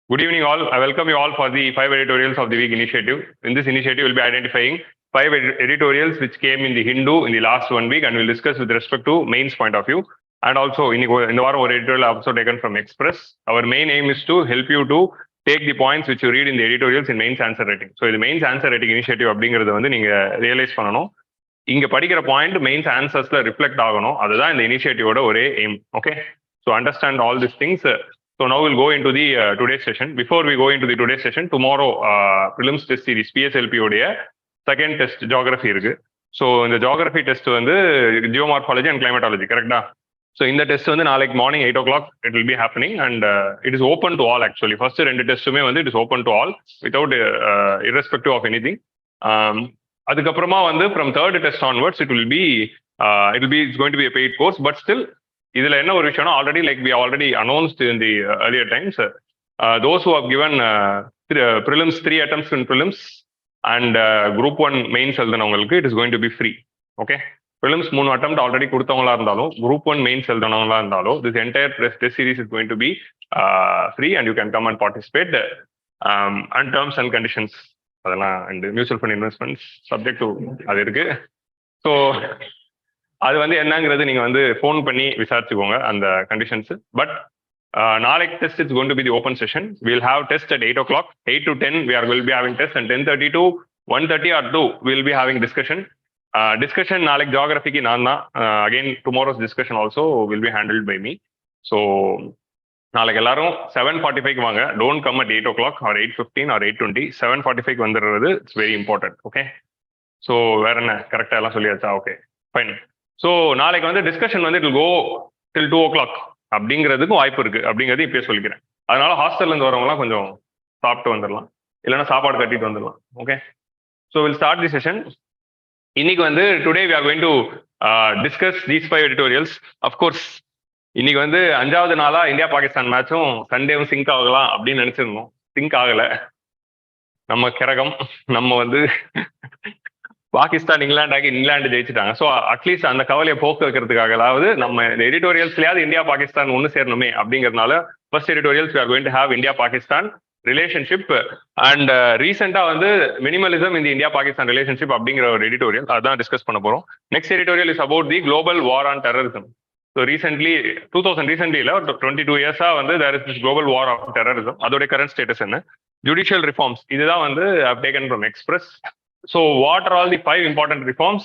Good evening all. I welcome you all for the 5 editorials of the week initiative. In this initiative, we'll be identifying 5 editorials which came in the Hindu in the last 1 week, and we'll discuss with respect to mains point of view. And also, in the editorial also taken from Express. Our main aim is to help you to take the points which you read in the editorials in mains answer rating. So, the mains answer rating initiative அப்படிங்கிறது வந்து நீங்க realise பண்ணணும். இங்க படிக்கிற point mains ஆன்சர்ஸ்ல reflect ஆகணும். அதுதான் இந்த இனிஷியேட்டிவோட ஒரே aim. Okay, so understand all this things. So now we'll go into the today's session. Before we go into the today's session, tomorrow prelims test series PSLP உடைய second test geography இருக்கு. So இந்த geography test வந்து geomorphology and climatology, கரெக்டா? So இந்த test வந்து நாளைக்கு morning 8 o'clock it will be happening, and it is open to all actually. First ரெண்டு டெஸ்ட்டுமே வந்து it is open to all without irrespective of anything. அதுக்கப்புறமா வந்து from third test onwards it's going to be a paid course, but still இதுல என்ன ஒரு விஷயம்னா already like we already announced in the earlier times, those who have given prelims 3 attempts in prelims and group 1 mains எழுதுனவங்களுக்கு it is going to be free. Okay, prelims 3 attempt already கொடுத்தவங்களா இருந்தாலும் group 1 mains எழுதுனவங்களா இருந்தாலும் this entire test series is going to be free and you can come and participate, and terms and conditions அதெல்லாம் இந்த mutual fund investments subject to அது இருக்கு. So அது வந்து என்னங்கிறது நீங்க வந்து ஃபோன் பண்ணி விசாரிச்சுக்கோங்க அந்த கண்டிஷன்ஸ். பட் நாளைக்கு test it's going to be the open session. Will have test at 8 o'clock, 8 to 10 will be having test, and 10:30 to 1:30 or 2 will be having discussion. Discussion நாளைக்கு ஜியோகிராஃபிக்கு நான் தான். Again tomorrow's discussion also will be handled by me. So நாளைக்கு எல்லாரும் 7:45 வாங்க. Don't come at 8 o'clock or 8:15 or 8:20. 7:45 வந்துடுறது it's very important. Okay, so வேற என்ன கரெக்டாக எல்லாம் சொல்லியாச்சா? Okay, fine. ஸோ நாளைக்கு வந்து டிஸ்கஷன் வந்து it will go till 2 o'clock அப்படிங்கிறதுக்கும் வாய்ப்பு இருக்கு அப்படிங்கிறது இப்பயே சொல்லிக்கிறேன். அதனால ஹாஸ்டல்ல இருந்து வரவங்கலாம் கொஞ்சம் சாப்பிட்டு வந்துடலாம், இல்லைன்னா சாப்பாடு கட்டிட்டு வந்துடலாம். Okay, so will start the session. இன்னைக்கு வந்து today we are going to discuss these 5 editorials. Of course இன்னைக்கு வந்து 5வது நாளா இந்தியா பாகிஸ்தான் மேட்சும் சண்டேவும் சிங்க் ஆகலாம் அப்படின்னு நினைச்சிருந்தோம். சிங்க் ஆகல. நம்ம கிரகம் நம்ம வந்து பாகிஸ்தான் இங்கிலாந்து ஜெயிச்சுட்டாங்க. ஸோ அட்லீஸ்ட் அந்த கவலையை போக்க வைக்கிறதுக்காகலாவது நம்ம இந்த எடிட்டோரியல்ஸ்லயாவது இந்தியா பாகிஸ்தான் ஒன்று சேரணுமே அப்படிங்கிறதுனால first editorials we are going to have India Pakistan relationship, and ரீசெண்டா வந்து மினிமலிசம் இந்த இந்தியா பாகிஸ்தான் ரிலேஷன்ஷிப் அப்படிங்கிற ஒரு எடிட்டோரியல் அதான் டிஸ்கஸ் பண்ண போறோம். Next editorial is about the global war on terrorism. So recently 22 22 இயர்ஸா வந்து there is this global war on terrorism. அதோட கரண்ட் ஸ்டேட்டஸ் என்ன? ஜுடிஷியல் ரிஃபார்ம்ஸ் இதுதான் வந்து I've taken from Express. So what are all the 5 important reforms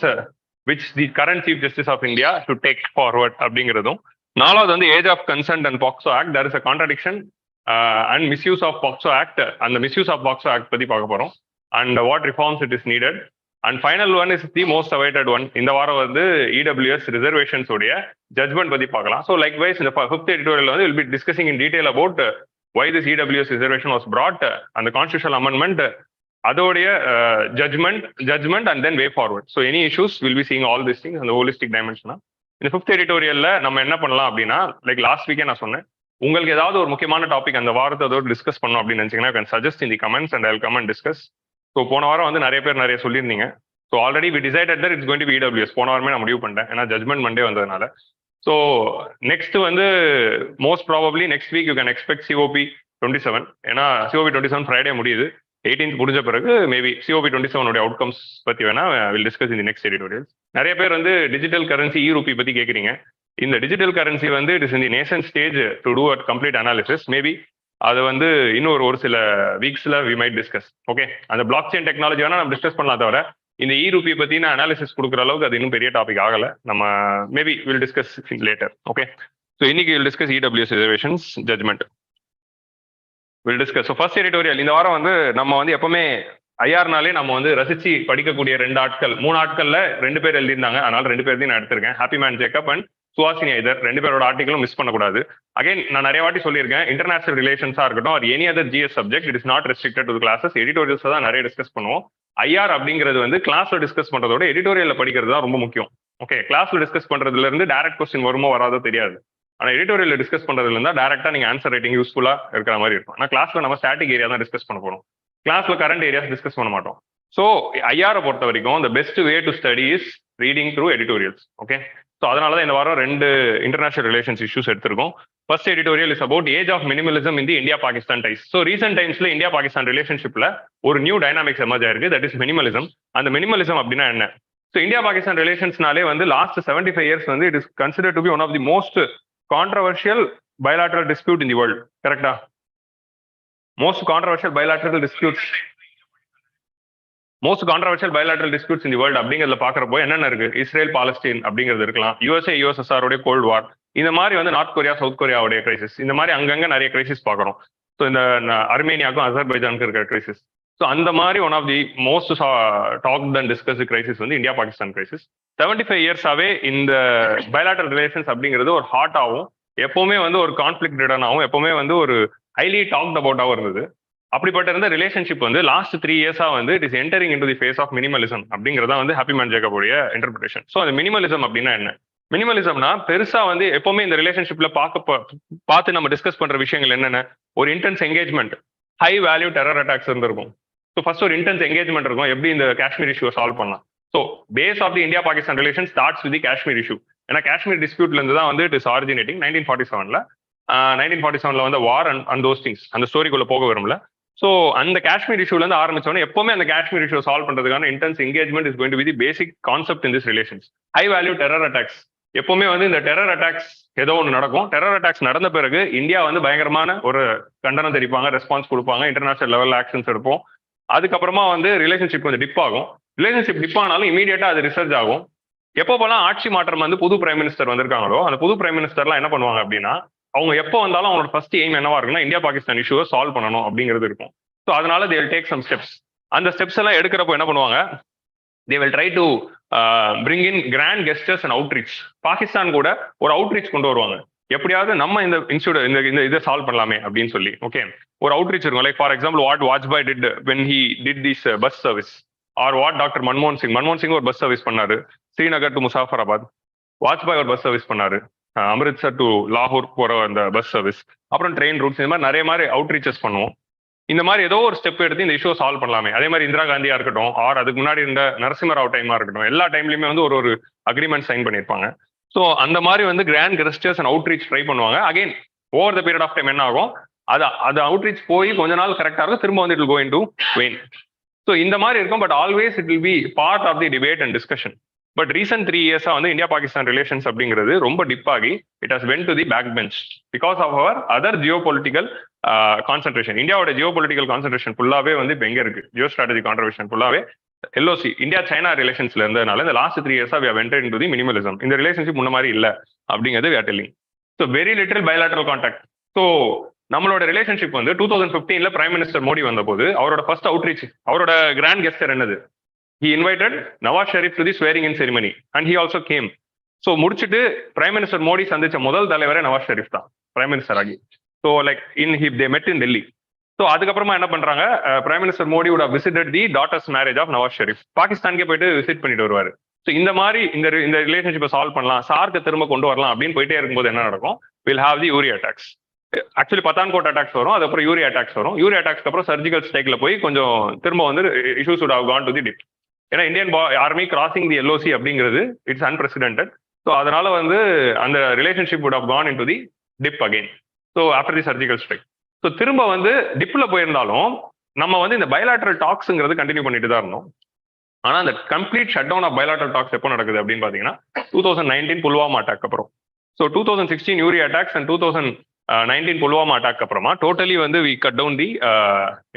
which the current Chief Justice of India should take forward அப்படிங்கிறதும். நாலாவது வந்து age of consent and POCSO act, there is a contradiction and misuse of POCSO Act, and the misuse of POCSO Act பத்தி பார்க்க போறோம், and what reforms it is needed. And final one is the most awaited one. இந்த வாரம் வந்து EWS Reservations உடைய judgment பத்தி பார்க்கலாம். So likewise இந்த 5th editorial வந்து will be discussing in detail about why this EWS reservation was brought and the constitutional amendment, அதோடைய judgement and then way forward. So any issues will be seeing all this things அந்த holistic டைமென்ஷனா. இந்த 5th எடிட்டோரியல்ல நம்ம என்ன பண்ணலாம் அப்படின்னா, like last வீக்கே நான் சொன்னேன், உங்களுக்கு ஏதாவது ஒரு முக்கியமான டாபிக் அந்த வாரத்தை அதோடு டிஸ்கஸ் பண்ணணும் அப்படின்னு நினைச்சீங்கன்னா can suggest in the comments and I will come and discuss. So போன வாரம் வந்து நிறைய பேர் நிறைய சொல்லியிருந்தீங்க. So already we decided that it's going to be EWS. போன வாரமே நான் முடிவு பண்ணிட்டேன், ஏன்னா ஜட்மெண்ட் மண்டே வந்ததுனால. ஸோ நெக்ஸ்ட் வந்து most probably next week you can expect COP 27. ஏன்னா COP 27 ஃப்ரைடே முடியுது. 18th முடிஞ்ச பிறகு மேபி COP 27 அவுட்கம்ஸ் பத்தி வேணா will discuss in the next editorial. நிறைய பேர் வந்து டிஜிட்டல் கரன்சி ரூபி பத்தி கேட்குறீங்க. இந்த டிஜிட்டல் கரன்சி வந்து it is in the nation stage to do at complete analysis. Maybe அது வந்து இன்னும் ஒரு சில வீக்ஸ்ல வி மைட் டிஸ்கஸ். ஓகே, அந்த பிளாக் செயின் டெக்னாலஜி வேணா நம்ம டிஸ்கஸ் பண்ணலாம், தவிர இந்த ரூபி பத்தின அனாலிசிஸ் கொடுக்குற அளவுக்கு அது இன்னும் பெரிய டாபிக் ஆகல. நம்ம maybe will discuss later. Okay, so இன்னைக்கு will discuss EWS Reservations Judgement. Will discuss. So first editorial இந்த வாரம் வந்து நம்ம வந்து எப்பவுமே ஐஆர்னாலே நம்ம வந்து ரசிச்சு படிக்கக்கூடிய 3 ஆட்கள்ல 2 பேர் எழுதியிருந்தாங்க. அதனால 2 பேர் நான் எடுத்திருக்கேன். Happymon Jacob and Suhasini Haidar. 2 பேரோட ஆர்டிகளும் மிஸ் பண்ணக்கூடாது. அகைன் நான் நிறைய வாட்டி சொல்லியிருக்கேன், இன்டர்நேஷனல் ரிலேஷன்ஸா இருக்கட்டும் or any other GS subject it is not restricted to classes. Editorials தான் நிறைய டிஸ்கஸ் பண்ணுவோம். ஐஆர் அப்படிங்கிறது வந்து கிளாஸ்ல டிஸ்கஸ் பண்றதோட எடிட்டோரியல்ல படிக்கிறது தான் ரொம்ப முக்கியம். ஓகே, கிளாஸ்ல டிஸ்கஸ் பண்றதுல இருந்து டைரக்ட் கொஸ்டின் வருமோ வராதோ தெரியாது. ஆனால் எடிட்டோரியல் டிஸ்கஸ் பண்றதுல இருந்தா டேரக்டா நீங்க ஆன்சர் ரைட்டிங் யூஸ்ஃபுல்லா இருக்கிற மாதிரி இருக்கும். ஆனால் கிளாஸ்ல நம்ம ஸ்டாட்டிக் ஏரியா தான் டிஸ்கஸ் பண்ண போறோம். கிளாஸ்ல கரண்ட் ஏரியாஸ் டிஸ்கஸ் பண்ண மாட்டோம். ஸோ ஐஆரை பொறுத்த வரைக்கும் the best way to study is reading through editorials. Okay, so அதனால தான் இந்த வாரம் 2 இன்டர்நேஷனல் ரிலேஷன்ஸ் இஷ்யூஸ் எடுத்திருக்கோம். First editorial is about age of minimalism in the India-Pakistan ties. So recent times India-Pakistan relationship-ல ஒரு new dynamics emerge ஆயிருக்கு, that is minimalism. அந்த minimalism அப்படின்னா என்ன? So India-Pakistan relationsனாலே வந்து last 75 years வந்து it is considered to be one of the most controversial bilateral dispute in the world. Correctா? Most controversial bilateral disputes in the world அப்படிங்கிறதுல பாக்குறப்போ என்னென்ன இருக்கு? இஸ்ரேல் பாலஸ்தீன் அப்படிங்கிறது இருக்கலாம், யுஎஸ்ஏ யுஎஸ்எஸ்ஆர் உடைய கோல்ட் வார், இந்த மாதிரி வந்து நார்த் கொரியா சவுத் கொரியாவுடைய கிரைசிஸ், இந்த மாதிரி அங்கங்க நிறைய கிரைசிஸ் பார்க்குறோம். ஸோ இந்த அர்மேனியாவுக்கும் அசர்பைஜானுக்கும் இருக்கிற கிரைசிஸ். ஸோ அந்த மாதிரி one of the most talked and discuss crisis வந்து இந்தியா பாகிஸ்தான் கிரைசிஸ். 75 இயர்ஸாவே இந்த பைலாட்டரல் ரிலேஷன்ஸ் அப்படிங்கிறது ஒரு ஹாட்டாகவும் எப்பவுமே வந்து ஒரு கான்ஃபிளிக் ரிடனாகவும் எப்பவுமே வந்து ஒரு ஹைலி டாக்ட் அபவுட்டாகவும் இருந்தது. அப்படிப்பட்ட இருந்த ரிலேஷன்ஷிப் வந்து லாஸ்ட் 3 இயர்ஸா வந்து it is entering in to the phase of minimalism அப்படிங்கிறதா வந்து ஹாப்பி மேன் ஜேக்கபுடைய இன்டர்பிரேஷன். ஸோ அந்த மினிமலிசம் அப்படின்னா என்ன? மினிமலிசம்னா பெருசா வந்து எப்பவுமே இந்த ரிலேஷன்ஷிப்ல பார்த்து நம்ம டிஸ்கஸ் பண்ற விஷயங்கள் என்னென்ன? ஒரு intense engagement, high value terror attacks இருந்திருக்கும். ஸோ ஃபர்ஸ்ட் ஒரு இன்டென்ஸ் என்கேஜ்மெண்ட் இருக்கும், எப்படி இந்த காஷ்மீர் இஷ்யூ சால்வ் பண்ணலாம். So phase of the India Pakistan relation starts with the Kashmir issue. ஏன்னா காஷ்மீர் டிஸ்பியூட்ல இருந்து தான் வந்து இட் இஸ் ஆரிஜினேட்டிங் 1947ல வந்து வார் அண்ட் தோஸ் திங்ஸ், அந்த ஸ்டோரிக்குள்ள போக வரும்ல. ஸோ அந்த காஷ்மீர் இஷ்யூல இருந்து ஆரம்பிச்சோன்னா எப்பவுமே அந்த காஷ்மீர் இஷ்யூ சால்வ் பண்றதுக்கான intense engagement is going to be the basic concept in this relations. High value terror attacks, எப்பவுமே வந்து இந்த டெரர் அட்டாக்ஸ் ஏதோ ஒன்று நடக்கும். டெரர் அட்டாக்ஸ் நடந்த பிறகு இந்தியா வந்து பயங்கரமான ஒரு கண்டனம் தெரிவிப்பாங்க, ரெஸ்பான்ஸ் கொடுப்பாங்க, இன்டர்நேஷனல் லெவல் ஆக்ஷன்ஸ் எடுப்போம். அதுக்கப்புறமா வந்து ரிலேஷன்ஷிப் கொஞ்சம் டிப் ஆகும். ரிலேஷன்ஷிப் டிப் ஆனாலும் இமீடியட்டா அது ரிசர்ச் ஆகும். எப்போலாம் ஆட்சி மாற்றம் வந்து புது பிரைம் மினிஸ்டர் வந்திருக்காங்களோ அந்த புது பிரைம் மினிஸ்டர்லாம் என்ன பண்ணுவாங்க அப்படின்னா, அவங்க எப்போ வந்தாலும் அவங்களோட ஃபர்ஸ்ட் எய்ம் என்னவா இருக்குன்னா இந்தியா பாகிஸ்தான் இஷ்யூவை சால்வ் பண்ணணும் அப்படிங்கிறது இருக்கும். ஸோ அதனால they will take some steps. அந்த ஸ்டெப்ஸ் எல்லாம் எடுக்கிறப்போ என்ன பண்ணுவாங்க? They will try to bring in grand gestures and outreach. Pakistan கூட ஒரு அவுட்ரீச் கொண்டு வருவாங்க, எப்படியாவது நம்ம இந்த இன்ஸ்டியூட் இந்த இதை சால்வ் பண்ணலாமே அப்படின்னு சொல்லி. ஓகே, ஒரு அவுட்ரீச் இருக்கும். Like for example what Vajpayee did when he did this bus service, or what doctor மன்மோகன் சிங் ஒரு பஸ் சர்வீஸ் பண்ணாரு ஸ்ரீநகர் டு முசாஃபராபாத். வாஜ்பாய் ஒரு பஸ் சர்வீஸ் பண்ணாரு அமிர்த்சர் டு லாகூர் போற அந்த பஸ் சர்வீஸ். அப்புறம் ட்ரெயின் ரூட்ஸ், இந்த மாதிரி நிறைய அவுட்ரீச்சஸ் பண்ணுவோம். இந்த மாதிரி ஏதோ ஒரு ஸ்டெப் எடுத்து இந்த இஷ்யூ சால்வ் பண்ணலாமே. அதே மாதிரி இந்திரா காந்தியா இருக்கட்டும், ஆர் அதுக்கு முன்னாடி இருந்த நரசிம்மராவ் டைமா இருக்கட்டும், எல்லா டைம்லயுமே வந்து ஒரு அக்ரிமெண்ட் சைன் பண்ணியிருப்பாங்க. ஸோ அந்த மாதிரி வந்து grand gestures and outreach try பண்ணுவாங்க. Again over the period of time என்ன ஆகும், அது அவுட்ரீச் போய் கொஞ்ச நாள் கரெக்டாக இருக்கும், திரும்ப வந்து it will go into vain. So இந்த மாதிரி இருக்கும். But always it will be part of the debate and discussion. But recent 3 இயர்ஸா வந்து இந்தியா பாகிஸ்தான் ரிலேஷன்ஸ் அப்படிங்கிறது ரொம்ப டிப் ஆகி it has went to the back bench because of our other geo political concentration. இந்தியாவோட geo political concentration ஃபுல்லாவே வந்து இப்போ எங்க இருக்கு? ஜியோ ஸ்ட்ராட்டஜி கான்ட்ரிபியூஷன் ஃபுல்லாவே எல்ஓசி இந்தியா சைனா ரிலேஷன்ஸ்ல இருந்ததுனால இந்த லாஸ்ட் 3 இயர்ஸா we have entered into the minimalism. இந்த ரிலேஷன்ஷிப் முன்ன மாதிரி இல்ல அப்படிங்கிறது we are telling. So very little bilateral contact. So நம்மளோட ரிலேஷன்ஷிப் வந்து 2015ல பிரைம் மினிஸ்டர் மோடி வந்த போது அவரோட ஃபர்ஸ்ட் அவுட்ரீச், அவரோட கிராண்ட் கெஸ்டர் என்னது? He invited Nawaz Sharif to the swearing in ceremony and he also came. So முடிச்சிட்டு பிரைம் மினிஸ்டர் மோடி சந்திச்ச முதல் தலைவரே நவாஸ் ஷெரீப் தான் பிரைம் மினிஸ்டர் ஆகி. So like they met in Delhi. So அதுக்கப்புறமா என்ன பண்றாங்க, prime minister Modi would have visited the daughter's marriage of Nawaz Sharif. பாகிஸ்தானுக்கே போயிட்டு விசிட் பண்ணிட்டு வருவாரு. ஸோ இந்த மாதிரி இந்த ரிலேஷன்ஷிப்பை சால்வ் பண்ணலாம், சார்க்கு திரும்ப கொண்டு வரலாம் அப்படின்னு போயிட்டே இருக்கும்போது என்ன நடக்கும்? Will have the Uri attacks. Actually Pathankot attacks வரும், அதுக்கப்புறம் யூரி அட்டாக்ஸ் வரும். யூரி அட்டாக்ஸ்க்கு அப்புறம் சர்ஜிக்கல் ஸ்ட்ரைக்ல போய் கொஞ்சம் திரும்ப வந்து issues would have gone to the dip. ஏன்னா Indian army crossing the LOC அப்படிங்கிறது இட்ஸ் அன்பிரசிடென்டட். ஸோ அதனால வந்து அந்த relationship would have gone into the dip again. So after the surgical strike. So திரும்ப வந்து டிப்ல போயிருந்தாலும் நம்ம வந்து இந்த பைலாட்டரல் டாக்ஸ்ங்கிறது கண்டினியூ பண்ணிட்டு தான் இருந்தோம். ஆனா அந்த complete shut down of bilateral talks எப்போ நடக்குது அப்படின்னு பாத்தீங்கன்னா 2019 புல்வாமா அட்டாக் அப்புறம். So 2016 Uri attacks and 2019 Pulwama attack அப்புறமா டோட்டலி வந்து we cut down the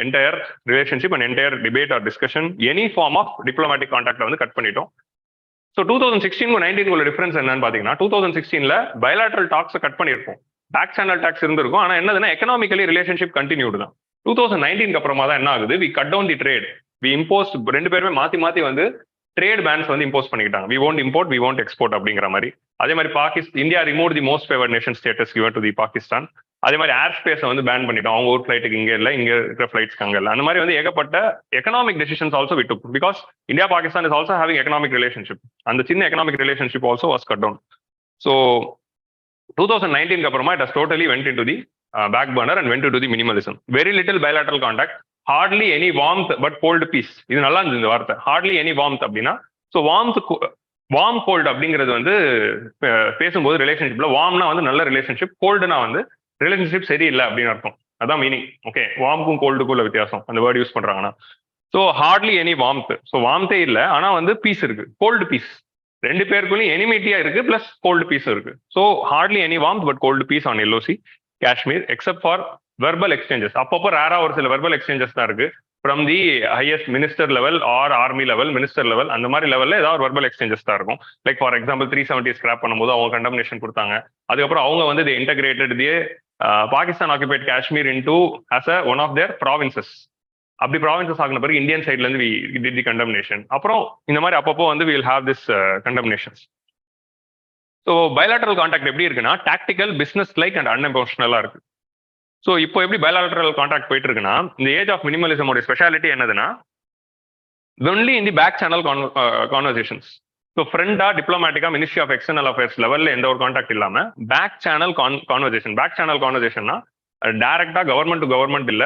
entire relationship and entire debate or discussion any form of diplomatic கான்டாக்ட்ல வந்து கட் பண்ணிட்டோம். ஸோ 2016 19 டிஃபரன்ஸ் என்னன்னு பாத்தீங்கன்னா 2016ல பைலாட்டரல் டாக்ஸை கட் பண்ணியிருப்போம், பேக் சேனல் டாக்ஸ் இருந்திருக்கும். ஆனா என்னதுன்னா எக்கனாமிக்கலி ரிலேஷன்ஷிப் கண்டினியூடு தான். 2019 அப்புறமா தான் என்ன ஆகுது, we cut down the trade, we impose. ரெண்டு பேருமே மாத்தி வந்து ட்ரேட் பேன்ஸ் வந்து இம்போஸ் பண்ணிக்கிட்டாங்க. We won't import, we won't export அப்படிங்கிற மாதிரி. அதே மாதிரி India remove the most favoured nation status given to the Pakistan. அதே மாதிரி ஏர் ஸ்பேஸை வந்து பேன் பண்ணிட்டோம், அவங்க ஒரு ஃபிளைட்டுக்கு இங்கே இல்லை, இங்கே இருக்கிற ஃபிளைட்ஸ்க்கு அங்கே இல்லை. அந்த மாதிரி வந்து ஏகப்பட்ட economic decisions also we took because India Pakistan is also having economic relationship. அந்த சின்ன economic relationship also was cut down. So 2019 அப்புறமா it has totally went into the back burner and went into the minimalism. Very little bilateral contact, hardly any warmth but cold peace. இது நல்லா இருந்தது இந்த வார்த்தை, hardly any warmth அப்படின்னா. So warmth warm cold அப்படிங்கிறது வந்து பேசும்போது ரிலேஷன்ஷிப்ல வார்ம்னா வந்து நல்ல ரிலேஷன்ஷிப், கோல்டுனா வந்து ரிலேஷன்ஷிப் சரியில்லை அப்படின்னு அர்த்தம். அதான் மீனிங். ஓகே, வார்முக்கும் கோல்டுக்கும் உள்ள வித்தியாசம் அந்த வேர்டு யூஸ் பண்றாங்கன்னா. So hardly any warmth. So வார்ம்த்தே இல்லை, ஆனா வந்து பீஸ் இருக்கு, கோல்டு பீஸ். ரெண்டு பேருக்குள்ளயும் எனிமிட்டியா இருக்கு, பிளஸ் கோல்டு பீஸ் இருக்கு. So hardly any warmth but cold peace on LOC Kashmir, except for verbal exchanges. அப்பப்போ ரேரா ஒரு சில வெர்பல் எக்ஸ்சேஞ்சஸ் தான் இருக்கு from the highest minister level or army level, minister level, அந்த மாதிரி லெவலில் ஏதாவது ஒரு வெர்பல் எக்ஸ்சேஞ்சஸ் தான் இருக்கும். லைக் ஃபார் எக்ஸாம்பிள் 370 ஸ்கிராப் பண்ணும்போது அவங்க கண்டம்னேஷன் கொடுத்தாங்க. அதுக்கப்புறம் அவங்க வந்து the integrated the Pakistan occupied Kashmir into as a one of their provinces. அப்படி ப்ராவின்சஸ் ஆகின பிறகு இந்தியன் சைட்ல இருந்து டிட் தி கண்டம்னேஷன். அப்புறம் இந்த மாதிரி அப்பப்போ வந்து will have this condemnations. So bilateral contact எப்படி இருக்குன்னா டாக்டிக்கல், பிசினஸ் லைக் அண்ட் அன்எமோஷனலா இருக்கு. ஸோ இப்போ எப்படி பயலாட்ரல் கான்டாக்ட் போயிட்டு இருக்குன்னா, இந்த ஏஜ் ஆஃப் மினிமலிசமோட ஸ்பெஷாலிட்டி என்னதுன்னா only in the back channel conversations. So ஃப்ரெண்டா, டிப்ளமேட்டிக்கா, மினிஸ்ட்ரி ஆஃப் எக்ஸ்டர்னல் அஃபேர்ஸ் லெவலில் எந்த ஒரு கான்டாக்ட் இல்லாம back channel conversation. Back channel கான்வர்சேஷன்னா டைரக்டா கவர்மெண்ட் டு கவர்மெண்ட் இல்ல,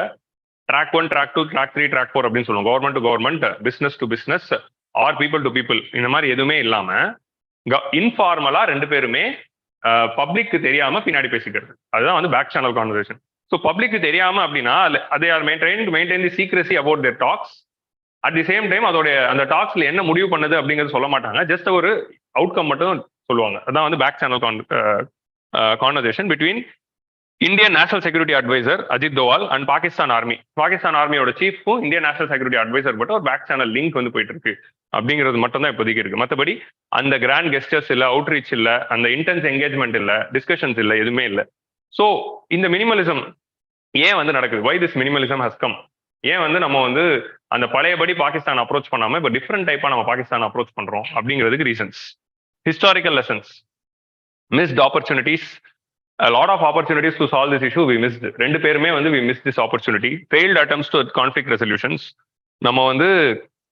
ட்ராக் 1, ட்ராக் 2, ட்ராக் 3, ட்ராக் 4 அப்படின்னு சொல்லுவோம். Government to government, business to business or people to people, இந்த மாதிரி எதுவுமே இல்லாம இன்ஃபார்மலா ரெண்டு பேருமே பப்ளிக்கு தெரியாம பின்னாடி பேசிக்கிறது. அதுதான் வந்து பேக் சேனல் கான்வர்சேஷன். ஸோ பப்ளிக்கு தெரியாம அப்படின்னா they are trying to maintain the secrecy about their talks. At the same time அதோட அந்த டாக்ஸ்ல என்ன முடிவு பண்ணது அப்படிங்கிறது சொல்ல மாட்டாங்க, ஜஸ்ட் ஒரு அவுட்கம் மட்டும் சொல்லுவாங்க. அதான் வந்து back channel conversation between Indian national security adviser Ajit Doval and Pakistan army. Pakistan ஆர்மியோட சீஃப்க்கும் இந்தியன் நேஷனல் செக்யூரிட்டி அட்வைசர் மட்டும் ஒரு பேக் சேனல் லிங்க் வந்து போயிட்டு இருக்கு அப்படிங்கிறது மட்டும் தான் இப்போதைக்கு இருக்கு. மற்றபடி அந்த கிராண்ட் கெஸ்டர்ஸ் இல்ல, அவுட்ரீச் இல்ல, அந்த இன்டென்ஸ் என்கேஜ்மெண்ட் இல்ல, டிஸ்கஷன்ஸ் இல்ல, எதுவுமே இல்லை. ஸோ இந்த மினிமலிசம் ஏன் வந்து நடக்குது? Why this minimalism has come? ஏன் வந்து நம்ம வந்து அந்த பழையபடி பாகிஸ்தான் அப்ரோச் பண்ணாம இப்போ டிஃப்ரெண்ட் டைப்பா நம்ம பாகிஸ்தான் அப்ரோச் பண்றோம் அப்படிங்கிறதுக்கு reasons. Historical lessons, missed opportunities, a lot of opportunities to solve this issue we missed. ரெண்டு பேருமே வந்து we missed this opportunity. failed attempts to conflict resolutions. நம்ம வந்து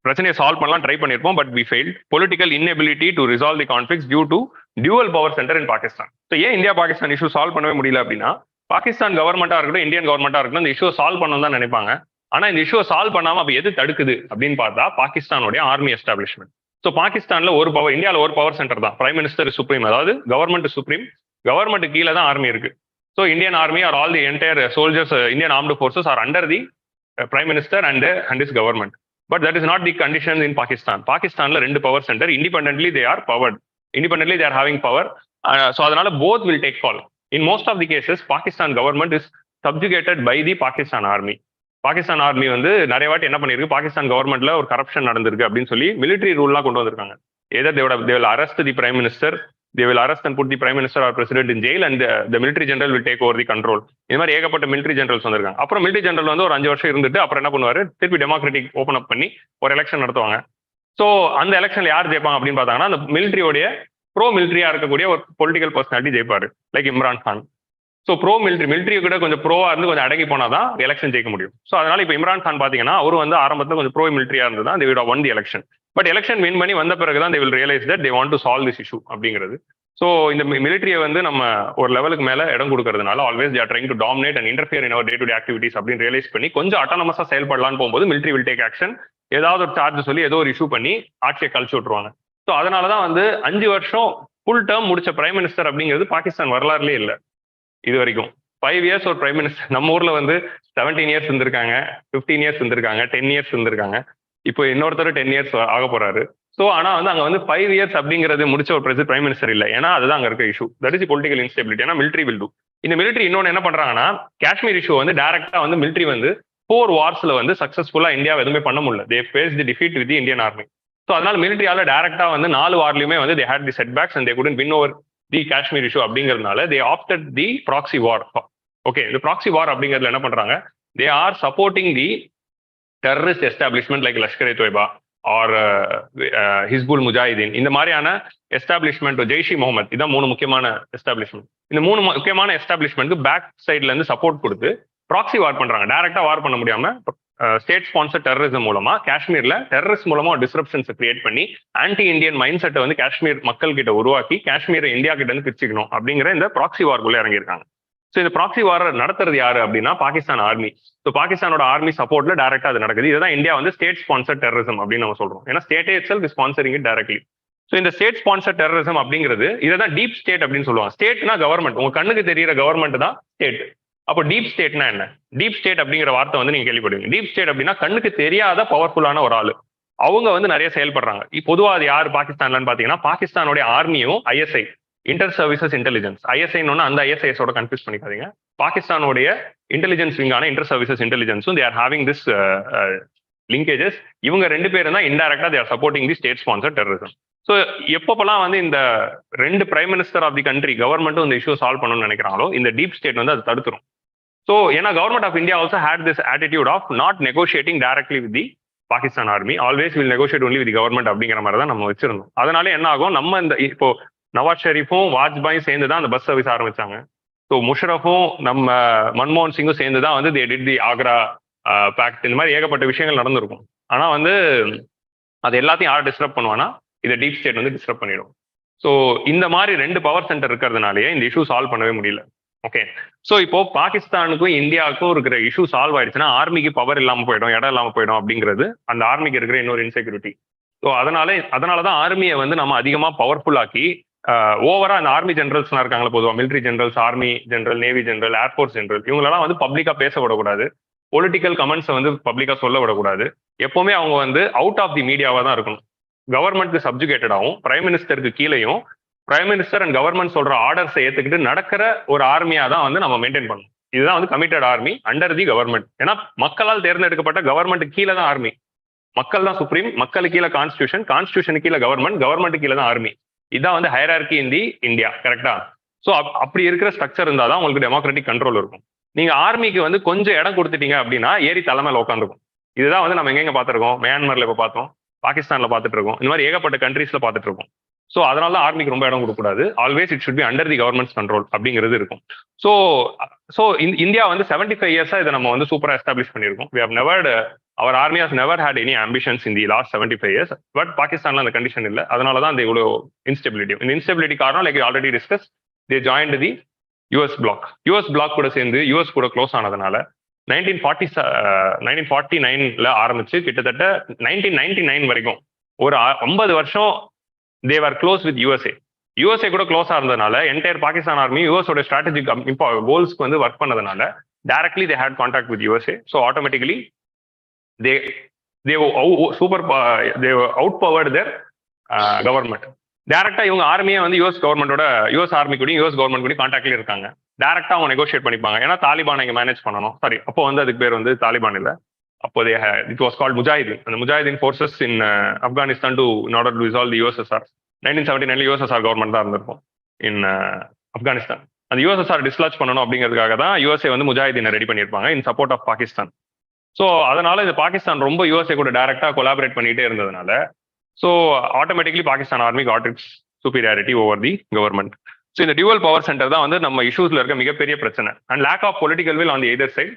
பிரச்சனையை சால்வ் பண்ணலாம் ட்ரை பண்ணிருப்போம், but we failed. political inability to resolve the conflicts due to dual power center in Pakistan. So ஏன் India Pakistan issue solve பண்ணவே முடியல அப்படின்னா, பாகிஸ்தான் கவர்மெண்டா இருக்கட்டும், இந்தியன் கவர்மெண்டா இருக்கட்டும், இந்த இஷ்யூ சால்வ் பண்ணணும் தான் நினைப்பாங்க. ஆனா இந்த இஷ்யூ சால்வ் பண்ணாம அப்ப எது தடுக்குது அப்படின்னு பார்த்தா பாகிஸ்தானுடைய ஆர்மி எஸ்டாப்ளிஷ்மெண்ட். ஸோ பாகிஸ்தான்ல ஒரு பவர், இந்தியாவில் ஒரு பவர் சென்டர் தான், பிரைம் மினிஸ்டர் சுப்ரீம், அதாவது கவர்மெண்ட் சுப்ரீம், கவர்மெண்ட் கீழே தான் ஆர்மி இருக்கு. So Indian army are all the entire soldiers, Indian armed forces are under the prime minister and is government. But that is not the condition in Pakistan. பாகிஸ்தான்ல ரெண்டு power centre, independently they are powered, independently they are having power. So அதனால both will take fall. In most of the cases Pakistan government is subjugated by the Pakistan army. Pakistan army வந்து நிறைய வாட்டி என்ன பண்ணிருக்கு, பாகிஸ்தான் கவர்மெண்ட்ல ஒரு கரப்ஷன் நடந்திருக்கு அப்படின்னு சொல்லி மிலிட்டரி ரூல்லாம் கொண்டு வந்திருக்காங்க. either they will arrest the prime minister, they will arrest and put the prime minister or president in jail, and the military general will take over the control. இந்த மாதிரி ஏகப்பட்ட மிலிட்டரி ஜெனரல்ஸ் வந்திருக்காங்க. அப்புறம் military general வந்து ஒரு 5 வருஷம் இருந்துட்டு அப்புறம் என்ன பண்ணுவாரு, திருப்பி டெமோக்ராட்டிக் ஓப்பன் அப் பண்ணி ஒரு எலெக்ஷன் நடத்துவாங்க. ஸோ அந்த எலெக்ஷன்ல யார் ஜெயிப்பாங்க அப்படின்னு பார்த்தாங்கன்னா, அந்த மிலிட்டரியோடைய ப்ரோ மிலிட்டரியா இருக்கக்கூடிய ஒரு பொலிட்டிக்கல் பர்சனாலிட்டி ஜெயிப்பாரு, like Imran Khan. So pro military கூட கொஞ்சம் ப்ரோவா இருந்து கொஞ்சம் அடங்கி போனாதான் எலெக்ஷன் ஜெயிக்க முடியும். ஸோ அதனால இப்போ இம்ரான் கான் பாத்தீங்கன்னா அவர் வந்து ஆரம்பத்தில் கொஞ்சம் ப்ரோ மிலிட்டரியா இருந்து தான் they would have won the election. But election win பண்ணி வந்த பிறகு தான் they will realize that they want to solve this issue அப்படிங்கிறது. ஸோ இந்த மிலிட்டரியை வந்து நம்ம ஒரு லெவலுக்கு மேல இடம் கொடுக்கறதுனால always they are trying to dominate and interfere in our day to day activities அப்படின்னு ரியலைஸ் பண்ணி கொஞ்சம் அட்டானமஸா செயல்படலான்னு போகும்போது மிலிட்டரி will take action. ஏதாவது ஒரு சார்ஜ் சொல்லி ஏதோ ஒரு இஷ்யூ பண்ணி ஆட்சியை கழிச்சு விட்டுருவாங்க. ஸோ அதனாலதான் வந்து 5 வருஷம் ஃபுல் டேர்ம் முடிச்ச பிரைம் மினிஸ்டர் அப்படிங்கிறது பாகிஸ்தான் வரலாறுலேயே இல்லை இது வரைக்கும். 5 இயர்ஸ் ஒரு பிரைம் மினிஸ்டர். நம்ம ஊர்ல வந்து 17 இயர்ஸ் இருந்திருக்காங்க, 15 இயர்ஸ் இருந்திருக்காங்க, 10 இயர்ஸ் இருந்திருக்காங்க. இப்போ இன்னொருத்தர் 10 இயர்ஸ் ஆக போறாரு. ஸோ ஆனா வந்து அங்க வந்து 5 இயர்ஸ் அப்படிங்கிறது முடிச்ச ஒரு பிரைம் மினிஸ்டர் இல்லை. ஏன்னா அதுதான் அங்க இருக்க issue. That is political instability. ஏன்னா மிலிட்டரி வில் டூ. இந்த மிலிட்டரி இன்னொன்னு என்ன பண்றாங்கன்னா, காஷ்மீர் இஷ்யூ வந்து டைரக்டா வந்து மிலிட்டரி வந்து 4 வார்ஸ்ல வந்து சக்சஸ்ஃபுல்லா இந்தியா எதுவுமே பண்ண முடியல. They face the defeat with the Indian army. So அதனால மிலிட்டரியால டைரக்டா வந்து 4 வார்லயுமே வந்து they had the setbacks and they couldn't win over the Kashmir issue அப்படிங்கிறதுனால they opted the proxy war. Okay, இந்த ப்ராக்சி வார் அப்படிங்கிறதுல என்ன பண்றாங்க, they are supporting the terrorist establishment like Lashkar e Taiba or Hizbul Mujahideen, இந்த மாதிரியான எஸ்டாப்ளிஷ்மெண்ட், ஜெய்ஷ் இ முகமது, இதான் 3 முக்கியமான எஸ்டாப்ளிஷ்மெண்ட். இந்த 3 முக்கியமான எஸ்டாப்ளிஷ்மெண்ட்க்கு பேக் சைட்ல இருந்து சப்போர்ட் கொடுத்து ப்ராக்சி வார் பண்றாங்க. டைரக்டா வார் பண்ண முடியாம ஸ்டேட் ஸ்பான்சர் டெரரிசம் மூலமா காஷ்மீர்ல டெரரிஸ்ட் மூலமா டிஸ்ரப்ஷன்ஸ் கிரியேட் பண்ணி ஆன்டி இந்தியன் மைண்ட் செட்டை வந்து காஷ்மீர் மக்கள் கிட்ட உருவாக்கி காஷ்மீரை இந்தியா கிட்ட இருந்து பிரிச்சுக்கணும் அப்படிங்கிற இந்த ப்ராக்சி வார்க்குள்ள இறங்கியிருக்காங்க. ஸோ இந்த ப்ராக்சி வார் நடத்துறது யாரு அப்படின்னா பாகிஸ்தான் ஆர்மி. ஸோ பாகிஸ்தானோட ஆர்மி சப்போர்ட்ல டைரக்டா அது நடக்குது. இதுதான் இந்தியா வந்து ஸ்டேட் ஸ்பான்சர் டெரரிசம் அப்படின்னு நம்ம சொல்றோம். ஏன்னா ஸ்டேட்டே itself is sponsoring it directly. So இந்த ஸ்டேட் ஸ்பான்சர் டெரரிசம் அப்படிங்கிறது இதை தான் டீப் ஸ்டேட் அப்படின்னு சொல்லுவாங்க. ஸ்டேட்னா கவர்மெண்ட், உங்க கண்ணுக்கு தெரியிற கவர்மெண்ட் தான் ஸ்டேட். அப்போ டீப் ஸ்டேட்னா என்ன? டீப் ஸ்டேட் அப்படிங்கிற வார்த்தை வந்து நீங்க கேள்விப்படுவீங்க. டீப் ஸ்டேட் அப்படின்னா கண்ணுக்கு தெரியாத பவர்ஃபுல்லான ஒரு ஆளு, அவங்க வந்து நிறைய செயல்படுறாங்க. பொதுவாக அது யார் பாகிஸ்தான்லன்னு பாத்தீங்கன்னா, பாகிஸ்தானுடைய ஆர்மியும் ஐஎஸ்ஐ, இன்டர் சர்வீசஸ் இன்டெலிஜென்ஸ், ஐஎஸ்ஐன்னு அந்த ஐஎஸ்ஐஎஸோட கன்ஃபியூஸ் பண்ணிக்காதீங்க. பாகிஸ்தானுடைய இன்டெலிஜென்ஸ் விங்கான இன்டர் சர்வீசஸ் இன்டெலிஜென்ஸும் they are having this linkages. இவங்க ரெண்டு பேரும் தான் இன்டைரக்டா they are supporting the state sponsor terrorism. So எப்பப்பெல்லாம் வந்து இந்த ரெண்டு prime minister of the country கவர்மெண்ட்டும் இந்த இஷ்யூ சால்வ் பண்ணணும்னு நினைக்கிறாங்களோ, இந்த டீப் ஸ்டேட் வந்து அது தடுத்துரும். ஸோ ஏன்னா government of India also had this attitude of not negotiating directly with the Pakistan army, always will negotiate only with government அப்படிங்கிற மாதிரி தான் நம்ம வச்சிருந்தோம். அதனால என்ன ஆகும், நம்ம இந்த இப்போ நவாஸ் ஷெரீஃபும் வாஜ்பாயும் சேர்ந்து தான் அந்த பஸ் சர்வீஸ் ஆரம்பிச்சாங்க. ஸோ முஷரஃபும் நம்ம மன்மோகன் சிங்கும் சேர்ந்து தான் வந்து they did the Agra fact. இந்த மாதிரி ஏகப்பட்ட விஷயங்கள் நடந்திருக்கும். ஆனால் வந்து அது எல்லாத்தையும் யார் டிஸ்டர்ப் பண்ணுவானா, இதை டீப் ஸ்டேட் வந்து டிஸ்டர்ப் பண்ணிடும். ஸோ இந்த மாதிரி ரெண்டு பவர் சென்டர் இருக்கிறதுனாலேயே இந்த இஷ்யூ சால்வ் பண்ணவே முடியல. ஓகே, ஸோ இப்போ பாகிஸ்தானுக்கும் இந்தியாவுக்கும் இருக்கிற இஷ்யூ சால்வ் ஆயிடுச்சுன்னா ஆர்மிக்கு பவர் இல்லாமல் போயிடும், இடம் இல்லாமல் போயிடும் அப்படிங்கிறது அந்த ஆர்மிக்கு இருக்கிற இன்னொரு இன்செக்யூரிட்டி. ஸோ அதனாலதான் ஆர்மியை வந்து நம்ம அதிகமா பவர்ஃபுல் ஆக்கி ஓவரா அந்த ஆர்மி ஜெனரல்ஸ்லாம் இருக்காங்களா, பொதுவாக military generals, army general, navy general, air force general, இவங்களெல்லாம் வந்து பப்ளிக்கா பேச விடக்கூடாது, பொலிட்டிக்கல் கமெண்ட்ஸை வந்து பப்ளிக்கா சொல்ல விடக்கூடாது. எப்பவுமே அவங்க வந்து அவுட் ஆஃப் தி மீடியாவா தான் இருக்கணும். கவர்மெண்ட்க்கு சப்ஜுகேட்டடாகவும் பிரைம் மினிஸ்டருக்கு கீழேயும் பிரைம் மினிஸ்டர் அண்ட் கவர்மெண்ட் சொல்ற ஆர்டர்ஸை ஏத்துக்கிட்டு நடக்கிற ஒரு ஆர்மியா தான் வந்து நம்ம மெயின்டைன் பண்ணணும். இதுதான் வந்து committed army under the government. ஏன்னா மக்களால் தேர்ந்தெடுக்கப்பட்ட கவர்மெண்ட் கீழே தான் ஆர்மி, மக்கள் தான் சுப்ரீம், மக்களுக்கு கீழே கான்ஸ்டியூஷன், கான்ஸ்டியூஷன் கீழே கவர்மெண்ட், கவர்மெண்ட் கீழே தான் ஆர்மி. இதான் வந்து ஹைரார்கி இன் தி இந்தியா, கரெக்டா? ஸோ அப்படி இருக்கிற ஸ்ட்ரக்சர் இருந்தால் தான் உங்களுக்கு டெமோக்ராட்டிக் கண்ட்ரோல் இருக்கும். நீங்க ஆர்மிக்கு வந்து கொஞ்சம் இடம் கொடுத்துட்டீங்க அப்படின்னா ஏறி தலைமையில் உட்காந்துருக்கும். இதுதான் வந்து நம்ம எங்கெங்க பார்த்துருக்கோம், மியான்மர்ல இப்போ பார்த்தோம், பாகிஸ்தான்ல பார்த்துட்டு இருக்கோம், இந்த மாதிரி ஏகப்பட்ட கண்ட்ரீஸ்ல பார்த்துட்டு இருக்கோம். ஸோ அதனால தான் ஆர்மிக்கு ரொம்ப இடம் கொடுக்கக்கூடாது, always it should be under the governments control அப்படிங்கிறது இருக்கும். ஸோ இந்தியா வந்து 75 இயர்ஸா இதை நம்ம வந்து சூப்பராக எஸ்டாப்ளிஷ் பண்ணியிருக்கோம். We have never, our army has never had any ambitions in the last 75 years. But பாகிஸ்தான்ல அந்த கண்டிஷன் இல்லை, அதனால தான் அந்த இவ்வளோ இன்ஸ்டெபிலிட்டி. இந்த இன்ஸ்டெபிலிட்டி காரணம் like already discuss, they joined the US bloc. US bloc கூட சேர்ந்து யூஎஸ் கூட க்ளோஸ் ஆனதுனால 1949ல ஆரம்பிச்சு கிட்டத்தட்ட 1999 வரைக்கும் ஒரு 50 வருஷம் they were close with USA. USA கூட க்ளோஸா இருந்ததுனால என்டையர் பாகிஸ்தான் ஆர்மி யூஎஸோட ஸ்ட்ராட்டஜிக் கோல்ஸ்க்கு வந்து ஒர்க் பண்ணதுனால directly they had contact with USA. So automatically they outpowered their government. டைரக்டா இவங்க ஆர்மியை வந்து யூஎஸ் கவர்மெண்டோட, யூஎஸ் ஆர்மி கூடயும் யூஎஸ் கவர்மெண்ட் கூடயும் கான்டாக்ட்ல இருக்காங்க. டைரக்டா அவங்க நெகோஷியேட் பண்ணிப்பாங்க. ஏன்னா தாலிபான் இங்க மேனேஜ் பண்ணணும். சாரி, அப்போ வந்து அதுக்கு பேர் வந்து தாலிபான் இல்லை, அப்போதே இட் வாஸ் கால்ட் முஜாஹிதீன். அந்த Mujahideen forces in Afghanistan in order to resolve the USSR. 1979 USSR government தான் இருந்திருக்கும் இன் ஆப்கானிஸ்தான். அந்த யூஎஸ்எஸ்ஆர் டிஸ்லாச் பண்ணணும் அப்படிங்கிறதுக்காக தான் யூஎஸ்ஏ வந்து முஜாஹிதீனை ரெடி பண்ணியிருப்பாங்க in support of Pakistan. So அதனால இந்த பாகிஸ்தான் ரொம்ப யூஎஸ்ஏ கூட டைரக்டா கொலாபரேட் பண்ணிட்டே இருந்ததுனால so automatically Pakistan army got its superiority over the government. So இந்த டியூவல் பவர் சென்டர் தான் வந்து நம்ம இஷ்யூஸ்ல இருக்க மிகப்பெரிய பிரச்சனை. And lack of political will on the other side.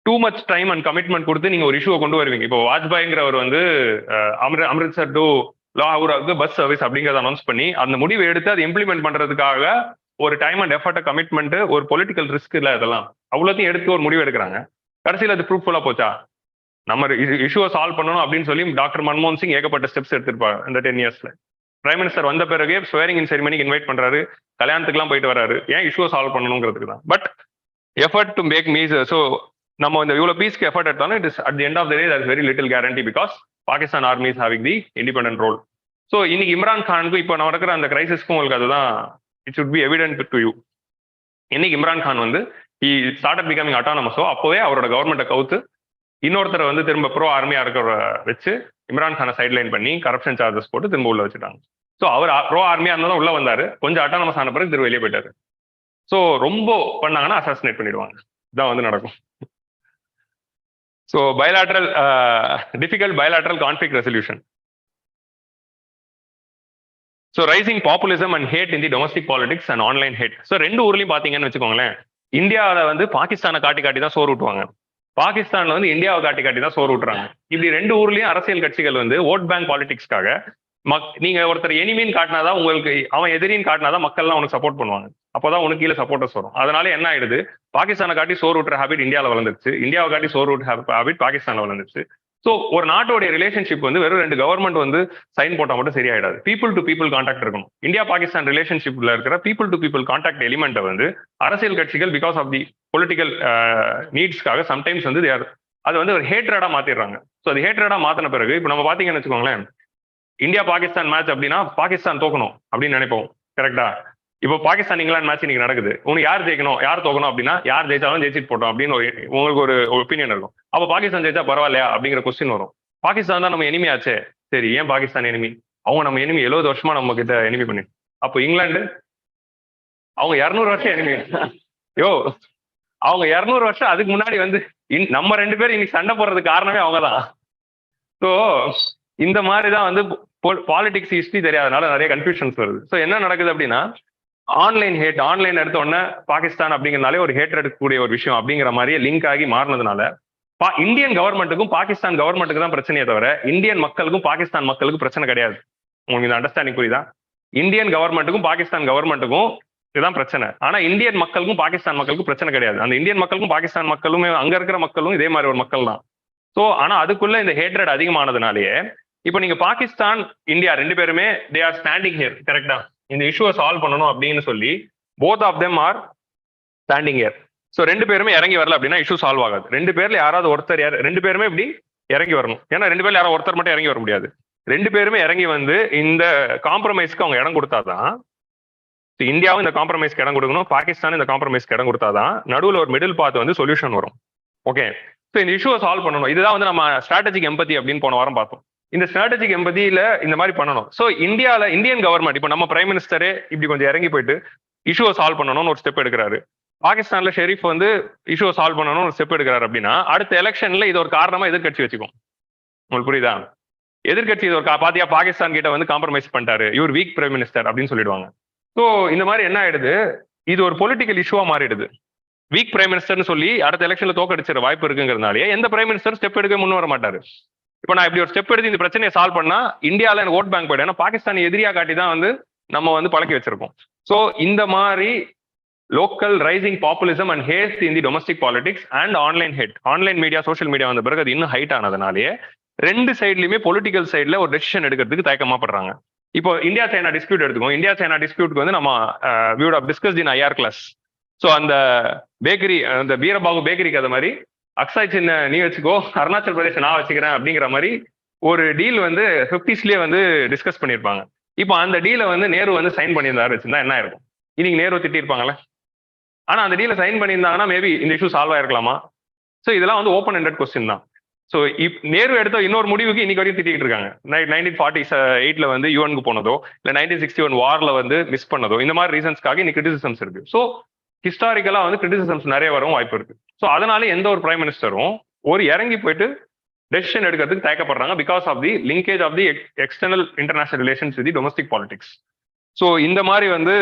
Too much time and commitment கொடுத்து நீங்க ஒரு இஷ்யூவை கொண்டு வருவீங்க. இப்போ வாஜ்பாய்ங்கிறவர் வந்து அம்ரித்சர் டு லாகூருக்கு பஸ் சர்வீஸ் அப்படிங்கிறத அனௌன்ஸ் பண்ணி அந்த முடிவை எடுத்து அதை இம்ப்ளிமெண்ட் பண்றதுக்காக ஒரு டைம் அண்ட் எஃபர்ட், கமிட்மெண்ட், ஒரு பொலிட்டிக்கல் ரிஸ்க் இல்லை, இதெல்லாம் அவ்வளோத்தையும் எடுத்து ஒரு முடிவு எடுக்கிறாங்க. கடைசியில் அது ப்ரூஃப்ஃபுல்லா போச்சா? நம்ம இஷ்யூவை சால்வ் பண்ணணும் அப்படின்னு சொல்லி டாக்டர் மன்மோகன் சிங் ஏகப்பட்ட ஸ்டெப்ஸ் எடுத்திருப்பாரு இந்த 10 இயர்ஸ்ல. பிரைம் மினிஸ்டர் வந்த பிறகு ஸ்வேரிங் இன் செரிமனிக்கு இன்வைட் பண்றாரு, கல்யாணத்துக்குலாம் போயிட்டு வராரு, ஏன் இஷ்யூவை சால்வ் பண்ணணுங்கிறதுக்கு தான். But effort to make miss. So நம்ம இந்த இவ்வளோ பீஸ்க்கு எஃபர்ட் எடுத்தாலும் it is at the end of the day there is very little guarantee because Pakistan army is having the independent role. So இன்னைக்கு இம்ரான் கானுக்கு இப்போ நடக்கிற அந்த கிரைசிஸ்க்கும் உங்களுக்கு அதுதான் it should be evident to you. இன்னைக்கு இம்ரான் கான் வந்து ஹி ஸ்டார்டட் பிகமிங் அட்டானமஸோ அப்போவே அவரோட கவர்மெண்ட்டை கவுத்து இன்னொருத்தரை வந்து திரும்ப ப்ரோ ஆர்மியா இருக்கிற வச்சு இம்ரான் கானை சைட்லைன் பண்ணி கரப்ஷன் சார்ஜஸ் போட்டு திரும்ப உள்ள வச்சுட்டாங்க. ஸோ அவர் ப்ரோ ஆர்மியா இருந்தாலும் உள்ள வந்தாரு, கொஞ்சம் அட்டானமஸ் ஆன பிறகு திரும்ப வெளியே போயிட்டாரு. ஸோ ரொம்ப பண்ணாங்கன்னா அசாசினேட் பண்ணிடுவாங்க, இதான் வந்து நடக்கும். So bilateral difficult bilateral conflict resolution. So rising populism and hate in the domestic politics and online hate. So ரெண்டு ஊர்லயும் பாத்தீங்கன்னு வச்சுக்கோங்களேன், இந்தியாவில் வந்து பாகிஸ்தானை காட்டி காட்டி தான் சோறு விட்டுவாங்க, பாகிஸ்தான்ல வந்து இந்தியாவை காட்டி காட்டி தான் சோறு விட்டுறாங்க. இப்படி ரெண்டு ஊர்லயும் அரசியல் கட்சிகள் வந்து ஓட் பேங்க் பாலிடிக்ஸ்க்காக நீங்க ஒருத்தர் எனிமின்னு காட்டினாதான் உங்களுக்கு, அவன் எதிரின்னு காட்டினாதான் மக்கள்லாம் உனக்கு சப்போர்ட் பண்ணுவாங்க, அப்போதான் உனக்கு கீழே சப்போர்ட்டர்ஸ் வரும். அதனால என்ன ஆயிடுது, பாகிஸ்தானை காட்டி சோறு விட்டுற ஹேபிட் இந்தியாவில் வளர்ந்துருச்சு, இந்தியாவை காட்டி சோறு விட்டு ஹேபிட் பாகிஸ்தான்ல வளர்ந்துருச்சு. ஸோ ஒரு நாட்டோடைய ரிலேஷன்ஷிப் வந்து வெறும் 2 கவர்மெண்ட் வந்து சைன் போட்டால் மட்டும் சரியாயிடாது. பீப்புள் டு பீப்புள் கான்டாக்ட் இருக்கணும். இந்தியா பாகிஸ்தான் ரிலேஷன்ஷிப்ல இருக்கிற பீப்புள் டு பீப்புள் கான்டாக்ட் எலிமெண்ட்டை வந்து அரசியல் கட்சிகள் பிகாஸ் ஆஃப் தி பொலிட்டிக்கல் நீட்ஸ்க்காக சம்டைம்ஸ் வந்து அது வந்து ஒரு ஹேட்ரடா மாத்திடுறாங்க. ஸோ அது ஹேட்ரடா மாத்தின பிறகு இப்போ நம்ம பாத்தீங்கன்னு வச்சுக்கோங்களேன், இந்தியா பாகிஸ்தான் மேட்ச் அப்படின்னா பாகிஸ்தான் தோக்கணும் அப்படின்னு நினைப்போம். கரெக்டா? இப்போ பாகிஸ்தான் இங்கிலாந்து மேட்ச் இன்னைக்கு நடக்குது. உனக்கு யார் ஜெயிக்கணும், யார் தோக்கணும் அப்படின்னா யார் ஜெயிச்சாலும் ஜெயிச்சிட்டு போட்டோம் அப்படின்னு உங்களுக்கு ஒரு ஒப்பீனியன் இருக்கும். அப்போ பாகிஸ்தான் ஜெயிச்சா பரவாயில்லையா அப்படிங்கிற கொஸ்டின் வரும். பாகிஸ்தான் தான் நம்ம எனிமி ஆச்சே, சரி ஏன் பாகிஸ்தான் எனிமி? அவங்க நம்ம எனிமி 70 வருஷமா நம்ம கிட்ட எனிமி பண்ணி. அப்போ இங்கிலாந்து அவங்க 200 வருஷம் எனிமி. யோ அவங்க 200 வருஷம் அதுக்கு முன்னாடி வந்து நம்ம 2 பேரும் இன்னைக்கு சண்டை போடுறதுக்கு காரணமே அவங்கதான். ஸோ இந்த மாதிரிதான் வந்து பாலிடிக்ஸ் ஹிஸ்டரி தெரியாதனால நிறைய கன்ஃபியூஷன்ஸ் வருது. ஸோ என்ன நடக்குது அப்படின்னா, ஆன்லைன் ஹேட், ஆன்லைன் எடுத்த உடனே பாகிஸ்தான் அப்படிங்கிறனாலே ஒரு ஹேட் எடுக்கக்கூடிய ஒரு விஷயம் அப்படிங்கிற மாதிரியே லிங்க் ஆகி மாறினதுனால இந்தியன் கவர்மெண்ட்டுக்கும் பாகிஸ்தான் கவர்மெண்ட்டுக்கு தான் பிரச்சனையே தவிர இந்தியன் மக்களுக்கும் பாகிஸ்தான் மக்களுக்கு பிரச்சனை கிடையாது. உங்களுக்கு இந்த அண்டர்ஸ்டாண்டிங் புரியுதா? இந்தியன் கவர்மெண்ட்டுக்கும் பாகிஸ்தான் கவர்மெண்ட்டுக்கும் இதுதான் பிரச்சனை. ஆனா இந்தியன் மக்களுக்கும் பாகிஸ்தான் மக்களுக்கும் பிரச்சனை கிடையாது. அந்த இந்தியன் மக்களுக்கும் பாகிஸ்தான் மக்களும் அங்க இருக்கிற மக்களும் இதே மாதிரி ஒரு மக்கள் தான். ஸோ ஆனா அதுக்குள்ள இந்த ஹேட்ரட் அதிகமானதுனாலேயே இப்போ நீங்க பாகிஸ்தான் இந்தியா 2 பேருமே தே ஆர் ஸ்டாண்டிங் ஹியர். கரெக்டா? இந்த இஷ்யூவை சால்வ் பண்ணணும் அப்படின்னு சொல்லி both of them are standing here. So 2 பேருமே இறங்கி வரல அப்படின்னா இஷ்யூ சால்வ் ஆகாது. 2 பேர்ல யாராவது ஒருத்தர் 2 பேருமே இப்படி இறங்கி வரணும். ஏன்னா 2 பேர்ல யாராவது ஒருத்தர் மட்டும் இறங்கி வர முடியாது. 2 பேருமே இறங்கி வந்து இந்த காம்ப்ரமைஸ்க்கு அவங்க இடம் கொடுத்தாதான், இந்தியாவும் இந்த காம்ப்ரமைஸ்க்கு இடம் கொடுக்கணும், பாகிஸ்தானும் இந்த காம்ப்ரமைஸ்க்கு இடம் கொடுத்தாதான் நடுவில் ஒரு மிடில் பாத் வந்து சொல்யூஷன் வரும். ஓகே, ஸோ இந்த இஷ்யூவை சால்வ் பண்ணணும். இதுதான் வந்து நம்ம ஸ்ட்ராட்டஜிக் எம்பதி அப்படின்னு போன வாரம் பார்த்தோம். இந்த ஸ்ட்ராட்டஜிக் எம்பதியில இந்த மாதிரி பண்ணணும். ஸோ இந்தியன் கவர்மெண்ட் இப்போ நம்ம பிரைம் மினிஸ்டரே இப்படி கொஞ்சம் இறங்கி போயிட்டு இஷ்யூவை சால்வ் பண்ணணும்னு ஒரு ஸ்டெப் எடுக்கிறாரு. பாகிஸ்தான்ல ஷெரீஃப் வந்து இஷ்யூவை சால்வ் பண்ணணும்னு ஒரு ஸ்டெப் எடுக்கிறாரு அப்படின்னா அடுத்த எலெக்ஷன்ல இது ஒரு காரணமா எதிர்கட்சி வச்சுக்கும். உங்களுக்கு புரியுதா? எதிர்கட்சி இது ஒரு பாத்தியா பாகிஸ்தான் கிட்ட வந்து காம்ப்ரமைஸ் பண்ணிட்டாரு, இவர் வீக் பிரைம் மினிஸ்டர் அப்படின்னு சொல்லிடுவாங்க. ஸோ இந்த மாதிரி என்ன ஆயிடுது, இது ஒரு பொலிட்டிக்கல் இஷ்யூவா மாறிடுது. வீக் பிரைம் மினிஸ்டர்னு சொல்லி அடுத்த எலெக்ஷன்ல தோக்கடிச்சிட வாய்ப்பு இருக்குங்கிறதுனாலே எந்த பிரைம் மினிஸ்டர் ஸ்டெப் எடுக்க முன் வர மாட்டாரு. இப்போ நான் இப்படி ஒரு ஸ்டெப் எடுத்து இந்த பிரச்சனையை சால்வ் பண்ணா இந்தியாவில் எனக்கு ஓட் பேங்க் போயிடும். ஏன்னா பாகிஸ்தான் எதிரியா காட்டி தான் வந்து நம்ம வந்து பழக்கி வச்சிருக்கோம். ஸோ இந்த மாதிரி local rising populism and hate in the domestic politics and online hate, online media social media வந்த பிறகு அது இன்னும் ஹைட் ஆனதுனாலேயே 2 சைட்லயுமே பொலிட்டிக்கல் சைட்ல ஒரு டெசிஷன் எடுக்கிறதுக்கு தயக்கமா படுறாங்க. இப்போ இந்தியா சைனா டிஸ்பியூட் எடுத்துக்கோம். இந்தியா சைனா டிஸ்பியூட்க்கு வந்து நம்ம we would have discussed in IR class. So அந்த பேக்கரி, அந்த வீரபாகு பேக்கரிக்கு அது மாதிரி அக்ஸாய் சின்ன நீ வச்சுக்கோ, அருணாச்சல் பிரதேச நான் வச்சுக்கிறேன் அப்படிங்கிற மாதிரி ஒரு டீல் வந்து 50ஸ்லயே வந்து டிஸ்கஸ் பண்ணியிருப்பாங்க. இப்போ அந்த டீலை வந்து நேரு வந்து சைன் பண்ணியிருந்தாரு வச்சிருந்தா என்ன இருக்கும்? இன்னைக்கு நேரு திட்டிருப்பாங்களே. ஆனா அந்த டீலை சைன் பண்ணியிருந்தாங்கன்னா மேபி இந்த இஷ்யூ சால்வ் ஆயிருக்கலாமா? ஸோ இதெல்லாம் வந்து ஓப்பன் எண்டட் கொஸ்டின் தான். ஸோ நேரு எடுத்த இன்னொரு முடிவுக்கு இன்னைக்கு வரைக்கும் திட்டிட்டு இருக்காங்க. 1948 வந்து யூஎனுக்கு போனதோ இல்லை 1961 வார்ல வந்து மிஸ் பண்ணதோ இந்த மாதிரி ரீசன்ஸ்க்காக இன்னைக்கு கிரிட்டிசிசம்ஸ் இருக்கு. ஸோ ஹிஸ்டாரிக்கலா வந்து கிரிட்டிசிசம்ஸ் நிறைய வரவும் வாய்ப்பு இருக்கு. ஸோ அதனால எந்த ஒரு பிரைம் மினிஸ்டரும் ஒரு இறங்கி போயிட்டு டெசிஷன் எடுக்கிறதுக்கு தயக்கப்படுறாங்க because of the linkage of the external international relations with the domestic politics. So இந்த மாதிரி வந்து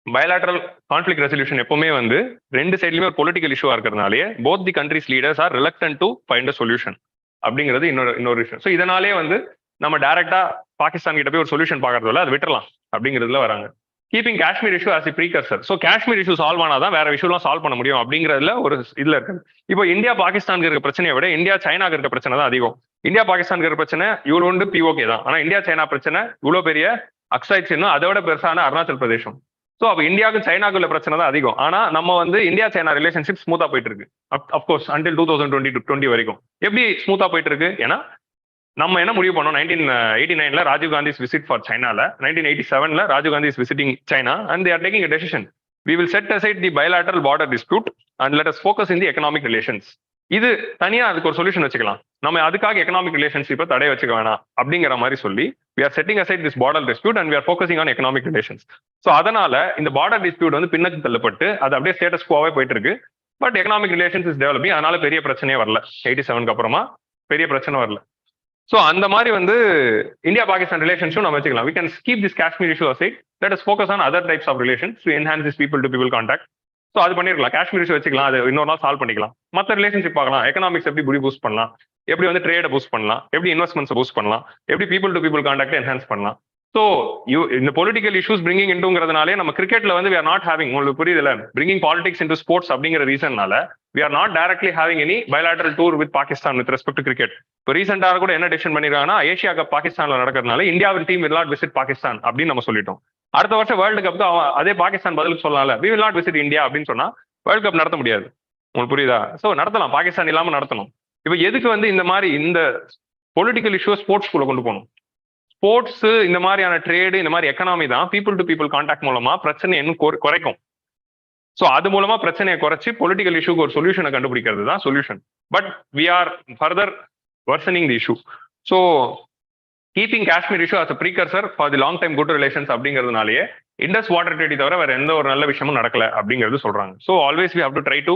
பயலாட்ரல் கான்ஃபிளிக் ரெசல்யூஷன் எப்பவுமே வந்து 2 சைட்லயுமே ஒரு பொலிட்டிக்கல் இஷ்யூவா இருக்கிறதுனாலே both the countries leaders are reluctant to find a solution அப்படிங்கிறது இன்னொரு விஷயம். ஸோ இதனாலே வந்து நம்ம டைரக்டா பாகிஸ்தான் கிட்ட போய் ஒரு சொல்யூஷன் பார்க்கறதுல அது விட்டுறலாம் அப்படிங்கிறதுல வராங்க. Keeping Kashmir issue as a precursor. So Kashmir issue solve ஆனாதான் வேற இஷ்யூலாம் சால்வ் பண்ண முடியும் அப்படிங்கிறதுல ஒரு இதுல இருக்கு. இப்போ இந்தியா பாகிஸ்தானுக்கு இருக்க பிரச்சனையை விட இந்தியா சைனாக்கு இருக்க பிரச்சனை தான் அதிகம். இந்தியா பாகிஸ்தானுக்கு இருக்க பிரச்சனை இவ்வளோ ஒன்று பிஓகே தான். ஆனா இந்தியா சைனா பிரச்சனை இவ்வளோ பெரிய அக்ஸாய் சின்னம், அதை விட பெருசான அருணாச்சல் பிரதேசம். ஸோ அப்போ இந்தியாவுக்கு சைனாக்குள்ள பிரச்சனை தான் அதிகம். ஆனா நம்ம வந்து இந்தியா சைனா ரிலேஷன்ஷிப் ஸ்மூத்தா போயிட்டு இருக்கு. அப்கோர்ஸ் அண்டில் 2020 வரைக்கும் எப்படி ஸ்மூத்தா போயிட்டு இருக்கு? ஏன்னா நம்ம என்ன முடிவு பண்ணோம், 1989 ராஜீவ் காந்தி விசிட் ஃபார் சைனால, 1987 Rajiv Gandhi visiting China and they are taking a decision. We will set aside the bilateral border dispute and let us focus in the economic relations. இது தனியா அதுக்கு ஒரு சொல்யூஷன் வச்சுக்கலாம். நம்ம அதுக்காக எக்கனாமிக் ரிலேஷன்ஷிப்பை தடை வச்சுக்க வேணாம் அப்படிங்கிற மாதிரி சொல்லி we are setting aside this border dispute and we are focusing on economic relations. So அதனால இந்த பார்டர் டிஸ்பியூட் வந்து பின்னக்கு தள்ளப்பட்டு அது அப்படியே ஸ்டேட்டஸ் கோவாவே போயிட்டு இருக்கு. But economic relations is developing. அதனால பெரிய பிரச்சனையே வரல. 87 அப்புறமா பெரிய பிரச்சனை வரல. ஸோ அந்த மாதிரி வந்து இந்தியா பாகிஸ்தான் ரிலேஷன்ஷிப் நம்ம வச்சுக்கலாம். We can keep this Kashmir issue aside. Let us focus on other types of relations to enhance this people to people contact. So அது பண்ணிருக்கலாம். காஷ்மீர் இஷ்யூ வச்சுக்கலாம், அது இன்னொரு நாள் சால்வ் பண்ணிக்கலாம். மற்ற ரிலேஷன்ஷிப் பார்க்கலாம். எக்கனாமிக்ஸ் எப்படி பூஸ்ட் பண்ணலாம், எப்படி வந்து ட்ரேடை பூஸ்ட் பண்ணலாம், எப்படி இன்வெஸ்ட்மெண்ட்ஸ் பூஸ்ட் பண்ணலாம், எப்படி people to people contact enhance பண்ணலாம். ஸோ இந்த பொலிட்டிக்கல் இஷ்யூஸ் பிரிங்கிங் இன்டுங்கிறதுனாலே நம்ம கிரிக்கெட்ல வந்து we are not having, உங்களுக்கு புரியுதுல, பிரிங்கிங் பாலிடிக்ஸ் இன்டு ஸ்போர்ட்ஸ் அப்படிங்கிற ரீசன்னால we are not directly having any bilateral tour with Pakistan with respect to cricket. இப்போ ரீசெண்டாக கூட என்ன டிசிஷன் பண்ணிருக்காங்கன்னா, ஏஷியா கப் பாகிஸ்தான்ல நடக்கிறதுனால இந்தியாவின் team will not visit Pakistan அப்படின்னு நம்ம சொல்லிட்டோம். அடுத்த வருஷம் வேர்ல்டு கப் அதே பாகிஸ்தான் பதிலுக்கு சொல்லலாம்ல, we will not visit India அப்படின்னு சொன்னா வேர்ல்டு கப் நடத்த முடியாது. உங்களுக்கு புரியுதா? ஸோ நடத்தலாம், பாகிஸ்தான் இல்லாம நடத்தணும். இப்போ எதுக்கு வந்து இந்த மாதிரி இந்த பொலிட்டிக்கல் இஷ்யூ ஸ்போர்ட்ஸ்குள்ள கொண்டு போகணும்? ஸ்போர்ட்ஸ் இந்த மாதிரியான ட்ரேடு, இந்த மாதிரி எக்கனாமி தான் பீப்புள் டு பீப்புள் கான்டாக்ட் மூலமா பிரச்சனை இன்னும் குறைக்கும். ஸோ அது மூலமா பிரச்சனையை குறைச்சி பொலிட்டிக்கல் இஷ்யூக்கு ஒரு சொல்யூஷனை கண்டுபிடிக்கிறது தான் solution. But we are further worsening the issue. So keeping Kashmir issue as a precursor for the long time good relations அப்படிங்கிறதுனாலேயே இண்டஸ் வாட்டர் ட்ரீட்டி தவிர வேற எந்த ஒரு நல்ல விஷயமும் நடக்கல அப்படிங்கிறது சொல்றாங்க. So always we have to try to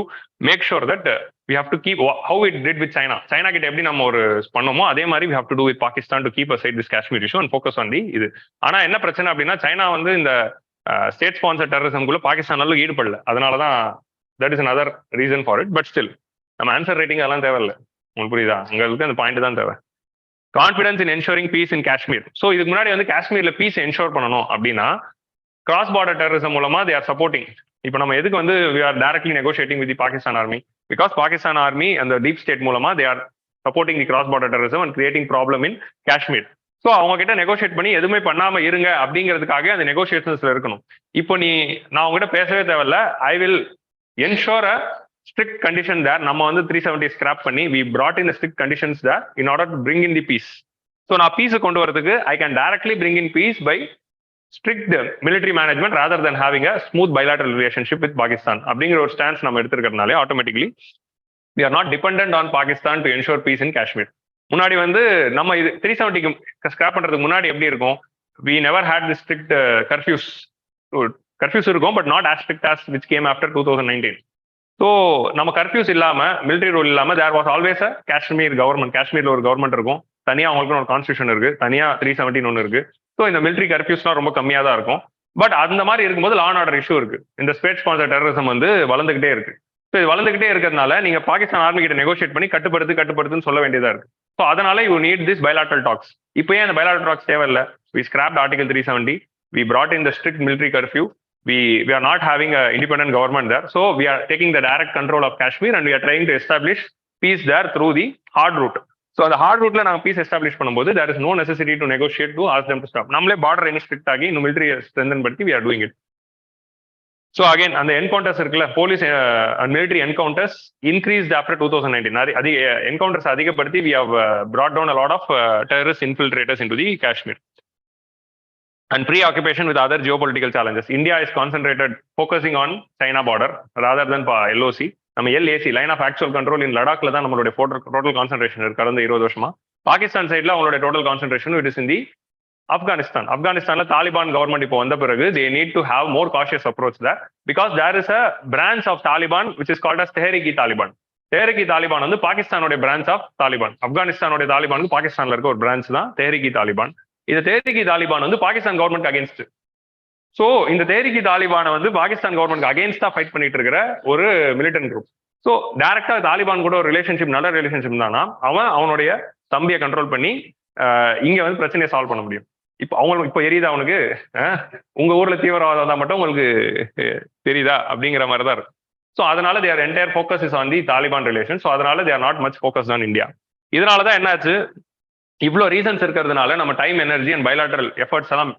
make sure that we have to keep how it did with China. China கிட்ட எப்படி நம்ம ஒரு பண்ணோமோ அதே மாதிரி we have to do with Pakistan to keep aside this Kashmir issue and focus on the இது. ஆனா என்ன பிரச்சனை அப்படின்னா, சைனா வந்து இந்த ஸ்டேட் ஸ்பான்சர் டெரரிசம்குள்ள பாகிஸ்தானால ஈடுபடல. அதனாலதான் that is another reason for it. But still நம்ம ஆன்சர் ரேட்டிங் அதெல்லாம் தேவையில்லை. உங்களுக்கு புரியுதா? உங்களுக்கு அந்த பாயிண்ட் தான் தேவை. Confidence in ensuring peace in Kashmir. So இதுக்கு முன்னாடி வந்து காஷ்மீர்ல பீஸ் என்ஷோர் பண்ணணும் அப்படின்னா கிராஸ் பார்டர் டெரரிசம் மூலமா தே ஆர் சப்போர்ட்டிங். இப்போ நம்ம எதுக்கு வந்து we are directly negotiating with the Pakistan army? Because Pakistan army and the deep state மூலமா they are supporting the cross border terrorism and creating problem in Kashmir. So அவங்க கிட்ட negotiate பண்ணி எதுவுமே பண்ணாம இருங்க அப்படிங்கிறதுக்காக அந்த நெகோசியேஷன்ஸ்ல இருக்கணும். இப்போ நான் உங்ககிட்ட பேசவே தேவையில்ல, I will ensure a strict condition there. நம்ம வந்து 370 ஸ்கிராப் பண்ணி we brought in the strict conditions there in order to bring in the peace. So நான் பீஸை கொண்டு வரதுக்கு I can directly bring in peace by strict military management rather than having a smooth bilateral relationship with Pakistan. அப்படிங்கிற ஒரு stance நம்ம எடுத்துக்கிறதுனாலே automatically we are not dependent on Pakistan to ensure peace in Kashmir. முன்னாடி வந்து நம்ம இது 370 scrap பண்றதுக்கு முன்னாடி எப்படி இருக்கும், we never had the strict curfews இருக்கும், but not as strict as which came after 2019. So நம்ம கர்ஃபியூஸ் இல்லாம, மிலிட்டரி ரூல் இல்லாம there was always a Kashmir government. காஷ்மீர்ல ஒரு கவர்மெண்ட் இருக்கும், தனியா அவங்களுக்கு ஒரு கான்ஸ்டியூஷன் இருக்கு, தனியா 317 ஒன்று இருக்கு. ஸோ இந்த மிலிட்டரி கர்ஃபியூஸ்லாம் ரொம்ப கம்மியா தான் இருக்கும். பட் அந்த மாதிரி இருக்கும்போது லா அண்ட் ஆர்டர் இஷ்யூ இருக்கு. இந்த ஸ்டேட் ஸ்பான்சர் டெரரிசம் வந்து வளர்ந்துகிட்டே இருக்கு. ஸோ இது வளர்ந்துகிட்டே இருக்கிறதுனால நீங்க பாகிஸ்தான் ஆர்மி கிட்ட நெகோஷியேட் பண்ணி கட்டுப்படுத்துன்னு சொல்ல வேண்டியதா இருக்கு. ஸோ அதனால you need this bilateral talks. இப்போ ஏன் அந்த பைலாட்ரல் டாக்ஸ் தேவையில்லை? We scrapped article 370, we brought in the strict military curfew, we are not having an independent government there, so we are taking the direct control of Kashmir and we are trying to establish peace there through the hard route. So அந்த heart ரூட்ல நாங்க piece establish பண்ணும்போது there is no necessity to negotiate to ask them to stop. நம்மளே border என்ன strict ஆகி இந்த military strengthen படுத்தி we are doing it. So again அந்த என்கவுண்டர்ஸ் இருக்குல்ல, police and military encounters increased after 2019. அதிக என்கவுண்டர்ஸ் அதிகப்படுத்தி we have brought down a lot of terrorist infiltrators into the Kashmir. And preoccupation with other geopolitical challenges. India is concentrated focusing on China border rather than LOC. நம்ம LAC, line of actual control in லடாக்ல தான் நம்மளுடைய total concentration இருக்கு கடந்த 20 வருஷமா. பாகிஸ்தான் சைட்ல அவங்களுடைய total concentration it is in the Afghanistan. ஆப்கானிஸ்தான்ல தாலிபான் கவர்மெண்ட் இப்போ வந்த பிறகு they need to have more cautious approach there because there is a branch of Taliban which is called as Tehrik-i-Taliban. Tehrik-i-Taliban வந்து பாகிஸ்தானுடைய பிரான்ச் ஆஃப் தாலிபான். ஆப்கானிஸ்தானுடைய தாலிபானுக்கு பாகிஸ்தான்ல இருக்க ஒரு பிரான்ச் தான் Tehrik-i-Taliban. இந்த Tehrik-i-Taliban வந்து பாகிஸ்தான் கவர்மெண்ட் அகேன்ஸ்ட். ஸோ இந்த Tehrik-i-Taliban வந்து பாகிஸ்தான் கவர்மெண்ட் அகேன்ஸ்டா ஃபைட் பண்ணிட்டு இருக்கிற ஒரு மிலிட்டன்ட் குரூப். ஸோ டைரக்டா தாலிபான் கூட ஒரு ரிலேஷன்ஷிப், நல்ல ரிலேஷன்ஷிப் தானா அவனுடைய தம்பியை கண்ட்ரோல் பண்ணி இங்க வந்து பிரச்சனையை சால்வ் பண்ண முடியும். இப்போ அவங்களுக்கு இப்போ எரியுதா அவனுக்கு, உங்க ஊர்ல தீவிரவாதம் தான் மட்டும் உங்களுக்கு தெரியுதா அப்படிங்கிற மாதிரி தான் இருக்கு. ஸோ அதனால their entire focus is on the Taliban relation. So அதனால their not much focus on India. இதனாலதான் என்னாச்சு, இவ்வளோ ரீசன்ஸ் இருக்கிறதுனால நம்ம time, energy and bilateral efforts எல்லாம்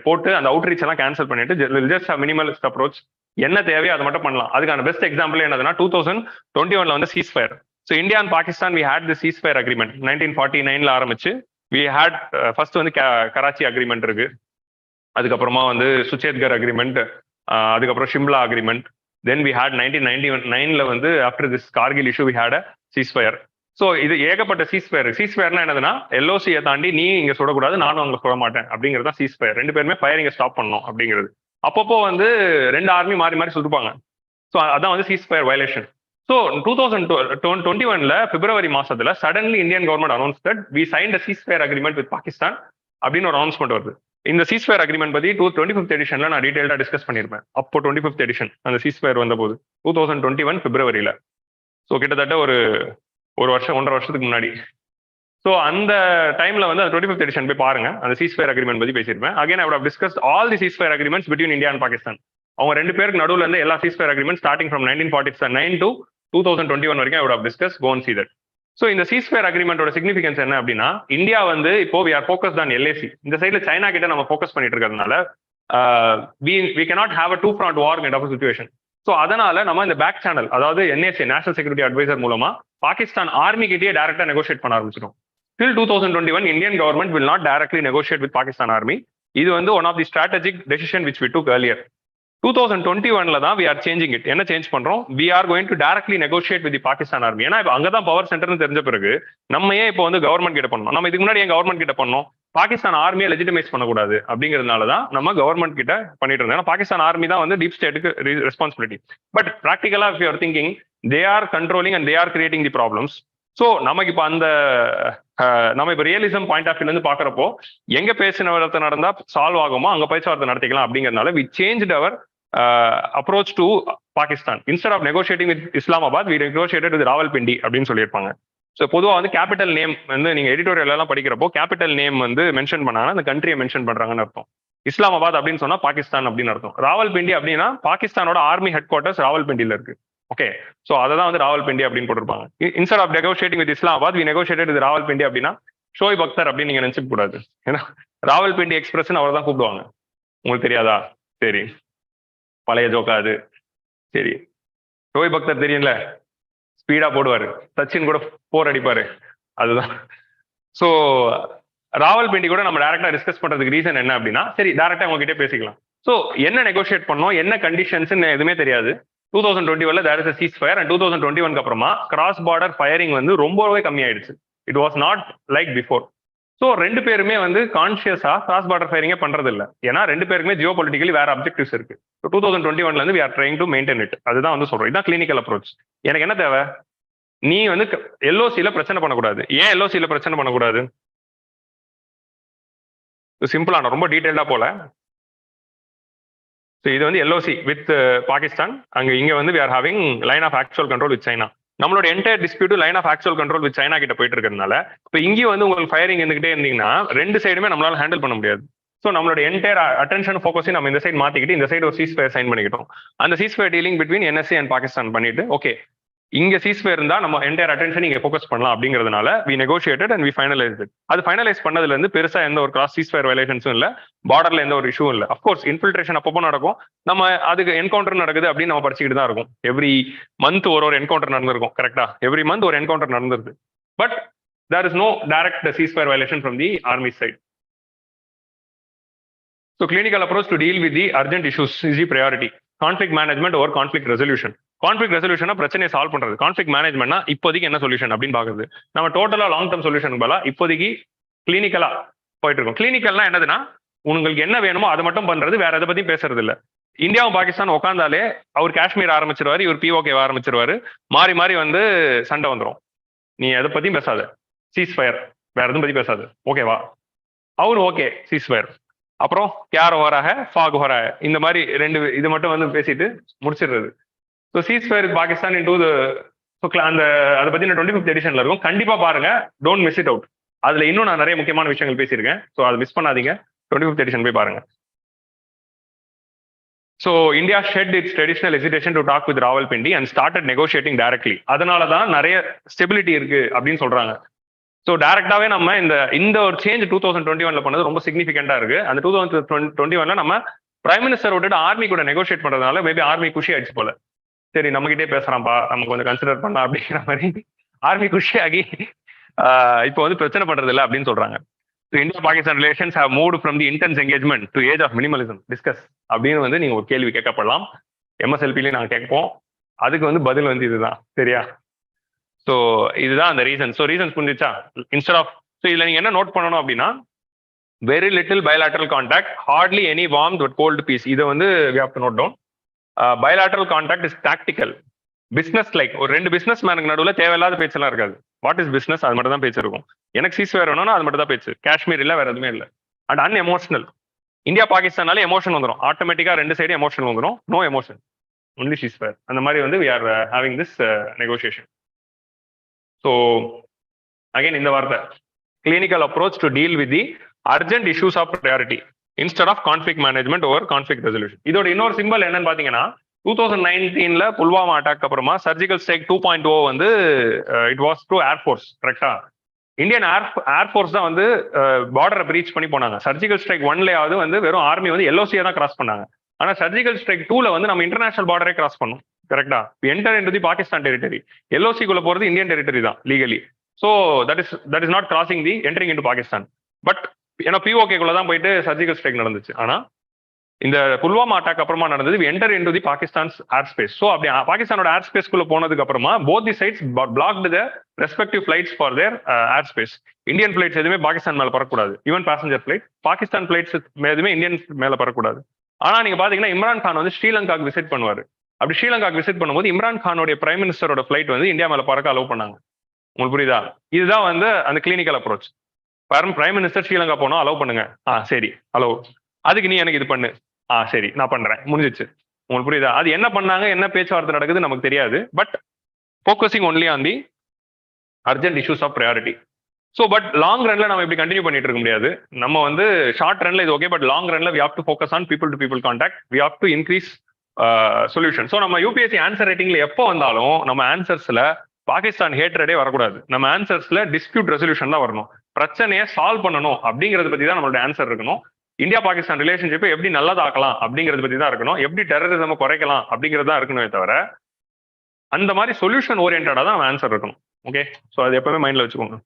போட்டு அந்த அவுட்ரீச் எல்லாம் கேன்சல் பண்ணிட்டு ஜஸ்ட் மினிமலிஸ்ட் அப்ரோச், என்ன தேவையோ அதை மட்டும் பண்ணலாம். அதுக்கான பெஸ்ட் எக்ஸாம்பிள் என்னதுன்னா 2021 வந்து ceasefire. So India and Pakistan we had the ceasefire agreement 1949 ஆரம்பிச்சு. வி ஹேட் ஃபர்ஸ்ட் வந்து கராச்சி அக்ரிமெண்ட் இருக்கு, அதுக்கப்புறமா வந்து சுச்சேத்கர் அக்ரிமெண்ட், அதுக்கப்புறம் Shimla agreement. Then we had 1999 வந்து after this Kargil issue we had a ceasefire. So இது ஏகப்பட்ட சீஸ்ஃபயர். சீஸ்ஃபயர்னா என்னதுன்னா எல்ஓசியை தாண்டி நீ இங்க சுடக்கூடாது, நானும் அங்க சுட மாட்டேன் அப்படிங்கிறது தான் சீஸ்ஃபயர். ரெண்டு பேருமே ஃபயரிங்க ஸ்டாப் பண்ணணும் அப்படிங்கிறது. அப்பப்போ வந்து ரெண்டு ஆர்மி மாறி மாறி சுட்டுப்பாங்க. ஸோ அதான் வந்து சீஸ்ஃபயர் வயலேஷன். ஸோ 2021 பிப்ரவரி மாசத்துல suddenly Indian government announce that we signed a ceasefire agreement with Pakistan அப்படின்னு ஒரு அனௌன்ஸ்மெண்ட் வருது. இந்த சீஸ்ஃபயர் அக்ரிமெண்ட் பத்தி 25th எடிஷன்ல நான் டீடைல்டா டிஸ்கஸ் பண்ணிருப்பேன். அப்போ 25th எடிஷன் அந்த சீஸ்ஃபயர் வந்த போது 2021 பிப்ரவரியில. ஸோ கிட்டத்தட்ட ஒரு வருஷம் 1.5 வருஷத்துக்கு முன்னாடி. ஸோ அந்த டைம்ல வந்து 25th எடிஷன் போய் பாருங்க, அந்த சீஸ்ஃபயர் அக்ரிமெண்ட் பத்தி பேசியிருப்பேன். Again I would have discussed all the ceasefire agreements between India and Pakistan. அவங்க ரெண்டு பேருக்கு நடுவில் இருந்து எல்லா ceasefire agreement starting from 1949 to 2021 வரைக்கும் I would have discuss. Go and see that. So இந்த சீஸ்ஃபயர் அக்ரிமெண்டோட சிக்னிஃபிகன்ஸ் என்ன அப்படின்னா, இந்தியா வந்து இப்போ we are focused on LAC. இந்த சைட்ல சைனா கிட்ட நம்ம ஃபோக்கஸ் பண்ணிட்டு இருக்கிறதுனால we cannot have a two-front war kind of a situation. So அதனால நம்ம இந்த பேக் சேனல், அதாவது என்எஸ்ஏ நேஷனல் செக்யூரிட்டி அட்வைசர் மூலமா பாகிஸ்தான் ஆர்மி கிட்டே டைரக்டா நெகோஷியேட் பண்ண ஆரம்பிச்சிடும். Till 2021, Indian government will not directly negotiate with Pakistan Army. இது வந்து one of the strategic decision which we took earlier. 2021ல தான் we are changing it. என்ன சேஞ்ச் பண்றோம்? We are going to directly negotiate with the Pakistan Army. ஏன்னா இப்போ அங்கதான் power சென்டர்னு தெரிஞ்ச பிறகு நம்ம ஏன் இப்போ வந்து கவர்மெண்ட் கிட்ட பண்ணணும்? நம்ம இதுக்கு முன்னாடி ஏன் கவர்மெண்ட் கிட்ட பண்ணோம்? பாகிஸ்தான் ஆர்மியை லெஜிட்டிமைஸ் பண்ணக்கூடாது அப்படிங்கிறதுனால தான் நம்ம கவர்மெண்ட் கிட்ட பண்ணிட்டு இருந்தோம். ஏன்னா பாகிஸ்தான் ஆர்மி தான் வந்து டீப் ஸ்டேட்டுக்கு ரெஸ்பான்சிபிலிட்டி. பட் ப்ராக்டிகலா if you are thinking, they are controlling and they are creating the problems. So நமக்கு இப்போ அந்த நம்ம இப்போ ரியலிசம் பாயிண்ட் ஆஃப் வியூல இருந்து பாக்குறப்போ எங்க பேச்சுவார்த்தை நடந்தா சால்வ் ஆகுமோ அங்க பேச்சுவார்த்தை நடத்திக்கலாம் அப்படிங்கிறதுனால we changed our approach to Pakistan. Instead of negotiating with Islamabad, we negotiated with Rawalpindi அப்படின்னு சொல்லியிருப்பாங்க. ஸோ பொதுவாக வந்து கேபிட்டல் நேம் வந்து நீங்க எடிட்டோரியல் எல்லாம் படிக்கிறப்போ கேபிட்டல் நேம் வந்து மென்ஷன் பண்ணாங்கன்னா அந்த கண்ட்ரியை மென்ஷன் பண்றாங்கன்னு அர்த்தம். இஸ்லாமாபாத் அப்படின்னு சொன்னா பாகிஸ்தான் அப்படின்னு அர்த்தம். ராவல்பிண்டி அப்படின்னா பாகிஸ்தானோட ஆர்மி ஹெட் குவார்டர்ஸ் ராவல்பிண்டியில இருக்கு. ஓகே, ஸோ அதை தான் வந்து ராவல்பிண்டி அப்படின்னு போட்டிருப்பாங்க. Instead of negotiating with Islamabad, we negotiated with Rawalpindi அப்படின்னா ஷோய் பக்தர் அப்படின்னு நீங்க நினைச்சுக்க கூடாது. ஏன்னா ராவல்பிண்டி எக்ஸ்பிரஸ் அவர் தான் கூப்பிடுவாங்க. உங்களுக்கு தெரியாதா? சரி, பழைய ஜோக்கா அது. சரி, ஷோய் பக்தர் தெரியும்ல, ஸ்பீடா போடுவாரு, சச்சின் கூட 4 அடிப்பாரு, அதுதான். ஸோ ராவல்பிண்டி கூட நம்ம டைரக்டா டிஸ்கஸ் பண்றதுக்கு ரீசன் என்ன அப்படின்னா, சரி டைரக்டா உங்ககிட்ட பேசிக்கலாம். ஸோ என்ன நெகோஷியேட் பண்ணோம், என்ன கண்டிஷன்ஸ் எதுவுமே தெரியாது. 2021 there is a ceasefire and 2021 அப்புறமா கிராஸ் பார்டர் ஃபயரிங் வந்து ரொம்பவே கம்மியாயிடுச்சு. It was not like before. So ரெண்டு பேருமே வந்து கான்சியஸா கிராஸ் பார்டர் ஃபயரிங்கே பண்றது இல்லை. ஏன்னா ரெண்டு பேருக்குமே ஜியோ பொலிட்டிக்கலி வேற அப்ஜெக்டிவ்ஸ் இருக்கு. 2021ல இருந்து we are trying to maintain it. அதுதான் வந்து சொல்றோம். இதுதான் கிளினிக்கல் அப்ரோச். எனக்கு என்ன தேவை? நீ வந்து எல்ஓசியில பிரச்சனை பண்ணக்கூடாது. ஏன் எல்ஓசியில பிரச்சனை பண்ணக்கூடாது? சிம்பிளான, ரொம்ப டீடைல்டா போல. இது வந்து எல்ஓசி வித் பாகிஸ்தான். இங்க வந்து we are having line of actual control with China. நம்மளோட entire dispute line of actual control with China கிட்ட போயிட்டு இருக்கிறதுனால இப்போ இங்கேயும் வந்து உங்களுக்கு ஃபயரிங் இருந்துகிட்டே இருந்தீங்கன்னா ரெண்டு சைடுமே நம்மளால ஹேண்டில் பண்ண முடியாது. ஸோ நம்மளோட என்டையர் அட்டென்ஷன் ஃபோக்கஸையும் நம்ம இந்த சைடு மாத்திக்கிட்டு இந்த சைடு ஒரு சீஸ்ஃபயர் சைன் பண்ணிக்கிட்டோம். அந்த ceasefire dealing between NSA and Pakistan பண்ணிட்டு, ஓகே இங்க சீஸ்ஃபயர் இருந்தா நம்ம என்டையர் அட்டென்ஷன் இங்க ஃபோக்கஸ் பண்ணலாம் அப்படிங்கிறதுனால we negotiated and we finalised it. அது ஃபைனலைஸ் பண்ணதுல இருந்து பெருசா எந்த ஒரு கிராஸ் சீஸ்ஃபயர் வயலேஷன்ஸும் இல்ல, பார்டர்ல எந்த ஒரு இஷ்யூ இல்ல. அஃப்கோர்ஸ் இன்ஃபில்ட்ரேஷன் அப்பப்போ நடக்கும், நம்ம அதுக்கு என்கவுண்டர் நடக்குது அப்படின்னு நம்ம படிச்சுக்கிட்டு தான் இருக்கும். எவ்ரி மந்த் ஒரு என்கவுண்டர் நடந்திருக்கும். கரெக்டா, எவ்ரி மந்த் ஒரு என்கவுண்டர் நடந்திருக்கு. But there is no direct ceasefire violation from the army side. So clinical approach to deal with the urgent issues is the priority. Conflict management over conflict resolution. Conflict ரெசல்யூஷனா பிரச்சனையை solve பண்றது. Conflict மேனேஜ்மெண்ட்னா இப்போதைக்கு என்ன solution அப்படின்னு பாக்குறது. நம்ம டோட்டலா long term solution போல இப்போதைக்கு கிளினிக்கலா போயிட்டு இருக்கோம். கிளினிக்கல்னா என்னதுன்னா உங்களுக்கு என்ன வேணுமோ அதை மட்டும் பண்றது, வேற எதை பத்தியும் பேசுறது இல்ல. இந்தியாவும் பாகிஸ்தான் உட்காந்தாலே அவர் காஷ்மீர் ஆரம்பிச்சிருவாரு, இவர் பிஓகே ஆரம்பிச்சிருவாரு, மாறி மாறி வந்து சண்டை வந்துடும். நீ எதை பத்தியும் பேசாத, சீஸ் ஃபயர், வேற எதுவும் பத்தி பேசாது, ஓகேவா? அவரு ஓகே சீஸ் ஃபயர், அப்புறம் யார் வராக ஃபாக் வராக, இந்த மாதிரி ரெண்டு இது மட்டும் வந்து பேசிட்டு முடிச்சிடுறது. ஸோ சீஸ்ஃபயர் பாகிஸ்தான் இன்டு அந்த அதை பத்தி 25th எடிஷன்ல இருக்கும், கண்டிப்பா பாருங்க, டோன்ட் மிஸ் இட் அவுட். அதுல இன்னும் நான் நிறைய முக்கியமான விஷயங்கள் பேசியிருக்கேன். ஸோ அதை மிஸ் பண்ணாதீங்க, 25th எடிஷன் போய் பாருங்க. So India shed its traditional hesitation to talk with Rawalpindi and started negotiating directly. அதனால தான் நிறைய ஸ்டெபிலிட்டி இருக்கு அப்படின்னு சொல்றாங்க. ஸோ டைரக்டாவே நம்ம இந்த ஒரு சேஞ்ச் 2021ல பண்ணது ரொம்ப சிக்னிஃபிகண்டா இருக்கு. அந்த 2021ல நம்ம பிரைம் மினிஸ்டர் விட்டுட்டு ஆர்மி கூட நெகோஷியேட் பண்றதுனால மேபி ஆர்மி குஷி ஆயிடுச்சு போல. சரி நம்ம கிட்டே பேசுறான்ப்பா, நம்ம கொஞ்சம் கன்சிடர் பண்ணலாம் அப்படிங்கிற மாதிரி ஆர்மி குஷியாகி இப்போ வந்து பிரச்சனை பண்றது இல்லை அப்படின்னு சொல்றாங்க. India Pakistan relations have moved from the intense engagement to age of minimalism discuss அப்படின்னு வந்து நீங்க ஒரு கேள்வி கேட்கப்படலாம். எம்எஸ்எல்பிலையும் நாங்கள் கேட்போம், அதுக்கு வந்து பதில் வந்து இதுதான். சரியா? ஸோ இதுதான் அந்த ரீசன். ஸோ ரீசன்ஸ் புரிஞ்சிச்சா? இன்ஸ்டெட் ஆஃப், ஸோ இதுல நீங்க என்ன நோட் பண்ணணும் அப்படின்னா, very little bilateral contact, hardly any warmth but cold peace. இதை வந்து we have to note down. Bilateral contact is tactical. Business like ஒரு ரெண்டு பிசினஸ் மேனுக்கு நடுவில் தேவையில்லாத பேச்செல்லாம் இருக்காது. வாட் இஸ் பிசினஸ், அது மட்டும் தான் பேச்சு இருக்கும். எனக்கு சீஸ்ஃபயர் வேணும்னா அது மட்டும் தான் பேச்சு. காஷ்மீர் இல்லை, வேற எதுவுமே இல்லை. And unemotional. இந்தியா பாகிஸ்தானால எமோஷன் வந்துடும், ஆட்டோமேட்டிக்கா ரெண்டு சைடு எமோஷன் வந்துடும். No emotion, only ceasefire. அந்த மாதிரி வந்து we are having this negotiation. So again இந்த வார்த்தை clinical approach to deal with the urgent issues of priority instead of conflict management over conflict resolution. இதோட இன்னொரு சிம்பிள் என்னன்னு பாத்தீங்கன்னா 2019 புல்வாமா அட்டாக் அப்புறமா சர்ஜிக்கல் ஸ்ட்ரைக் 2.0 வந்து இட் வாஸ் டு ஏர்ஃபோர்ஸ். கரெக்டா? Indian air force தான் வந்து பார்டரை பிரீச் பண்ணி போனாங்க. சர்ஜிக்கல் ஸ்ட்ரைக் 1லயாவது வந்து வெறும் ஆர்மி வந்து எல்ஓசியை தான் கிராஸ் பண்ணாங்க. ஆனா சர்ஜிக்கல் ஸ்ட்ரைக் 2ல வந்து நம்ம இன்டர்நேஷனல் பார்டரே கிராஸ் பண்ணோம். கரெக்டா? Enter into the Pakistan territory. எல்ஓசிக்குள்ள போறது இந்தியன் டெரிட்டரி தான் legally. So that is not crossing the entering into Pakistan. But ஏன்னா பிஓகேக்குள்ள தான் போயிட்டு சர்ஜிக்கல் ஸ்ட்ரைக் நடந்துச்சு. ஆனா இந்த புல்வாமா அட்டாக் அப்புறமா நடந்தது enter into the Pakistan's air space. So அப்படி பாகிஸ்தானோட ஏர் ஸ்பேஸ்க்குள்ள போனதுக்கு அப்புறமா both the sides blocked the respective flights for their air space. Indian flights எதுவுமே பாகிஸ்தான் மேல பறக்கூடாது. Even passenger flight. Pakistan flights எதுவுமே இந்தியன் மேல பறக்கூடாது. ஆனா நீங்க பாத்தீங்கன்னா இம்ரான் கான் வந்து ஸ்ரீலங்காக்கு விசிட் பண்ணுவாரு. அப்படி ஸ்ரீலங்காக்கு விசிட் பண்ணும்போது இம்ரான் கானோட பிரைம் மினிஸ்டரோட ஃபிளைட் வந்து இந்தியா மேல பறக்க அலோவ் பண்ணாங்க. உங்களுக்கு புரியுதா? இதுதான் வந்து அந்த clinical approach. Prime minister Sri Lanka போனோம், அலோவ் பண்ணுங்க. சரி அலோவ். அதுக்கு நீ எனக்கு இது பண்ணு. சரி நான் பண்றேன், முடிஞ்சிச்சு. உங்களுக்கு புரியுதா? அது என்ன பண்ணாங்க, என்ன பேச்சுவார்த்தை நடக்குது நமக்கு தெரியாது. But focusing only on the urgent issues of priority. So but long ரன்ல நம்ம இப்படி கண்டினியூ பண்ணிட்டு இருக்க முடியாது. நம்ம வந்து ஷார்ட் ரன்ல இது ஓகே, பட் லாங் ரன்ல we have to focus on people to people contact. We have to increase solution. So நம்ம யூபிஎஸ்சி ஆன்சர் ரைட்டிங்ல எப்போ வந்தாலும் நம்ம ஆன்சர்ஸ்ல பாகிஸ்தான் ஹேட்ரடே வரக்கூடாது. நம்ம ஆன்சர்ஸ்ல டிஸ்பியூட் ரெசல்யூஷன் தான் வரணும். பிரச்சனையை சால்வ் பண்ணணும் அப்படிங்கறத பத்தி தான் நம்மளோட ஆன்சர் இருக்கணும். இந்தியா பாகிஸ்தான் ரிலேஷன்ஷிப்பை எப்படி நல்லதாக்கலாம் அப்படிங்கறத பத்தி தான் இருக்கணும். எப்படி டெரரிசம் குறைக்கலாம் அப்படிங்கிறது தான் இருக்கணுமே தவிர அந்த மாதிரி சொல்யூஷன் ஓரியன்டா தான் ஆன்சர் இருக்கணும். ஓகே, ஸோ அது எப்பவுமே மைண்ட்ல வச்சுக்கோங்க.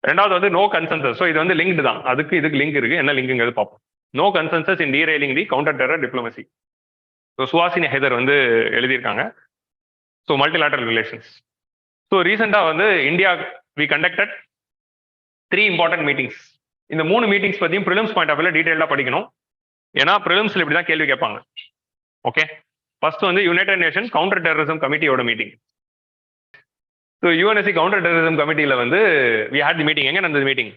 ரெண்டாவது வந்து நோ கன்சென்சஸ். ஸோ இது வந்து லிங்க்டு தான். அதுக்கு இதுக்கு லிங்க் இருக்கு. என்ன லிங்க்ங்கிறது பார்ப்போம். No consensus in derailing the counter terror diplomacy. So Suhasini Haidar வந்து எழுதியிருக்காங்க. So multilateral relations. ஸோ ரீசெண்டாக வந்து India we conducted 3 important meetings. இந்த 3 மீட்டிங்ஸ் பற்றியும் ப்ரிலிம்ஸ் பாயிண்ட் ஆஃப் வியூல டீடைல்டாக படிக்கணும். ஏன்னா ப்ரிலிம்ஸ்ல இப்படி தான் கேள்வி கேட்பாங்க. ஓகே, ஃபர்ஸ்ட் வந்து யுனைடெட் நேஷன் கவுண்டர் டெரரிசம் கமிட்டியோட மீட்டிங். ஸோ யூஎன்எஸ்சி கவுண்டர் டெரரிசம் கமிட்டியில வந்து வி ஹேட் தி மீட்டிங். எங்க நடந்தது மீட்டிங்?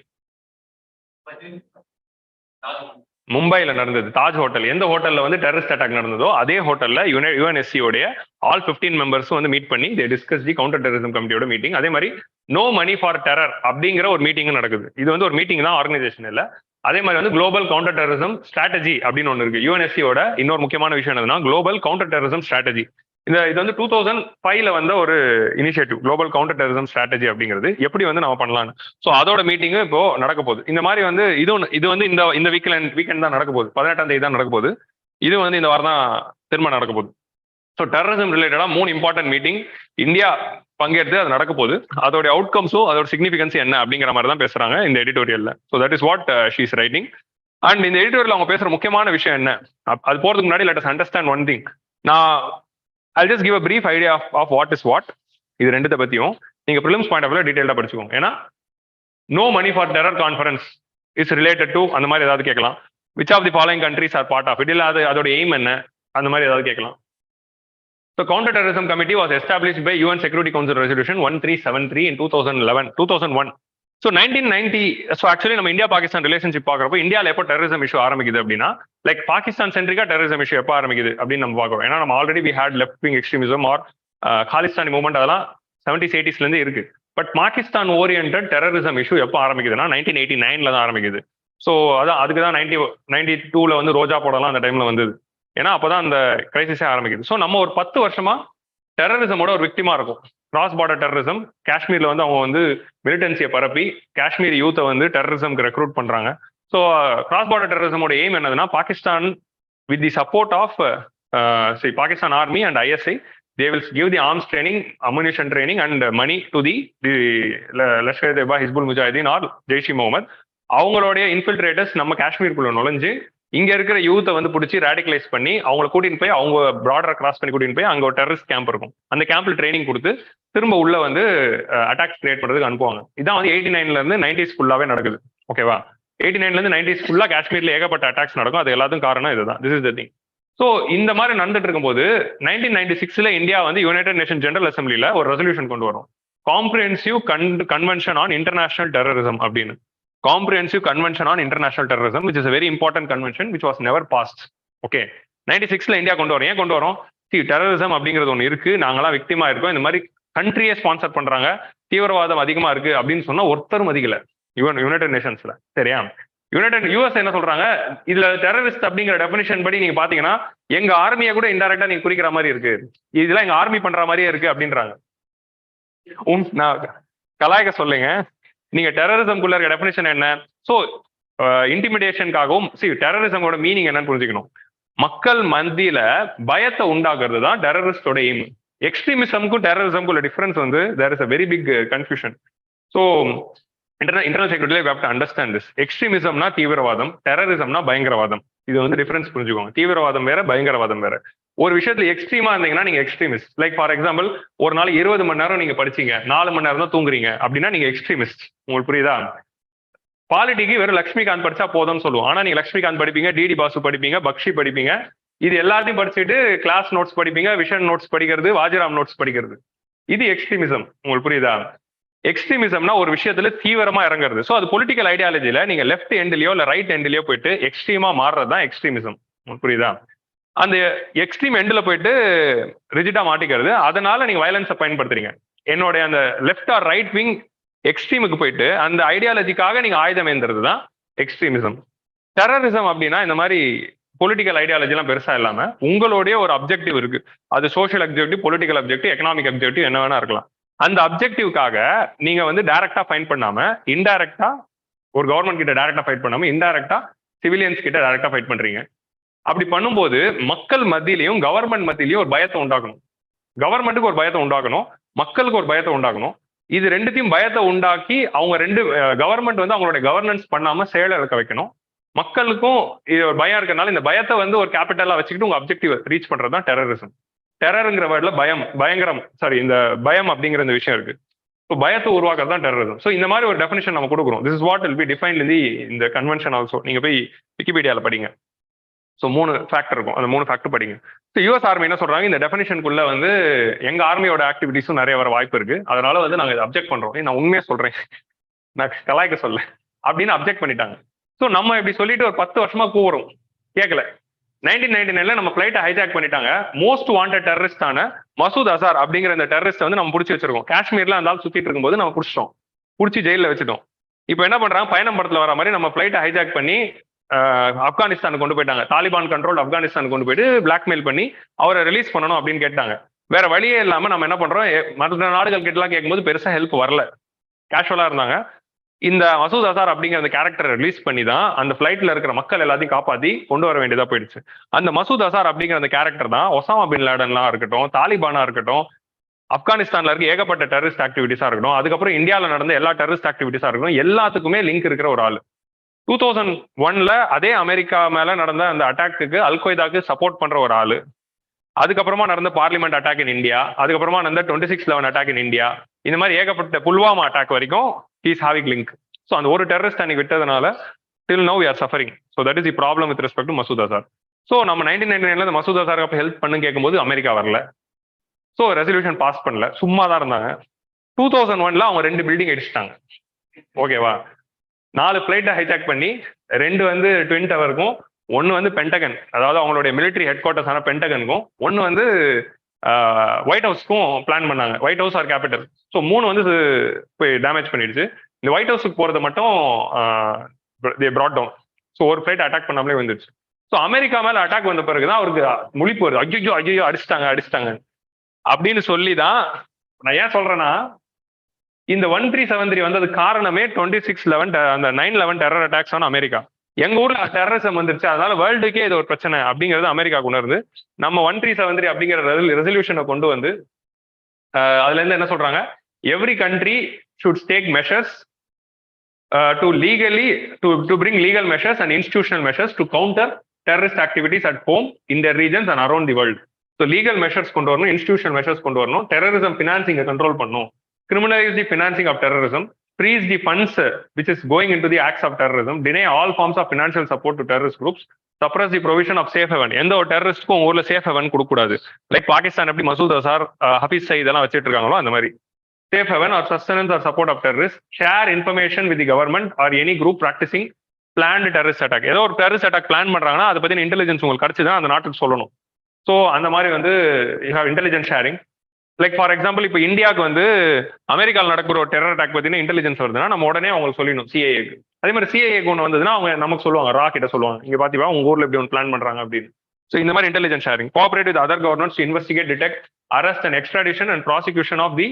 மும்பைல நடந்தது, தாஜ் ஹோட்டல். எந்த ஹோட்டல்ல வந்து டெரரிஸ்ட் அட்டாக் நடந்ததோ அதே ஹோட்டல்ல யுஎன்எஸ்சியோடைய ஆல் 15 மெம்பர்ஸும் வந்து மீட் பண்ணி டிஸ்கஸ் தி கவுண்டர் டெரரிசம் கமிட்டியோட மீட்டிங். அதே மாதிரி நோ மணி ஃபார் டெரர் அப்படிங்கிற ஒரு மீட்டிங் நடக்குது. இது வந்து ஒரு மீட்டிங் தான், ஆர்கனைசேஷன் இல்ல. அதே மாதிரி வந்து குளோபல் கவுண்டர் டெரரிசம் ஸ்ட்ராட்டஜி அப்படின்னு ஒன்று இருக்கு. யுஎன்எஸ்சியோட இன்னொரு முக்கியமான விஷயம் என்னதுன்னா குளோபல் கவுண்டர் டெரரிசம் ஸ்ட்ராட்டஜி. இது வந்து 2005ல வந்த ஒரு initiative, global counter terrorism strategy அப்படிங்கிறது எப்படி வந்து நம்ம பண்ணலாம்னு. ஸோ அதோட மீட்டிங் இப்போ நடக்க போகுது. இந்த மாதிரி வந்து இது வந்து இந்த வீக்கெண்ட் தான் நடக்க போகுது. 18ஆம் தேதி தான் நடக்க போகுது. இது வந்து இந்த வாரம் தான் திரும்ப நடக்க போகுது. ஸோ டெரரிசம் ரிலேட்டடா 3 இம்பார்ட்டன்ட் மீட்டிங் இந்தியா பங்கேற்று அது நடக்க போகுது. அதோட அவுட்கம்ஸும் அதோட சிக்னிஃபிகன்ஸ் என்ன அப்படிங்கிற மாதிரி தான் பேசுறாங்க இந்த எடிட்டோரியல்ல. So that is what she is writing. And இந்த எடிட்டோரியல் அவங்க பேசுற முக்கியமான விஷயம் என்ன, அது போறதுக்கு முன்னாடி let us understand one thing. I'll just give a brief idea of what is what. இது ரெண்டுத்தை பத்தியும் நீங்க ப்ரிலிம்ஸ் பாயிண்ட் ஆஃப் வியூல டீடைலா படிச்சுக்கோங்க. ஏன்னா no money for terror conference is related to அந்த மாதிரி ஏதாவது கேட்கலாம். Which of the following countries are part of it, இல்ல அதோட எய்ம் என்ன, அந்த மாதிரி ஏதாவது கேட்கலாம். So counter terrorism committee was established by UN Security Council Resolution 1373 in 2001. So 1990, so actually நம்ம இந்தியா பாகிஸ்தான் ரிலேஷன்ஷிப் பார்க்குறப்போ இந்தியாவில் எப்போ டெரரிசம் இஷ்யூ ஆரம்பிக்குது அப்படின்னா லைக் பாகிஸ்தான் சென்ட்ரிக்கா டெரரிசம் இஷ்யூ எப்போ ஆரம்பிக்குது அப்படின்னு நம்ம பார்க்குறோம். ஏன்னா நம்ம already we had left wing extremism or Khalistani movement, அதெல்லாம் 70s 80s இருந்து இருக்கு. But Pakistan orient terrorism issue எப்போ ஆரம்பிக்குதுன்னா 1989ல தான் ஆரம்பிக்குது. ஸோ அதுக்கு தான் 92ல வந்து ரோஜா போடலாம் அந்த டைம்ல வந்தது. ஏன்னா அப்போதான் அந்த கிரைசிஸே ஆரம்பிக்குது. ஸோ நம்ம ஒரு 10 வருஷமா டெரரிசமோட ஒரு விக்டிமா இருக்கும். கிராஸ் பார்டர் டெரரிசம், காஷ்மீர்ல வந்து அவங்க வந்து மிலிட்டன்சியை பரப்பி காஷ்மீர் யூத்தை வந்து டெரரிசம்க்கு ரெக்ரூட் பண்றாங்க. ஸோ கிராஸ் பார்டர் டெரரிசமோட எய்ம் என்னதுன்னா Pakistan with the support of Pakistan army and ISI, they will give the arms training, ammunition training and money to the Lashkar-e-Taiba, Hizbul Mujahideen or Jaish-e-Mohammed. அவங்களுடைய இன்ஃபில்ட்ரேட்டர்ஸ் நம்ம காஷ்மீருக்குள்ள நுழைஞ்சு இங்க இருக்கிற யூத்தை வந்து பிடிச்சி ரேடிகலைஸ் பண்ணி அவங்களை கூட்டின்னு போய் அவங்க பார்டரை கிராஸ் பண்ணி கூட்டின்னு போய் அங்க ஒரு டெரரிஸ்ட் கேம்ப் இருக்கும். அந்த கேம்ப்ல ட்ரைனிங் கொடுத்து திரும்ப உள்ள வந்து அட்டாக்ஸ் கிரியேட் பண்றதுக்கு அனுப்புவாங்க. இதான் வந்து 89ல இருந்து 90s ஃபுல்லாவே நடக்குது. ஓகேவா? 89ல இருந்து 90s ஃபுல்லா காஷ்மீர்ல ஏகப்பட்ட அட்டாக்ஸ் நடக்கும். அது எல்லாத்துக்கும் காரணம் இதுதான். This is the thing. So இந்த மாதிரி நடந்துட்டு இருக்கும்போது 1996ல இந்தியா வந்து யுனைடெட் நேஷன் ஜெனரல் அசம்பிளில ஒரு ரெசல்யூஷன் கொண்டு வரும், comprehensive convention on international terrorism அப்படின்னு. Comprehensive Convention on International Terrorism, which is a very important convention which was never passed. Okay, 96ல இந்தியா கொண்டு வரோம். ஏன் கொண்டு வரோம்? டெரரிசம் அப்படிங்கிறது ஒன்று இருக்கு, நாங்களாம் விக்டிமா இருக்கோம், இந்த மாதிரி கண்ட்ரியே ஸ்பான்சர் பண்றாங்க, தீவிரவாதம் அதிகமா இருக்கு அப்படின்னு சொன்னா ஒருத்தரும் மதிக்கல யுனைடெட் நேஷன்ஸ்ல. சரியா? யூஎஸ் என்ன சொல்றாங்க, இதுல டெரரிஸ்ட் அப்படிங்கிற டெபினிஷன் படி நீங்க பாத்தீங்கன்னா எங்க ஆர்மியை கூட இன்டைரக்டா நீங்க குறிக்கிற மாதிரி இருக்கு, இதெல்லாம் எங்க ஆர்மி பண்ற மாதிரியே இருக்கு அப்படின்றாங்க. நான் கலாய்க்க சொல்லுங்க, நீங்க டெரரிசம்குள்ள இருக்க டெபினிஷன் என்ன? சோ இன்டிமிடேஷனுக்காகவும் டெரரிசமோட மீனிங் என்னன்னு புரிஞ்சுக்கணும். மக்கள் மத்தியில பயத்தை உண்டாக்குறது தான் டெரரிஸ்டோட எய்ம். எக்ஸ்ட்ரீமிசம்க்கும் டெரரிசம்க்கும் உள்ள டிஃபரன்ஸ் வந்து there is a very big confusion. So internal security we have to understand this. எக்ஸ்ட்ரீமிசம்னா தீவிரவாதம், டெரரிசம்னா பயங்கரவாதம். இது வந்து டிஃபரன்ஸ் புரிஞ்சுக்கோங்க. தீவிரவாதம் வேற, பயங்கரவாதம் வேற. ஒரு விஷயத்துல எக்ஸ்ட்ரீமா இருந்தீங்கன்னா நீங்க எக்ஸ்ட்ரீமிஸ்ட். லைக் ஃபார் எக்ஸாம்பிள், ஒரு நாளைக்கு 20 மணி நேரம் நீங்க படிச்சீங்க, 4 மணி நேரம் தான் தூங்குறீங்க அப்படின்னா நீங்க எக்ஸ்ட்ரீமிஸ்ட். உங்களுக்கு புரியுதா? பாலிட்டிக்கு வெறும் லட்சுமிகாந்த் படிச்சா போதும்னு சொல்லுவோம். ஆனா நீங்க லட்சுமிகாந்த் படிப்பீங்க, டிடி பாசு படிப்பீங்க, பக்ஷி படிப்பீங்க, இது எல்லாத்தையும் படிச்சுட்டு கிளாஸ் நோட்ஸ் படிப்பீங்க, விஷன் நோட்ஸ் படிக்கிறது, வாஜிராம் நோட்ஸ் படிக்கிறது. இது எக்ஸ்ட்ரீமிசம். உங்களுக்கு புரியுதா? எக்ஸ்ட்ரீமிசம்னா ஒரு விஷயத்துல தீவிரமா இறங்குறது. ஸோ அது பொலிட்டிக்கல் ஐடியாலஜில நீங்க லெஃப்ட் எண்ட்லயோ இல்ல ரைட் எண்ட்லயோ போயிட்டு எக்ஸ்ட்ரீமா மாறுறது தான் எக்ஸ்ட்ரீமிசம். உங்களுக்கு புரியுதா? அந்த எக்ஸ்ட்ரீம் எண்ட்ல போயிட்டு ரிஜிட்டா மாட்டிக்கிறது, அதனால நீங்க வயலன்ஸை பயன்படுத்துறீங்க. என்னுடைய அந்த லெஃப்ட் ஆர் ரைட் விங் எக்ஸ்ட்ரீமுக்கு போயிட்டு அந்த ஐடியாலஜிக்காக நீங்க ஆயுதம் ஏந்துறது தான் எக்ஸ்ட்ரீமிசம். டெரரிசம் அப்படின்னா இந்த மாதிரி பொலிட்டிக்கல் ஐடியாலஜி எல்லாம் பெருசா இல்லாம உங்களுடைய ஒரு அப்ஜெக்டிவ் இருக்கு. அது social objective, political objective, economic objective, என்ன வேணா இருக்கலாம். அந்த அப்ஜெக்டிவ்காக நீங்க வந்து டைரக்டா ஃபைட் பண்ணாம இன்டைரக்டா ஒரு கவர்மெண்ட் கிட்ட டைரக்டா ஃபைட் பண்ணாம இன்டைரக்டா சிவிலியன்ஸ் கிட்ட டைரக்டா ஃபைட் பண்றீங்க. அப்படி பண்ணும்போது மக்கள் மத்தியிலையும் கவர்மெண்ட் மத்தியிலையும் ஒரு பயத்தை உண்டாக்கணும். கவர்மெண்ட்டுக்கு ஒரு பயத்தை உண்டாக்கணும், மக்களுக்கு ஒரு பயத்தை உண்டாக்கணும். இது ரெண்டுத்தையும் பயத்தை உண்டாக்கி அவங்க கவர்மெண்ட் வந்து அவங்களுடைய கவர்னன்ஸ் பண்ணாம செயல் இழக்க வைக்கணும். மக்களுக்கும் இது ஒரு பயம் இருக்கிறதுனால இந்த பயத்தை வந்து ஒரு கேபிட்டலா வச்சுக்கிட்டு உங்க அப்ஜெக்டிவ் ரீச் பண்றது தான் டெரரிசம். டெரருங்கிற வேர்ட்ல பயங்கரம், இந்த பயம் அப்படிங்கிற இந்த விஷயம் இருக்கு. ஸோ பயத்தை உருவாக்குறது தான் டெரரிசம். ஸோ இந்த மாதிரி ஒரு டெஃபினிஷன் நம்ம கொடுக்குறோம். This is what will be defined இன் இந்த கன்வென்ஷன் ஆல்சோ. நீங்க போய் விக்கிபீடியால படிங்க. ஸோ 3 ஃபேக்டர் இருக்கும், அந்த 3 ஃபேக்டர் படிங்க. ஸோ யூஎஸ் ஆர்மி என்ன சொல்றாங்க, இந்த டெஃபினிஷனுக்குள்ள வந்து எங்க ஆர்மியோட ஆக்டிவிட்டிஸும் நிறைய வர வாய்ப்பு இருக்கு, அதனால வந்து நாங்க இதை அப்ஜெக்ட் பண்றோம். நான் உண்மையா சொல்றேன், நான் கலாய்க்க சொல்ல அப்படின்னு அப்ஜெக்ட் பண்ணிட்டாங்க. ஸோ நம்ம இப்படி சொல்லிட்டு ஒரு 10 வருஷமா கூவுறோம், கேட்கல. 1999ல நம்ம ஃபிளைட்டை ஹைஜாக் பண்ணிட்டாங்க. மோஸ்ட் வாண்டட் டெரரிஸ்டான மசூத் அசார் அப்படிங்கிற இந்த டெரரிஸ்ட் வந்து நம்ம பிடிச்சி வச்சிருக்கோம். காஷ்மீர்ல அந்த ஆள் சுத்திட்டு இருக்கும்போது நம்ம பிடிச்சி ஜெயில வச்சுட்டோம். இப்போ என்ன பண்றாங்க, பயணம் படத்துல வர மாதிரி நம்ம ஃபிளைட்டை ஹைஜாக் பண்ணி ஆப்கானிஸ்தான் கொண்டு போயிட்டாங்க. தாலிபான் கண்ட்ரோல் ஆப்கானிஸ்தான் கொண்டு போயிட்டு பிளாக்மெயில் பண்ணி அவரை ரிலீஸ் பண்ணணும் அப்படின்னு கேட்டாங்க. வேற வழியே இல்லாம நம்ம என்ன பண்றோம், மற்ற நாடுகள் கிட்ட எல்லாம் கேட்கும்போது பெருசா ஹெல்ப் வரல, கேஷுவலா இருந்தாங்க. இந்த மசூத் அசார் அப்படிங்கிற அந்த கேரக்டரை ரிலீஸ் பண்ணி தான் அந்த ஃபிளைட்ல இருக்கிற மக்கள் எல்லாத்தையும் காப்பாத்தி கொண்டு வர வேண்டியதா போயிடுச்சு. அந்த மசூத் அசார் அப்படிங்கிற அந்த கேரக்டர் தான் ஒசாமா பின் லேடன்லாம் இருக்கட்டும், தாலிபானா இருக்கட்டும், ஆப்கானிஸ்தான்ல இருக்க ஏகப்பட்ட டெரரிஸ்ட் ஆக்டிவிட்டிஸா இருக்கட்டும், அதுக்கப்புறம் இந்தியாவில் நடந்த எல்லா டெரரிஸ்ட் ஆக்டிவிட்டிஸா இருக்கட்டும், எல்லாத்துக்குமே லிங்க் இருக்கிற ஒரு ஆள். 2001ல அதே அமெரிக்கா மேல நடந்த அந்த அட்டாக்கு அல்கொய்தாக்கு சப்போர்ட் பண்ற ஒரு ஆளு. அதுக்கப்புறமா நடந்த பார்லிமெண்ட் அட்டாக் இன் இந்தியா, அதுக்கப்புறமா நடந்த 26/11 அட்டாக் இன் இந்தியா, இந்த மாதிரி ஏகப்பட்ட புல்வாமா அட்டாக் வரைக்கும் ஹீஸ் ஹேவிங் லிங்க். ஸோ அந்த ஒரு டெரரிஸ்ட் அன்னைக்கு விட்டதுனால till now we are suffering. So that is the problem with respect to Masood Azhar. So நம்ம 1999ல மசூத் அசாருக்கு ஹெல்ப் பண்ணு கேட்கும்போது அமெரிக்கா வரல. ஸோ ரெசல்யூஷன் பாஸ் பண்ணல, சும்மா தான் இருந்தாங்க. 2001ல அவங்க 2 பில்டிங் அடிச்சிட்டாங்க. ஓகேவா? 4 ஃபிளைட்டை ஹைஜாக் பண்ணி 2 வந்து ட்வின் டவருக்கும், 1 வந்து பென்டகன், அதாவது அவங்களுடைய மிலிட்டரி ஹெட் குவார்டர்ஸான பென்டகனுக்கும், 1 வந்து ஒயிட் ஹவுஸ்க்கும் பிளான் பண்ணாங்க. White house or Capitol. So 3 வந்து போய் டேமேஜ் பண்ணிடுச்சு. இந்த ஒயிட் ஹவுஸுக்கு போறது மட்டும் தே பிராட் டவுன். ஸோ ஒரு ஃபிளைட் அட்டாக் பண்ணாமலே வந்துருச்சு. ஸோ அமெரிக்கா மேல அட்டாக் வந்த பிறகுதான் அவருக்கு முழிப்பு வருது, ஐயோ அடிச்சிட்டாங்க அப்படின்னு சொல்லி தான். நான் ஏன் சொல்றேன்னா, இந்த 1373 வந்தது காரணமே 26/11 அந்த 9/11 டெரர் அட்டாக்ஸ் ஆன அமெரிக்கா. எங்க ஊர்ல டெரரிசம் வந்துருச்சு, அதனால வேர்ல்டுக்கே இது ஒரு பிரச்சனை அப்படிங்கிறது அமெரிக்கா உணர்ந்து நம்ம 1373 அப்படிங்கிற ரெசல்யூஷனை கொண்டு வந்து அதுல இருந்து என்ன சொல்றாங்க, every country should take measures to bring legal measures and institutional measures to counter terrorist activities at home, in their regions and around the world. So legal measures கொண்டு வரணும், institutional measures கொண்டு வரணும், terrorism financing கண்ட்ரோல் பண்ணணும், criminalize the financing of terrorism, freeze the funds which is going into the acts of terrorism, deny all forms of financial support to terrorist groups, suppress the provision of safe haven. எந்த ஒரு டெரரிஸ்ட்க்கும் ஊர்ல safe heaven கொடுக்கூடாது. Like Pakistan எப்படி Masood Azhar, Hafiz Zayed எல்லாம் வச்சுட்டு இருக்காங்களோ அந்த மாதிரி safe haven or sustenance or support of terrorists, share information with the government or any group practicing planned terrorist attack. ஏதோ ஒரு டெரரிஸ்ட் அட்டாக் பிளான் பண்றாங்கன்னா அதை பத்தின இன்டெலிஜென்ஸ் உங்களுக்கு கிடைச்சுதான் அந்த நாட்டுக்கு சொல்லணும். ஸோ அந்த மாதிரி வந்து you have intelligence sharing. Like for example இப்போ இந்தியாவுக்கு வந்து அமெரிக்காவில் நடக்கிற ஒரு டெரர் அட்டாக் பத்தின இன்டெலிஜென்ஸ் வருதுன்னா நம்ம உடனே அவங்களுக்கு சொல்லணும் சிஏஏக்கு. அதே மாதிரி சிஏஏக்கு ஒன்று வந்ததுன்னா அவங்க நமக்கு சொல்லுவாங்க, ரா கிட்ட சொல்லுவாங்க, இங்க பாத்தீங்களா உங்க ஊர்ல இப்படி ஒன்று பிளான் பண்றாங்க அப்படின்னு. ஸோ இந்த மாதிரி intelligence sharing, cooperate with other governments to investigate, detect, arrest and extradition and prosecution of the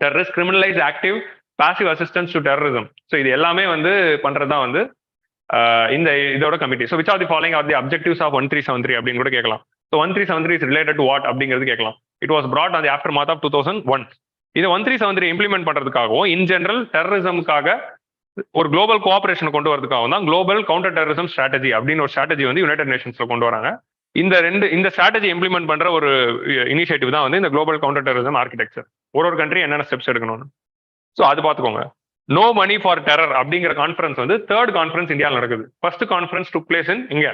terrorist, criminalise active passive assistance to terrorism. So இது எல்லாமே வந்து பண்றதுதான் வந்து இந்த இதோட committee. So which are the following are the objectives of 1373 அப்படின்னு கூட கேட்கலாம். So 1373 is related to what அப்படிங்கிறது கேட்கலாம். It was brought on the aftermath of 2001. இது 1373 இம்ப்ளிமெண்ட் பண்றதுக்காகவும் இன் ஜெனரல் டெரரிசம்காக ஒரு குளோபல் கோஆபரேஷன் கொண்டு வரதுக்காகவும் தான் குளோபல் கவுண்டர் டெரரிசம் ஸ்ட்ராட்டஜி அப்படின்னு ஒரு ஸ்ட்ராட்டஜி வந்து யுனைடெட் நேஷன்ஸ்ல கொண்டு வராங்க. இந்த ஸ்ட்ராட்டஜி இம்ப்ளிமெண்ட் பண்ற ஒரு இனிஷியேட்டிவ் தான் வந்து இந்த குளோபல் கவுண்டர் டெரரிசம் ஆர்கிடெக்சர். ஒரு கண்ட்ரி என்னென்ன ஸ்டெப்ஸ் எடுக்கணும்னு ஸோ அது பார்த்துக்கோங்க. நோ மணி ஃபார் டெரர் அப்படிங்கிற கான்ஃபரன்ஸ் வந்து தேர்ட் கான்ஃபரன்ஸ் இந்தியாவில் நடக்குது. ஃபர்ஸ்ட் கான்ஃபரன்ஸ் டுக் பிளேஸ் இன் இங்க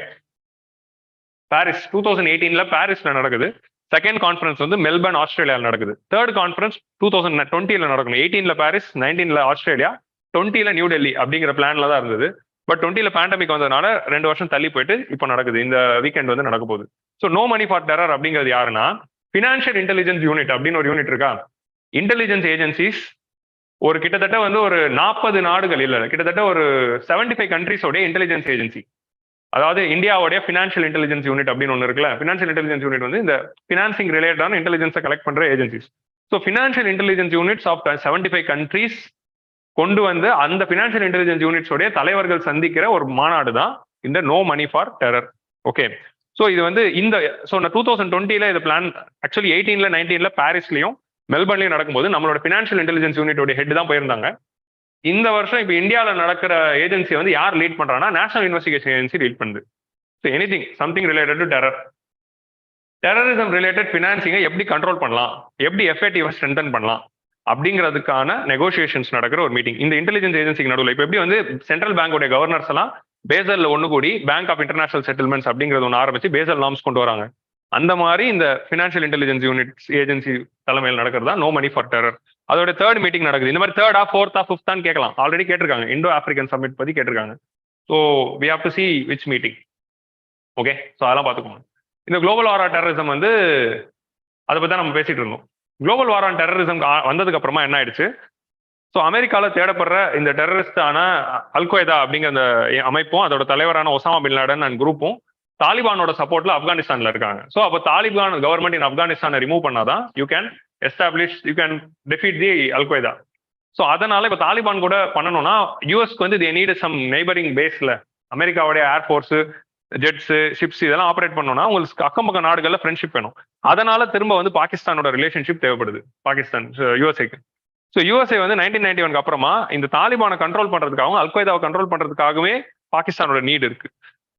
பாரிஸ் 2018 பாரிஸ்ல நடக்குது. செகண்ட் கான்ஃபரன்ஸ் வந்து மெல்பர்ன் ஆஸ்திரேலியாவில் நடக்குது. தேர்ட் கான்ஃபரன்ஸ் 2020 நடக்கணும். 18 பாரிஸ், 19 ஆஸ்திரேலியா, 20 நியூ டெல்லி அப்படிங்கிற பிளான்ல தான் இருந்தது. பட் 20 பேண்டமிக் வந்ததுனால 2 வருஷம் தள்ளி போயிட்டு இப்போ நடக்குது. இந்த வீக்கெண்ட் வந்து நடக்க போகுது. So no money for terror அப்படிங்கிறது யாருன்னா ஃபினான்ஷியல் இன்டெலிஜென்ஸ் யூனிட் அப்படின்னு ஒரு யூனிட் இருக்கா. இன்டெலிஜென்ஸ் ஏஜென்சிஸ் ஒரு கிட்டத்தட்ட வந்து ஒரு 40 நாடுகள் இல்ல கிட்டத்தட்ட ஒரு 75 கண்ட்ரிஸோடைய இன்டெலிஜென்ஸ் ஏஜென்சி. அதாவது இந்தியாவுடைய ஃபினான்ஷியல் இன்டெலிஜென்ஸ் யூனிட் அப்படின்னு ஒன்று இருக்குல்ல. ஃபினான்ஷியல் இன்டெலிஜென்ஸ் யூனிட் வந்து இந்த ஃபினான்சிங் ரிலேட்டடான இன்டெலிஜென்ஸை கலெக்ட் பண்ற agencies. So financial intelligence units of 75 countries கொண்டு வந்து அந்த ஃபினான்ஷியல் இன்டெலிஜென்ஸ் யூனிட்ஸோடைய தலைவர்கள் சந்திக்கிற ஒரு மாநாடு தான் இந்த no money for terror. Okay, so இது வந்து இந்த 2020 இது பிளான் ஆக்சுவலி 18 19 பாரிஸ்லயும் மெல்பர்ன்லயும் நடக்கும்போது நம்மளோட ஃபினான்ஷியல் இன்டெலிஜென்ஸ் யூனிட்டோட ஹெட் தான் போயிருந்தாங்க. இந்த வருஷம் இப்போ இந்தியாவில் நடக்கிற ஏஜென்சி வந்து யார் லீட் பண்றாங்கன்னா நேஷனல் இன்வெஸ்டிகேஷன் ஏஜென்சி லீட் பண்ணுது. So anything something related to terror, terrorism related ஃபினான்சிங்கை எப்படி கண்ட்ரோல் பண்ணலாம், எப்படி எஃபெக்டிவா ஸ்ட்ரென்தன் பண்ணலாம் அப்படிங்கிறதுக்கான நெகோசியேஷன்ஸ் நடக்கிற ஒரு மீட்டிங். இந்த இன்டெலிஜென்ஸ் ஏஜென்சிக்கு நடுவில் இப்போ எப்படி வந்து சென்ட்ரல் பேங்கோடைய கவர்னர்ஸ் எல்லாம் பேசல்ல ஒன்று கூடி பேங்க் ஆஃப் இன்டர்நேஷனல் செட்டில்மெண்ட்ஸ் அப்படிங்கிறது ஒன்று ஆரம்பிச்சு பேசல் நார்ம்ஸ் கொண்டு வராங்க. அந்த மாதிரி இந்த ஃபினான்ஷியல் இன்டெலிஜென்ஸ் யூனிட் ஏஜென்சி தலைமையில் நடக்கிறதா நோ மணி ஃபார் டெரர். அதோட தேர்ட் மீட்டிங் நடக்குது. இந்த மாதிரி தேர்டா ஃபோர்த்தா ஃபிஃப்த்தான் கேட்கலாம். ஆல்ரெடி கேட்டிருக்காங்க, இண்டோ ஆப்பிரிக்கன் சமிட் பத்தி கேட்டிருக்காங்க. So we have to see which meeting. Okay, so அதெல்லாம் பார்த்துக்கோங்க. இந்த குளோபல் வார் ஆன் டெரரிசம் வந்து அதை பத்தி தான் நம்ம பேசிட்டு இருந்தோம். குளோபல் வார் ஆன் டெரரிசம் வந்ததுக்கு அப்புறமா என்ன ஆயிடுச்சு, ஸோ அமெரிக்காவில் தேடப்படுற இந்த டெரரிஸ்டான அல்கொய்தா அப்படிங்கிற அந்த அமைப்பும் அதோட தலைவரான ஒசாமா பின் லாடன் அண்ட் குரூப்பும் தாலிபானோட சப்போர்ட்ல ஆப்கானிஸ்தான்ல இருக்காங்க. ஸோ அப்போ தாலிபான் கவர்மெண்ட் இன் ஆப்கானிஸ்தானை ரிமூவ் பண்ணாதான் you can defeat the al Qaeda. So அதனால இப்போ தாலிபான் கூட பண்ணணும்னா யூஎஸ்க்கு வந்து தே நீட் சம் நெய்பரிங் பேஸ்ல அமெரிக்காவுடைய ஏர்ஃபோர்ஸ், ஜெட்ஸ், ஷிப்ஸ் இதெல்லாம் ஆப்ரேட் பண்ணணும்னா உங்களுக்கு அக்கம் பக்கம் நாடுகள்ல ஃப்ரெண்ட்ஷிப் வேணும். அதனால திரும்ப வந்து பாகிஸ்தானோட ரிலேஷன்ஷிப் தேவைப்படுது பாகிஸ்தான் யூஎஸ்ஏக்கு. ஸோ யூஎஸ்ஏ வந்து 1991 அப்புறமா இந்த தாலிபானை கண்ட்ரோல் பண்றதுக்காகவும் அல்கொய்தாவை கண்ட்ரோல் பண்றதுக்காகவே பாகிஸ்தானோட நீட் இருக்கு.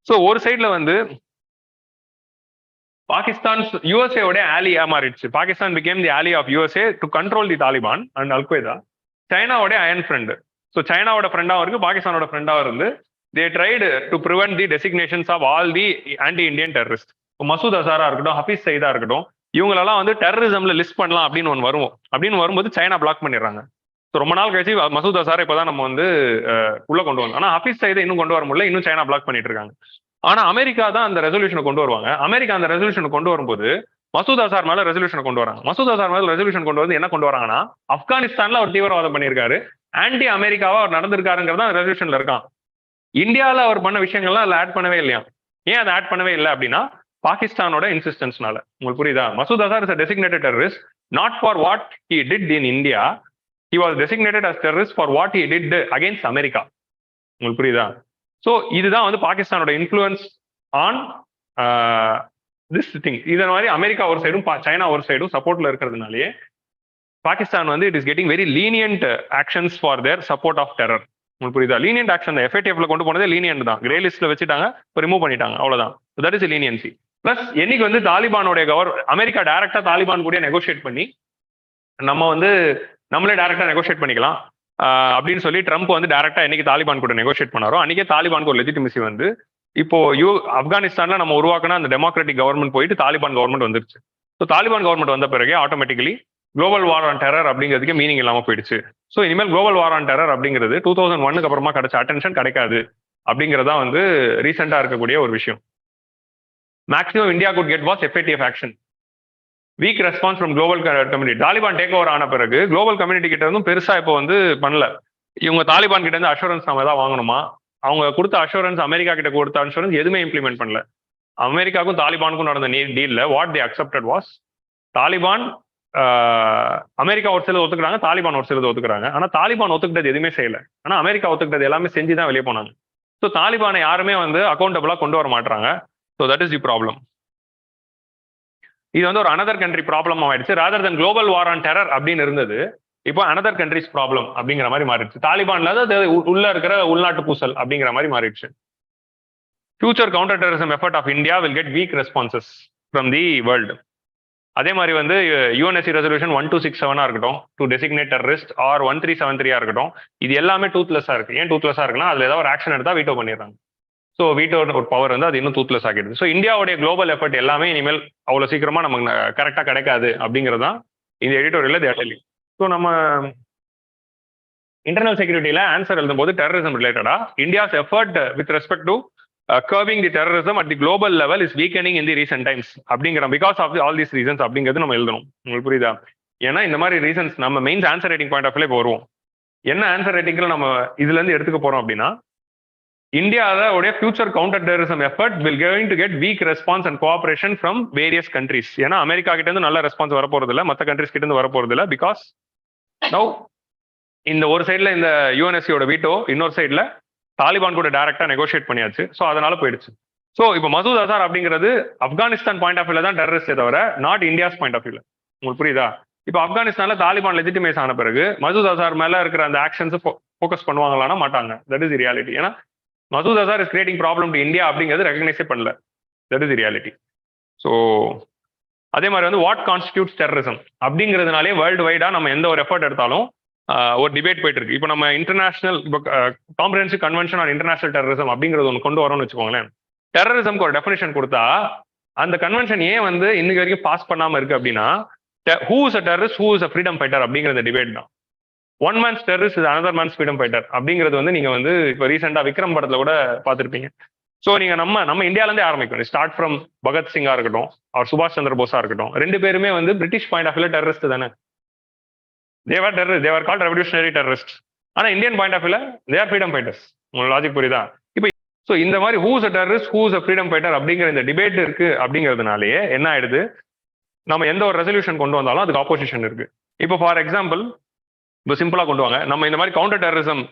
ஸோ ஒரு சைட்ல வந்து பாகிஸ்தான் யூஎஸ்ஏவோட ஆலியா மாறிடுச்சு. Pakistan became the ally of USA to control the Taliban and Al-Qaeda. சைனாவோட அயன் ஃப்ரெண்டு. ஸோ சைனாவோட ஃப்ரெண்டாகவும் இருக்கு, பாகிஸ்தானோட ஃப்ரெண்டாகவும் இருந்து they tried to prevent the designations of all the anti Indian terrorist. Masood அசாரா இருக்கட்டும், ஹபீஸ் சயீதா இருக்கட்டும், இவங்களெல்லாம் வந்து டெரரிசம்ல லிஸ்ட் பண்ணலாம் அப்படின்னு ஒன்று வருவோம். அப்படின்னு வரும்போது சைனா பிளாக் பண்ணிடுறாங்க. ஸோ ரொம்ப நாள் கழிச்சு மசூத் அசாரை இப்போதான் நம்ம வந்து உள்ள கொண்டு வந்தோம். ஆனால் ஹபீஸ் சயீதை இன்னும் கொண்டு வர முடியல, இன்னும் சைனா பிளாக் பண்ணிட்டு இருக்காங்க. ஆனா அமெரிக்கா தான் அந்த ரெசல்யூஷனை கொண்டு வருவாங்க. அமெரிக்கா அந்த ரெசல்யூஷனை கொண்டு வரும்போது மசூத் அசார் மேல ரெசல்யூஷன் கொண்டு வராங்க. மசூத் அசார் மேல ரெசல்யூஷன் கொண்டு வந்து என்ன கொண்டு வராங்கன்னா ஆப்கானிஸ்தான்ல அவர் தீவிரவாதம் பண்ணியிருக்காரு, ஆன்டி அமெரிக்காவா அவர் நடந்திருக்காருங்கிறதா ரெசல்யூஷன்ல இருக்கான். இந்தியாவில் அவர் பண்ண விஷயங்கள்லாம் அதில் ஆட் பண்ணவே இல்லையா. ஏன் அதை ஆட் பண்ணவே இல்லை அப்படின்னா பாகிஸ்தானோட இன்சிஸ்டன்ஸ்னால. உங்களுக்கு புரியுதா? Masood Azhar is a designated terrorist not for what he did in India. He was designated as terrorist for what he did against America. உங்களுக்கு புரியுதா? ஸோ இதுதான் வந்து பாகிஸ்தானோட இன்ஃப்ளூயன்ஸ் ஆன் திஸ் திங். இதை மாதிரி அமெரிக்கா ஒரு சைடும் சைனா ஒரு சைடும் சப்போர்ட்ல இருக்கிறதுனாலே பாகிஸ்தான் வந்து it is getting very lenient actions for their support of terror. உங்களுக்கு புரியுதா? லீனியன்ட் ஆக்ஷன் எஃப்ஏடிஎஃப்ல கொண்டு போனதே லீனியன்ட் தான். கிரே லிஸ்ட்ல வச்சுட்டாங்க, இப்போ ரிமூவ் பண்ணிட்டாங்க, அவ்வளவுதான். That is leniency. பிளஸ் என்னைக்கு வந்து தாலிபானுடைய அமெரிக்கா டைரக்டா தாலிபான் கூட நெகோஷியேட் பண்ணி நம்ம வந்து நம்மளே டைரக்டா நெகோஷியேட் பண்ணிக்கலாம் அப்படின்னு சொல்லி ட்ரம்ப் வந்து டைரக்டா என்னைக்கு தாலிபான் கூட நெகோஷியேட் பண்ணாரோ அன்னைக்கே தாலிபானுக்கு ஒரு லெஜிட்டிமசி வந்து இப்போ ஆப்கானிஸ்தான்ல நம்ம உருவாக்கின அந்த டெமோக்ராட்டிக் கவர்மெண்ட் போயிட்டு தாலிபான் கவர்மெண்ட் வந்துருச்சு. ஸோ தாலிபான் கவர்மெண்ட் வந்த பிறகு automatically global war on terror அப்படிங்கிறதுக்கு மீனிங் இல்லாமல் போயிடுச்சு. ஸோ இனிமேல் குளோபல் வார் ஆன் டெரர் அப்படிங்கிறது 2001 அப்புறமா கிடைச்ச அட்டென்ஷன் கிடைக்காது அப்படிங்கிறதா வந்து ரீசெண்டா இருக்கக்கூடிய ஒரு விஷயம். Maximum India could get was FATF action. Week response from global community. Taliban take over ஆன பிறகு குளோபல் கம்யூனிட்டி கிட்ட இருந்தும் பெருசா இப்போ வந்து பண்ணல. இவங்க தாலிபான் கிட்ட இருந்து அஷூரன்ஸ் நம்ம தான் வாங்கணுமா, அவங்க கொடுத்த அஷூரன்ஸ், அமெரிக்கா கிட்ட கொடுத்த அஷூரன்ஸ் எதுவுமே இம்ப்ளிமெண்ட் பண்ணல. அமெரிக்காவுக்கும் தாலிபானுக்கும் நடந்த டீல்ல what they accepted was, Taliban America ஒரு சிலது ஒத்துக்கிறாங்க, தாலிபான் ஒரு சிலது ஒத்துக்கிறாங்க. ஆனா தாலிபான் ஒத்துக்கிட்டது எதுவுமே செய்யல, ஆனா அமெரிக்கா ஒத்துக்கிட்டது எல்லாமே செஞ்சு தான் வெளியே போனாங்க. ஸோ தாலிபானை யாருமே வந்து அக்கௌண்டபிளா கொண்டு வர மாட்டாங்க. So that is the problem. இது வந்து ஒரு அனதர் கண்ட்ரி ப்ராப்ளம் ஆயிடுச்சு. Rather than global war on terror அப்படின்னு இருந்தது, இப்போ அனதர் கண்ட்ரிஸ் ப்ராப்ளம் அப்படிங்கிற மாதிரி மாறிடுச்சு. தாலிபான்ல உள்ள இருக்கிற உள்நாட்டு பூசல் அப்படிங்கிற மாதிரி மாறிடுச்சு. Future counter terrorism effort of India will get weak responses from the world. அதே மாதிரி வந்து யூஎன்எஸ்சி ரெசல்யூஷன் 1267 இருக்கட்டும், டு டெசிக்னேட் டெரரிஸ்ட், ஆர் 1373 இருக்கட்டும், இது எல்லாமே டூத்லெஸ்ஸா இருக்கு. ஏன் டூத்லெஸ்ஸா இருக்குன்னா அதுல ஏதாவது ஒரு ஆக்ஷன் எடுத்தா வீட்டோ பண்ணிடுறாங்க. ஸோ வீட்டோ ஒரு பவர் வந்து அது இன்னும் டூத்லெஸ் ஆகிடுது. ஸோ இந்தியாவுடைய குளோபல் எஃபர்ட் எல்லாமே இனிமேல் அவ்வளோ சீக்கிரமா நமக்கு கரெக்டாக கிடைக்காது அப்படிங்கிறது தான் இந்த எடிட்டோரியல் தேட்டலி. ஸோ நம்ம இன்டர்னல் செக்யூரிட்டியில ஆன்சர் எழுதும்போது டெரரிசம் ரிலேட்டடா India's effort with respect to curbing the terrorism at the global level is weakening in the recent times அப்படிங்கிற because of all these reasons அப்படிங்கிறது நம்ம எழுதணும். உங்களுக்கு புரியுதா? ஏன்னா இந்த மாதிரி ரீசன்ஸ் நம்ம mains answer writing point of வியூல இப்போ வருவோம். என்ன ஆன்சர் ரைட்டிங்ல நம்ம இதுல இருந்து எடுத்துக்க போறோம் அப்படின்னா, இந்தியாவுடைய future counter terrorism effort will going to get weak response and cooperation from various countries. ஏன்னா அமெரிக்கா கிட்ட இருந்து நல்ல ரெஸ்பான்ஸ் வரப்போறது இல்லை, மற்ற கண்ட்ரிஸ் கிட்ட இருந்து வரப்போறது இல்லை. பிகாஸ் நவ் இந்த ஒரு சைட்ல இந்த யூஎன்எஸ்சியோட வீட்டோ, இன்னொரு சைட்ல தாலிபான் கூட டைரக்டா நெகோசியேட் பண்ணியாச்சு. ஸோ அதனால போயிடுச்சு. ஸோ இப்போ மசூத் அசார் அப்படிங்கிறது ஆப்கானிஸ்தான் பாயிண்ட் ஆஃப் வியூல தான் டெரரிஸ்டே தவிர நாட் இந்தியாஸ் பாயிண்ட் ஆஃப் வியூல. உங்களுக்கு புரியுதா? இப்போ ஆப்கானிஸ்தான்ல தாலிபான் லெஜிட்டிமைஸ் ஆன பிறகு மசூத் அசார் மேல இருக்கிற அந்த ஆக்ஷன்ஸ் ஃபோக்கஸ் பண்ணுவாங்களான்னா மாட்டாங்க. That is the reality. ஏன்னா Masood Azhar is creating problem to India அப்படிங்கிறது ரெகனைஸே பண்ணல. That is the reality. So அதே மாதிரி வந்து வாட் கான்ஸ்டிடியூட்ஸ் டெரரிசம் அப்படிங்கிறதுனாலே வேர்ல்டு வைடா நம்ம எந்த ஒரு எஃபர்ட் எடுத்தாலும் ஒரு டிபேட் போயிட்டு இருக்கு. இப்போ நம்ம இன்டர்நேஷனல் இப்போ comprehensive convention on international terrorism அப்படிங்கிறது ஒன்று கொண்டு வரோம்னு வச்சுக்கோங்களேன். டெரரிசம்க்கு ஒரு டெஃபினேஷன் கொடுத்தா அந்த கன்வென்ஷன் ஏன் வந்து இன்னைக்கு வரைக்கும் பாஸ் பண்ணாம இருக்கு அப்படின்னா, who is a terrorist, who is a freedom fighter அப்படிங்கிற டிபேட் தான். One mens terrorist is another mens freedom fighter அப்படிங்கிறது வந்து நீங்க வந்து இப்போ ரீசெண்டா விக்ரம் படத்துல கூட பார்த்துருப்பீங்க. ஸோ நீங்க நம்ம இந்தியாவிலேருந்தே ஆரம்பிக்கணும். ஸ்டார்ட் ஃப்ரம் பகத்சிங்கா இருக்கட்டும், அவர் சுபாஷ் சந்திர போஸா இருக்கட்டும், ரெண்டு பேருமே வந்து பிரிட்டிஷ் பாயிண்ட் ஆஃப் வியூல டெரரிஸ்ட் தானே. They were called revolutionary terrorist. ஆனா இந்தியன் பாயிண்ட் ஆஃப் வியூல தேர் ஃப்ரீடம் ஃபைட்டர்ஸ். உங்களுக்கு லாஜிக் புரியுதா? இப்போ ஸோ இந்த மாதிரி who's a terrorist, who's a freedom fighter அப்படிங்கிற இந்த டிபேட் இருக்கு அப்படிங்கிறதுனாலேயே என்ன ஆயிடுது, நம்ம எந்த ஒரு ரெசல்யூஷன் கொண்டு வந்தாலும் அதுக்கு ஆப்போசிஷன் இருக்கு. இப்போ ஃபார் எக்ஸாம்பிள், இப்போ சிம்பிளா கொண்டு வாங்க, நம்ம இந்த மாதிரி கவுண்டர் டெரரிசம்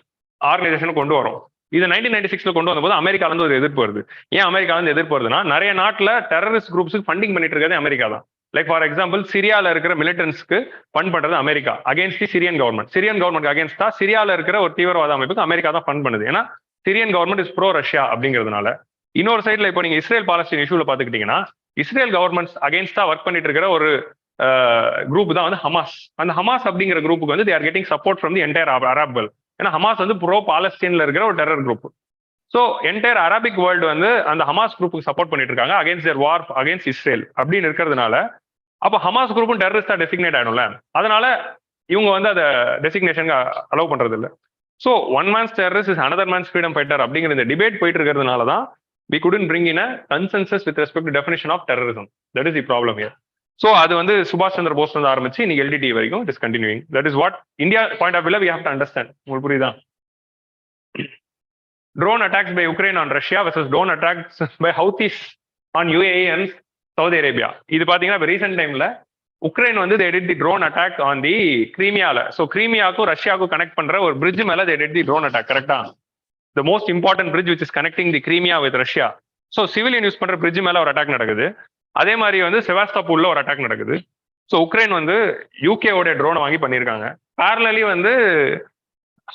ஆர்கனைசேஷன் கொண்டு வரோம். இது 1996 கொண்டு வந்தபோது அமெரிக்கால இருந்து ஒரு எதிர்ப்பு வருது. ஏன் அமெரிக்கால இருந்து எதிர்ப்பு வருதுன்னா, நிறைய நாட்டில் டெரரிஸ்ட் குரூப்ஸுக்கு ஃபண்டிங் பண்ணிட்டு இருக்கிறது அமெரிக்கா தான். லைக் ஃபார் எக்ஸாம்பிள், சிரியால இருக்கிற மிலிட்டன்ஸ்க்கு ஃபண்ட் பண்றது America against the Syrian government. Syrian government அகேன்ஸ்டா சிரியால இருக்கிற ஒரு தீவிரவாத அமைப்புக்கு அமெரிக்கா தான் ஃபண்ட் பண்ணுது. ஏன்னா Syrian government is pro Russia அப்படிங்கிறதுனால. இன்னொரு சைட்ல இப்போ நீங்க இஸ்ரேல் பாலஸ்தீன் இஷ்யூல பாத்துக்கிட்டீங்கன்னா, இஸ்ரேல் கவர்மெண்ட் அகேன்ஸ்டா ஒர்க் பண்ணிட்டு இருக்கிற ஒரு குரூப் தான் வந்து ஹமாஸ். அந்த ஹமாஸ் அப்படிங்கிற குரூப்புக்கு வந்து they are getting support from the entire Arab world. ஏன்னா ஹமாஸ் வந்து ப்ரோ பாலஸ்தீன்ல இருக்கிற ஒரு terror group. So entire Arabic world வந்து அந்த ஹமாஸ் குரூப்புக்கு சப்போர்ட் பண்ணிட்டு இருக்காங்க அகேன்ஸ்ட் தேர் வார் அகேன்ஸ்ட் இஸ்ரேல் அப்படின்னு இருக்கிறதுனால, அப்போ ஹமாஸ் குரூப்பும் டெரரிஸ்டா டெசிக்னேட் ஆயிடும்ல. அதனால இவங்க வந்து அதை டெசிக்னேஷன் அலோவ் பண்றது இல்லை. So one mens terrorist is another mens freedom fighter அப்படிங்கிற இந்த டிபேட் போயிட்டு இருக்கிறதுனால தான் we couldn't bring in a consensus with respect to definition of terrorism. That is the problem here. So அது வந்து சுபாஷ் சந்திர போஸ் வந்து ஆரம்பிச்சு இன்னைக்கு எல்டிடி வரைக்கும் it is continuing. That is what India point of வியூல we have to understand. உங்களுக்கு புரியுதா? Drone attacks by Ukraine on Russia versus drone attacks by Houthis on UAE and Saudi Arabia. இது பாத்தீங்கன்னா இப்போ ரீசெண்ட் டைம்ல Ukraine வந்து they did the drone attack on the கிரீமியால. So கிரீமியாவுக்கும் ரஷ்யாவுக்கும் கனெக்ட் பண்ற ஒரு பிரிட்ஜ் மேல they did the drone attack. கரெக்டா? the most important bridge which is connecting the Crimea with Russia. So civilian use பண்ற பிரிட்ஜ் மேல ஒரு அட்டாக் நடக்குது. அதே மாதிரி வந்து செவாஸ்டோபோல்ல ஒரு அட்டாக் நடக்குது. ஸோ உக்ரைன் வந்து யூகே உடைய ட்ரோனை வாங்கி பண்ணியிருக்காங்க. பேரலலி வந்து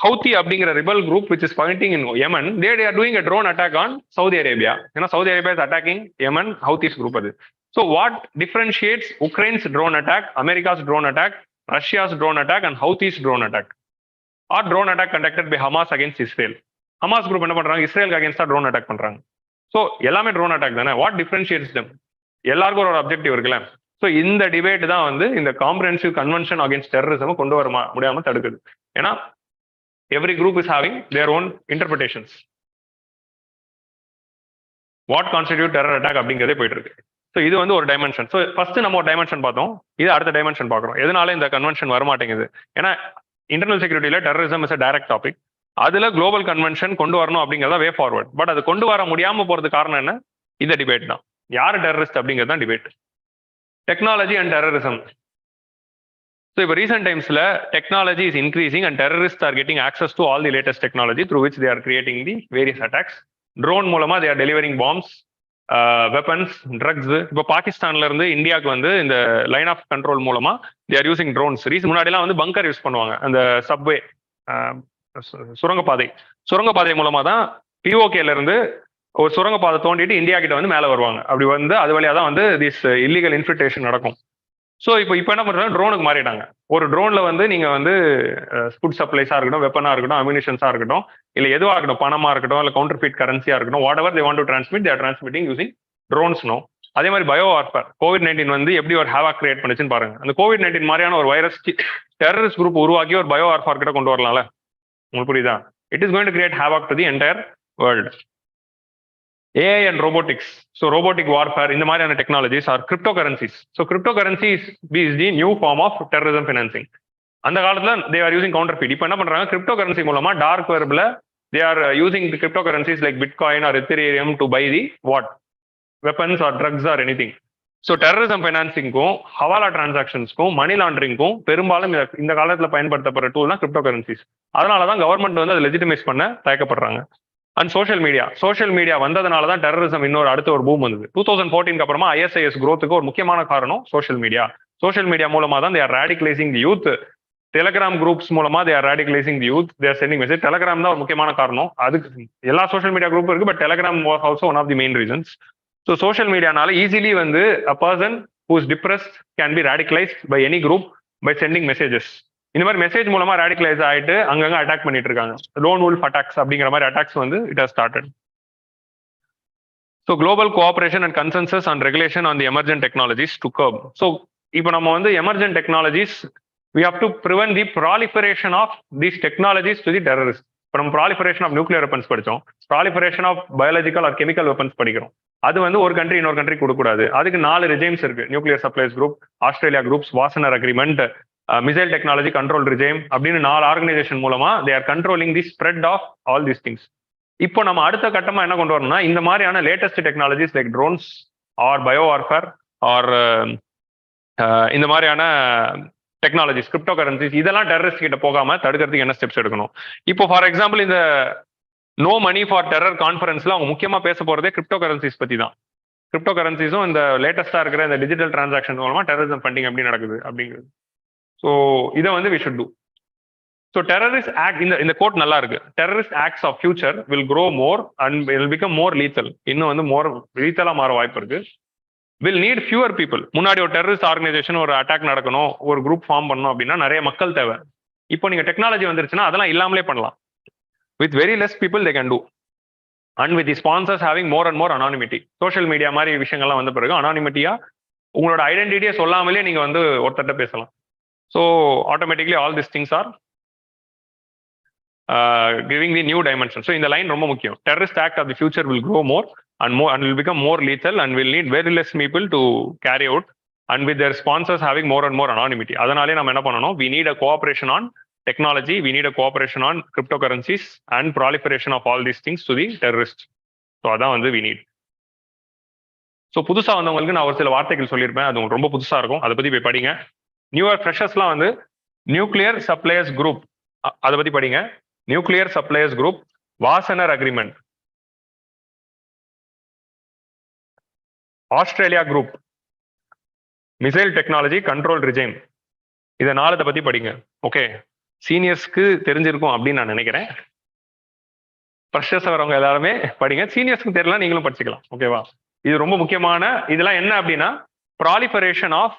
ஹவுத்தி அப்படிங்கிற rebel group which is fighting in Yemen, they are doing a drone attack on Saudi Arabia. ஏன்னா Saudi Arabia is attacking Yemen, Houthis group அது. So what differentiates Ukraine's drone attack, America's drone attack, Russia's drone attack and Houthis drone attack? Or drone attack conducted by Hamas against Israel. Hamas group என்ன பண்றாங்க, இஸ்ரேலுக்கு அகேன்ஸ்டா drone attack பண்றாங்க. So எல்லாமே drone attack தானே. What differentiates them? எல்லாருக்கும் ஒரு objective இருக்குல்ல. So இந்த டிபேட் தான் வந்து இந்த காம்ப்ரிஹென்சிவ் கன்வென்ஷன் அகேன்ஸ்ட் டெரரிசம் கொண்டு வர முடியாம தடுக்குது. ஏன்னா every group is having their own interpretations. What constitute terror attack அப்படிங்கிறதே போயிட்டு இருக்கு. ஸோ இது வந்து ஒரு டைமென்ஷன். ஸோ ஃபர்ஸ்ட் நம்ம ஒரு டைமென்ஷன் பார்த்தோம், இது அடுத்த டைமென்ஷன் பார்க்குறோம். எதனால இந்த கன்வென்ஷன் வரமாட்டேங்குது? ஏன்னா இன்டர்னல் செக்யூரிட்டியில terrorism is a direct topic. அதுல குளோபல் கன்வென்ஷன் கொண்டு வரணும் அப்படிங்கிறத வே ஃபார்வர்ட். பட் அது கொண்டு வர முடியாம போறது காரணம் என்ன? இந்த டிபேட் தான். யார் டெரரிஸ்ட் அப்படிங்கிறது தான் debate. Technology and terrorism. So இப்போ ரீசெண்ட் டைம்ஸ்ல technology is increasing and terrorist are getting access to all the latest technology through which they are creating the various attacks. Drone மூலமா they are delivering bombs, weapons, drugs. இப்போ பாகிஸ்தான்ல இருந்து இந்தியாவுக்கு வந்து இந்த line of control மூலமா they are using drones. முன்னாடிலாம் வந்து பங்கர் யூஸ் பண்ணுவாங்க, அந்த சப்வே சுரங்கப்பாதை மூலமா தான் பிஓகேல இருந்து ஒரு சுரங்கப்பாதை தோண்டிட்டு இந்தியா கிட்ட வந்து மேலே வருவாங்க. அப்படி வந்து அது வழியா தான் வந்து திஸ் இல்லீகல் இன்ஃபில்ட்ரேஷன் நடக்கும். ஸோ இப்போ என்ன பண்றாங்க, ட்ரோனுக்கு மாறிட்டாங்க. ஒரு ட்ரோன்ல வந்து நீங்க வந்து ஃபுட் சப்ளைஸா இருக்கட்டும், வெப்பனா இருக்கட்டும், அம்யூனிஷன்ஸா இருக்கட்டும், இல்ல எதுவாக இருக்கட்டும், பணமா இருக்கட்டும், இல்ல கவுண்டர் ஃபீட் கரன்சியா இருக்கட்டும், whatever they want to transmit, they are transmitting using drones. No, அதே மாதிரி பயோ வார்ஃபேர். COVID-19 வந்து எப்படி ஒரு ஹேவாக் கிரியேட் பண்ணுச்சுன்னு பாருங்க. அந்த COVID-19 மாதிரியான ஒரு வைரஸ் டெரரிஸ்ட் குரூப் உருவாக்கி ஒரு பயோ வார்ஃபேர் கிட்ட கொண்டு வரலாம்ல. உங்களுக்கு புரியுதா? It is going to create havoc to the entire world. AI and robotics. So robotic warfare, இந்த மாதிரியான technologies or cryptocurrencies. So cryptocurrencies is the new form of terrorism financing. அந்த காலத்துல they are using counterfeit. இப்போ என்ன பண்றாங்க, cryptocurrency மூலமா dark வெப்ல they are using the cryptocurrencies like bitcoin or Ethereum to buy the what weapons or drugs or anything. So terrorism ஃபைனான்சிங்கும் ஹவாலா டிரான்சாக்ஷன்ஸ்க்கும் மணி லாண்டரிங்கும் பெரும்பாலும் இந்த காலத்துல பயன்படுத்தப்படுற டூல் தான் கிரிப்டோ கரன்சிஸ். அதனாலதான் கவர்மெண்ட் வந்து அதை லெஜிட்டிமைஸ் பண்ண தயக்கப்படுறாங்க. அண்ட் சோஷியல் மீடியா வந்ததுனால தான் டெரரிசம் இன்னொரு அடுத்த ஒரு பூம் வந்தது. 2014 அப்புறமா ISIS growthக்கு ஒரு முக்கியமான காரணம் சோஷியல் மீடியா மூலமா தான் they are radicalising the youth. Telegram groups மூலமா they are radicalising the youth, they are sending message. Telegram தான் ஒரு முக்கியமான காரணம். அதுக்கு எல்லா சோஷியல் மீடியா குரூப் இருக்கு, but Telegram was also one of the main reasons. So social மீடியானால easily வந்து a person who is depressed can be radicalised by any group by sending messages. இந்த மாதிரி மெசேஜ் மூலமா ரேடிகலைஸ் ஆயிட்டு அங்கங்க attack பண்ணிட்டு இருக்காங்க. லோன் வுல்ஃப் அட்டாக்ஸ் அப்படிங்கிற மாதிரி அட்டாக்ஸ் வந்து it has started. So global cooperation and consensus and regulation on the emergent technologies to curb. So இப்போ நம்ம வந்து emergent technologies we have to prevent the proliferation of these technologies to the terrorists. இப்போ நம்ம proliferation of nuclear weapons படிச்சோம், proliferation of biological or chemical weapons படிக்கிறோம். அது வந்து ஒரு கண்ட்ரி இன்னொரு கண்ட்ரி கொடுக்கூடாது. அதுக்கு 4 ரெஜிம்ஸ் இருக்கு. Nuclear supplies group, Australia groups, Wassenaar agreement, missile technology control regime அப்படின்னு 4 ஆர்கனைசேஷன் மூலமா they are controlling the spread of all these things. இப்போ நம்ம அடுத்த கட்டமா என்ன கொண்டு வரணும்னா, இந்த மாதிரியான latest technologies like drones or bio warfare or இந்த மாதிரியான டெக்னாலஜிஸ், கிரிப்டோ கரன்சிஸ், இதெல்லாம் டெரரிஸ்ட் கிட்ட போகாம தடுக்கிறதுக்கு என்ன ஸ்டெப்ஸ் எடுக்கணும்? இப்போ ஃபார் எக்ஸாம்பிள் இந்த நோ மணி ஃபார் டெரர் கான்ஃபரன்ஸ்ல அவங்க முக்கியமா பேச போறதே கிரிப்டோ கரன்சிஸ் பத்தி தான். கிரிப்டோ கரன்சிஸும் இந்த லேட்டஸ்டா இருக்கிற இந்த டிஜிட்டல் டிரான்சாக்ஷன் மூலமா டெரரிசம் ஃபண்டிங் எப்படி நடக்குது அப்படிங்கிறது. ஸோ இதை வந்து we should do. So terrorist act, இந்த கோட் நல்லா இருக்கு. Terrorist acts of future will grow more and will become more lethal. இன்னும் வந்து மோர் லீத்தலா மாற வாய்ப்பு இருக்கு. Will need fewer people. முன்னாடி ஒரு டெரரிஸ்ட் ஆர்கனைசேஷன் ஒரு அட்டாக் நடக்கணும், ஒரு குரூப் ஃபார்ம் பண்ணணும் அப்படின்னா நிறைய மக்கள் தேவை. இப்போ நீங்க டெக்னாலஜி வந்துருச்சுன்னா அதெல்லாம் இல்லாமலே பண்ணலாம். With very less people they can do. And with the sponsors having more and more anonymity. Social media மாதிரி விஷயங்கள்லாம் வந்த பிறகு அனானிமிட்டியா உங்களோட ஐடென்டிட்டியை சொல்லாமலே நீங்க வந்து ஒருத்தட்ட பேசலாம். So automatically all this things are giving the new dimension. So இந்த லைன் ரொம்ப முக்கியம். Terrorist act of the future will grow more and will become more lethal and will need very less people to carry out, and with their sponsors having more and more anonymity. அதனாலே நம்ம என்ன பண்ணணும், we need a cooperation on technology, we need a cooperation on cryptocurrencies and proliferation of all these things to the terrorists. So அதான் வந்து we need. So புதுசாக வந்தவங்களுக்கு நான் ஒரு சில வார்த்தைகள் சொல்லியிருப்பேன், அது ரொம்ப புதுசாக இருக்கும், அதை பற்றி போய் படிங்க. நியூயர் ஃப்ரெஷர்ஸ்லாம் வந்து நியூக்ளியர் சப்ளையர்ஸ் குரூப், அதை பற்றி படிங்க. Nuclear suppliers group, Wassenaar agreement, Australia group, missile technology control regime, இதை 4 பத்தி படிங்க. ஓகே, சீனியர்ஸ்க்கு தெரிஞ்சிருக்கும் அப்படின்னு நான் நினைக்கிறேன். ஃப்ரெஷர்ஸ் வரவங்க எல்லாருமே படிங்க. சீனியர்ஸ்க்கு தெரியல, நீங்களும் படிச்சுக்கலாம். ஓகேவா? இது ரொம்ப முக்கியமான. இதெல்லாம் என்ன அப்படின்னா proliferation of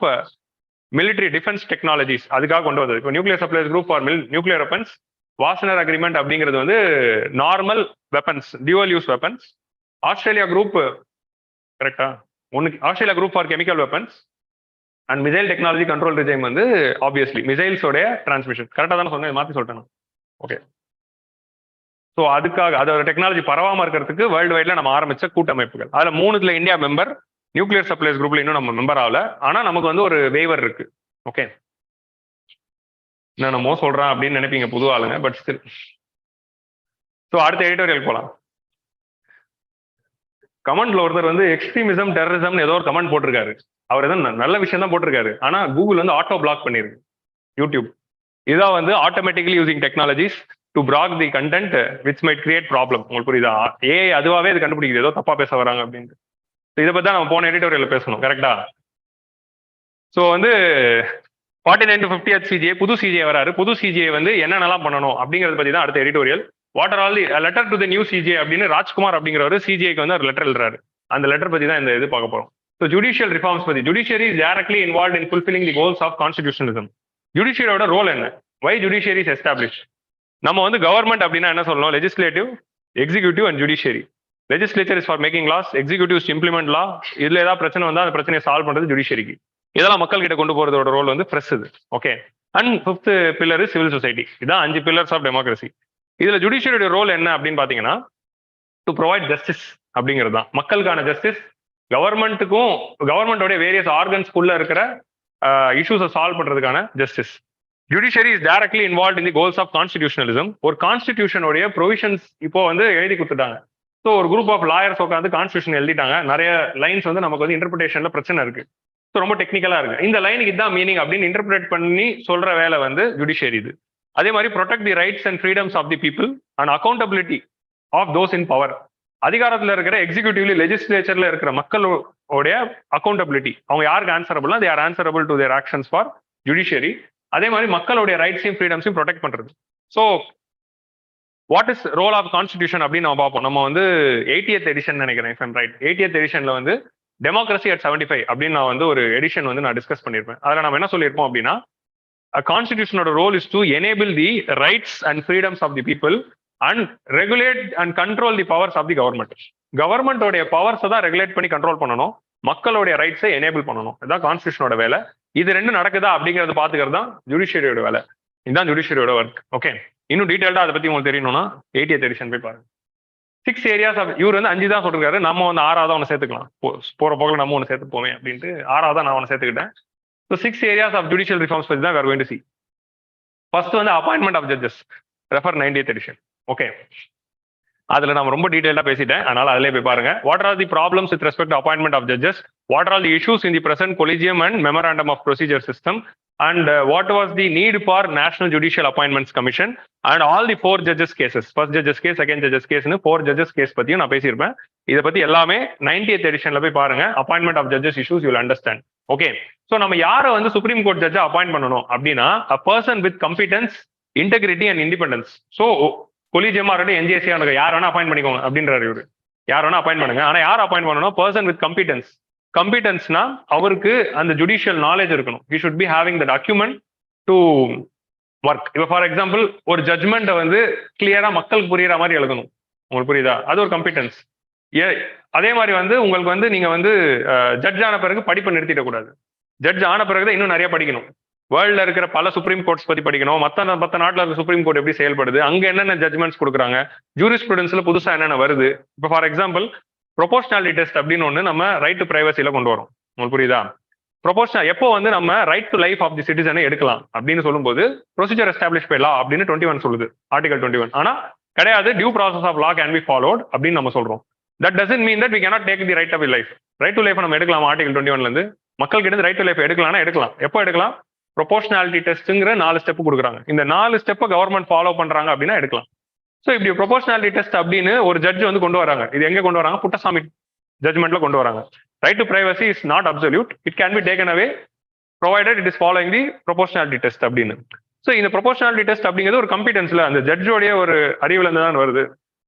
military defence technologies, அதுக்காக கொண்டு வந்தது. இப்போ nuclear supplies group for nuclear weapons, Wassenaar agreement அப்படிங்கிறது வந்து normal weapons, dual use weapons. Australia group கரெக்டா? Australia group for chemical weapons and missile technology control regime வந்து ஆப்வியஸ்லி மிசைல்ஸோட transmission. கரெக்டாக தானே சொன்னேன், மாற்றி சொல்லிட்டேன். ஓகே, ஸோ அதுக்காக அதோட டெக்னாலஜி பரவாமல் இருக்கிறதுக்கு வேர்ல்டு வைட்ல நம்ம ஆரம்பிச்ச கூட்டமைப்புகள். அதில் 3 இந்தியா மெம்பர், நியூக்ளியர் சப்ளைஸ் குரூப்ல இன்னும் நம்ம மெம்பர் ஆகல, ஆனா நமக்கு வந்து ஒரு வேவர் இருக்கு. ஓகே, நான் நம்ம சொல்றேன் அப்படின்னு நினைப்பீங்க புது ஆளுங்க, பட் ஸ்டில். ஸோ அடுத்த எடிட்டோரியல் போகலாம். கமெண்ட்ல ஒருத்தர் வந்து எக்ஸ்ட்ரீமிசம் டெரரிசம் ஏதோ ஒரு கமெண்ட் போட்டிருக்காரு. அவர் ஏதோ நல்ல விஷயம் தான் போட்டிருக்காரு, ஆனா கூகுள் வந்து ஆட்டோ பிளாக் பண்ணிருக்கு. யூடியூப் இதான் வந்து automatically using technologies to block the content which might create problem. உங்களுக்கு புரியுதா? ஏஐ அதுவாகவே இது கண்டுபிடிக்குது ஏதோ தப்பா பேச வராங்க அப்படின்ட்டு. இதை பத்தி தான் நம்ம போன எடிட்டோரியல் பேசணும், கரெக்டா? ஸோ வந்து 49 to 50th CGA புது சிஜிஏ வராரு. புது சிஜிஏ வந்து என்னென்னலாம் பண்ணணும் அப்படிங்கறத பத்தி தான் அடுத்த editorial. What are all the letter to the new CGA அப்படின்னு ராஜ்குமார் அப்படிங்கிறவர் சிஜிஏக்கு வந்து ஒரு லெட்டர் எழுதுறாரு. அந்த லெட்டர் பத்தி தான் இந்த இது பார்க்க போறோம். ஸோ ஜுடிஷியல் ரிஃபார்ம்ஸ் பத்தி. Judiciary is directly involve in fulfilling the goals of constitutionalism. ஜுடிஷியரியோட ரோல் என்ன? Why judiciary is establish? நம்ம வந்து கவர்மெண்ட் அப்படின்னா என்ன சொல்லணும்? Legislative, executive and judiciary. Legislature is for making laws, executive implement law. இதுல ஏதாவது பிரச்சனை வந்தா அந்த பிரச்சனையை சால்வ் பண்றது ஜுடிஷியரிக்கு. இதெல்லாம் மக்கள் கிட்ட கொண்டு போறதோட ரோல் வந்து பிரஸ் இது. Okay. And 5th pillar civil society. இதான் 5 பில்லர்ஸ் ஆஃப் டெமோக்ரஸி. இதுல ஜுடிஷியரியோட ரோல் என்ன அப்படின்னு பாத்தீங்கன்னா, டு ப்ரொவைட் ஜஸ்டிஸ் அப்படிங்கிறது தான். மக்களுக்கான ஜஸ்டிஸ், கவர்மெண்ட்டுக்கும் கவர்மெண்டோட வேரியஸ் ஆர்கன்ஸ்குள்ள இருக்கிற இஷ்யூஸை சால்வ் பண்றதுக்கான justice. Judiciary is directly involve in the goals of constitutionalism. ஒரு கான்ஸ்டிடியூஷனோடைய ப்ரொவிஷன்ஸ் இப்போ வந்து எழுதி கொடுத்துட்டாங்க. ஸோ ஒரு குரூப் ஆஃப் லாயர்ஸ் உட்காந்து கான்ஸ்டியூஷன் எழுதிட்டாங்க. நிறைய லைன்ஸ் வந்து நமக்கு வந்து இன்டர்பிரேஷன்ல பிரச்சனை இருக்கு. ஸோ ரொம்ப டெக்னிக்கலா இருக்கு. இந்த லைனுக்கு இதான் மீனிங் அப்படின்னு இன்டர்பிரேட் பண்ணி சொல்ற வேலை வந்து ஜுடிஷியரி இது. அதே மாதிரி protect the rights and freedoms of the people and accountability of those in power. அதிகாரத்தில் இருக்கிற எக்ஸிக்யூட்டிவ்லி லெஜிஸ்லேச்சர்ல இருக்கிற மக்களுடைய அக்கௌண்டபிலிட்டி, அவங்க யாருக்கு ஆன்சரபிள்னா they are answerable to their actions for judiciary. அதே மாதிரி மக்களுடைய ரைட்ஸையும் ஃப்ரீடம்ஸையும் ப்ரொடெக்ட் பண்றது. So what is role of constitution அப்படின்னு நம்ம பார்ப்போம். நம்ம வந்து 80th எடிஷன் நினைக்கிறேன், இஃப் ஐம் ரைட். 80th எடிஷன்ல வந்து டெமோக்ரஸி அட் 75 அப்படின்னு நான் வந்து ஒரு எடிஷன் வந்து நான் டிஸ்கஸ் பண்ணியிருப்பேன். அதில் நம்ம என்ன சொல்லியிருப்போம் அப்படின்னா, கான்ஸ்டிடியூஷனோட role is to enable the rights and freedoms of the people and regulate and control the powers of the government. கவர்மெண்டோடைய பவர்ஸை தான் ரெகுலேட் பண்ணி கண்ட்ரோல் பண்ணணும், மக்களுடைய ரைட்ஸை எனேபிள் பண்ணணும். இதுதான் கான்ஸ்டிடியூஷனோட வேலை. இது ரெண்டும் நடக்குதா அப்படிங்கறத பாத்துக்கிறது தான் ஜுடிஷியரியோட வேலை. இதுதான் ஜுடிஷியரியோட ஒர்க். ஓகே, இன்னும் டீடைல்டா அதை பத்தி உங்களுக்கு தெரியணும்னா 80th எடிஷன் போய் பாருங்க. 6 areas ஆஃப், இவர் வந்து 5 தான் சொல்லிருக்காரு, நம்ம வந்து 6ஆவது ஒன்று சேர்த்துக்கலாம். போற போகல நம்ம ஒன்று சேர்த்து போவேன் அப்படின்ட்டு 6ஆவதா நான் ஒன்று சேர்த்துக்கிட்டேன். So 6 areas of judicial reforms பத்தி தான் we are going to see. First வந்து appointment of judges, refer 90th edition. Okay, அதுல நான் ரொம்ப டீடைலா பேசிட்டேன், அதனால அதிலே போய் பாருங்க. What are the problems with respect to appointment of judges, what are the issues in the present collegium and memorandum of procedure system, and what was the need for National Judicial Appointments Commission and all the 4 judges cases, first judges case, second judges case னு 4 judges case பத்தியும் நான் பேசியிருப்பேன். இதை பத்தி எல்லாமே 90th எடிஷன்ல போய் பாருங்க. Appointment of judges issues you will understand. Okay, so நம்ம யாரை வந்து சுப்ரீம் கோர்ட் ஜட்ஜா அப்பாயிண்ட் பண்ணணும் அப்படின்னா, a person with competence, integrity and independence. So கொலிஜியமா இருக்கட்டும், என்ஜிஎஸ்சியா இருக்கட்டும், யார் வேணா அப்பாயிண்ட் பண்ணிக்கோங்க அப்படின்றாரு இவரு. யார் வேணா அப்பாயிண்ட் பண்ணுங்க, ஆனா யார் அப்பாயிண்ட் பண்ணணும்? Person with competence. கம்பிட்டன்ஸ்னா அவருக்கு அந்த ஜுடிஷியல் நாலேஜ் இருக்கணும். He should be having that acumen to work. இப்போ ஃபார் எக்ஸாம்பிள் ஒரு ஜட்மெண்ட்டை வந்து கிளியரா மக்களுக்கு புரியுற மாதிரி எழுதணும். உங்களுக்கு புரியுதா? அது ஒரு கம்பிட்டன்ஸ். அதே மாதிரி வந்து உங்களுக்கு வந்து நீங்க வந்து ஜட்ஜ் ஆன பிறகு படிப்பை நிறுத்திடக்கூடாது. ஜட்ஜ் ஆன பிறகுதான் இன்னும் நிறைய படிக்கணும். வேர்ல்ட்ல இருக்கிற பல சுப்ரீம் கோர்ட்ஸ் பத்தி படிக்கணும். மற்ற நாட்டில் இருக்கிற சுப்ரீம் கோர்ட் எப்படி செயல்படுது, அங்க என்னென்ன ஜட்மெண்ட்ஸ் கொடுக்குறாங்க, ஜூரிஸ்ப்ரூடன்ஸ்ல புதுசா என்னென்ன வருது. இப்போ ஃபார் எக்ஸாம்பிள் ப்ரொபோஷனாலிட்டி டெஸ்ட் அப்படின்னு ஒன்று நம்ம ரைட் டு பிரைவசியில கொண்டு வரோம். உங்களுக்கு புரியுதா? ப்ரொபோஷனல் எப்போ வந்து நம்ம right to life of the சிட்டிசனை எடுக்கலாம் அப்படின்னு சொல்லும்போது ப்ரொசீஜர் எஸ்டாப்ளிஷ் பை லா அப்படின்னு 21 சொல்லுது, ஆர்டிகல் 21. ஆனா கிடையாது, due process of law can be followed அப்படின்னு நம்ம சொல்றோம். That doesn't mean that we cannot take the right of life. Right to life நம்ம எடுக்கலாம். ஆர்டிகல் 21ல இருந்து மக்கள் கிட்ட ரைட் டு லைஃப் எடுக்கலாம்னா எடுக்கலாம். எப்போ எடுக்கலாம்? ப்ரொபோஷனாலிட்டி டெஸ்ட்ங்கிற 4 ஸ்டெப் கொடுக்குறாங்க. இந்த 4 ஸ்டெப்பை கவர்மெண்ட் ஃபாலோ பண்றாங்க அப்படின்னா எடுக்கலாம். ஸோ இப்படி ப்ரொபோஷனாலிட்டி டெஸ்ட் அப்படின்னு ஒரு ஜட்ஜ் வந்து கொண்டு வராங்க. இது எங்க கொண்டு வராங்க? புட்டசாமி ஜட்மெண்ட்ல கொண்டு வராங்க. Right to privacy is not absolute, it can be taken away provided it is following the proportionality test அப்படின்னு. ஸோ இந்த ப்ரொபோஷனாலிட்டி டெஸ்ட் அப்படிங்கிறது ஒரு கம்பிட்டன்ஸ்ல அந்த ஜட்ஜோடைய ஒரு அறிவுல இருந்து தான் வருது.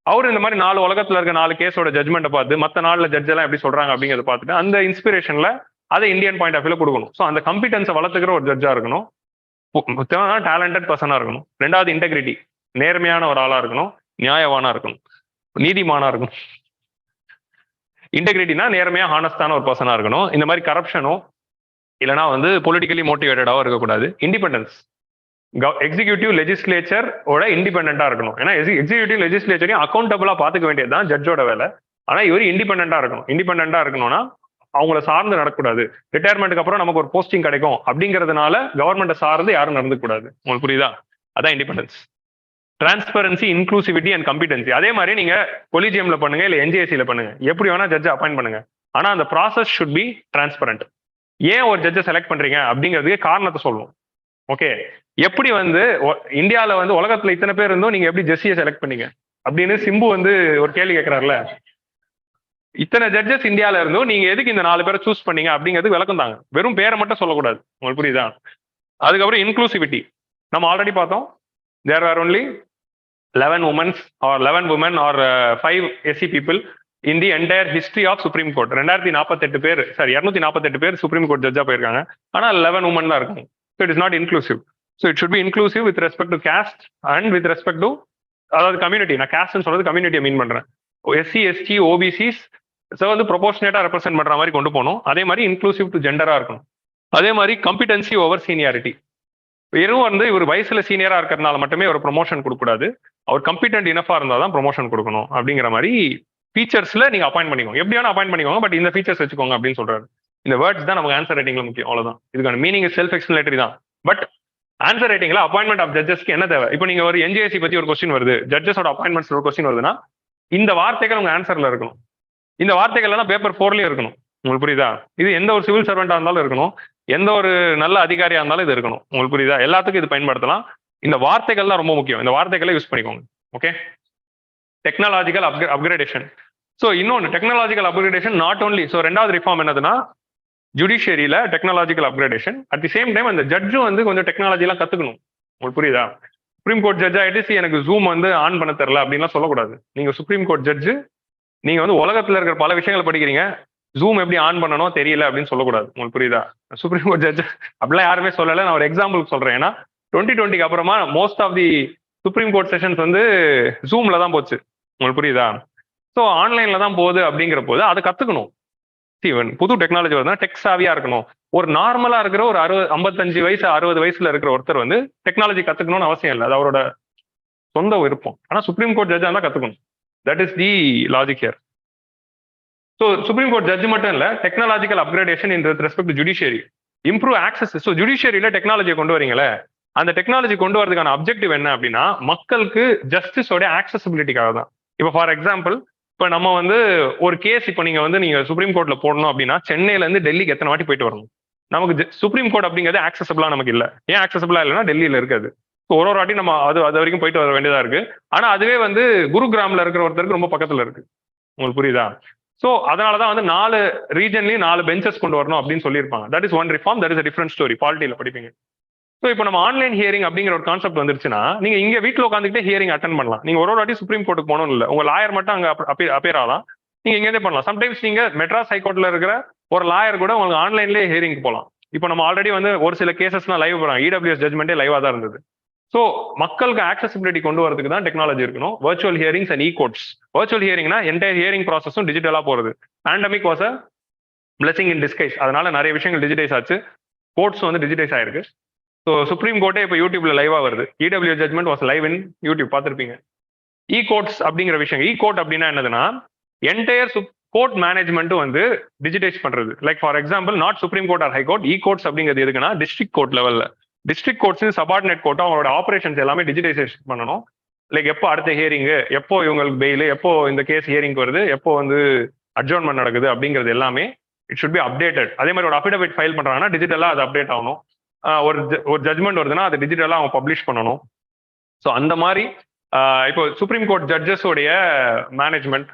அவர் இந்த மாதிரி 4 உலகத்துல இருக்க 4 கேஸோட ஜட்மெண்ட்டை பார்த்து மற்ற நாளில் ஜட்ஜ் எல்லாம் எப்படி சொல்றாங்க அப்படிங்கிறத பார்த்துட்டு அந்த இன்ஸ்பிரேஷன்ல அதை இந்தியன் பாயிண்ட் ஆஃப் வியூல கொடுக்கணும். ஸோ அந்த கம்பிட்டன்ஸை வளர்த்துக்கிற ஒரு ஜட்ஜா இருக்கணும். டேலண்டட் பர்சனா இருக்கணும். 2வது இன்டெகிரிட்டி, நேர்மையான ஒரு ஆளா இருக்கணும், நியாயவானா இருக்கணும், நீதிமானா இருக்கணும். இன்டெகிரிட்டினா நேர்மையா ஹானஸ்டான ஒரு பர்சனா இருக்கணும். இந்த மாதிரி கரப்ஷனோ இல்லைனா வந்து பொலிட்டிக்கலி மோட்டிவேட்டடாவோ இருக்கக்கூடாது. இண்டிபெண்டன்ஸ், எக்ஸிக்யூட்டிவ் லெஜிஸ்லேச்சர் ஓட இண்டிபெண்டா இருக்கணும். ஏன்னா எக்ஸிக்யூட்டிவ் லெஜிஸ்லேச்சரையும் அக்கௌண்டபிளா பாத்துக்க வேண்டியதுதான் ஜட்ஜோட வேலை. ஆனா இவர் இண்டிபெண்டா இருக்கணும். இண்டிபெண்டா இருக்கணும்னா அவங்கள சார்ந்து நடக்கக்கூடாது. ரிட்டையர்மெண்ட்டுக்கு அப்புறம் நமக்கு ஒரு போஸ்டிங் கிடைக்கும் அப்படிங்கிறதுனால கவர்மெண்ட்டை சார்ந்து யாரும் நடந்துக்கூடாது. உங்களுக்கு புரியுதா? அதான் independence. Transparency, inclusivity and competency. அதே மாதிரி நீங்க கொலிஜியம்ல பண்ணுங்க, இல்ல என்ஜிஎஸ்சில பண்ணுங்க, எப்படி வேணா ஜட்ஜ் அப்பாயிண்ட் பண்ணுங்க. ஆனா அந்த ப்ராசஸ் ஷுட் பி டிரான்ஸ்பரண்ட். ஏன் ஒரு ஜட்ஜை செலக்ட் பண்றீங்க அப்படிங்கிறதுக்கு காரணத்தை சொல்லணும். ஓகே, எப்படி வந்து இந்தியாவில் வந்து உலகத்துல இத்தனை பேர் இருந்தும் நீங்க எப்படி ஜட்ஜியை செலக்ட் பண்ணீங்க அப்படின்னு சிம்பு வந்து ஒரு கேள்வி கேட்கிறாருல. இத்தனை ஜட்ஜஸ் இந்தியாவில இருந்தும் நீங்க எதுக்கு இந்த 4 பேரை சூஸ் பண்ணீங்க அப்படிங்கிறது விளக்கம் தாங்க. வெறும் பேரை மட்டும் சொல்லக்கூடாது. உங்களுக்கு புரியுதா? அதுக்கப்புறம் இன்க்ளூசிவிட்டி நம்ம ஆல்ரெடி பார்த்தோம். There are only 11 women or 5 SC people in the entire history of Supreme Court. 248 பேர், சாரி 248 பேர் சுப்ரீம் கோர்ட் ஜட்ஜா போயிருக்காங்க. ஆனா 11 women தான் இருக்காங்க. So it is not inclusive. So it should be inclusive with respect to caste and with respect to அதாவது community. நான் caste சொல்றது கம்யூனிட்டியை மீன் பண்றேன். SC, ST, OBCs வந்து ப்ரொபோர்ஷனேட்டா ரெப்ரசென்ட் பண்ற மாதிரி கொண்டு போகணும். அதே மாதிரி இன்க்ளூசிவ் டு ஜெண்டரா இருக்கணும். அதே மாதிரி கம்பிட்டன்சி ஓவர் சீனியாரிட்டி. வெறும் வந்து இவர் வயசுல சீனியரா இருக்கிறதுனால மட்டுமே ஒரு ப்ரொமோஷன் கொடுக்கூடாது. அவர் கம்பிட்டன்ட் இனஃபா இருந்தால் தான் ப்ரொமோஷன் கொடுக்கணும் அப்படிங்கிற மாதிரி ஃபீச்சர்ஸ்ல நீங்க அப்பாயிண்ட் பண்ணிக்கோங்க. எப்படி வேணா அப்பாயிண்ட் பண்ணிக்கோங்க, பட் இந்த ஃபீச்சர்ஸ் வச்சுக்கோங்க அப்படின்னு சொல்றாரு. இந்த வேர்ட்ஸ் தான் நமக்கு ஆன்சர் ரைட்டிங்ல முக்கியம். அவ்வளவுதான். இதுக்கான மீனிங் செல்ஃப் எக்ஸ்பிளேட்டரி தான். பட் ஆன்சர் ரைட்டிங்ல அப்பாயின்மெண்ட் ஆஃப் ஜட்ஜஸ்க்கு என்ன தேவை? இப்போ நீங்க ஒரு என்ஜிஎஸ்சி பத்தி ஒரு கொஸ்டின் வருது, ஜட்ஜஸோட அப்பாயின்மெண்ட்ஸ் ஒரு கொஸ்டின் வருதுன்னா இந்த வார்த்தைகள் உங்க ஆன்சர்ல இருக்கணும். இந்த வார்த்தைகள்லாம் பேப்பர் 4லயும் இருக்கணும். உங்களுக்கு புரியுதா? இது எந்த ஒரு சிவில் சர்வெண்டா இருந்தாலும் இருக்கணும், எந்த ஒரு நல்ல அதிகாரியா இருந்தாலும் இது இருக்கணும். உங்களுக்கு புரியுதா? எல்லாத்துக்கும் இது பயன்படுத்தலாம். இந்த வார்த்தைகள் தான் ரொம்ப முக்கியம். இந்த வார்த்தைகளை யூஸ் பண்ணிக்கோங்க. ஓகே. Technological upgradation. ஸோ இன்னொன்று technological upgradation not only. So ரெண்டாவது ரிஃபார்ம் என்னதுன்னா ஜுடிஷியரியில technological upgradation. At the same time அந்த ஜட்ஜும் வந்து கொஞ்சம் டெக்னாலஜிலாம் கத்துக்கணும். உங்களுக்கு புரியுதா? சுப்ரீம் கோர்ட் ஜட்ஜ் ஆயிட்டு எனக்கு ஜூம் வந்து ஆன் பண்ண தெரியல அப்படின்லாம் சொல்லக்கூடாது. நீங்க சுப்ரீம் கோர்ட் ஜட்ஜு, நீங்க வந்து உலகத்துல இருக்கிற பல விஷயங்களை படிக்கிறீங்க, ஜூம் எப்படி ஆன் பண்ணணும் தெரியல அப்படின்னு சொல்லக்கூடாது. உங்களுக்கு புரியுதா? சுப்ரீம் கோர்ட் ஜட்ஜ் அப்படிலாம் யாருமே சொல்லலை. நான் ஒரு எக்ஸாம்பிளுக்கு சொல்றேன். ஏன்னா 2020 அப்புறமா most of the supreme court sessions வந்து ஜூம்ல தான் போச்சு. உங்களுக்கு புரியுதா? ஸோ ஆன்லைன்ல தான் போகுது அப்படிங்கிற போது அதை கத்துக்கணும். புது டெக்னாலஜி வருதுன்னா டெக் சாவியா இருக்கணும். ஒரு நார்மலா இருக்கிற ஒரு 55 வயசு 60 வயசுல இருக்கிற ஒருத்தர் வந்து டெக்னாலஜி கத்துக்கணும்னு அவசியம் இல்லை. அது அவரோட சொந்த விருப்பம். ஆனா சுப்ரீம் கோர்ட் ஜட்ஜா தான் கத்துக்கணும். That is the logic here. So supreme court judge மட்டும் இல்ல, technological upgradation in respect to judiciary, improve access. So ஜுடிஷியரியில டெக்னாலஜியை கொண்டு வரீங்களே, அந்த டெக்னாலஜி கொண்டு வரதுக்கான அப்ஜெக்டிவ் என்ன அப்படின்னா மக்களுக்கு ஜஸ்டிஸோட ஆக்சசிபிலிட்டிக்காக தான். இப்போ ஃபார் எக்ஸாம்பிள், இப்போ நம்ம வந்து ஒரு கேஸ் இப்போ நீங்க சுப்ரீம் கோர்ட்ல போடணும் அப்படின்னா சென்னையில இருந்து டெல்லிக்கு எத்தனை வாட்டி போயிட்டு வரணும்? நமக்கு சுப்ரீம் கோர்ட் அப்படிங்கிறது ஆக்சசபிளா நமக்கு இல்லை. ஏன் ஆக்சசபிளா இல்லைன்னா டெல்லியில இருக்காது. ஒரு வாட்டி நம்ம அது வரைக்கும் போயிட்டு வர வேண்டியதா இருக்கு. ஆனா அதுவே வந்து குருகிராம்ல இருக்கிற ஒருத்தருக்கு ரொம்ப பக்கத்துல இருக்கு. உங்களுக்கு புரியுதா? ஸோ அதனாலதான் வந்து 4 ரீஜன்லயும் 4 பெஞ்சஸ் கொண்டு வரணும் அப்படின்னு சொல்லியிருப்பாங்க. That is one reform. That is different story. பாலிட்டியில படிப்பீங்க. ஸோ இப்போ நம்ம ஆன்லைன் ஹியரிங் அப்படிங்கிற ஒரு கான்செப்ட் வந்துருச்சுன்னா நீங்க இங்க வீட்டில் உட்காந்துக்கிட்டே ஹியரிங் அட்டன் பண்ணலாம். நீங்க ஒரு வாட்டி சுப்ரீம் கோர்ட்டுக்கு போகணும் இல்லை, உங்க லாயர் மட்டும் அங்க அப்பியர் ஆகலாம். நீங்க இங்கே பண்ணலாம். சம்டைம்ஸ் நீங்க மெட்ராஸ் ஹைகோர்ட்ல இருக்கிற ஒரு லாயர் கூட உங்களுக்கு ஆன்லைன்லேயே ஹியரிங் போகலாம். இப்போ நம்ம ஆல்ரெடி வந்து ஒரு சில கேசஸ்லாம் லைவ் போறாங்க. EWS ஜட்மெண்டே லைவா தான் இருந்தது. ஸோ மக்களுக்கு ஆக்சசிபிலிட்டி கொண்டு வரதுக்கு தான் டெக்னாலஜி இருக்கணும். Virtual hearings and courts. Virtual ஹியரிங்னா என்டையர் ஹியரிங் ப்ராசஸும் டிஜிட்டலா போறது. Pandemic was a blessing in disguise. அதனால நிறைய விஷயங்கள் டிஜிட்டைஸ் ஆச்சு. கோர்ட்ஸ் வந்து டிஜிட்டைஸ் ஆயிருக்கு. ஸோ சுப்ரீம் கோர்ட்டே இப்போ யூடியூப்ல லைவா வருது. EWS judgment was live in YouTube, பார்த்துருப்பீங்க. கோர்ட்ஸ் அப்படிங்கிற விஷயம். கோர்ட் அப்படின்னா என்னதுன்னா என்டையர் கோர்ட் மேனேஜ்மெண்ட்டும் வந்து டிஜிட்டைஸ் பண்றது. Like for example, not supreme court or high court. Courts அப்படிங்கிறது எதுக்குன்னா டிஸ்ட்ரிக்ட் கோர்ட் லெவல்ல, டிஸ்ட்ரிக்ட் கோர்ட்ஸ் சபார்டினேட் கோர்ட்டோ அவங்களோட ஆபரேஷன்ஸ் எல்லாமே டிஜிட்டைசேஷன் பண்ணணும். லைக் எப்போ அடுத்த ஹியரிங்கு, எப்போ இவங்களுக்கு பெயில், எப்போ இந்த கேஸ் ஹியரிங் வருது, எப்போ வந்து அட்ஜர்ன்மெண்ட் நடக்குது அப்படிங்கிறது எல்லாமே இட் ஷுட் பி அப்டேட்டட். அதே மாதிரி ஒரு அஃபிடவிட் ஃபைல் பண்றாங்கன்னா டிஜிட்டலா அது அப்டேட் ஆகணும். ஒரு ஜட்மெண்ட் வருதுன்னா அது டிஜிட்டலா அவங்க பப்ளிஷ் பண்ணணும். ஸோ அந்த மாதிரி இப்போ சுப்ரீம் கோர்ட் ஜட்ஜஸோடைய management,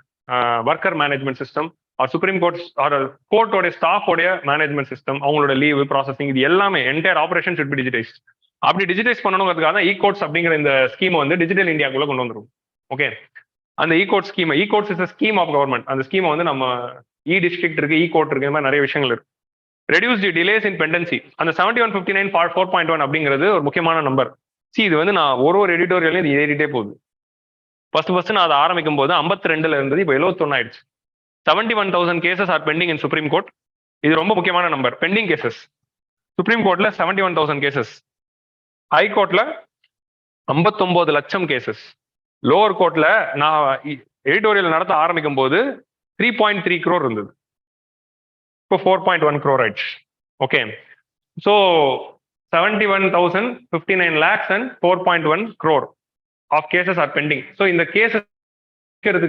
worker management system, supreme கோர்ட்டோட ஸ்டாஃபோடைய மேனேஜ்மெண்ட் சிஸ்டம், அவங்களோட லீவ் ப்ராசஸிங், இது எல்லாமே entire operation should be digitise. அப்படி டிஜிட்டைஸ் பண்ணணுங்கிறதுக்காக தான் கோர்ட்ஸ் அப்படிங்கிற இந்த ஸ்கீமை வந்து டிஜிட்டல் இந்தியாக்குள்ள கொண்டு வந்துரும். ஓகே, அந்த court scheme, courts is scheme of government. அந்த ஸ்கீமை வந்து நம்ம டிஸ்ட்ரிக்ட் இருக்கு, கோர்ட் இருக்கு, இந்த மாதிரி நிறைய விஷயங்கள் இருக்கு. ரெடியூஸ் தி டிலேஸ் இன் பெண்டன்சி. அந்த 7159 4.1 அப்படிங்கிறது ஒரு முக்கியமான நம்பர். இது வந்து நான் ஒரு எடிட்டோரியலையும் இது ஏறிட்டே போகுது. ஃபர்ஸ்ட் நான் அதை ஆரம்பிக்கும் போது 52ல இருந்தது, இப்போ 71 ஆயிடுச்சு. 71,000 cases are pending in Supreme Court. இது ரொம்ப முக்கியமான நம்பர். பெண்டிங் கேசஸ் சுப்ரீம் கோர்ட்ல 71,000 cases, ஹை கோர்ட்ல 59 லட்சம் கேசஸ், லோவர் கோர்ட்ல நான் எடிட்டோரியல் நடத்த ஆரம்பிக்கும் போது 3.3 crore இருந்தது. இப்போ 4.1 crore ஆயிடுச்சு. Okay, so 71,059 lakhs and 4.1 crore of cases are pending. So இந்த cases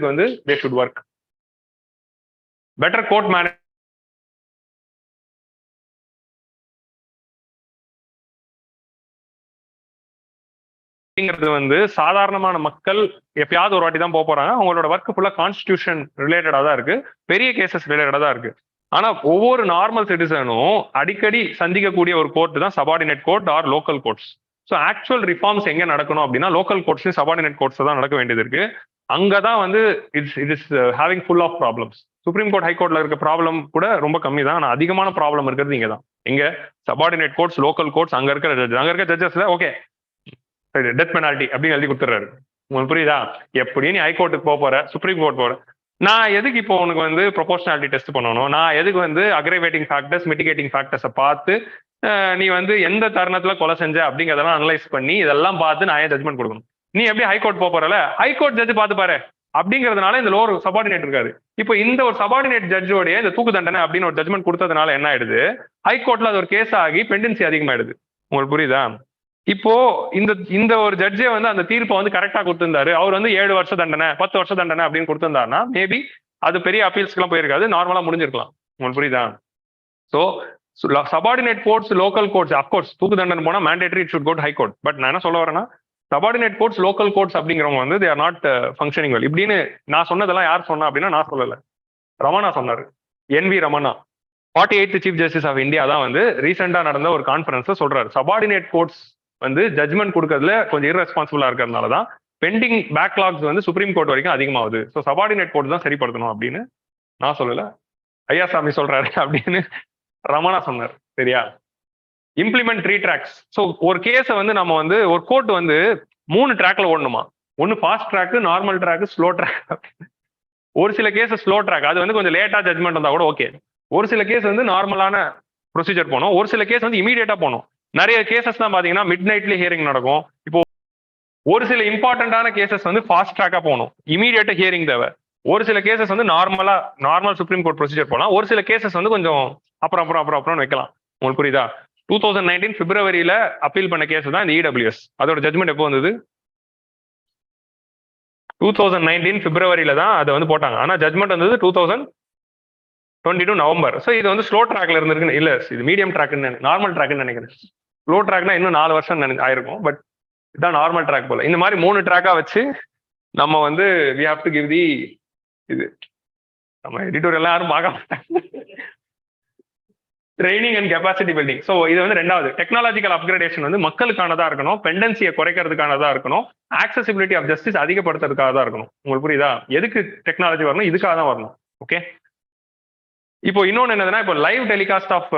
வந்து they should work. Better court management வந்து சாதாரணமான மக்கள் எப்பயாவது ஒரு வாட்டி தான் போறாங்க. அவங்களோட ஒர்க் ஃபுல்லா கான்ஸ்டிடியூஷன் ரிலேட்டடா தான் இருக்கு, பெரிய கேசஸ் ரிலேட்டடா தான் இருக்கு. ஆனா ஒவ்வொரு நார்மல் சிட்டிசனும் அடிக்கடி சந்திக்கக்கூடிய ஒரு கோர்ட் தான் subordinate court or local courts. So actual reforms எங்க நடக்கணும் அப்படின்னா லோக்கல் கோர்ட்ஸ் சபார்டினேட் கோர்ட்ஸ் தான் நடக்க வேண்டியது இருக்கு. அங்கதான் வந்து it's having full of problems. Supreme court ஹைகோர்ட்ல இருக்க ப்ராப்ளம் கூட ரொம்ப கம்மி தான், ஆனா அதிகமான ப்ராப்ளம் இருக்கிறது இங்க தான். எங்க சபார்டினேட் கோர்ட்ஸ், லோக்கல் கோர்ட்ஸ், அங்க இருக்கிற ஜட்ஜ், அங்க இருக்க ஜட்ஜஸ்ல ஓகே டெத் பெனால்டி அப்படின்னு எழுதி கொடுத்துறாரு. உங்களுக்கு புரியுதா? எப்படி நீ ஹைகோர்ட்டுக்கு போற, சுப்ரீம் கோர்ட் போற, நான் எதுக்கு இப்போ உனக்கு வந்து ப்ரொபோஷனாலிட்டி டெஸ்ட் பண்ணணும்? நான் எதுக்கு வந்து அக்ரிவேட்டிங் ஃபேக்டர்ஸ், மிட்டிகேட்டிங் ஃபேக்டர்ஸை பார்த்து நீ வந்து எந்த தருணத்துல கொலை செஞ்ச அப்படிங்கிறதெல்லாம் அனலைஸ் பண்ணி இதெல்லாம் பார்த்து நான் ஏன் ஜட்மெண்ட் கொடுக்கணும்? நீ எப்படி ஹைகோர்ட் போறல, ஹைகோர்ட் ஜட்ஜ் பார்த்து பாரு அப்படிங்கிறதுனால இந்த லோவர் சபார்டினேட் இருக்காரு. இப்போ இந்த ஒரு சபார்டினேட் ஜட்ஜோடைய இந்த தூக்கு தண்டனை அப்படின்னு ஒரு ஜட்மெண்ட் கொடுத்ததுனால என்ன ஆயிடுது, ஹைகோர்ட்ல அது ஒரு கேஸ் ஆகி பெண்டன்சி அதிகமாயிடுது. உங்களுக்கு புரியுதா? இப்போ இந்த ஒரு ஜட்ஜே வந்து அந்த தீர்ப்பை வந்து கரெக்டா கொடுத்திருந்தாரு, அவர் வந்து 7 வருஷ தண்டனை 10 வருஷ தண்டனை அப்படின்னு கொடுத்திருந்தாருன்னா மேபி அது பெரிய அப்பீல்ஸ்க்குலாம் போயிருக்காது, நார்மலா முடிஞ்சிருக்கலாம். உங்களுக்கு புரியுதா? So subordinate courts, local courts, of course தூக்கு தண்டனை போனா mandatory it should go to high court. But நான் என்ன சொல்ல வரேன்னா சபார்டினேட் கோர்ட்ஸ், லோக்கல் கோர்ட்ஸ் அப்படிங்கிறவங்க வந்து they R not functioning well. இப்படின்னு நான் சொன்னதெல்லாம் யார் சொன்னா அப்படின்னா நான் சொல்லல, ரமணா சொன்னாரு. NV Ramana 48th chief justice of India தான் வந்து ரீசெண்டா நடந்த ஒரு கான்ஃபரன்ஸ்ல சொல்றாரு, சபார்டினேட் கோர்ட்ஸ் வந்து ஜட்மெண்ட் கொடுக்கறதுல கொஞ்சம் இர்ரெஸ்பான்சிபிளா இருக்கிறதுனால தான் பெண்டிங் பேக்லாக்ஸ் வந்து சுப்ரீம் கோர்ட் வரைக்கும் அதிகமாகுது. ஸோ சபார்டினேட் கோர்ட் தான் சரிப்படுத்தணும் அப்படின்னு நான் சொல்லல, ஐயா சாமி சொல்றாரு அப்படின்னு ரமணா சொன்னார். சரியா? Implement 3 tracks. ஸோ ஒரு கேஸை வந்து நம்ம வந்து ஒரு கோர்ட் வந்து 3 ட்ராக்ல ஓடணுமா? ஒன்னு fast track, normal track, slow track. ஒரு சில கேஸ் ஸ்லோ ட்ராக், அது வந்து கொஞ்சம் லேட்டா ஜட்மெண்ட் வந்தா கூட ஓகே. ஒரு சில கேஸ் வந்து நார்மலான ப்ரொசீஜர் போகணும், ஒரு சில கேஸ் வந்து இமீடியட்டா போகணும். நிறைய கேசஸ் தான் பாத்தீங்கன்னா மிட் நைட்லயே ஹியரிங் நடக்கும். இப்போ ஒரு சில இம்பார்ட்டன்டான கேசஸ் வந்து ஃபாஸ்ட் ட்ராக்கா போகணும், இமீடியட்டா ஹியரிங் தேவை. ஒரு சில கேசஸ் வந்து நார்மல் சுப்ரீம் கோர்ட் ப்ரொசீஜர் போகலாம், ஒரு சில கேசஸ் வந்து கொஞ்சம் அப்புறம் வைக்கலாம். உங்களுக்கு புரியுதா? 2019 பிப்ரவரியில அப்பீல் பண்ண கேஸ் தான் இந்த EWS. அதோட ஜட்மெண்ட் எப்போ வந்தது? 2019 பிப்ரவரியில தான் அதை வந்து போட்டாங்க. ஆனா ஜட்மெண்ட் வந்தது 2022 நவம்பர். ஸோ இது வந்து ஸ்லோ ட்ராக்ல இருந்திருக்கு, இல்ல இது மீடியம் ட்ராக்னு நார்மல் ட்ராக்னு நினைக்கிறேன். ஸ்லோ ட்ராக்னா இன்னும் 4 வருஷம் ஆயிருக்கும், பட் இதுதான் நார்மல் ட்ராக் போல. இந்த மாதிரி 3 ட்ராக்கா வச்சு நம்ம வந்து we have to give the இது நம்ம எடிட்டோரியல் யாரும் பார்க்க மாட்டாங்க. Training and capacity building. So இது வந்து ரெண்டாவது டெக்னாலஜிக்கல் அப்கிரேடேஷன் வந்து மக்களுக்கானதா இருக்கணும், பெண்டன்சியை குறைக்கிறதுக்கானதா இருக்கணும், ஆக்சசிபிலிட்டி ஆஃப் ஜஸ்டிஸ் அதிகப்படுத்துறதுக்காக தான் இருக்கணும். உங்களுக்கு புரியுதா? எதுக்கு டெக்னாலஜி வரணும்? இதுக்காக தான் வரணும். ஓகே, இப்போ இன்னொன்னு என்னதுன்னா, இப்போ live telecast of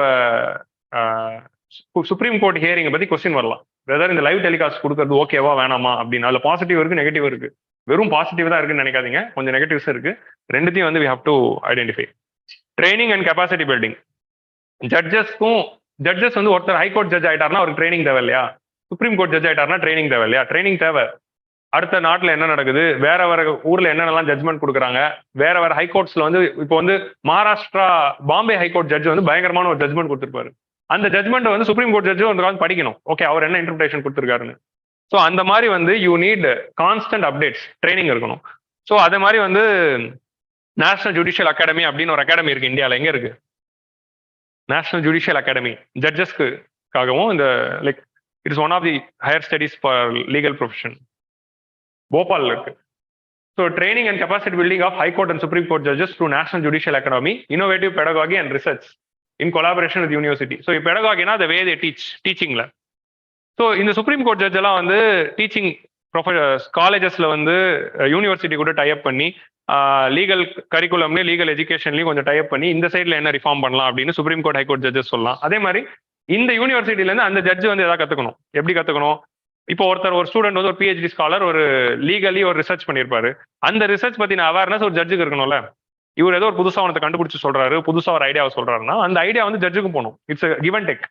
supreme court hearing பத்தி கொஸ்டின் வரலாம். வெதர் இந்த லைவ் டெலிகாஸ்ட் கொடுக்கறது ஓகேவா வேணாமா அப்படின்னு. அதுல பாசிட்டிவ் இருக்கு, நெகட்டிவ் இருக்கு. வெறும் பாசிட்டிவ் தான் இருக்குன்னு நினைக்காதீங்க, கொஞ்சம் நெகட்டிவ்ஸ் இருக்கு. ரெண்டுத்தையும் வந்து we have to identify. Training and capacity building. Judges வந்து ஒருத்தர் ஹைகோர்ட் ஜட்ஜ் ஆயிட்டாருன்னா அவருக்கு ட்ரைனிங் தேவை இல்லையா? சுப்ரீம் கோர்ட் ஜட்ஜ் ஆயிட்டாருன்னா ட்ரைனிங் தேவை இல்லையா? ட்ரைனிங் தேவை. அடுத்த நாட்டுல என்ன நடக்குது, வேற ஊர்ல என்னென்னலாம் ஜட்மெண்ட் கொடுக்குறாங்க, வேற ஹைகோர்ட்ஸ்ல வந்து இப்போ வந்து மகாராஷ்டிரா பாம்பே ஹைகோர்ட் ஜட்ஜ் வந்து பயங்கரமான ஒரு ஜட்மெண்ட் கொடுத்துருப்பாரு. அந்த ஜட்மெண்ட் வந்து சுப்ரீம் கோர்ட் ஜட்ஜும் வந்து படிக்கணும், ஓகே அவர் என்ன இன்டர்பிரேஷன் கொடுத்துருக்காருன்னு. ஸோ அந்த மாதிரி வந்து you need constant updates, training இருக்கணும். ஸோ அதே மாதிரி வந்து நேஷனல் ஜுடிஷியல் அகாடமி அப்படின்னு ஒரு அகாடமி இருக்கு இந்தியாவில். எங்க இருக்கு நேஷனல் ஜுடிஷியல் அகாடமி? ஜட்ஜஸ்க்காகவும் இந்த like it's one of the higher studies for legal profession, Bhopal இருக்கு. So training and capacity building of high court and supreme court judges through national judicial academy, innovative pedagogy and research in collaboration with university. So பெடகாகினா the way they டீச்சிங்ல. So இந்த supreme court judge எல்லாம் வந்து teaching காலேஜஸ்ல வந்து university கூட type பண்ணி legal கரிக்குலம்லேயும் legal எஜுகேஷன்லையும் கொஞ்சம் type பண்ணி இந்த சைட்ல என்ன ரிஃபார்ம் பண்ணலாம் அப்படின்னு சுப்ரீம் கோர்ட் ஹைகோர்ட் ஜட்ஜஸ் சொல்லலாம். அதே மாதிரி இந்த யூனிவர்சிட்டில இருந்து அந்த ஜட்ஜ் வந்து எதாவது கத்துக்கணும். எப்படி கத்துக்கணும்? இப்போ ஒரு ஸ்டூடெண்ட் வந்து ஒரு PhD ஸ்காலர் ஒரு லீகலி ஒரு ரிசர்ச் பண்ணியிருப்பாரு. அந்த ரிசர்ச் பத்தின அவேர்னஸ் ஒரு ஜட்ஜுக்கு இருக்கணும்ல. இவர் ஏதோ ஒரு புதுசா அவனத்தை கண்டுபிடிச்சு சொல்றாரு, புதுசா ஒரு ஐடியாவை சொல்றாருன்னா அந்த ஐடியா வந்து ஜட்ஜுக்கும் போகணும். It's give and take.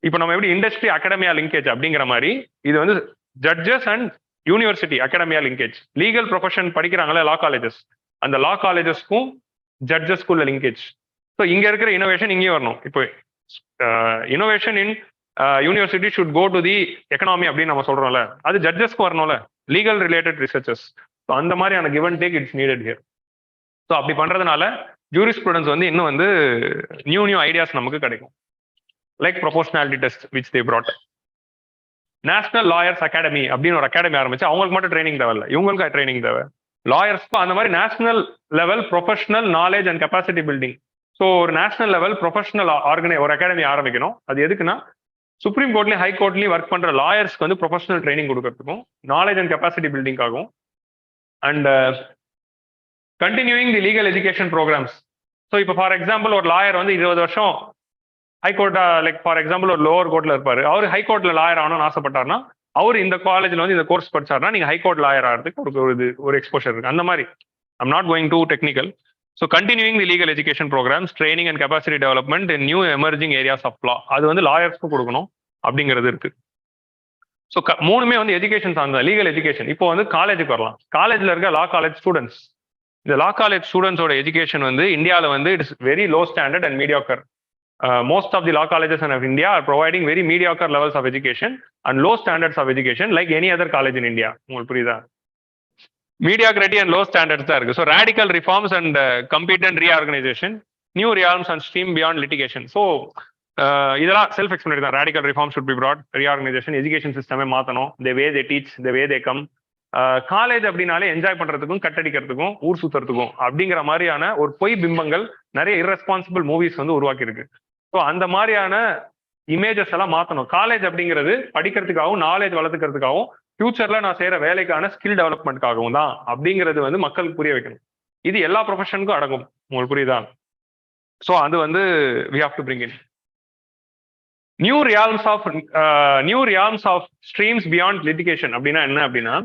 இப்போ நம்ம எப்படி இண்டஸ்ட்ரி அகாடமியா லிங்கேஜ் அப்படிங்கிற மாதிரி இது வந்து judges and university academia linkage. Legal profession படிக்கிறாங்களே லா காலேஜஸ், அந்த லா காலேஜஸ்க்கும் ஜட்ஜஸ்க்குள்ள லிங்கேஜ். ஸோ இங்க இருக்கிற இனோவேஷன் இங்கேயும் வரணும். இப்போ innovation in university should go to the economy அப்படின்னு நம்ம சொல்றோம்ல, அது ஜட்ஜஸ்க்கு வரணும்ல, லீகல் ரிலேட்டட் ரிசர்ச்சஸ். ஸோ அந்த மாதிரியான give and take it's needed here. So அப்படி பண்றதுனால ஜூரிஸ்ப்ரூடன்ஸ் வந்து இன்னும் வந்து நியூ ஐடியாஸ் நமக்கு கிடைக்கும். Like proportionality test which they brought. National lawyers academy அப்படின்னு ஒரு அகாடமி ஆரம்பிச்சு அவங்களுக்கு மட்டும் ட்ரைனிங் தேவையில்ல, இவங்களுக்கு ட்ரைனிங் தேவை. லாயர்ஸ்க்கும் அந்த மாதிரி national level professional knowledge and capacity building. So ஒரு நேஷனல் லெவல் ப்ரொஃபஷனல் ஒரு அகாடமி ஆரம்பிக்கணும். அது எதுக்குன்னா சுப்ரீம் கோர்ட்லயும் ஹை கோர்ட்லயும் ஒர்க் பண்ற லாயர்ஸ்க்கு வந்து ப்ரொஃபஷனல் ட்ரைனிங் கொடுக்கறதுக்கும் நாலேஜ் அண்ட் கெப்பாசிட்டி பில்டிங்காகும். And continuing the legal education programmes. So இப்போ ஃபார் எக்ஸாம்பிள் ஒரு லாயர் வந்து 20 வருஷம் ஹைகோர்ட், லைக் ஃபார் எக்ஸாம்பிள் ஒரு லோவர் கோர்ட்ல இருப்பாரு, அவர் ஹைகோர்ட்ல லாயர் ஆகணும்னு ஆசைப்பட்டார்னா அவர் இந்த காலேஜ்ல வந்து இந்த கோர்ஸ் படிச்சாருன்னா நீங்க ஹைகோர்ட் லாயர் ஆகிறதுக்கு ஒரு எக்ஸ்போஷர் இருக்கு. அந்த மாதிரி I'm not going to technical. So continuing the legal education programmes, training and capacity development in new emerging areas of law, அது வந்து லாயர்ஸ்க்கு கொடுக்கணும் அப்படிங்கிறது இருக்கு. ஸோ மூணுமே வந்து எஜுகேஷன் சார்ந்த லீகல் எஜுகேஷன். இப்போ வந்து காலேஜுக்கு வரலாம். காலேஜ்ல இருக்க லா காலேஜ் ஸ்டூடெண்ட்ஸ், இந்த லா காலேஜ் ஸ்டூடெண்ட்ஸோட எஜுகேஷன் வந்து இந்தியாவில் வந்து it's very low standard and mediocre. Most of the law colleges in India are providing very mediocre levels of education and low standards of education like any other college in India. உங்களுக்கு புரியுதா? Mediocrity and low standards தான் இருக்கு. So radical reforms and competent reorganization, new realms and stream beyond litigation. So இதெல்லாம் self எக்ஸ்பிளனரி தான். radical reforms should be brought, reorganization, education system மாத்தணும், the way they teach, the way they come. College அப்படின்னாலே enjoy பண்றதுக்கும் கட்டடிக்கிறதுக்கும் ஊர் சுத்துறதுக்கும் அப்படிங்கிற மாதிரியான ஒரு பொய் பிம்பங்கள் நிறைய இரஸ்பான்சிபிள் மூவிஸ் வந்து உருவாக்கி இருக்கு. ஸோ அந்த மாதிரியான இமேஜஸ் எல்லாம் மாற்றணும். காலேஜ் அப்படிங்கிறது படிக்கிறதுக்காகவும் நாலேஜ் வளர்த்துக்கிறதுக்காகவும் ஃபியூச்சர்ல நான் செய்யற வேலைக்கான ஸ்கில் டெவலப்மெண்ட்காகவும் தான் அப்படிங்கிறது வந்து மக்களுக்கு புரிய வைக்கணும். இது எல்லா ப்ரொஃபஷனுக்கும் அடங்கும். உங்களுக்கு புரியுதா? ஸோ அது வந்து we have to bring in new realms of streams beyond litigation. அப்படின்னா என்ன அப்படின்னா,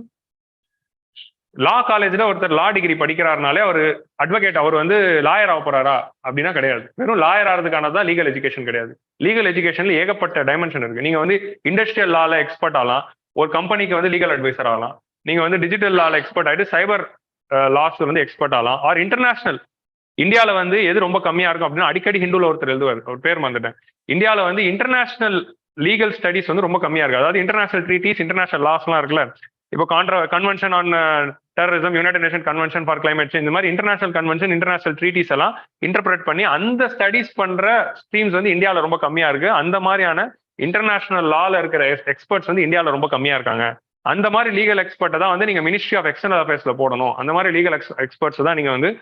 லா காலேஜ்ல ஒருத்தர் லா டிகிரி படிக்கிறாருனாலே அவர் அட்வொகேட், அவர் வந்து லாயர் ஆக போறாரா அப்படின்னா கிடையாது. வெறும் லாயர் ஆகிறதுக்கானதான் லீகல் எஜுகேஷன் கிடையாது. லீகல் எஜுகேஷன்ல ஏகப்பட்ட டைமென்ஷன் இருக்கு. நீங்க வந்து இண்டஸ்ட்ரியல் லால எக்ஸ்பர்ட் ஆகலாம், ஒரு கம்பெனிக்கு வந்து லீகல் அட்வைசர் ஆகலாம், நீங்க வந்து டிஜிட்டல் லால எக்ஸ்பர்ட் ஆகிட்டு சைபர் லாஸ் வந்து எக்ஸ்பர்ட் ஆகலாம், ஆர் இன்டர்நேஷனல். இந்தியாவில் வந்து எது ரொம்ப கம்மியா இருக்கும் அப்படின்னா, அடிக்கடி ஹிந்துல ஒருத்தர் எழுதுவார், ஒரு பேர் மறந்துட்டேன். இந்தியாவில் வந்து இன்டர்நேஷனல் லீகல் ஸ்டடிஸ் வந்து ரொம்ப கம்மியா இருக்கு. அதாவது இன்டர்நேஷனல் ட்ரீட்டிஸ், இன்டர்நேஷனல் லாஸ்லாம் இருக்குல்ல. இப்போ convention on terrorism, United nation convention for climate change, இந்த மாதிரி இன்டர்நேஷனல் கன்வென்ஷன், இன்டர்நேஷனல் ட்ரீட்டிஸ் எல்லாம் இன்டர்பிரேட் பண்ணி அந்த ஸ்டடிஸ் பண்ற ஸ்ட்ரீம்ஸ் வந்து இந்தியாவில் ரொம்ப கம்மியா இருக்கு. அந்த மாதிரியான இன்டர்நேஷனல் லால இருக்கிற எக்ஸ்பர்ட்ஸ் வந்து இந்தியாவில் ரொம்ப கம்மியா இருக்காங்க. அந்த மாதிரி லீகல் எக்ஸ்பர்ட்டை தான் வந்து நீங்க மினிஸ்ட்ரி ஆஃப் எக்ஸ்டர்னல் அஃபேர்ஸ்ல போடணும். அந்த மாதிரி லீகல் எக்ஸ்பர்ட்ஸ் தான் நீங்க வந்து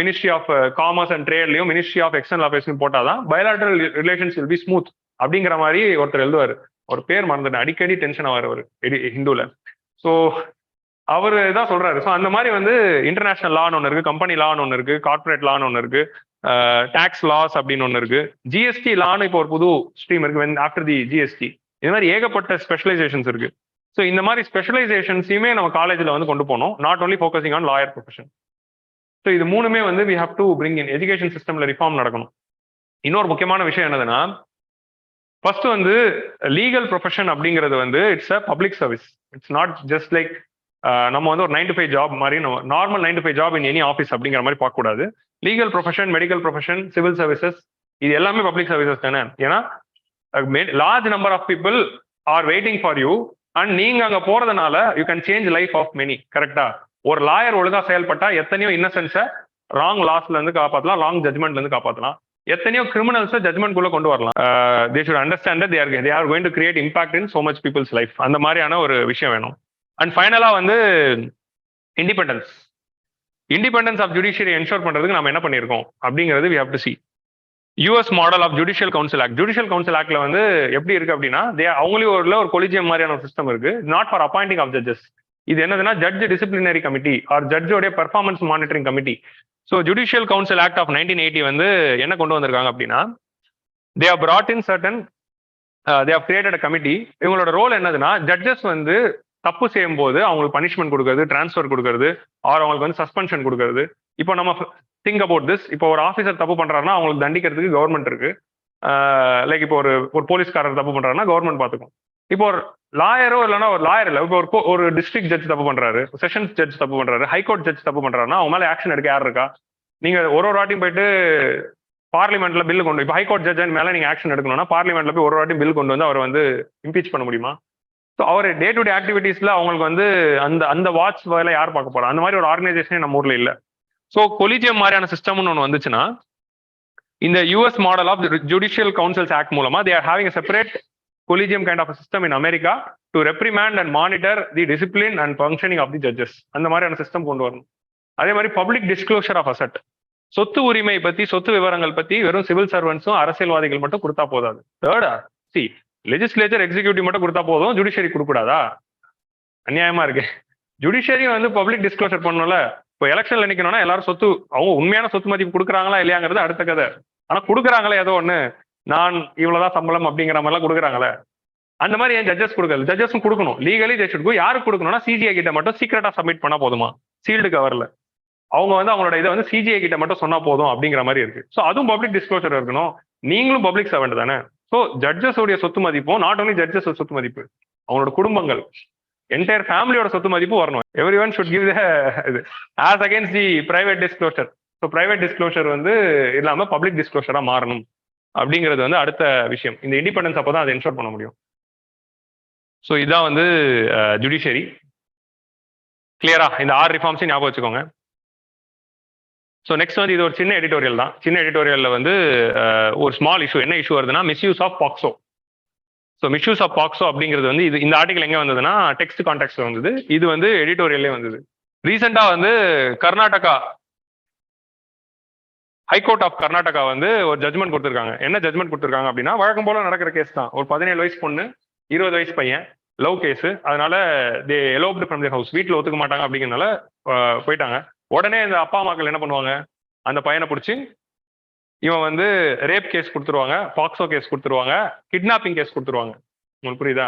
மினிஸ்ட்ரி ஆஃப் காமர்ஸ் அண்ட் ட்ரேட்லயும் மினிஸ்ட்ரி ஆஃப் எக்ஸ்டர்னல் அஃபேர்ஸ்லயும் போட்டாதான் bilateral relations will be smooth அப்படிங்கிற மாதிரி ஒருத்தர் எழுதுவாரு. ஒரு பேர் மறந்துட்டேன், அடிக்கடி டென்ஷன் ஆவார் அவர் ஹிந்துல. ஸோ அவரு தான் சொல்றாரு. ஸோ அந்த மாதிரி வந்து இன்டர்நேஷனல் லான்னு ஒன்று இருக்கு, கம்பெனி லான்னு ஒன்று இருக்கு, கார்பரேட் லான்னு ஒன்று இருக்கு, டாக்ஸ் லாஸ் அப்படின்னு ஒன்று இருக்கு, ஜிஎஸ்டி லான்னு இப்போ ஒரு புது ஸ்ட்ரீம் இருக்கு ஆஃப்டர் தி ஜிஎஸ்டி. இந்த மாதிரி ஏகப்பட்ட ஸ்பெஷலைசேஷன்ஸ் இருக்கு. ஸோ இந்த மாதிரி ஸ்பெஷலைசேஷன்ஸையுமே நம்ம காலேஜில் வந்து கொண்டு போகணும், not only focusing on lawyer profession. So இது மூணுமே வந்து we have to bring in. Education சிஸ்டம்ல ரிஃபார்ம் நடக்கணும். இன்னொரு முக்கியமான விஷயம் என்னதுன்னா, ஃபர்ஸ்ட் வந்து லீகல் ப்ரொஃபஷன் அப்படிங்கிறது வந்து it's a public service. It's not just like நம்ம வந்து ஒரு 9 to 5 ஜாப் மாதிரி, normal 9 to 5 job in any office அப்படிங்கிற மாதிரி பார்க்கக்கூடாது. Legal profession, medical profession, civil services, இது எல்லாமே பப்ளிக் சர்வீசஸ் தானே. ஏன்னா large number of people are waiting for you and நீங்க அங்க போறதுனால you can change life of many. கரெக்டா? ஒரு லாயர் ஒழுங்கா செயல்பட்டா எத்தனையோ இன்னசென்ஸை ராங் லாஸ்ல இருந்து காப்பாற்றலாம், ராங் ஜட்மெண்ட்ல இருந்து காப்பாற்றலாம். எத்தனையோ கிரிமினல்ஸை ஜட்மெண்ட் குள்ள கொண்டு வரலாம். They should understand they are going to create impact in so much people's life. அந்த மாதிரியான ஒரு விஷயம் வேணும். அண்ட் ஃபைனலா வந்து இண்டிபெண்டன்ஸ் ஆஃப் ஜுடிஷியரி என்ஷோர் பண்றதுக்கு நம்ம என்ன பண்ணியிருக்கோம் அப்படிங்கிறது we have to see. US model of judicial council act. Judicial council ஆக்ட்ல வந்து எப்படி இருக்கு அப்படின்னா, அவங்களே ஒரு கொலிஜியம் மாதிரியான ஒரு சிஸ்டம் இருக்கு, not for appointing of judges. இது என்னதுன்னா ஜட்ஜ் டிசிப்ளினரி கமிட்டி ஆர் ஜட்ஜோடைய performance monitoring committee. So judicial council act of 1980 வந்து என்ன கொண்டு வந்திருக்காங்க அப்படின்னா, they have brought in certain they have created a committee. இவங்களோட ரோல் என்னதுன்னா, ஜட்ஜஸ் வந்து தப்பு செய்யும் போது அவங்களுக்கு பனிஷ்மெண்ட் கொடுக்கறது, டிரான்ஸ்ஃபர் கொடுக்கறது, ஆர் அவங்களுக்கு வந்து சஸ்பென்ஷன் கொடுக்கறது. இப்போ நம்ம திங்க் அபவுட் திஸ். இப்போ ஒரு ஆஃபீஸர் தப்பு பண்றாருன்னா அவங்களுக்கு தண்டிக்கிறதுக்கு கவர்மெண்ட் இருக்கு. லைக் இப்போ ஒரு போலீஸ்காரர் தப்பு பண்றாருன்னா கவர்மெண்ட் பார்த்துக்கும். இப்போ ஒரு லாயரோ இல்லைன்னா ஒரு லாயர் இல்லை, இப்போ ஒரு டிஸ்ட்ரிக்ட் ஜட்ஜ் தப்பு பண்றாரு, செஷன்ஸ் ஜட்ஜ் தப்பு பண்றாரு, ஹைகோர்ட் ஜட்ஜ் தப்பு பண்றாருன்னா அவங்க மேலே ஆக்ஷன் எடுக்க யார் இருக்கா? நீங்க ஒரு வாட்டியும் போயிட்டு பார்லிமெண்ட்ல பில் கொண்டு இப்போ ஹைகோர்ட் ஜட்ஜ் மேல நீங்க ஆக்ஷன் எடுக்கணும்னா பார்லிமெண்ட்ல போய் ஒரு வாட்டி பில் கொண்டு வந்து அவரை வந்து இம்பீச் பண்ண முடியுமா? So our day to day ஆக்டிவிட்டீஸ்ல அவங்களுக்கு வந்து அந்த அந்த வாட்ச் வேலை யார் பார்க்க போறா? அந்த மாதிரி ஒரு ஆர்கனைசேஷனே நம்ம ஊர்ல இல்ல. ஸோ கொலிஜியம் மாதிரியான சிஸ்டம்னு ஒன்று வந்துச்சுன்னா இந்த US model of judicial councils act மூலமா they are having separate collegium kind of system in America to reprimand and monitor the discipline and functioning of the judges. அந்த மாதிரியான சிஸ்டம் கொண்டு வரணும். அதே மாதிரி பப்ளிக் டிஸ்க்ளோஷர் ஆஃப் அசட், சொத்து உரிமை பத்தி சொத்து விவரங்கள் பத்தி வெறும் சிவில் சர்வன்ஸும் அரசியல்வாதிகள் மட்டும் கொடுத்தா போதாது. தேர்டா லெஜிஸ்லேச்சர் எக்ஸிக்யூட்டிவ் மட்டும் கொடுத்தா போதும், ஜுடிஷியரி கொடுக்கூடாதா? அநியாயமா இருக்கு. ஜுடிஷியரியும் வந்து பப்ளிக் டிஸ்க்ளோஷர் பண்ணணும்ல. இப்போ எலெக்ஷன்ல நிக்கணும்னா எல்லாரும் சொத்து அவங்க உண்மையான சொத்து மதிப்பு கொடுக்குறாங்களா இல்லையாங்கிறது அடுத்த கதை. ஆனா கொடுக்குறாங்களே ஏதோ ஒண்ணு, நான் இவ்வளவுதான் சம்பளம் அப்படிங்கிற மாதிரிலாம் கொடுக்குறாங்களே. அந்த மாதிரி ஏன் ஜட்ஜஸ் கொடுக்கல? ஜட்ஜஸும் கொடுக்கணும். Legally they should go. யாருக்கு கொடுக்கணும்னா சிஜிஐ கிட்ட மட்டும் சீக்கிரட்டா சப்மிட் பண்ணா போதுமா, சீல்டு கவர்ல. அவங்க வந்து அவங்களோட இதை வந்து சிஜிஐ கிட்ட மட்டும் சொன்னா போதும் அப்படிங்கிற மாதிரி இருக்கு. ஸோ அதுவும் பப்ளிக் டிஸ்க்ளோசர் இருக்கணும். நீங்களும் பப்ளிக் சர்வெண்ட் தானே. ஸோ ஜட்ஜஸ் உடைய சொத்து மதிப்பும் நாட் ஓன்லி ஜட்ஜஸ் சொத்து மதிப்பு, அவங்களோட குடும்பங்கள் என்டையர் ஃபேமிலியோட சொத்து மதிப்பு வரணும். எவ்ரி ஒன் ஷுட் கிவ் இது ஆஸ் அகேன்ஸ்ட் தி private disclosure. So private disclosure வந்து இல்லாம பப்ளிக் டிஸ்க்ளோசரா மாறணும் அப்படிங்கிறது வந்து அடுத்த விஷயம். இந்த இண்டிபெண்டன்ஸ் அப்பதான் அதை என்ஷோர் பண்ண முடியும். ஸோ இதான் வந்து ஜுடிஷியரி. கிளியரா? இந்த 6 ரிஃபார்ம்ஸையும் ஞாபகம் வச்சுக்கோங்க. ஸோ நெக்ஸ்ட் வந்து இது ஒரு சின்ன எடிட்டோரியல் தான். சின்ன எடிட்டோரியல்ல வந்து ஒரு ஸ்மால் இஷ்யூ. என்ன இஷ்யூ வருதுன்னா misuse of POCSO. So misuse of POCSO அப்படிங்கிறது வந்து இது இந்த ஆர்டிகல் எங்கே வந்ததுன்னா டெக்ஸ்ட் கான்டெக்ட்ல வந்தது. இது வந்து எடிட்டோரியல்லே வந்தது. ரீசெண்டா வந்து கர்நாடகா ஹைகோர்ட் ஆஃப் கர்நாடகா வந்து ஒரு ஜட்மெண்ட் கொடுத்துருக்காங்க. என்ன ஜட்மெண்ட் கொடுத்துருக்காங்க அப்படின்னா, வழக்கம் போல நடக்கிற கேஸ் தான். ஒரு 17 வயசு பொண்ணு 20 வயசு பையன், லவ் கேஸ். அதனால தே எலோப்டு ஃப்ரம் தி ஹவுஸ். வீட்டில் ஒத்துக்க மாட்டாங்க அப்படிங்கிறனால போயிட்டாங்க. உடனே இந்த அப்பா அம்மாக்கள் என்ன பண்ணுவாங்க, அந்த பையனை பிடிச்சி இவன் வந்து ரேப் கேஸ் கொடுத்துருவாங்க, பாக்ஸோ கேஸ் கொடுத்துருவாங்க, கிட்னாப்பிங் கேஸ் கொடுத்துருவாங்க. உங்களுக்கு புரியுதா?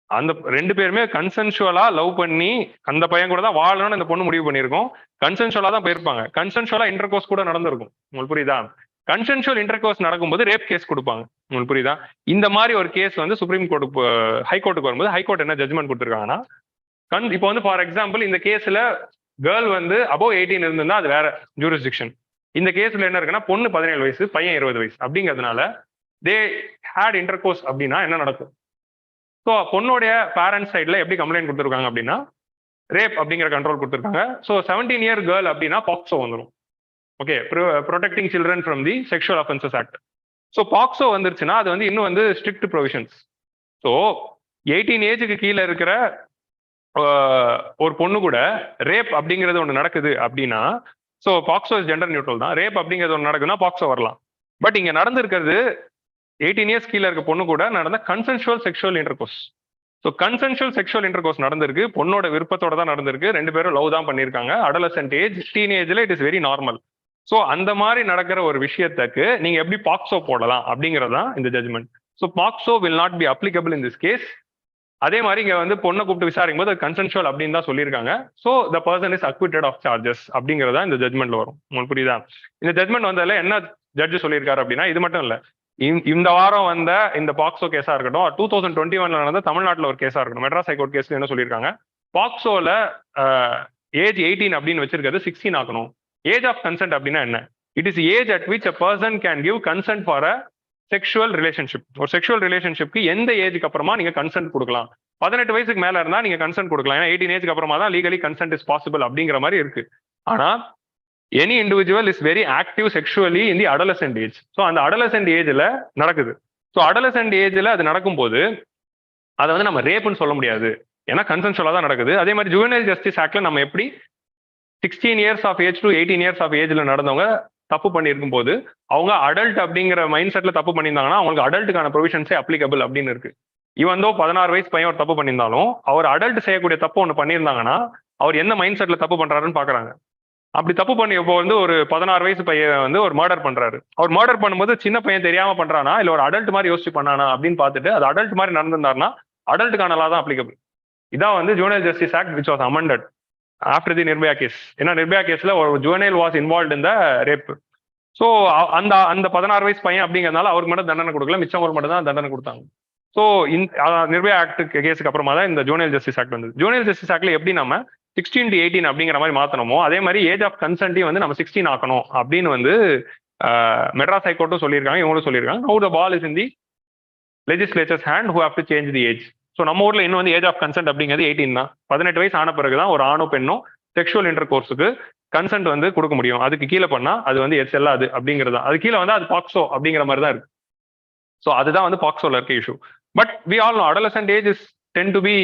அந்த 2 பேருமே கன்சென்சுவலா லவ் பண்ணி அந்த பையன் கூட தான் வாழணும்னு அந்த பொண்ணு முடிவு பண்ணியிருக்கோம். கன்சென்சுவலா தான் போயிருப்பாங்க. கன்சென்சுவலா இன்டர்கோர்ஸ் கூட நடந்திருக்கும். உங்களுக்கு புரியுதா? கன்சென்சுவல் இன்டர்கோர்ஸ் நடக்கும்போது ரேப் கேஸ் கொடுப்பாங்க. உங்களுக்கு புரியுதா? இந்த மாதிரி ஒரு கேஸ் வந்து சுப்ரீம் கோர்ட்டு ஹைகோர்ட்டுக்கு வரும்போது ஹைகோர்ட் என்ன ஜட்மெண்ட் கொடுத்துருக்காங்கன்னா, இப்போ வந்து ஃபார் எக்ஸாம்பிள் இந்த கேஸ்ல கேர்ள் வந்து அபோவ் 18 இருந்திருந்தா அது வேற ஜூரிஸ்டிக்ஷன். இந்த கேஸ்ல என்ன இருக்குன்னா பொண்ணு 17 வயசு பையன் 20 வயசு அப்படிங்கிறதுனால தே ஹேட் இன்டர்கோர்ஸ் அப்படின்னா என்ன நடக்கும்? ஸோ பொண்ணுடைய பேரண்ட்ஸ் சைட்ல எப்படி கம்ப்ளைண்ட் கொடுத்துருக்காங்க அப்படின்னா ரேப் அப்படிங்கிற கண்ட்ரோல் கொடுத்துருக்காங்க. ஸோ 17 இயர் கேர்ள் அப்படின்னா பாக்ஸோ வந்துடும். Okay, protecting children from the sexual offences act. So POCSO வந்துருச்சுன்னா அது வந்து இன்னும் வந்து ஸ்ட்ரிக்ட் ப்ரொவிஷன்ஸ். ஸோ 18 ஏஜுக்கு கீழே இருக்கிற ஒரு பொண்ணு கூட ரேப் அப்படிங்கிறது ஒன்று நடக்குது அப்படின்னா, ஸோ பாக்ஸோ ஜெண்டர் நியூட்ரல் தான். ரேப் அப்படிங்கிறது ஒன்று நடக்குதுன்னா பாக்ஸோ வரலாம். பட் இங்க நடந்திருக்கிறது 18 இயர்ஸ் கீழே இருக்க பொண்ணு கூட நடந்த consensual sexual intercourse. So consensual sexual intercourse நடந்திருக்கு, பொண்ணோட விருப்பத்தோட தான் நடந்திருக்கு, 2 பேரும் லவ் தான் பண்ணியிருக்காங்க. அடலசென்ட் ஏஜ், டீனேஜ்ல it is very normal. So அந்த மாதிரி நடக்கிற ஒரு விஷயத்துக்கு நீங்க எப்படி பாக்ஸோ போடலாம் அப்படிங்கிறது தான் இந்த judgment. So POCSO will not be applicable in this case. அதே மாதிரி இங்க வந்து பொண்ணை கூப்பிட்டு விசாரிக்கும் போது கன்சென்சுவல் அப்படின்னு தான் சொல்லியிருக்காங்க. So the person is acquitted of charges அப்படிங்கிறதா இந்த ஜட்மெண்ட்ல வரும். உங்களுக்கு புரியுதா? இந்த ஜட்மெண்ட் வந்ததுல என்ன ஜட்ஜ் சொல்லியிருக்காரு அப்படின்னா, இது மட்டும் இல்ல, இந்த வாரம் வந்த இந்த பாக்ஸோ கேஸா இருக்கட்டும், 2021 நடந்த தமிழ்நாட்டில் ஒரு கேஸா இருக்கட்டும், மெட்ராஸ் ஹைகோர்ட் கேஸ்ல என்ன சொல்லியிருக்காங்க, பாக்ஸோல ஏஜ் 18 அப்படின்னு வச்சிருக்கிறது 16 ஆக்கணும். ஏஜ் ஆஃப் கன்சென்ட் அப்படின்னா என்ன? It is age at which a person can give consent for a sexual relationship. ஒரு செக்ஷுவல் ரிலேஷன்ஷிப்க்கு எந்த ஏஜுக்கு அப்புறமா நீங்க கன்சென்ட் கொடுக்கலாம்? 18 வயசுக்கு மேல இருந்தா நீங்க கன்சென்ட் கொடுக்கலாம். ஏன்னா 18 ஏஜுக்கு அப்புறமா தான் லீகலி கன்சென்ட் இஸ் பாசிபிள் அப்படிங்கிற மாதிரி இருக்கு. ஆனா any individual is very active sexually in the adolescent age. So அந்த அடலசென்ட் ஏஜ்ல நடக்குது. ஸோ அடலசென்ட் ஏஜ்ல அது நடக்கும்போது அதை வந்து நம்ம ரேப்னு சொல்ல முடியாது, ஏன்னா கன்சென்சுவலா தான் நடக்குது. அதே மாதிரி ஜுவனைல் ஜஸ்டிஸ் ஆக்ட்ல நம்ம எப்படி 16 years of age to 18 years of ஏஜ்ல நடந்தவங்க தப்பு பண்ணியிருக்கும் போது அவங்க அடல்ட் அப்படிங்கிற மைண்ட் செட்ல தப்பு பண்ணியிருந்தாங்கன்னா அவங்களுக்கு அடல்ட்டுக்கான ப்ரொவிஷன்ஸே அப்ளிகபிள் அப்படின்னு இருக்கு. இவன் தோ 16 வயசு பையன் ஒரு தப்பு பண்ணியிருந்தாலும் அவர் அடல்ட் செய்யக்கூடிய தப்பு ஒன்று பண்ணியிருந்தாங்கன்னா அவர் எந்த மைண்ட் செட்ல தப்பு பண்றாருன்னு பாக்குறாங்க. அப்படி தப்பு பண்ணி இப்போ வந்து ஒரு 16 வயசு பையன் வந்து ஒரு மர்டர் பண்றாரு. அவர் மர்டர் பண்ணும்போது சின்ன பையன் தெரியாம பண்றானா இல்ல ஒரு அடல்ட் மாதிரி யோசிச்சு பண்ணானா அப்படின்னு பார்த்துட்டு அது அடல்ட் மாதிரி நடந்திருந்தாருன்னா அடல்ட்டுக்கான லா தான் அப்ளிகபிள். இதான் வந்து juvenile justice act which was amended after the Nirbhaya case. ஏன்னா நிர்பயா கேஸ்ல ஒரு juvenile was involve in the rape. So அந்த 16 வயசு பையன் அப்படிங்கிறதுனால அவருக்கு மட்டும் தண்டனை கொடுக்கல, மிச்சவங்களுக்கு மட்டும் தான் தண்டனை கொடுத்தாங்க. ஸோ நிர்பயா ஆக்ட் கேஸுக்கு அப்புறமா தான் இந்த ஜுவனைல் ஜஸ்டிஸ் ஆக்ட் வந்தது. ஜுவனைல் ஜஸ்டிஸ் ஆக்ட்ல எப்படி நம்ம 16 to 18 அப்படிங்கிற மாதிரி மாத்தணுமோ அதே மாதிரி ஏஜ் ஆஃப் கன்சென்ட்டையும் வந்து நம்ம 16 ஆக்கணும் அப்படின்னு வந்து மெட்ராஸ் ஹைகோர்ட்டும் சொல்லியிருக்காங்க, இவங்களும் சொல்லியிருக்காங்க. Now the ball is in the legislatures hand who have to change the age. So நம்ம ஊர்ல இன்னும் வந்து ஏஜ் ஆஃப் கன்சென்ட் அப்படிங்கிறது 18 தான். 18 வயசு ஆன பிறகு தான் ஒரு ஆணோ பெண்ணோ செக்ஷுவல் இன்டர் கோர்ஸுக்கு கன்சென்ட் வந்து கொடுக்க முடியும். அதுக்கு கீழே பண்ணா அது வந்து செல்லாது அப்படிங்கிறது தான். அது கீழே வந்து அது பாக்ஸோ அப்படிங்கிற மாதிரி தான் இருக்கு. ஸோ அதுதான் வந்து பாக்ஸோல இருக்க issue. But we all know adolescent age is tend to be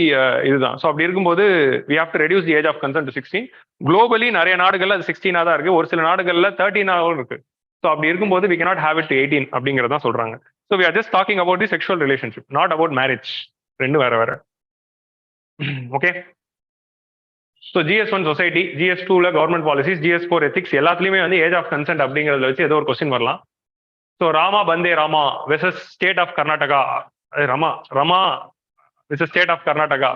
இதுதான். ஸோ அப்படி இருக்கும்போது we have to reduce the age of consent to 16. Globally நிறைய நாடுகள்ல அது 16 தான் இருக்கு, ஒரு சில நாடுகள்ல 13 இருக்கு. ஸோ அப்படி இருக்கும்போது we cannot have it to 18 அப்படிங்கிறதா சொல்றாங்க. So we are just talking about the sexual relationship, not about marriage. ரெண்டும் வேற வேற. ஓகே. ஸோ GS1 சொசைட்டி, GS2ல கவர்மெண்ட் பாலிசிஸ், GS4 எத்திக்ஸ் எல்லாத்துலயுமே வந்து ஏஜ் ஆஃப் கன்சென்ட் அப்படிங்கிறத வச்சு ஏதோ ஒரு கொஸ்டின் வரலாம். So Rama Bande Rama versus state of Karnataka, Rama versus state of Karnataka,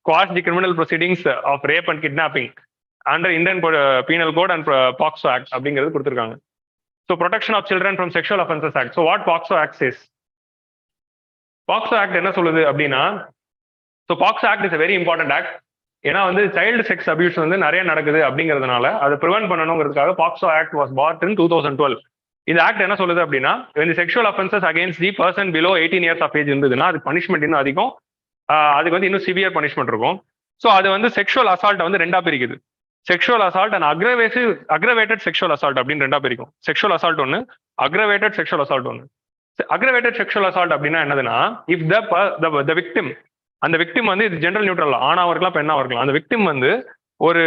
quash the criminal proceedings of rape and kidnapping under Indian Penal Code and POCSO Act அப்படிங்கிறது கொடுத்துருக்காங்க. So protection of children from sexual offences act. So what POCSO Act says? POCSO Act என்ன சொல்லுது அப்படின்னா, so POCSO Act is a very important act. ஏன்னா வந்து child sex abuse வந்து நிறைய நடக்குது அப்படிங்கிறதுனால அதை prevent பண்ணணுங்கிறதுக்காக POCSO Act was brought in 2012. இந்த ஆக்ட் என்ன சொல்லுது அப்படின்னா, when the sexual offenses against the person below 18 years of age இருந்ததுன்னா அது பனிஷ்மெண்ட் இன்னும் அதிகம், அதுக்கு வந்து இன்னும் சிவியர் பனிஷ்மெண்ட் இருக்கும். ஸோ அது வந்து செக்ஷுவல் அசால்ட் வந்து ரெண்டா பிரிக்குது. Sexual assault and aggravated sexual assault அப்படின்னு ரெண்டா பிரிக்கும். செக்ஷுவல் அசால்ட் ஒன்று, அக்ரவேட்டட் செக்ஷுவல் அசால்ட் ஒன்று. அக்ரவேட்டட் செக்ஷுவல் அசால்ட் அப்படின்னா என்னதுன்னா, இஃப் த விக்டிம், அந்த விக்டிம் வந்து இது ஜென்ரல் நியூட்ரல், ஆணாவும் இருக்கலாம் பெண்ணாவும் இருக்கலாம், அந்த விக்டிம் வந்து ஒரு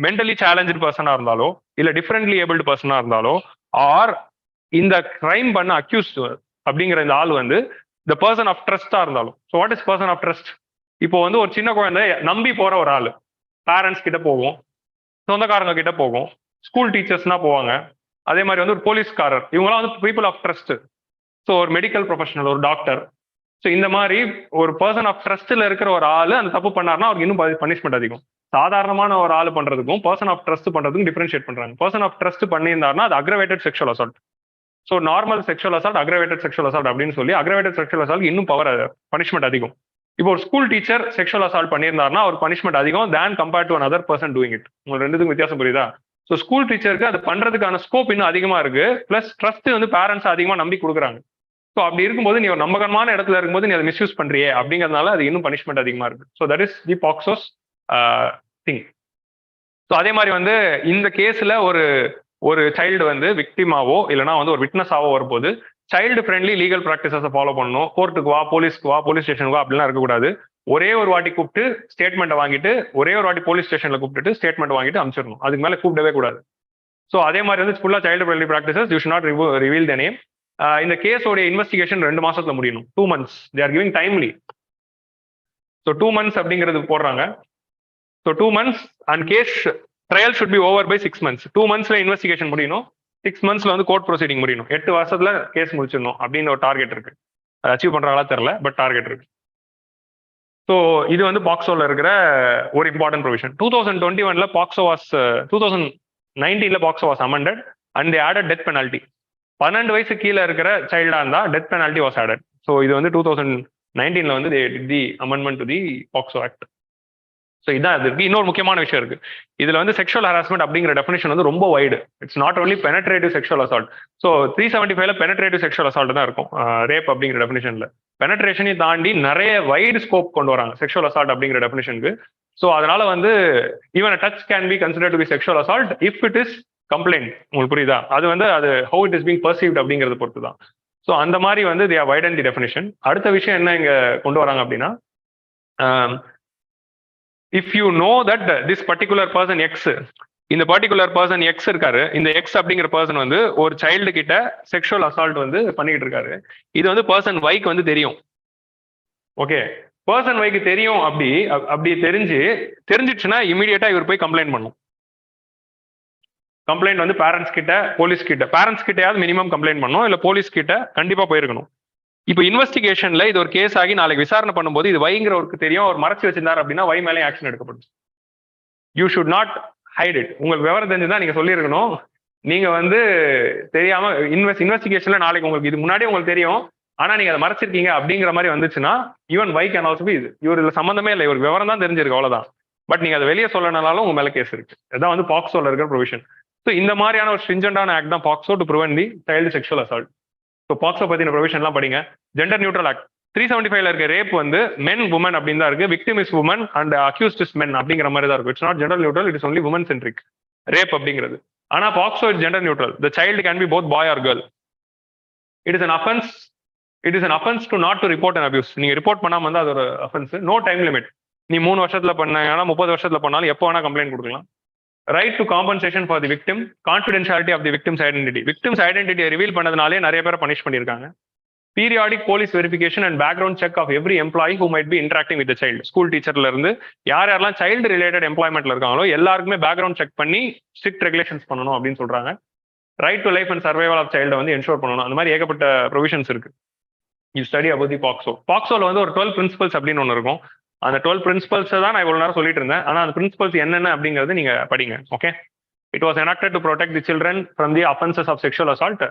மென்டலி சேலஞ்சு பர்சனா இருந்தாலோ இல்ல டிஃபரெண்ட்லி ஏபிள்டு பர்சனா இருந்தாலோ ஆர் இந்த கிரைம் பண்ண அக்யூஸ்ட் அப்படிங்கிற இந்த ஆள் வந்து த பர்சன் ஆஃப் ட்ரஸ்டா இருந்தாலும். So what is person of trust? இப்போ வந்து ஒரு சின்ன குழந்தை நம்பி போற ஒரு ஆள், பேரண்ட்ஸ் கிட்ட போகும், சொந்தக்காரங்க கிட்ட போகும், ஸ்கூல் டீச்சர்ஸ்னா போவாங்க, அதே மாதிரி வந்து ஒரு போலீஸ்காரர், இவங்களாம் வந்து பீப்புள் ஆஃப் ட்ரஸ்ட். ஸோ ஒரு மெடிக்கல் ப்ரொஃபஷனல், ஒரு டாக்டர், ஸோ இந்த மாதிரி ஒரு பர்சன் ஆஃப் ட்ரஸ்ட்ல இருக்கிற ஒரு ஆள் அந்த தப்பு பண்ணாருன்னா அவருக்கு இன்னும் பனிஷ்மெண்ட் அதிகம். சாதாரணமான ஒரு ஆள் பண்றதுக்கும் பர்சன் ஆஃப் ட்ரஸ்ட் பண்றதுக்கும் டிஃபரன்ஷியேட் பண்றாங்க. பர்சன் ஆஃப் ட்ரஸ்ட் பண்ணியிருந்தாருன்னா அது aggravated sexual assault. So normal sexual assault, aggravated sexual assault அப்படின்னு சொல்லி அக்ரவேட்டட் செக்ஷுவல் அசால்ட் இன்னும் பனிஷ்மெண்ட் அதிகம். இப்போ ஒரு ஸ்கூல் டீச்சர் செக்ஷுவல் அசால்ட் பண்ணியிருந்தாருன்னா அவர் பனிஷ்மெண்ட் அதிகம் than compared to another person doing it. உங்களுக்கு ரெண்டுத்துக்கும் வித்தியாசம் புரியுதா? ஸோ ஸ்கூல் டீச்சருக்கு அது பண்றதுக்கான ஸ்கோப் இன்னும் அதிகமா இருக்கு, பிளஸ் ட்ரஸ்ட் வந்து பேரண்ட்ஸ் அதிகமா நம்பி கொடுக்குறாங்க. ஸோ அப்படி இருக்கும்போது நீ ஒரு நம்பகமான இடத்துல இருக்கும்போது நீ அதை மிஸ்யூஸ் பண்றியே அப்படிங்கிறதுனால அது இன்னும் பனிஷ்மெண்ட் அதிகமா இருக்கு. So that is the POCSO's thing. So அதே மாதிரி வந்து இந்த கேஸ்ல ஒரு சைல்டு வந்து விக்டிமாவோ இல்லைனா வந்து ஒரு விட்னஸாவோ வரும்போது சைல்டு ஃப்ரெண்ட்லி லீகல் ப்ராக்டிசஸை ஃபாலோ பண்ணணும். கோர்ட்டுக்கு வா, போலீஸ்க்கு வா, போலீஸ் ஸ்டேஷனுக்கு வா அப்படிலாம் இருக்கக்கூடாது. ஒரே ஒரு வாட்டி கூப்பிட்டு ஸ்டேட்மெண்ட்டை வாங்கிட்டு, ஒரே ஒரு வாட்டி போலீஸ் ஸ்டேஷன்ல கூப்பிட்டு ஸ்டேட்மெண்ட் வாங்கிட்டு அனுப்பிச்சிடணும். அதுக்கு மேலே கூப்பிடவே கூடாது. ஸோ அதே மாதிரி வந்து ஃபுல்லா child friendly practices, you should not reveal the name. இந்த கேஸோடைய இன்வெஸ்டிகேஷன் 2 மாசத்துல முடியணும். 2 months they are giving timely. So 2 months அப்படிங்கிறது போடுறாங்க. So 2 months and case trial should be over by 6 months. 2 monthsல இன்வெஸ்டிகேஷன் முடியணும், 6 monthsல வந்து கோர்ட் ப்ரொசீடிங் முடியணும். 8 வருஷத்துல கேஸ் முடிச்சிடணும் அப்படின்னு ஒரு டார்கெட் இருக்கு. அதை அச்சீவ் பண்றாங்களா தெரியல, பட் டார்கெட் இருக்கு. ஸோ இது வந்து பாக்ஸோல இருக்கிற ஒரு இம்பார்ட்டன்ட் ப்ரொவிஷன். 2021ல பாக்ஸோ வாஸ் 2019ல POCSO was amended and they added death penalty. 12 வயசு கீழே இருக்கிற சைல்டா இருந்தா death penalty was added. So இது வந்து 2019ல வந்து the amendment to the POCSO act. So இதான் அது இருக்கு. இன்னொரு முக்கியமான விஷயம் இருக்கு. இதுல வந்து செக்ஷுவல் ஹராஸ்மெண்ட் அப்படிங்கிற டெஃபினேஷன் வந்து ரொம்ப wide. It's not only penetrative sexual assault. So 375ல பெனட்ரேட்டிவ் செக்ஷுவல் அசால்ட் தான் இருக்கும் ரேப் அப்படிங்கிற டெஃபினேஷன்ல. பெனட்ரேஷனை தாண்டி நிறைய வைடு ஸ்கோப் கொண்டு வராங்க செக்ஷுவல் அசால்ட் அப்படிங்கிற டெஃபினேஷனுக்கு. ஸோ அதனால வந்து even touch can be consider to be sexual assault if it is complaint. உங்களுக்கு புரியுதா? அது வந்து அது how it is being perceived அப்படிங்கிறது பொறுத்து தான். ஸோ அந்த மாதிரி வந்து they are widen the definition. அடுத்த விஷயம் என்ன இங்க கொண்டு வராங்க அப்படின்னா, if you know that this particular person X, இந்த பர்டிகுலர் பர்சன் எக்ஸ் இருக்காரு, இந்த எக்ஸ் அப்படிங்கிற பர்சன் வந்து ஒரு சைல்டு கிட்ட செக்ஷுவல் அசால்ட் வந்து பண்ணிக்கிட்டு இருக்காரு. இது வந்து பர்சன் வைக்கு வந்து தெரியும். ஓகே, பர்சன் வைக்கு தெரியும். அப்படி தெரிஞ்சிச்சுன்னா இமீடியட்டா இவர் போய் கம்ப்ளைண்ட் பண்ணும். கம்ப்ளைண்ட் வந்து பேரண்ட்ஸ் கிட்ட, போலீஸ் கிட்ட, பேரண்ட்ஸ் கிட்டயாவது மினிமம் கம்ப்ளைண்ட் பண்ணும், இல்ல போலீஸ் கிட்ட கண்டிப்பா போயிருக்கணும். இப்போ இன்வெஸ்டிகேஷன்ல இது ஒரு கேஸ் ஆகி நாளைக்கு விசாரணை பண்ணும்போது இது வைங்கிறவருக்கு தெரியும், அவர் மறைச்சு வச்சிருந்தார் அப்படின்னா வை மேலே ஆக்ஷன் எடுக்கப்படும். You should not height it. உங்களுக்கு விவரம் தெரிஞ்சுதான் நீங்க சொல்லியிருக்கணும். நீங்க வந்து தெரியாம இன்வெஸ்டிகேஷன்ல நாளைக்கு உங்களுக்கு இது முன்னாடியே உங்களுக்கு தெரியும், ஆனா நீங்க அதை மறைச்சிருக்கீங்க அப்படிங்கிற மாதிரி வந்துச்சுன்னா even Y can also be இது. இவர் இதுல சம்பந்தமே இல்லை, இவர் விவரம் தான் தெரிஞ்சிருக்கு, அவ்வளவுதான். பட் நீங்க அதை வெளியே சொல்லனாலும் உங்க மேல கேஸ் இருக்கு. இதான் வந்து பாக்ஸோல இருக்கிற ப்ரொவிஷன். ஸோ இந்த மாதிரியான ஒரு ஸ்ட்ரிஞ்சண்டான ஆக்ட் தான் POCSO to prevent the child sexual assault. So POCSO பத்தின ப்ரொவிஷன்லாம் படிங்க. ஜெண்டர் நியூட்ரல் ஆக்ட் 375 இருக்க ரேப் வந்து மென் உமன் அப்படின்னு தான் இருக்கு. Victim is woman and accused is men அப்படிங்கிற மாதிரி தான் இருக்கும். It's not gender neutral, it is only woman centric rape அப்படிங்கிறது. ஆனா POCSO is gender neutral. The child can be both boy or girl. It is an offence to not to report an abuse. நீங்க report பண்ணாம வந்து அது ஒரு offence. No time limit. நீ 3 வருஷத்துல பண்ணாங்கன்னா 30 வருஷத்துல பண்ணாலும் எப்போ வேணா கம்ப்ளைண்ட் கொடுக்கலாம். Right to compensation for the victim, confidentiality of the victim's identity. Victim's ஐடென்டிட்டியை ரிவீல் பண்ணதுனாலே நிறைய பேரை பனிஷ் பண்ணியிருக்காங்க. Periodic police verification and background check of every employee who might be interacting with child. School டீச்சர்ல இருந்து யாரெல்லாம் child related எம்ப்ளாய்மெண்ட்ல இருக்காங்களோ எல்லாருக்குமே பேக்ரவுண்ட் செக் பண்ணி ஸ்ட்ரிக்ட் ரெகுலேஷன்ஸ் பண்ணணும் அப்படின்னு சொல்றாங்க. Right to life and survival of சைல்டை வந்து என்ஷோர் பண்ணணும். அந்த மாதிரி ஏகப்பட்ட ப்ரொவிஷன்ஸ் இருக்கு. You study about the POCSO. பாக்ஸோல வந்து ஒரு 12 பிரின்சிபல்ஸ் அப்படின்னு ஒன்று இருக்கும். அந்த 12 பிரின்சிபல்ஸ் தான் நான் இவ்வளவு நேரம் சொல்லிட்டு இருந்தேன். ஆனா அந்த பிரின்சிபல்ஸ் என்னென்ன அப்படிங்கிறது நீங்க படிங்க. Okay. It was enacted to protect the children from the offenses of sexual assault,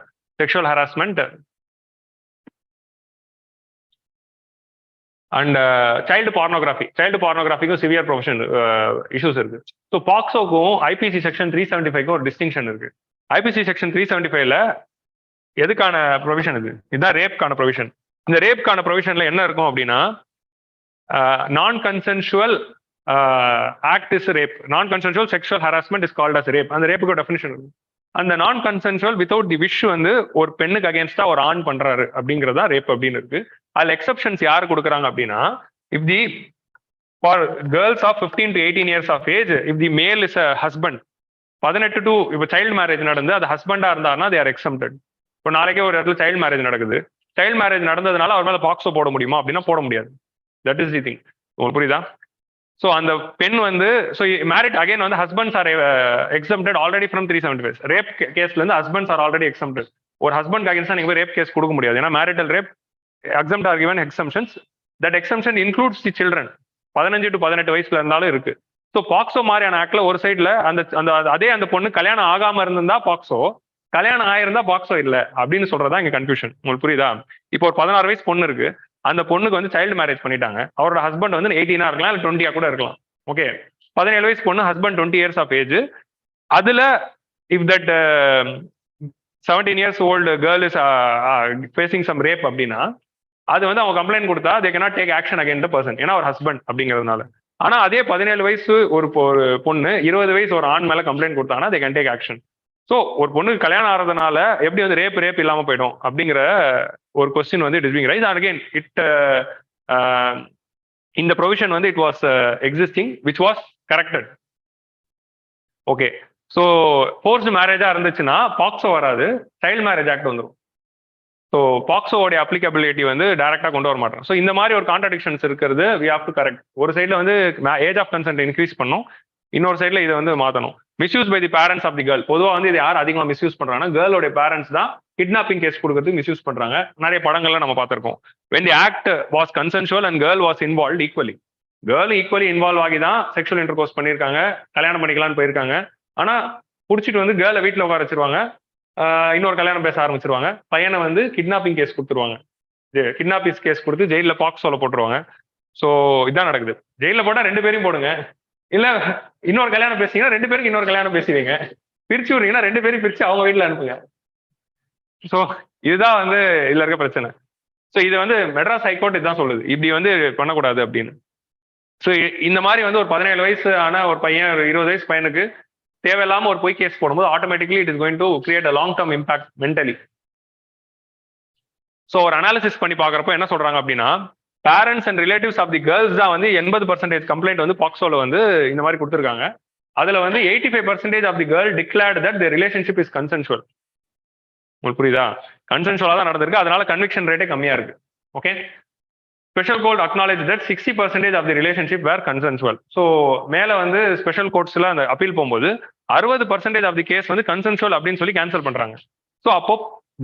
sexual harassment and child pornography. Child pornography severe provision issues இருக்கு. ஸோ பாக்ஸோக்கும் ஐபிசி செக்ஷன் 375க்கும் ஒரு டிஸ்டிங்ஷன் இருக்கு. ஐபிசி செக்ஷன் 375ல எதுக்கான ப்ரொவிஷன் இது? இதுதான் ரேப்கான provision. இந்த ரேப்கான ப்ரொவிஷன்ல என்ன இருக்கும் அப்படின்னா, non consensual act is rape, non consensual sexual harassment is called as rape. அந்த ரேப்புக்கு டெஃபினிஷன் இருக்கு. அந்த நான் கன்சென்சுவல் வித்வுட் தி விஷ் வந்து ஒரு பெண்ணுக்கு அகேன்ஸ்டா ஒரு ஆண் பண்றாரு அப்படிங்கிறதா ரேப் அப்படின்னு இருக்கு. அதுல எக்ஸப்ஷன்ஸ் யாரு கொடுக்குறாங்க அப்படின்னா, if the for girls of 15 to 18 years of age, if the male is a husband, 18 to இப்போ சைல்டு மேரேஜ் நடந்து அது ஹஸ்பண்டா இருந்தாருன்னா தே ஆர் எக்ஸம்டட். இப்போ நாளைக்கே ஒரு இடத்துல சைல்டு மேரேஜ் நடக்குது, சைல்டு மேரேஜ் நடந்ததுனால அவர் மேல பாக்ஸோ போட முடியுமா அப்படின்னா போட முடியாது. That is the thing. உங்களுக்கு புரியுதா? ஸோ அந்த பெண் வந்து ஸோ மேரிட் அகைன் வந்து husbands are exempted already from 375. Rape கேஸ்ல இருந்து ஹஸ்பண்ட்ஸ் ஆர் ஆல்ரெடி எக்ஸம்டட். ஒரு ஹஸ்பண்ட் அகைன்ஸ்டா நீங்க போய் ரேப் கேஸ் கொடுக்க முடியாது. ஏன்னா marital rape exempt are given exemptions. That exemption includes the children. 15 to 18 வயசுல இருந்தாலும் இருக்கு. ஸோ பாக்ஸோ மாதிரியான ஆக்ட்ல ஒரு சைட்ல அந்த அதே அந்த பொண்ணு கல்யாணம் ஆகாம இருந்திருந்தா பாக்ஸோ, கல்யாணம் ஆயிருந்தா பாக்ஸோ இல்ல அப்படின்னு சொல்றதா இங்க கன்ஃபியூஷன். உங்களுக்கு புரியுதா? இப்போ ஒரு 16 வயசு பொண்ணு இருக்கு, அந்த பொண்ணுக்கு வந்து சைல்டு மேரேஜ் பண்ணிட்டாங்க. அவரோட ஹஸ்பண்ட் வந்து 18 இருக்கலாம், இல்லை 20 கூட இருக்கலாம். ஓகே. 17 வயசு பொண்ணு, ஹஸ்பண்ட் 20 years ஆஃப் ஏஜ். அதுல if that 17 years old girl is facing some rape அப்படின்னா அது வந்து அவங்க கம்ப்ளைண்ட் கொடுத்தா they cannot take action again the person, ஏன்னா ஒரு ஹஸ்பண்ட் அப்படிங்கிறதுனால. ஆனா அதே 17 வயசு ஒரு பொண்ணு 20 வயசு ஒரு ஆண் மேல கம்ப்ளைண்ட் கொடுத்தாங்கன்னா they can take action. So ஒரு பொண்ணுக்கு கல்யாணம் ஆகிறதுனால எப்படி வந்து ரேப் இல்லாம போயிடும் அப்படிங்கிற ஒரு கொஸ்டின் வந்து it is being raise. Again it இந்த ப்ரொவிஷன் வந்து it was existing which was corrected. Okay. So forced மேரேஜா இருந்துச்சுன்னா பாக்ஸோ வராது, சைல்டு மேரேஜ் ஆக்ட் வந்துடும். ஸோ பாக்ஸோடைய அப்ளிகபிலிட்டி வந்து டைரக்டா கொண்டு வர மாட்டோம். ஸோ இந்த மாதிரி ஒரு கான்ட்ரடிக்ஷன்ஸ் இருக்கிறது வி ஹேவ் டு கரெக்ட். ஒரு சைட்ல வந்து ஏஜ் ஆஃப் கன்சென்ட் இன்க்ரீஸ் பண்ணும், இன்னொரு சைட்ல இதை வந்து மாற்றணும். Misuse by the parents of the girl. பொதுவாக வந்து இது யார் அதிகமாக மிஸ்யூஸ் பண்றாங்கன்னா கேர்ளோட பேரண்ட்ஸ் தான் கிட்னாப்பிங் கேஸ் கொடுக்கறதுக்கு மிஸ்யூஸ் பண்றாங்க. நிறைய படங்கள்ல நம்ம பார்த்திருக்கோம். when the act was consensual and girl was involved equally, girl equally involve ஆகி தான் செக்ஷுவல் இன்டர்கோர்ஸ் பண்ணியிருக்காங்க, கல்யாணம் பண்ணிக்கலாம்னு போயிருக்காங்க. ஆனா புடிச்சிட்டு வந்து கேர்ளை வீட்டில் உட்கார வச்சிருவாங்க, இன்னொரு கல்யாணம் பேச ஆரம்பிச்சிருவாங்க. பையனை வந்து கிட்னாப்பிங் கேஸ் கொடுத்துருவாங்க, கிட்னாப்பிங் கேஸ் கொடுத்து ஜெயிலில் பாக்ஸோல போட்டுருவாங்க. ஸோ இதான் நடக்குது. ஜெயிலில் போட்டா 2 பேரையும் போடுங்க, இல்ல இன்னொரு கல்யாணம் பேசிங்கன்னா 2 பேருக்கு இன்னொரு கல்யாணம் பேசுவீங்க, பிரிச்சு விடுறீங்கன்னா 2 பேரும் பிரிச்சு அவங்க வீட்டுல அனுப்புங்க. ஸோ இதுதான் வந்து இதுல இருக்க பிரச்சனை. ஸோ இது வந்து மெட்ராஸ் ஹைகோர்ட் இதுதான் சொல்லுது, இப்படி வந்து பண்ணக்கூடாது அப்படின்னு. ஸோ இந்த மாதிரி வந்து ஒரு 17 வயசு ஆன ஒரு பையன், ஒரு 20 வயசு பையனுக்கு தேவையில்லாம ஒரு பொய் கேஸ் போடும்போது automatically it is going to create a long term impact mentally. So ஒரு அனாலிசிஸ் பண்ணி பாக்குறப்போ என்ன சொல்றாங்க அப்படின்னா, parents and relatives of the girls தான் வந்து 80% கம்ப்ளைண்ட் வந்து பாக்ஸோல வந்து இந்த மாதிரி கொடுத்துருக்காங்க. அதுல வந்து 85% of the girl declared that the relationship is consensual. உங்களுக்கு புரியுதா? கன்சென்சுவலா தான் நடந்திருக்கு, அதனால கன்விக்ஷன் ரேட்டே கம்மியா இருக்கு. Okay. Special court acknowledge that 60% of the relationship were consensual. So மேல வந்து ஸ்பெஷல் கோர்ட்ஸ்ல அந்த அப்பீல் போகும்போது 60% ஆஃப் தி கேஸ் வந்து கன்சென்சுவல் அப்படின்னு சொல்லி கேன்சல் பண்றாங்க. ஸோ அப்போ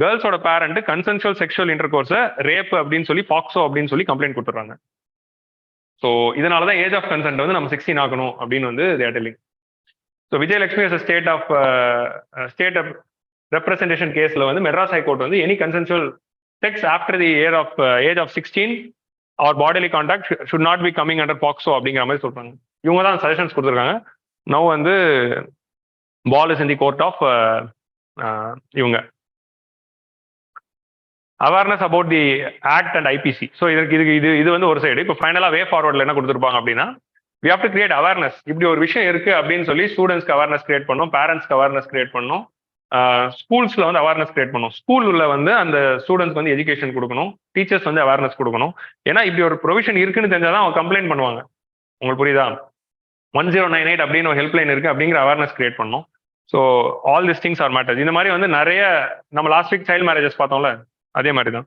கேர்ள்ஸோட பேரண்ட் கன்சென்சுவல் செக்ஷுவல் இன்டர்கோர்ஸை ரேப் அப்படின்னு சொல்லி பாக்ஸோ அப்படின்னு சொல்லி கம்ப்ளைண்ட் கொடுத்துறாங்க. ஸோ இதனாலதான் ஏஜ் ஆஃப் கன்சென்ட் வந்து நம்ம 16 ஆகணும் அப்படின்னு வந்து they are telling. So Vijayalakshmi as a state of representation கேஸ்ல வந்து மெட்ராஸ் ஹைகோர்ட் வந்து any consensual sex after the age of 16 or bodily contact should not be coming under POCSO அப்படிங்கிற மாதிரி சொல்றாங்க. இவங்க தான் சஜஷன்ஸ் கொடுத்துருக்காங்க. நவ் வந்து ball is in the court of இவங்க awareness about the act and IPC. So இது வந்து ஒரு சைடு. இப்போ ஃபைனலாக வே ஃபார்வர்டில் என்ன கொடுத்துருப்பாங்க அப்படின்னா, we have to create awareness. இப்படி ஒரு விஷயம் இருக்கு அப்படின்னு சொல்லி ஸ்டூடெண்ட்ஸ்க்கு அவேர்னஸ் கிரியேட் பண்ணணும், பேரண்ட்ஸ்க்கு அவேர்னஸ் கிரியேட் பண்ணணும், ஸ்கூல்ஸ்ல வந்து அவேர்னஸ் கிரியேட் பண்ணணும். ஸ்கூல்ல வந்து அந்த ஸ்டூடெண்ட்ஸ் வந்து எஜுகேஷன் கொடுக்கணும், டீச்சர்ஸ் வந்து அவேர்னஸ் கொடுக்கணும். ஏன்னா இப்படி ஒரு ப்ரொவிஷன் இருக்குன்னு தெரிஞ்சாதான் அவங்க கம்ப்ளைண்ட் பண்ணுவாங்க. உங்களுக்கு புரியுதா? 1098 அப்படின்னு ஒரு ஹெல்ப்லைன் இருக்கு அப்படிங்கிற அவேர்னஸ் கிரியேட் பண்ணணும். So all this things R matters. இந்த மாதிரி வந்து நிறைய நம்ம லாஸ்ட் வீக் சைல்ட் மேரேஜஸ் பார்த்தோம்ல, அதே மாதிரி தான்.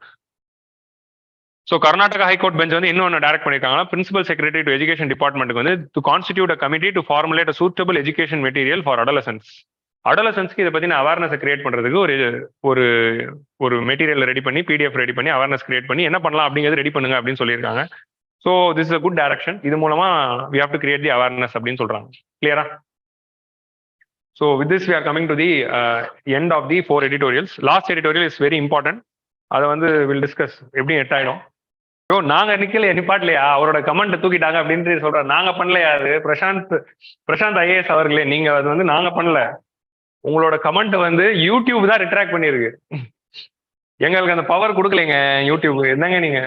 ஸோ கர்நாடகா ஹைகோர்ட் பெஞ்ச் வந்து இன்னொன்று டைரக்ட் பண்ணியிருக்காங்கன்னா, பிரின்சிபல் செக்ரட்டரி டு எஜுகேஷன் டிபார்ட்மெண்ட்டுக்கு வந்து to constitute a committee to formulate suitable education material for adolescents. அடலசன்ஸ்க்கு இதை பற்றின அவேர்னஸ் கிரியேட் பண்ணுறதுக்கு ஒரு ஒரு மெட்டீரியல் ரெடி பண்ணி, பிடிஎஃப் ரெடி பண்ணி, அவேர்னஸ் கிரியேட் பண்ணி என்ன பண்ணலாம் அப்படிங்கிறது ரெடி பண்ணுங்க அப்படின்னு சொல்லியிருக்காங்க. So this is a good direction. இது மூலமா we have to create the awareness அப்படின்னு சொல்றாங்க. கிளியரா? So with this we are coming to the end of the 4 editorials. Last editorial is very important. அதை வந்து வில் டிஸ்கஸ். எப்படி எட்டாயிடும்? So நாங்க நிக்கல நிப்பாட்லையா, அவரோட கமெண்ட் தூக்கிட்டாங்க அப்படின்ட்டு சொல்றாரு. நாங்க பண்ணலையா? அது பிரசாந்த் ஐஏஎஸ் அவர்களே, நீங்க அது வந்து நாங்க பண்ணல. உங்களோட கமெண்ட் வந்து யூடியூப் தான் ரிட்ராக்ட் பண்ணிருக்கு. எங்களுக்கு அந்த பவர் கொடுக்கலைங்க யூடியூப். என்னங்க நீங்க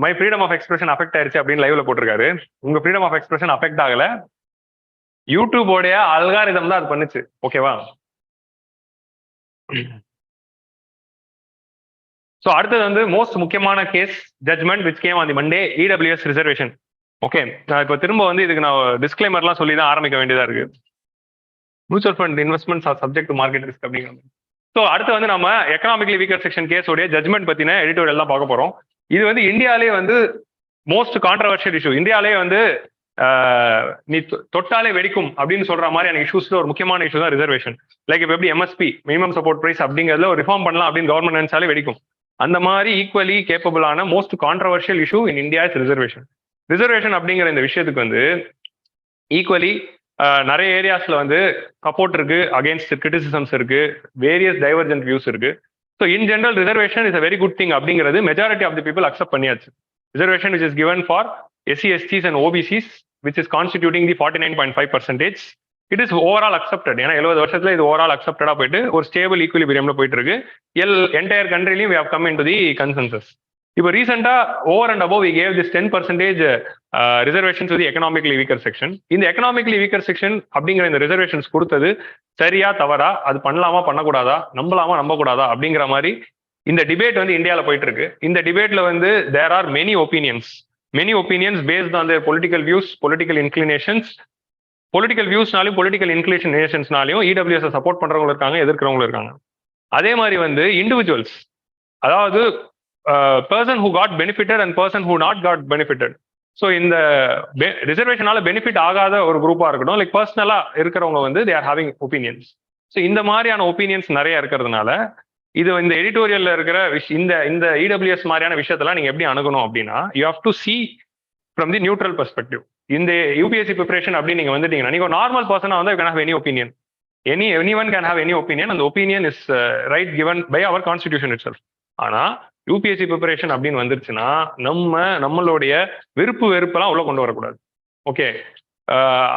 my freedom of expression affect ஆயிருச்சு அப்படின்னு லைவ்ல போட்டிருக்காரு. உங்க ஃப்ரீடம் ஆஃப் எக்ஸ்பிரஷன் அஃபெக்ட் ஆகல, யூடியூபோடைய அல்காரிதம் தான் அது பண்ணுச்சு. ஓகேவா? ஸோ அடுத்தது வந்து மோஸ்ட் முக்கியமான case judgement which came on the Monday, EWS reservation. Okay, நான் இப்போ திரும்ப வந்து இதுக்கு நான் டிஸ்க்ளைமர்லாம் சொல்லி தான் ஆரம்பிக்க வேண்டியதா இருக்கு. Mutual fund investments R subject to market risk அப்படிங்கிற. ஸோ அடுத்து வந்து நம்ம எக்கனாமிக்கலி வீக்கர் செக்ஷன் கேஸோடைய ஜட்மெண்ட் பத்தின எடிட்டோரியல் தான் பார்க்க போறோம். இது வந்து இந்தியாவிலே வந்து மோஸ்ட் கான்ட்ரவர்ஷியல் இஷ்யூ. இந்தியாவிலே வந்து நீ தொட்டாலே வெடிக்கும் அப்படின்னு சொல்ற மாதிரி எனக்கு இஷ்யூஸ்ல ஒரு முக்கியமான இஷ்யூ தான் ரிசர்வேஷன். லைக் இப்போ எப்படி எம்எஸ்பி, மினிமம் சப்போர்ட் பிரைஸ் அப்படிங்கிறதுல ஒரு ரிஃபார்ம் பண்ணலாம் அப்படின்னு கவர்மெண்ட் நினைச்சாலே வெடிக்கும். அந்த மாதிரி ஈக்குவலி கேப்பபிளான most controversial issue in India is reservation. Reservation அப்படிங்கிற இந்த விஷயத்துக்கு வந்து ஈக்குவலி நிறைய ஏரியாஸ்ல வந்து சப்போர்ட் இருக்கு, அகேன்ஸ்ட் கிரிட்டிசிசம்ஸ் இருக்கு, வேரியஸ் டைவர்ஜென்ட் வியூஸ் இருக்கு. So in general reservation is a very good thing அப்படிங்கிறது majority of the people accept பண்ணியாச்சு. Reservation which is given for SC, STs and OBCs which is constituting the 49.5%. It is overall accepted. ஏன்னா 70 வருஷத்துல இது overall அக்செப்டடா போயிட்டு ஒரு stable ஈக்குவிலிபிரியம்ல போயிட்டு இருக்கு. என்டையர் கண்ட்ரிலையும் we have come into the consensus. இப்போ ரீசெண்டா over and above we gave this 10% reservation to the economically weaker section. இந்த எக்கனாமிக்கலி வீக்கர் செக்ஷன் அப்படிங்கிற இந்த ரிசர்வேஷன்ஸ் கொடுத்தது சரியா தவறா, அது பண்ணலாமா பண்ணக்கூடாதா, நம்பலாமா நம்பக்கூடாதா அப்படிங்கிற மாதிரி இந்த டிபேட் வந்து இந்தியாவில் போயிட்டு இருக்கு. இந்த டிபேட்ல வந்து there are many opinions based on their political views, political inclinations. Political வியூஸ்னாலையும் பொலிட்டிக்கல் இன்க்ளினேஷன்ஸ்னாலையும் இடபிள்யூஎஸ் சப்போர்ட் பண்றவங்க இருக்காங்க, எதிர்க்கிறவங்களும் இருக்காங்க. அதே மாதிரி வந்து இண்டிவிஜுவல்ஸ், அதாவது person who got benefited and person who not got benefited. So இந்த ரிசர்வேஷனால பெனிஃபிட் ஆகாத ஒரு குரூப்பா இருக்கட்டும், லைக் பர்சனலா இருக்கிறவங்க வந்து they are having opinions. So இந்த மாதிரியான ஒப்பீனியன்ஸ் நிறைய இருக்கிறதுனால இது இந்த எடிட்டோரியல்ல இருக்கிற இந்த இடபிள்யூஎஸ் மாதிரியான விஷயத்தெல்லாம் நீங்க எப்படி அணுகணும் அப்படின்னா, you have to see from the neutral perspective. இந்த யூபிஎஸ்சி ப்ரிப்பரேஷன் அப்படின்னு நீங்க வந்துட்டீங்கன்னா, நீங்க நார்மல் பர்சனா வந்து can have any opinion. anyone can have any opinion, and the opinion is right given by our constitution itself. ஆனா யூபிஎஸ்சி ப்ரிப்பரேஷன் அப்படின்னு வந்துருச்சுன்னா நம்மளுடைய விருப்பு வெறுப்பெல்லாம் உள்ள கொண்டு வரக்கூடாது. ஓகே,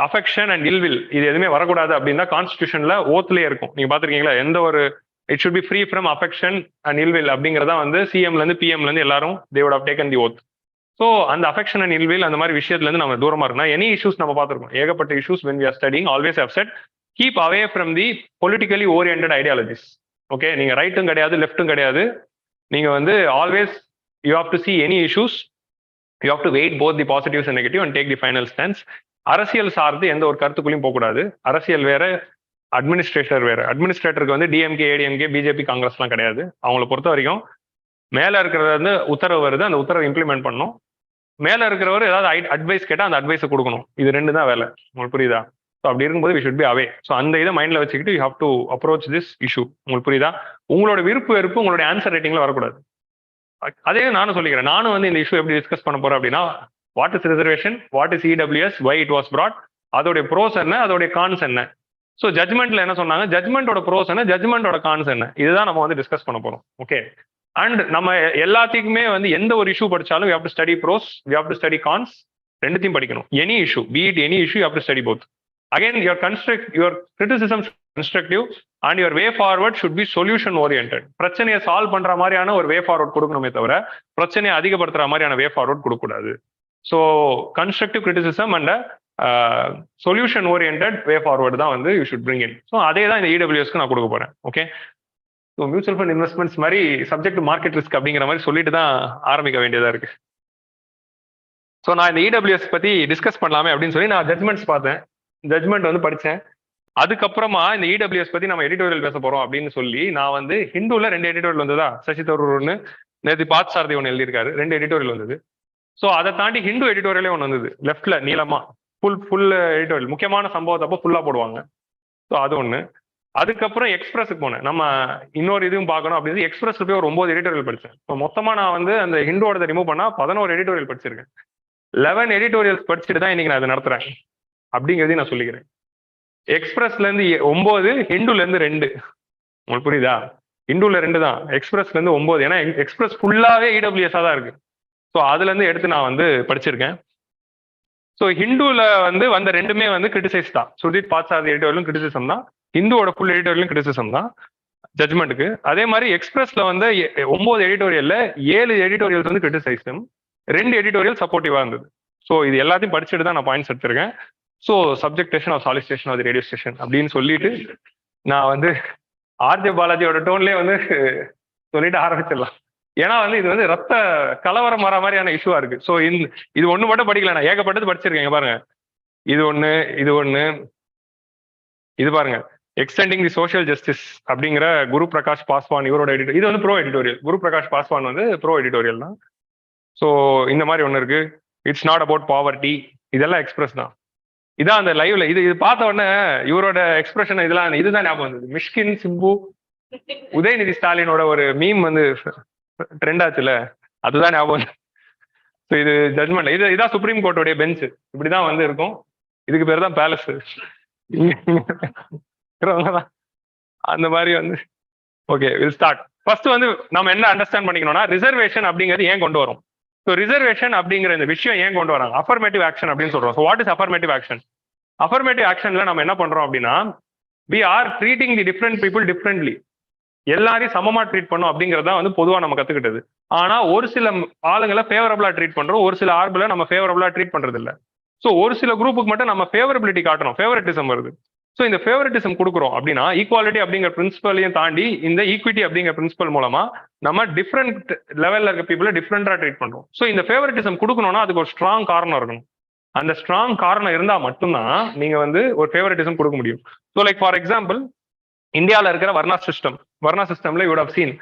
அஃபெக்ஷன் அண்ட் இல்வில் இது எதுவுமே வரக்கூடாது அப்படின்னு தான் கான்ஸ்டியூஷன்ல ஓத்துலயே இருக்கும். நீங்க பாத்திருக்கீங்களா? எந்த ஒரு it should be free from affection and ill will அப்படிங்கிறதா வந்து சிஎம்ல இருந்து பிஎம்ல இருந்து எல்லாரும் they would have taken the oath. So அந்த அஃபெக்ஷன் அண்ட் இல்வில் அந்த மாதிரி விஷயத்துல இருந்து நம்ம தூரமா இருக்கணும். எனி இஷ்யூஸ் நம்ம பார்த்துருக்கோம், ஏகப்பட்ட issues when we are studying always have said keep away from the politically oriented ideologies. Okay, நீங்க ரைட்டும் கிடையாது லெஃப்ட்டும் கிடையாது, நீங்க வந்து always you have to see any issues, you have to weigh both the positives and negative and take the final stands. அரசியல் சார்ந்து எந்த ஒரு கருத்துக்குள்ளையும் போகக்கூடாது. அரசியல் வேற, அட்மினிஸ்ட்ரேட்டர் வேற. அட்மினிஸ்ட்ரேட்டருக்கு வந்து டிஎம்கே, ஏடிஎம்கே, பிஜேபி, காங்கிரஸ்லாம் கிடையாது. அவங்கள பொறுத்த வரைக்கும் மேல இருக்கிறது வந்து உத்தரவு வருது, அந்த உத்தரவை இம்ப்ளிமெண்ட் பண்ணணும். மேல இருக்கிறவர் ஏதாவது அட்வைஸ் கேட்டால் அந்த அட்வைஸை கொடுக்கணும். இது ரெண்டு தான் வேலை. உங்களுக்கு புரியுதா? ஸோ அப்படி இருக்கும்போது we should be aware. So அந்த இதை மைண்ட்ல வச்சுக்கிட்டு you have to approach this issue. உங்களுக்கு புரியுதா? உங்களோட விருப்பு வெறுப்பு உங்களுடைய ஆன்சர் ரைட்டிங்ல வரக்கூடாது. அதே நானும் சொல்லிக்கிறேன். நானும் வந்து இந்த இஷ்யூ எப்படி டிஸ்கஸ் பண்ண போறேன் அப்படின்னா, what is reservation, what is EWS, why it was brought, அதோடைய ப்ரோஸ் என்ன, அதோடைய கான்ஸ் என்ன. ஸோ ஜட்மெண்ட்ல என்ன சொன்னாங்க, ஜட்மெண்டோட ப்ரோஸ் என்ன, ஜட்மெண்டோட கான்ஸ் என்ன, இதுதான் நம்ம வந்து டிஸ்கஸ் பண்ண போறோம். ஓகே, அண்ட் நம்ம எல்லாத்துக்குமே வந்து எந்த ஒரு இஷ்யூ படிச்சாலும் we have to study pros, we have to study cons, ரெண்டுத்தையும் படிக்கணும். Any issue, be it any issue, you have to study both. Again, your criticism should be constructive and your way forward should be solution oriented. பிரச்சனையை solve பண்ற மாதிரியான ஒரு வே forward கொடுக்கணுமே தவிர பிரச்சனையை அதிகப்படுத்துற மாதிரியான வே ஃபார்வர்ட் கொடுக்கக்கூடாது. So constructive criticism and solution orient way forward தான் வந்து you should bring in. So அதே தான் இந்த இடபிள்யூஎஸ்க்கு நான் கொடுக்க போறேன். Okay, so mutual fund investments மாதிரி சப்ஜெக்ட் மார்க்கெட் ரிஸ்க் அப்படிங்கிற மாதிரி சொல்லிட்டு தான் ஆரம்பிக்க வேண்டியதா இருக்கு. ஸோ நான் இந்த இடபிள்யூஎஸ் பத்தி டிஸ்கஸ் பண்ணலாமே அப்படின்னு சொல்லி நான் ஜட்மெண்ட்ஸ் பார்த்தேன், ஜட்மெண்ட் வந்து படித்தேன். அதுக்கப்புறமா இந்த இடபிள்யூஎஸ் பத்தி நம்ம எடிட்டோரியல் பேச போறோம் அப்படின்னு சொல்லி நான் வந்து ஹிந்துல 2 எடிட்டோரியல் வந்ததா, சசி தரூர் ஒன்று, நேற்று பார்த்தசாரதி ஒன்று எழுதியிருக்காரு, 2 எடிட்டோரியல் வந்தது. ஸோ அதை தாண்டி ஹிந்து எடிட்டோரியலே ஒன்று வந்தது, லெஃப்ட்ல நீளமா ஃபுல் எடிட்டோரியல், முக்கியமான சம்பவத்தப்போ ஃபுல்லா போடுவாங்க. ஸோ அது ஒன்று. அதுக்கப்புறம் எக்ஸ்பிரஸுக்கு போனேன், நம்ம இன்னொரு இதுவும் பார்க்கணும் அப்படின்னு எக்ஸ்பிரஸ் போய் ஒரு 9 எடிட்டோரியல் படித்தேன். ஸோ மொத்தமா நான் வந்து அந்த ஹிண்டோட ரிமூவ் பண்ணா 11 எடிட்டோரியல் படிச்சிருக்கேன். 11 எடிட்டோரியல்ஸ் படிச்சுட்டு தான் இன்னைக்கு நான் அதை நடத்துறேன் அப்படிங்கிறதையும் நான் சொல்லிக்கிறேன். எக்ஸ்பிரஸ்ல இருந்து 9, ஹிந்துல இருந்து 2. உங்களுக்கு புரியுதா? ஹிந்துல 2 தான், எக்ஸ்பிரஸ்ல இருந்து 9. ஏன்னா எக்ஸ்பிரஸ் ஃபுல்லாவே இடபிள்யூஎஸ் தான் இருக்கு. ஸோ அதுல இருந்து எடுத்து நான் வந்து படிச்சிருக்கேன். ஸோ ஹிந்துல வந்து வந்த 2மே வந்து கிரிட்டிசைஸ் தான். சுர்ஜித் பார்த்தசாரதி எடிட்டோரியலும் கிரிட்டிசிசம் தான், ஹிந்துவோட ஃபுல் எடிட்டோரியலும் கிரிட்டிசிசம் தான் ஜட்மெண்ட்டுக்கு. அதே மாதிரி எக்ஸ்பிரஸ்ல வந்து 9 எடிட்டோரியல்ல 7 எடிட்டோரியல்ஸ் வந்து கிரிட்டிசைஸும், 2 எடிட்டோரியல் சப்போர்ட்டிவா இருந்தது. ஸோ இது எல்லாத்தையும் படிச்சுட்டு தான் நான் பாயிண்ட்ஸ் எடுத்திருக்கேன். So subjection of solicitation of radio station அப்படின்னு சொல்லிட்டு நான் வந்து ஆர்ஜே பாலாஜியோட டோன்லேயே வந்து சொல்லிட்டு ஆரம்பிச்சிடலாம். ஏன்னா வந்து இது வந்து ரத்த கலவரம் வர மாதிரியான இஷ்யூவா இருக்கு. ஸோ இது ஒன்று மட்டும் படிக்கல, நான் ஏகப்பட்டது படிச்சிருக்கேன். பாருங்க, இது ஒன்று இது பாருங்க, எக்ஸ்டெண்டிங் தி சோஷியல் ஜஸ்டிஸ் அப்படிங்கிற குரு பிரகாஷ் பாஸ்வான் இவரோட எடிட்டோரியல். இது வந்து ப்ரோ எடிட்டோரியல், குரு பிரகாஷ் பாஸ்வான் வந்து ப்ரோ எடிட்டோரியல் தான். ஸோ இந்த மாதிரி ஒன்று இருக்கு, இட்ஸ் நாட் அபவுட் பாவர்ட்டி, இதெல்லாம் எக்ஸ்பிரஸ் தான். இதான் அந்த லைவ்ல இது பார்த்த உடனே இவரோட எக்ஸ்பிரஷன் இதுதான் ஞாபகம் வந்தது. மிஷ்கின் சிம்பு உதயநிதி ஸ்டாலினோட ஒரு மீம் வந்து ட்ரெண்ட் ஆச்சுல, அதுதான் ஞாபகம். ஸோ இது ஜட்மெண்ட், இதான் சுப்ரீம் கோர்ட்டோடைய பெஞ்ச், இப்படிதான் வந்து இருக்கும். இதுக்கு பேர் தான் பேலஸ். அந்த மாதிரி வந்து ஓகே, வில் ஸ்டார்ட். ஃபர்ஸ்ட் வந்து நம்ம என்ன அண்டர்ஸ்டாண்ட் பண்ணிக்கணும்னா, ரிசர்வேஷன் அப்படிங்கிறது ஏன் கொண்டு வரும். ஸோ ரிசர்வேஷன் அப்படிங்கிற இந்த விஷயம் ஏன் கொண்டு வராங்க, அஃபர்மேட்டிவ் ஆக்ஷன் அப்படின்னு சொல்றோம். So what is affirmative action? Affirmative ஆக்ஷன்ல நம்ம என்ன பண்றோம் அப்படின்னா, we are treating the different people differently. எல்லாரையும் சமமா ட்ரீட் பண்ணும் அப்படிங்கறத வந்து பொதுவா நம்ம கத்துக்கிட்டது. ஆனா ஒரு சில ஆளுங்களை ஃபேவரபிளா ட்ரீட் பண்றோம், ஒரு சில ஆர்பிள நம்ம ஃபேவரபிளா ட்ரீட் பண்றது இல்ல. ஸோ ஒரு சில குரூப்புக்கு மட்டும் நம்ம ஃபேவரபிலிட்டி காட்டணும், ஃபேவரட்டிசம் வருது. ஸோ இந்த ஃபேவரட்டிசம் கொடுக்குறோம் அப்படின்னா ஈக்குவாலிட்டி அப்படிங்கிற பிரின்சிபலையும் தாண்டி இந்த ஈக்விட்டி அப்படிங்கிற பிரின்சிபல் மூலமா நம்ம டிஃப்ரெண்ட் லெவல்ல இருக்க பீப்புளை டிஃப்ரெண்டா ட்ரீட் பண்றோம். ஸோ இந்த ஃபேவரட்டிசம் கொடுக்கணும்னா அதுக்கு ஒரு ஸ்ட்ராங் காரணம் இருக்கணும். அந்த ஸ்ட்ராங் காரணம் இருந்தா மட்டும்தான் நீங்க வந்து ஒரு ஃபேவரட்டிசம் கொடுக்க முடியும். ஸோ லைக் ஃபார் எக்ஸாம்பிள், இந்தியாவில் இருக்கிற வர்ணா சிஸ்டம்ல you would have seen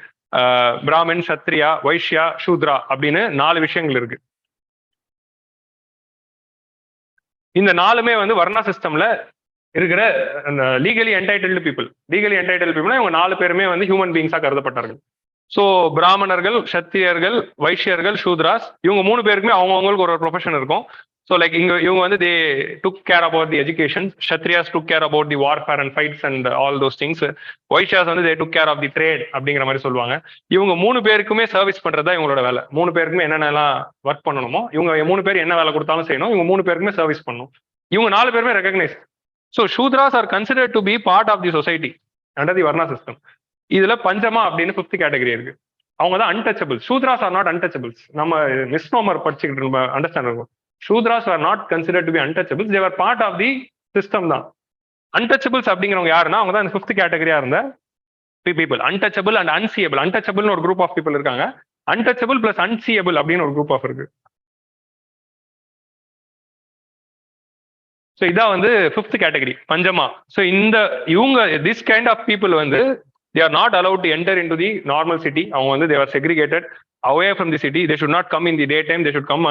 Brahmin, Kshatriya, Vaishya, Shudra அப்படின்னு 4 விஷயங்கள் இருக்கு. இந்த 4மே வந்து வர்ணா சிஸ்டம்ல இருக்கிற legally entitled people. Legally entitled பீப்புள்னா இவங்க 4 பேருமே வந்து ஹியூமன் பீயிங்ஸா கருதப்பட்டார்கள். ஸோ பிராமணர்கள், சத்திரியர்கள், வைஷ்யர்கள், சூத்ராஸ், இவங்க 3 பேருக்குமே அவங்களுக்கு ஒரு ப்ரொஃபஷன் இருக்கும். So like இவங்க வந்து they took care about the education, Kshatriyas took care about the warfare and fights and all those things. Vaishyas வந்து they took care of the trade அப்படிங்கிற மாதிரி சொல்லுவாங்க. இவங்க 3 பேருக்குமே சர்வீஸ் பண்றதா இவங்களோட வேலை. 3 பேருக்குமே என்னென்னலாம் ஒர்க் பண்ணணுமோ, இவங்க 3 பேர் என்ன வேலை கொடுத்தாலும் செய்யணும், இவங்க 3 பேருக்குமே சர்வீஸ் பண்ணணும். இவங்க 4 பேருமே recognise. So Shudras are considered to be part of the society under the Varna system. இதுல பஞ்சமா அப்படின்னு 5th கேட்டகரி இருக்கு. அவங்க தான் untouchables. Shudras are not untouchables. நம்ம மிஸ்நோமர் படிச்சுக்கிட்டு நம்ம அண்டர்ஸ்டாண்ட் இருக்கும். Shudras were not considered to be untouchables. They were part of the system தான். Untouchables அப்படிங்கிறவங்க யாருன்னா அவங்க தான் 5th கேட்டகரியா இருந்த people. Untouchable and unseeable. Untouchable ஒரு group of people இருக்காங்க. Untouchable plus unseeable அப்படின்னு ஒரு group of இருக்கு. ஸோ இதான் வந்து 5th கேட்டகரி பஞ்சமா. ஸோ இவங்க this kind of people வந்து they are not allowed to enter into the normal city. அவங்க வந்து they were segregated away from the city. They should not come in the daytime. They should come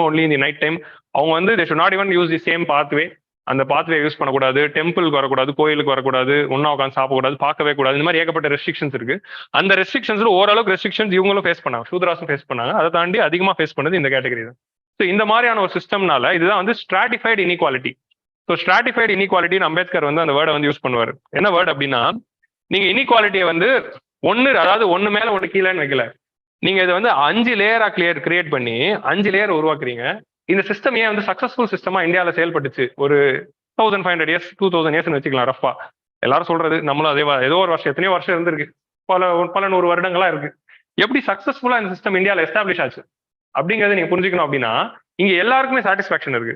only in the night time. அவங்க வந்து they should not even use the same pathway. அந்த pathway use பண்ணக்கூடாது, டெம்பிளுக்கு வரக்கூடாது, கோயிலுக்கு வரக்கூடாது, ஒன்னா உட்காந்து சாப்பிடக்கூடாது, பார்க்கவே கூடாது. இந்த மாதிரி ஏகப்பட்ட ரெஸ்ட்ரிக்ஷன்ஸ் இருக்கு. அந்த ரெஸ்ட்ரிக்ஷன்ஸ்ல ஓரளவுக்கு ரெஸ்ட்ரிக்ஷன்ஸ் இவங்களும் ஃபேஸ் பண்ணாங்க, சூத்ராஸும் ஃபேஸ் பண்ணாங்க. அதை தாண்டி அதிகமா ஃபேஸ் பண்ணது இந்த கேட்டகரி தான். ஸோ இந்த மாதிரியான ஒரு சிஸ்டம்னால இதுதான் வந்து ஸ்ட்ராட்டிஃபைடு இன்இக்வாலிட்டி. ஸோ ஸ்ட்ராட்டிஃபைடு இன்இக்வாலிட்டின்னு அம்பேத்கர் வந்து அந்த வேர்டை வந்து யூஸ் பண்ணுவார். என்ன வேர்ட் அப்படின்னா, நீங்க இன்இக்வாலிட்டியை வந்து அதாவது ஒன்று மேல ஒன்று கீழேன்னு வைக்கல, நீங்க இதை வந்து 5 லேயரா கிரியேட் பண்ணி 5 லேயர் உருவாக்குறீங்க. இந்த சிஸ்டம் ஏன் வந்து சக்சஸ்ஃபுல் சிஸ்டமா இந்தியாவில் செயல்பட்டுச்சு ஒரு 1500 இயர்ஸ் 2000 இயர்ஸ்னு வச்சுக்கலாம் ரஃபா. எல்லாரும் சொல்றது நம்மளும் அதே ஏதோ ஒரு வருஷம் எத்தனையோ வருஷம் இருந்திருக்கு, பல 100 வருடங்களா இருக்கு. எப்படி சக்சஸ்ஃபுல்லா இந்த சிஸ்டம் இந்தியாவில் எஸ்டாப்ளிஷ் ஆச்சு அப்படிங்கறத நீங்க புரிஞ்சுக்கணும். அப்படின்னா இங்க எல்லாருக்குமே சாட்டிஸ்பாக்சன் இருக்கு.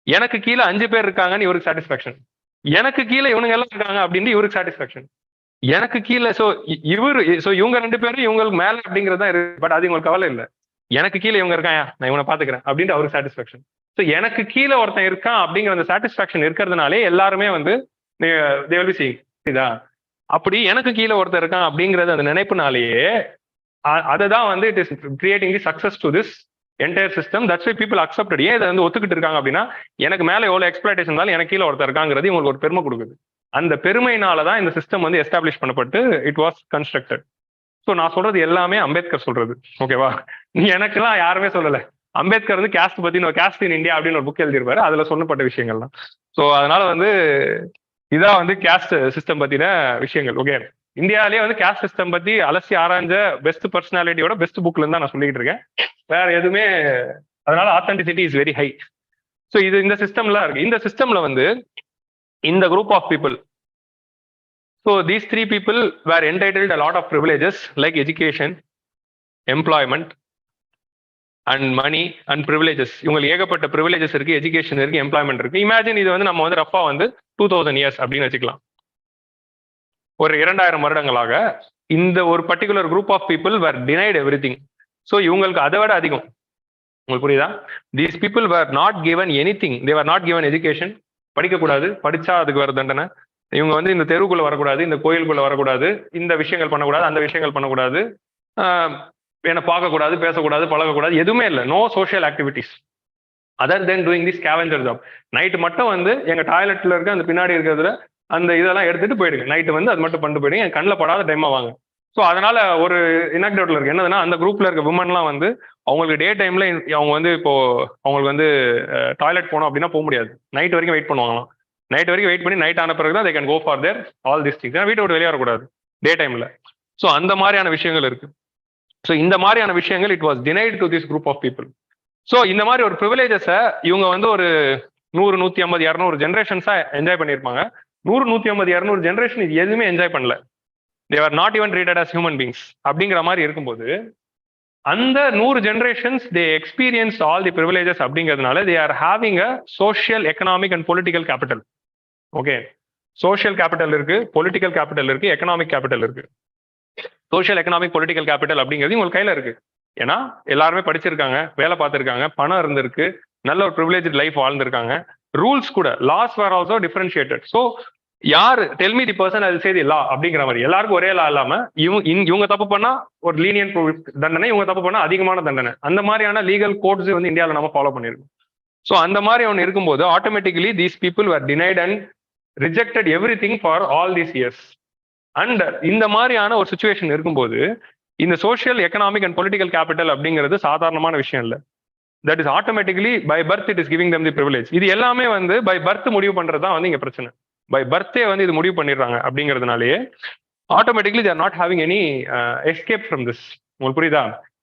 எனக்கு கீழே 5 பேர் இருக்காங்கன்னு இவருக்கு சாட்டிஸ்பாக்சன், எனக்கு கீழே இவனுங்க எல்லாம் இருக்காங்க அப்படின்னு இவருக்கு சாட்டிஸ்பாக்சன், எனக்கு கீழே இவங்க 2 பேரும் இவங்களுக்கு மேல அப்படிங்கிறது தான் இருக்கு. பட் அது உங்களுக்கு கவலை இல்லை, எனக்கு கீழே இவங்க இருக்காயா நான் இவனை பாத்துக்கிறேன் அப்படின்ட்டு அவருக்கு சாட்டிஸ்பாக்சன். ஸோ எனக்கு கீழே ஒருத்தன் இருக்கான் அப்படிங்கிற அந்த சாட்டிஸ்பாக்சன் இருக்கிறதுனாலே எல்லாருமே வந்து அப்படி எனக்கு கீழே ஒருத்தர் இருக்கான் அப்படிங்கறது அந்த நினைப்புனாலேயே அதுதான் வந்து it is creating the success to this entire system. That's why people accepted. ஏன் இதை வந்து ஒத்துக்கிட்டு இருக்காங்க அப்படின்னா எனக்கு மேல எவ்வளவு எக்ஸ்பிளாய்டேஷன் இருந்தாலும் எனக்கு கீழே ஒருத்தர் இருக்காங்கிறது உங்களுக்கு ஒரு பெருமை கொடுக்குது. அந்த பெருமையினாலதான் இந்த சிஸ்டம் வந்து establish Pannapattu it was constructed. So நான் சொல்றது எல்லாமே அம்பேத்கர் சொல்றது, ஓகேவா? எனக்குலாம் யாருமே சொல்லலை. அம்பேத்கர் வந்து கேஸ்ட் பத்தி கேஸ்ட் இன் இந்தியா அப்படின்னு ஒரு புக் எழுதிருப்பாரு, அதுல சொல்லப்பட்ட விஷயங்கள்லாம். ஸோ அதனால வந்து இதான் வந்து கேஸ்ட் சிஸ்டம் பத்தின விஷயங்கள். ஓகே, இந்தியாவிலேயே வந்து கேஸ்ட் சிஸ்டம் பத்தி அலசி ஆராய்ஞ்ச பெஸ்ட் பர்சனாலிட்டியோட பெஸ்ட் புக்ல இருந்தா நான் சொல்லிட்டு இருக்கேன், வேற எதுவுமே. அதனால authenticity is very high. So இது இந்த சிஸ்டம்ல இருக்கு. இந்த சிஸ்டம்ல வந்து இந்த group of people, so these 3 people were entitled a lot of privileges like education, employment and money and privileges. இவங்களுக்கு ஏகப்பட்ட ப்ரிவிலேஜஸ் இருக்கு, எஜுகேஷன் இருக்கு, எம்ப்ளாய்மெண்ட் இருக்கு. இமேஜின் இது வந்து நம்ம வந்து ரஃபா வந்து 2000 இயர்ஸ் அப்படின்னு வச்சுக்கலாம். ஒரு 2000 வருடங்களாக இந்த ஒரு particular group of people were denied everything. So இவங்களுக்கு அதை விட அதிகம். உங்களுக்கு புரியுதா? These people were not given anything. They were not given education. படிக்கக்கூடாது, படிச்சா அதுக்கு வேற தண்டனை. இவங்க வந்து இந்த தெருவுக்குள்ள வரக்கூடாது, இந்த கோயிலுக்குள்ள வரக்கூடாது, இந்த விஷயங்கள் பண்ணக்கூடாது, அந்த விஷயங்கள் பண்ணக்கூடாது, என்ன பார்க்கக்கூடாது, பேசக்கூடாது, பழகக்கூடாது, எதுவுமே இல்லை. No social activities other than doing the scavenger job. Night மட்டும் வந்து எங்க டாய்லெட்ல இருக்க அந்த பின்னாடி இருக்கிறதுல அந்த இதெல்லாம் எடுத்துட்டு போயிடுங்க. நைட்டு வந்து அது மட்டும் பண்ணிட்டு போயிடுங்க, என் கண்ணில் படாத டைமா வாங்க. ஸோ அதனால ஒரு இனக்டோட்ல இருக்கு என்னதுன்னா, அந்த குரூப்ல இருக்க விமன்லாம் வந்து அவங்களுக்கு டே டைம்ல அவங்க வந்து இப்போ அவங்களுக்கு வந்து டாய்லெட் போனோம் அப்படின்னா போக முடியாது. நைட் வரைக்கும் வெயிட் பண்ணுவாங்களாம். நைட் வரைக்கும் வெயிட் பண்ணி நைட் ஆன பிறகு தான் they can go for their all these things. ஏன்னா வீட்டை விட்டு வெளியே வரக்கூடாது டே டைம்ல. ஸோ அந்த மாதிரியான விஷயங்கள் இருக்கு. ஸோ இந்த மாதிரியான விஷயங்கள் it was denied to this group of people. So இந்த மாதிரி ஒரு ப்ரிவிலேஜஸை இவங்க வந்து ஒரு 100, 150, 200 ஜென்ரேஷன்ஸா என்ஜாய் பண்ணியிருப்பாங்க. 100, 150, 200 ஜென்ரேஷன் இது எதுவுமே என்ஜாய் பண்ணல. they were not even treated as human beings அப்படிங்கிற மாதிரி இருக்கும்போது அந்த 100 generations they experienced all the privileges அப்படிங்கிறதுனால they are having a social, economic and political capital. Okay, social capital இருக்கு, பொலிட்டிக்கல் கேபிட்டல் இருக்கு, எக்கனாமிக் கேபிட்டல் இருக்கு. Social, economic, political capital அப்படிங்கிறது உங்களுக்கு கையில இருக்கு. ஏன்னா எல்லாருமே படிச்சிருக்காங்க, வேலை பார்த்துருக்காங்க, பணம் இருந்திருக்கு, நல்ல ஒரு ப்ரிவிலேஜ் லைஃப் வாழ்ந்திருக்காங்க. ரூல்ஸ் கூட, laws were also differentiated. So யாரு டெல் மீ தி பர்சன் அது சரி லா அப்படிங்கிற மாதிரி எல்லாருக்கும் ஒரே லா இல்லாம இவங்க தப்பு பண்ணா ஒரு லீனியன் தண்டனை, இவங்க தப்பு பண்ணா அதிகமான தண்டனை, அந்த மாதிரியான லீகல் கோட்ஸ் வந்து இந்தியாவில் நம்ம ஃபாலோ பண்ணிருக்கோம். ஸோ அந்த மாதிரி ஒன்று இருக்கும்போது automatically these people were denied and rejected everything for all these years. And இந்த மாதிரியான ஒரு சுச்சுவேஷன் இருக்கும்போது இந்த social, economic and political capital அப்படிங்கிறது சாதாரணமான விஷயம் இல்லை. That is automatically by birth it is giving them the privilege. இது எல்லாமே வந்து பை பர்த் முடிவு பண்றது தான் வந்து இங்க பிரச்சனை. பை பர்த்தே வந்து இது முடிவு பண்ணிடுறாங்க அப்படிங்கிறதுனாலேயே automatically they're not having any escape from this. உங்களுக்கு புரியுதா?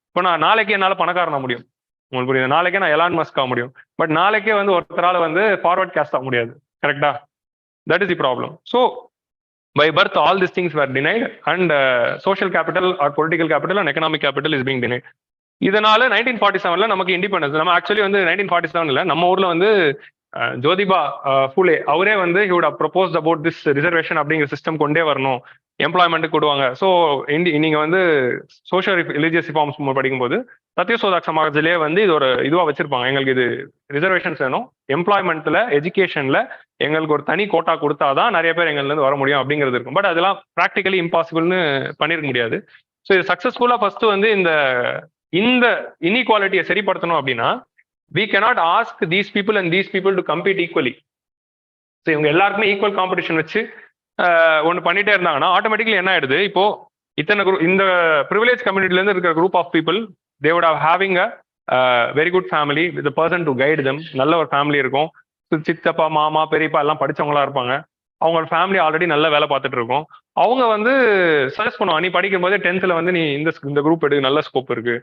இப்போ நான் நாளைக்கு என்னால் பணக்காரன முடியும், உங்களுக்கு புரியுது, நாளைக்கே நான் எலான் மஸ்க் ஆக முடியும், பட் நாளைக்கே வந்து ஒருத்தரால வந்து ஃபார்வர்ட் கேஸ்ட் ஆக முடியாது. கரெக்டா? That is the problem. So by birth all these things were denied and social capital or political capital and economic capital is being denied. இதனால 1947ல நமக்கு இண்டிபெண்டன்ஸ். நம்ம ஆக்சுவலி வந்து 1947ல நம்ம ஊர்ல வந்து ஜோதிபா ஃபூலே அவரே வந்து he would have proposed about this reservation அப்படிங்கிற சிஸ்டம் கொண்டே வரணும், எம்ப்ளாய்மெண்ட் கொடுவாங்க. ஸோ நீங்க வந்து சோஷியல் ரிலீஜியஸ் ரிஃபார்ம்ஸ் படிக்கும்போது சத்யசோதாக் சமாஜ்லேயே வந்து இது ஒரு இதுவாக வச்சிருப்பாங்க, எங்களுக்கு இது ரிசர்வேஷன்ஸ் வேணும், எம்ப்ளாய்மெண்ட்ல, எஜுகேஷன்ல எங்களுக்கு ஒரு தனி கோட்டா கொடுத்தாதான் நிறைய பேர் எங்கள்ல இருந்து வர முடியும் அப்படிங்கிறது இருக்கும். பட் அதெல்லாம் ப்ராக்டிகலி இம்பாசிபிள்னு பண்ணிருக்க முடியாது. ஸோ இது சக்சஸ்ஃபுல்லா ஃபர்ஸ்ட் வந்து இந்த இன்இக்வாலிட்டியை சரிப்படுத்தணும் அப்படின்னா we cannot ask these people and these people to compete equally. So இவங்க எல்லாருக்குமே ஈக்குவல் காம்படிஷன் வச்சு ஒன்று பண்ணிட்டே இருந்தாங்கன்னா ஆட்டோமேட்டிக்லி என்ன ஆயிடுது, இப்போ இத்தனை இந்த ப்ரிவிலேஜ் கம்யூனிட்டில இருந்து இருக்கிற group of people they would have having a very good family with a person to guide them. நல்ல ஒரு ஃபேமிலி இருக்கும், சித்தப்பா, மாமா, பெரியப்பா எல்லாம் படிச்சவங்களா இருப்பாங்க, அவங்களோட ஃபேமிலி ஆல்ரெடி நல்ல வேலை பார்த்துட்டு இருக்கும். அவங்க வந்து சஜஸ்ட் பண்ணுவாங்க, நீ படிக்கும் போதே 10th வந்து நீ இந்த குரூப் எடுக்க நல்ல ஸ்கோப் இருக்கு,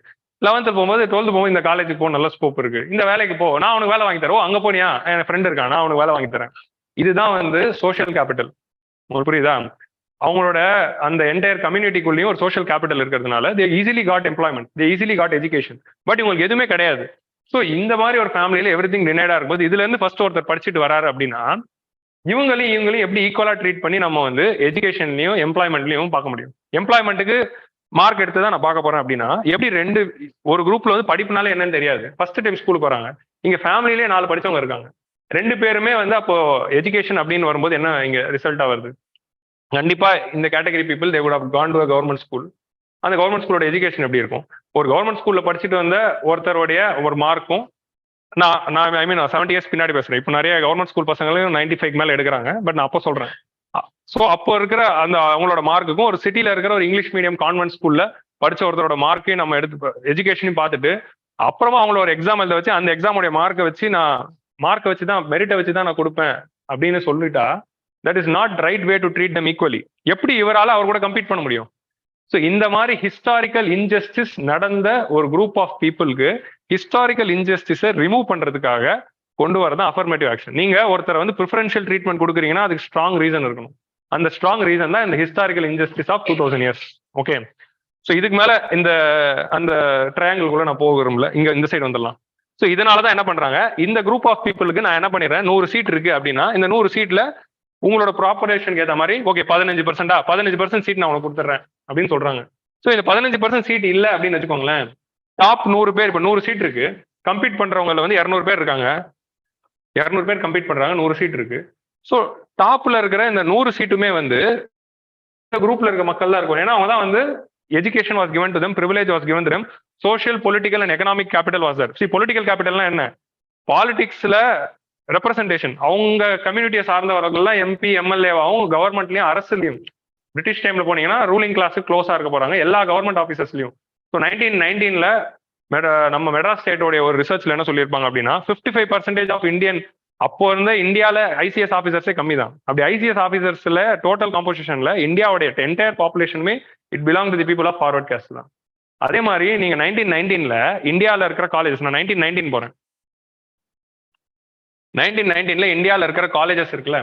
11th போகும்போது 12th போகும்போது இந்த காலேஜுக்கு போ நல்ல ஸ்கோப் இருக்கு, இந்த வேலைக்கு போ, நான் அவனுக்கு வேலை வாங்கி தரேன், அங்க போனியா என் ஃப்ரெண்ட் இருக்கான் நான் அவனுக்கு வேலை வாங்கி தரேன். இதுதான் வந்து சோஷியல் கேபிட்டல். உங்களுக்கு புரியுதா? அவங்களோட அந்த என்டையர் கம்யூனிட்டிக்குள்ளேயும் ஒரு சோஷியல் கேபிட்டல் இருக்கிறதுனால they easily got employment, they easily got education. But இவங்களுக்கு எதுவுமே கிடையாது. ஸோ இந்த மாதிரி ஒரு ஃபேமிலியில எவ்ரி திங் டினைடா இருக்கும்போது இதுல இருந்து ஃபர்ஸ்ட் ஒருத்தர் படிச்சுட்டு வராரு அப்படின்னா இவங்களையும் எப்படி ஈக்குவலா ட்ரீட் பண்ணி நம்ம வந்து எஜுகேஷன்லயும் எம்ப்ளாய்மெண்ட்லயும் பார்க்க முடியும். எம்ப்ளாய்மெண்ட்டுக்கு மார்க் எடுத்து தான் நான் பார்க்க போறேன் அப்படின்னா எப்படி ஒரு குரூப்ல வந்து படிப்புனால என்னன்னு தெரியாது, ஃபர்ஸ்ட் டைம் ஸ்கூலுக்கு வராங்க, இங்க ஃபேமிலிலேயே 4 படிச்சவங்க இருக்காங்க, 2 பேருமே வந்து அப்போ எஜுகேஷன் அப்படின்னு வரும்போது என்ன இங்க ரிசல்ட்டா வருது? கண்டிப்பா இந்த category people they would have gone to a government school. அந்த கவர்மெண்ட் ஸ்கூலோட எஜுகேஷன் எப்படி இருக்கும்? ஒரு கவர்மெண்ட் ஸ்கூல்ல படிச்சுட்டு வந்த ஒருத்தருடைய ஒரு மார்க்கும் நான் ஐ மீன் 70 இயர்ஸ் பின்னாடி பேசுறேன். இப்போ நிறைய கவர்மெண்ட் ஸ்கூல் பசங்களையும் 95 மேல எடுக்கிறாங்க. பட் நான் அப்போ சொல்றேன். ஸோ அப்போ இருக்கிற அந்த அவங்களோட மார்க்குக்கும் ஒரு சிட்டில இருக்கிற ஒரு இங்கிலீஷ் மீடியம் கான்வென்ட் ஸ்கூல்ல படிச்ச ஒருத்தரோட மார்க்கையும் நம்ம எடுத்து எஜுகேஷனையும் பார்த்துட்டு அப்புறமா அவங்கள ஒரு எக்ஸாம் எழுத வச்சு அந்த எக்ஸாமுடைய மார்க்கை வச்சு தான் மெரிட்டை வச்சு தான் நான் கொடுப்பேன் அப்படின்னு சொல்லிட்டா that is not right way to treat them equally. எப்படி இவரால் அவர் கூட கம்பீட் பண்ண முடியும்? ஸோ இந்த மாதிரி ஹிஸ்டாரிக்கல் இன்ஜஸ்டிஸ் நடந்த ஒரு குரூப் ஆஃப் பீப்புளுக்கு ஹிஸ்டாரிக்கல் இன்ஜஸ்டிஸை ரிமூவ் பண்றதுக்காக கொண்டு வரதான் அஃபர்மேட்டிவ் ஆக்ஷன். நீங்க ஒருத்தர் வந்து ப்ரிஃபரன்ஷியல் ட்ரீட்மெண்ட் கொடுக்குறீங்கன்னா அதுக்கு ஸ்ட்ராங் ரீசன் இருக்கணும். அந்த ஸ்ட்ராங் ரீசன் தான் இந்த historical injustice of 2000 years. Okay, so இதுக்கு மேல அந்த ட்ரையாங்கிள்குள்ள நான் போக விரும்பல, இங்க இந்த சைடு வந்துடலாம். ஸோ இதனாலதான் என்ன பண்றாங்க, இந்த குரூப் ஆஃப் பீப்புளுக்கு நான் என்ன பண்ணிடுறேன், 100 சீட் இருக்கு அப்படின்னா இந்த 100 சீட்ல உங்களோட ப்ராப்பரேஷனுக்கு ஏற்ற மாதிரி ஓகே 15% சீட் நான் உனக்கு கொடுத்துட்றேன் அப்படின்னு சொல்றாங்க. ஸோ இந்த 15% சீட் இல்லை அப்படின்னு வச்சுக்கோங்களேன், டாப் 100 பேர், இப்போ 100 சீட் இருக்கு, கம்பீட் பண்றவங்க வந்து 200 பேர் இருக்காங்க, 200 பேர் கம்பீட் பண்றாங்க, 100 சீட் இருக்கு. ஸோ டாப்ல இருக்கிற இந்த 100 சீட்டுமே வந்து குரூப்ல இருக்க மக்கள் தான் இருக்கும். ஏன்னா அவங்க தான் வந்து education was given to them, privilege was given to them, social political and economic capital was there. Political கேபிட்டல்னா என்ன? பாலிடிக்ஸ்ல ரெப்ரசன்டேஷன், அவங்க கம்யூனிட்டியை சார்ந்தவர்கள்லாம் எம்பி எம்எல்ஏவாகவும் கவர்மெண்ட்லயும் அரசுலையும். பிரிட்டிஷ் டைம்ல போனீங்கன்னா ரூலிங் கிளாஸுக்கு க்ளோஸா இருக்க போறாங்க எல்லா கவர்மெண்ட் ஆஃபீஸர்ஸ்லயும். ஸோ 1919ல நம்ம மெட்ராஸ் ஸ்டேட்டோடைய ஒரு ரிசர்ச்ல என்ன சொல்லியிருப்பாங்க அப்படின்னா 55% ஆஃப் இந்தியன், அப்போ இருந்த இந்தியால ஐசிஎஸ் ஆஃபீஸர்ஸே கம்மி தான். அப்படி ஐசிஎஸ் ஆஃபீஸர்ஸ்ல டோட்டல் காம்போசிஷன்ல இந்தியாவுடைய என்டையர் பாப்புலேஷனுமே it belong to the people of forward caste தான். அதே மாதிரி நீங்க 1919ல இந்தியாவில் இருக்கிற காலேஜஸ், நான் 1919 போறேன், 1919ல இந்தியாவில் இருக்கிற காலேஜஸ் இருக்குல்ல,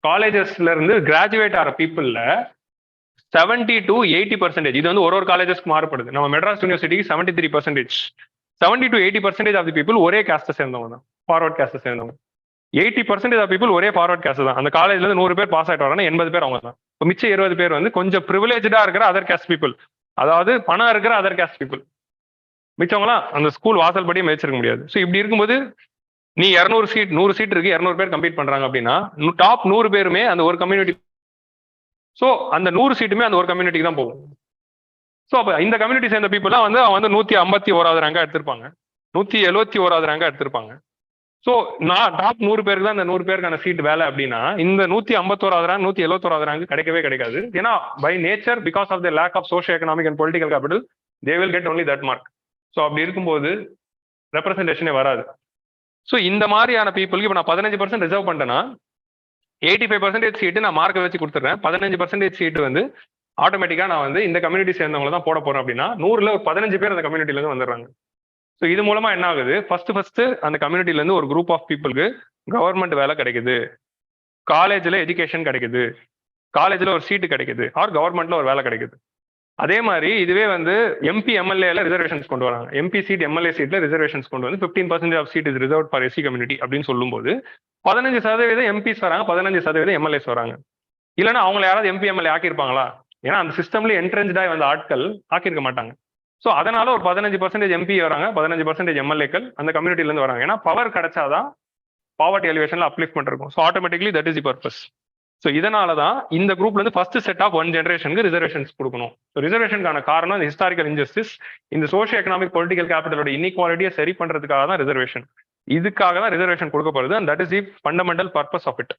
காலேஜஸ்ல இருந்து கிராஜுவேட் ஆகிற பீப்புள்ல 70 to 80%, இது வந்து ஒரு காலேஜஸ்க்கு மாறுபடுது. நம்ம மெட்ராஸ் யூனிவர்சிட்டிக்கு 73%, 70 to 80% ஆஃப் தி பீப்புள் ஒரே கேஸ்ட்டை சேர்ந்தவங்க தான், ஃபார்வர்ட் கேஸ்ட்டை சேர்ந்தவங்க. 80% ஆஃப் பீப்புள் ஒரே ஃபார்வர்ட் கேஸ்ட் தான். அந்த காலேஜ்ல இருந்து 100 பேர் பாஸ் ஆயிட்டு வராங்கன்னா 80 பேர் அவங்க தான். இப்போ மிச்சம் 20 பேர் வந்து கொஞ்சம் ப்ரிவிலேஜா இருக்கிற அதர் கேஸ்ட் பீப்புள், அதாவது பணம் இருக்கிற அதர் கேஸ்ட் பீப்புள். மிச்சவங்களாம் அந்த ஸ்கூல் வாசல் படியே மேய்ச்சிருக்க முடியாது. ஸோ இப்படி இருக்கும்போது நீ 100 சீட் இருக்கு, 200 பேர் கம்பீட் பண்றாங்க அப்படின்னா டாப் 100 பேருமே அந்த ஒரு கம்யூனிட்டி. ஸோ அந்த 100 சீட்டுமே அந்த ஒரு கம்யூனிட்டிக்கு தான் போகும். ஸோ அப்போ இந்த கம்யூனிட்டி சேர்ந்த பீப்புள் வந்து அவன் வந்து 151வது ரேங்கா எடுத்திருப்பாங்க, 171வது ரேங்கா எடுத்திருப்பாங்க. ஸோ நான் டாப் 100 பேருக்கு தான் இந்த 100 பேருக்கான சீட் வேலை அப்படின்னா இந்த 151வது ரேங்க் 171வது ரேங்க் கிடைக்கவே கிடைக்காது. ஏன்னா by nature because of the lack of socio economic and political capital they will get only that mark. So அப்படி இருக்கும்போது ரெப்ரசன்டேஷனே வராது. ஸோ இந்த மாதிரியான பீப்புளுக்கு இப்போ நான் 15% ரிசர்வ் பண்ணிட்டேன்னா 85% சீட்டு நான் மார்க்கை வச்சு கொடுத்துட்றேன், 15% சீட்டு வந்து ஆட்டோமேட்டிக்கா நான் வந்து இந்த கம்யூனிட்டி சேர்ந்தவங்களை தான் போட போறேன் அப்படின்னா 100ல ஒரு 15 பேர் அந்த கம்யூனிட்டில இருந்து வந்துடுறாங்க. ஸோ இது மூலமா என்ன ஆகுது, ஃபர்ஸ்ட் அந்த கம்யூனிட்டில இருந்து ஒரு குரூப் ஆஃப் பீப்புளுக்கு கவர்மெண்ட் வேலை கிடைக்குது, காலேஜ்ல எஜுகேஷன் கிடைக்குது, காலேஜ்ல ஒரு சீட்டு கிடைக்குது, ஆர் கவர்மெண்ட்ல ஒரு வேலை கிடைக்குது. அதே மாதிரி இதுவே வந்து எம்பி எம்எல்ஏல ரிசர்வேஷன்ஸ் கொண்டு வராங்க, எம்பி சீட் எம்எல்ஏ சீட்ல ரிசர்வேஷன்ஸ் கொண்டு வந்து 15% of seat is reserve for SC community அப்படின்னு சொல்லும்போது 15% எம்பிஸ் வராங்க, 15% எம்எல்ஏஸ் வராங்க. இல்லைன்னா அவங்களை யாராவது எம்பி எம்எல்ஏ ஆக்கியிருப்பாங்களா? ஏன்னா அந்த சிஸ்டம்ல என்ட்ரன்ஸ்டாக வந்த ஆட்கள் ஆக்கியிருக்க மாட்டாங்க. ஸோ அதனால ஒரு 15% எம்பி வராங்க, 15% எம்எல்ஏக்கள் அந்த கம்யூனிட்டில இருந்து வராங்க. ஏன்னா பவர் கிடைச்சாதான் பாவர்ட்டி எலிவேஷன்ல அப்லிஃப்ட்மெண்ட் இருக்கும். So automatically that is the purpose. So இதனால தான் இந்த குரூப்ல இருந்து ஃபர்ஸ்ட் செட் ஆஃப் 1 ஜெனரேஷனுக்கு ரிசர்வேஷன்ஸ் கொடுக்கணும். ஸோ ரிசர்வேஷனுக்கான காரணம் இந்த ஹிஸ்டாரிக்கல் இன்ஜஸ்டிஸ், இந்த சோஷியோ எக்கனாமிக் பொலிட்டிக்கல் கேபிட்டலோட இன்இக்வாலிட்டியை சரி பண்றதுக்காக தான் ரிசர்வேஷன். இதுக்காக தான் ரிசர்வேஷன் கொடுக்கப்படுது. And that is the fundamental purpose of it.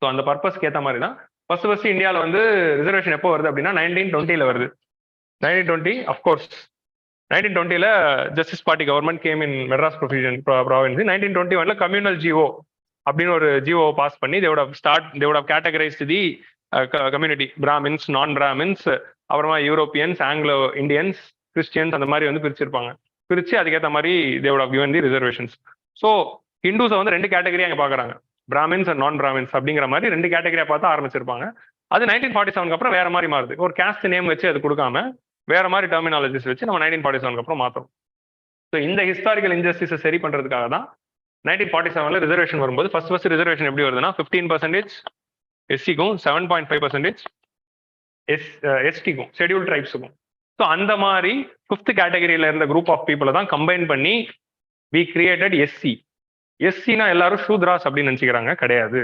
So அந்த பர்பஸ்க்கு ஏற்ற மாதிரி தான் ஃபர்ஸ்ட் இந்தியாவில் வந்து ரிசர்வேஷன் எப்போ வருது அப்படின்னா 1920ல வருது. 1920 அஃப்கோர்ஸ் 1920ல justice party government came in Madras province. 1921ல கம்யூனல் ஜிஓ அப்படின்னு ஒரு ஜிஓ பாஸ் பண்ணி they would have categorized the community, Brahmins, non Brahmins, அப்புறமா யூரோப்பியன்ஸ், ஆங்கிலோ இந்தியன்ஸ், கிறிஸ்டியன்ஸ், அந்த மாதிரி வந்து பிரிச்சிருப்பாங்க. பிரிச்சு அதுக்கேற்ற மாதிரி they would have given the reservations. So ஹிந்துஸை வந்து 2 கேட்டகரி அங்கே பார்க்குறாங்க. பிராமின்ஸ் அண்ட் நான் பிராமின்ஸ் அப்படிங்கிற மாதிரி 2 கேட்டகரியா பார்த்து ஆரம்பிச்சிருப்பாங்க. அது 1947 அப்புறம் வேற மாதிரி மாறுது. ஒரு கேஸ்ட் நேம் வச்சு அது கொடுக்காம வேற மாதிரி டெர்மினாலஜிஸ் வச்சு நம்ம 1947 அப்புறம் மாத்தோம். ஸோ இந்த ஹிஸ்டாரிக்கல் இன்ஜஸ்டிஸை சரி பண்றதுக்காக தான் 1947 ரிசர்வேஷன் வரும்போது ஃபர்ஸ்ட் ரிசர்வேஷன் எப்படி வருதுன்னா 15% எஸ்சிக்கும் 7.5% எஸ்டிக்கும் ஷெட்யூல் ட்ரைப்ஸுக்கும். ஸோ அந்த மாதிரி 5th கேட்டகரியில இருந்த குரூப் ஆஃப் பீப்புளை தான் கம்பைன் பண்ணி வி கிரியேட்டட் எஸ்சி. எஸ்சினா எல்லாரும் ஷூத்ராஸ் அப்படின்னு நினைச்சுக்கிறாங்க, கிடையாது.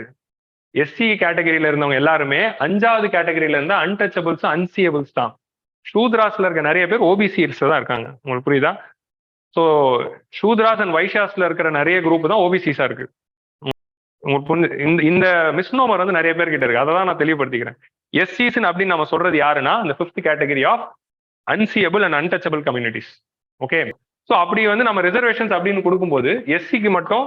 எஸ்சி கேட்டகரியில இருந்தவங்க எல்லாருமே 5வது கேட்டகரியில இருந்த அன்டச்சபிள்ஸ் அன்சியபிள்ஸ் தான். ஷூத்ராஸ்ல இருக்க நிறைய பேர் ஓபிசிஸ் தான் இருக்காங்க. உங்களுக்கு புரியுதா? ஸோ ஷூத்ராஸ் அண்ட் வைஷாஸ்ல இருக்கிற நிறைய குரூப் தான் ஓபிசிஸா இருக்கு. இந்த மிஸ்னோமர் வந்து நிறைய பேர் கிட்ட இருக்கு. அதை தான் நான் தெளிவுபடுத்திக்கிறேன். எஸ்சிஸ் அப்படின்னு நம்ம சொல்றது யாருன்னா இந்த 5th category of unseeable and untouchable communities. Okay, so அப்படி வந்து நம்ம ரிசர்வேஷன்ஸ் அப்படின்னு கொடுக்கும்போது எஸ்சிக்கு மட்டும்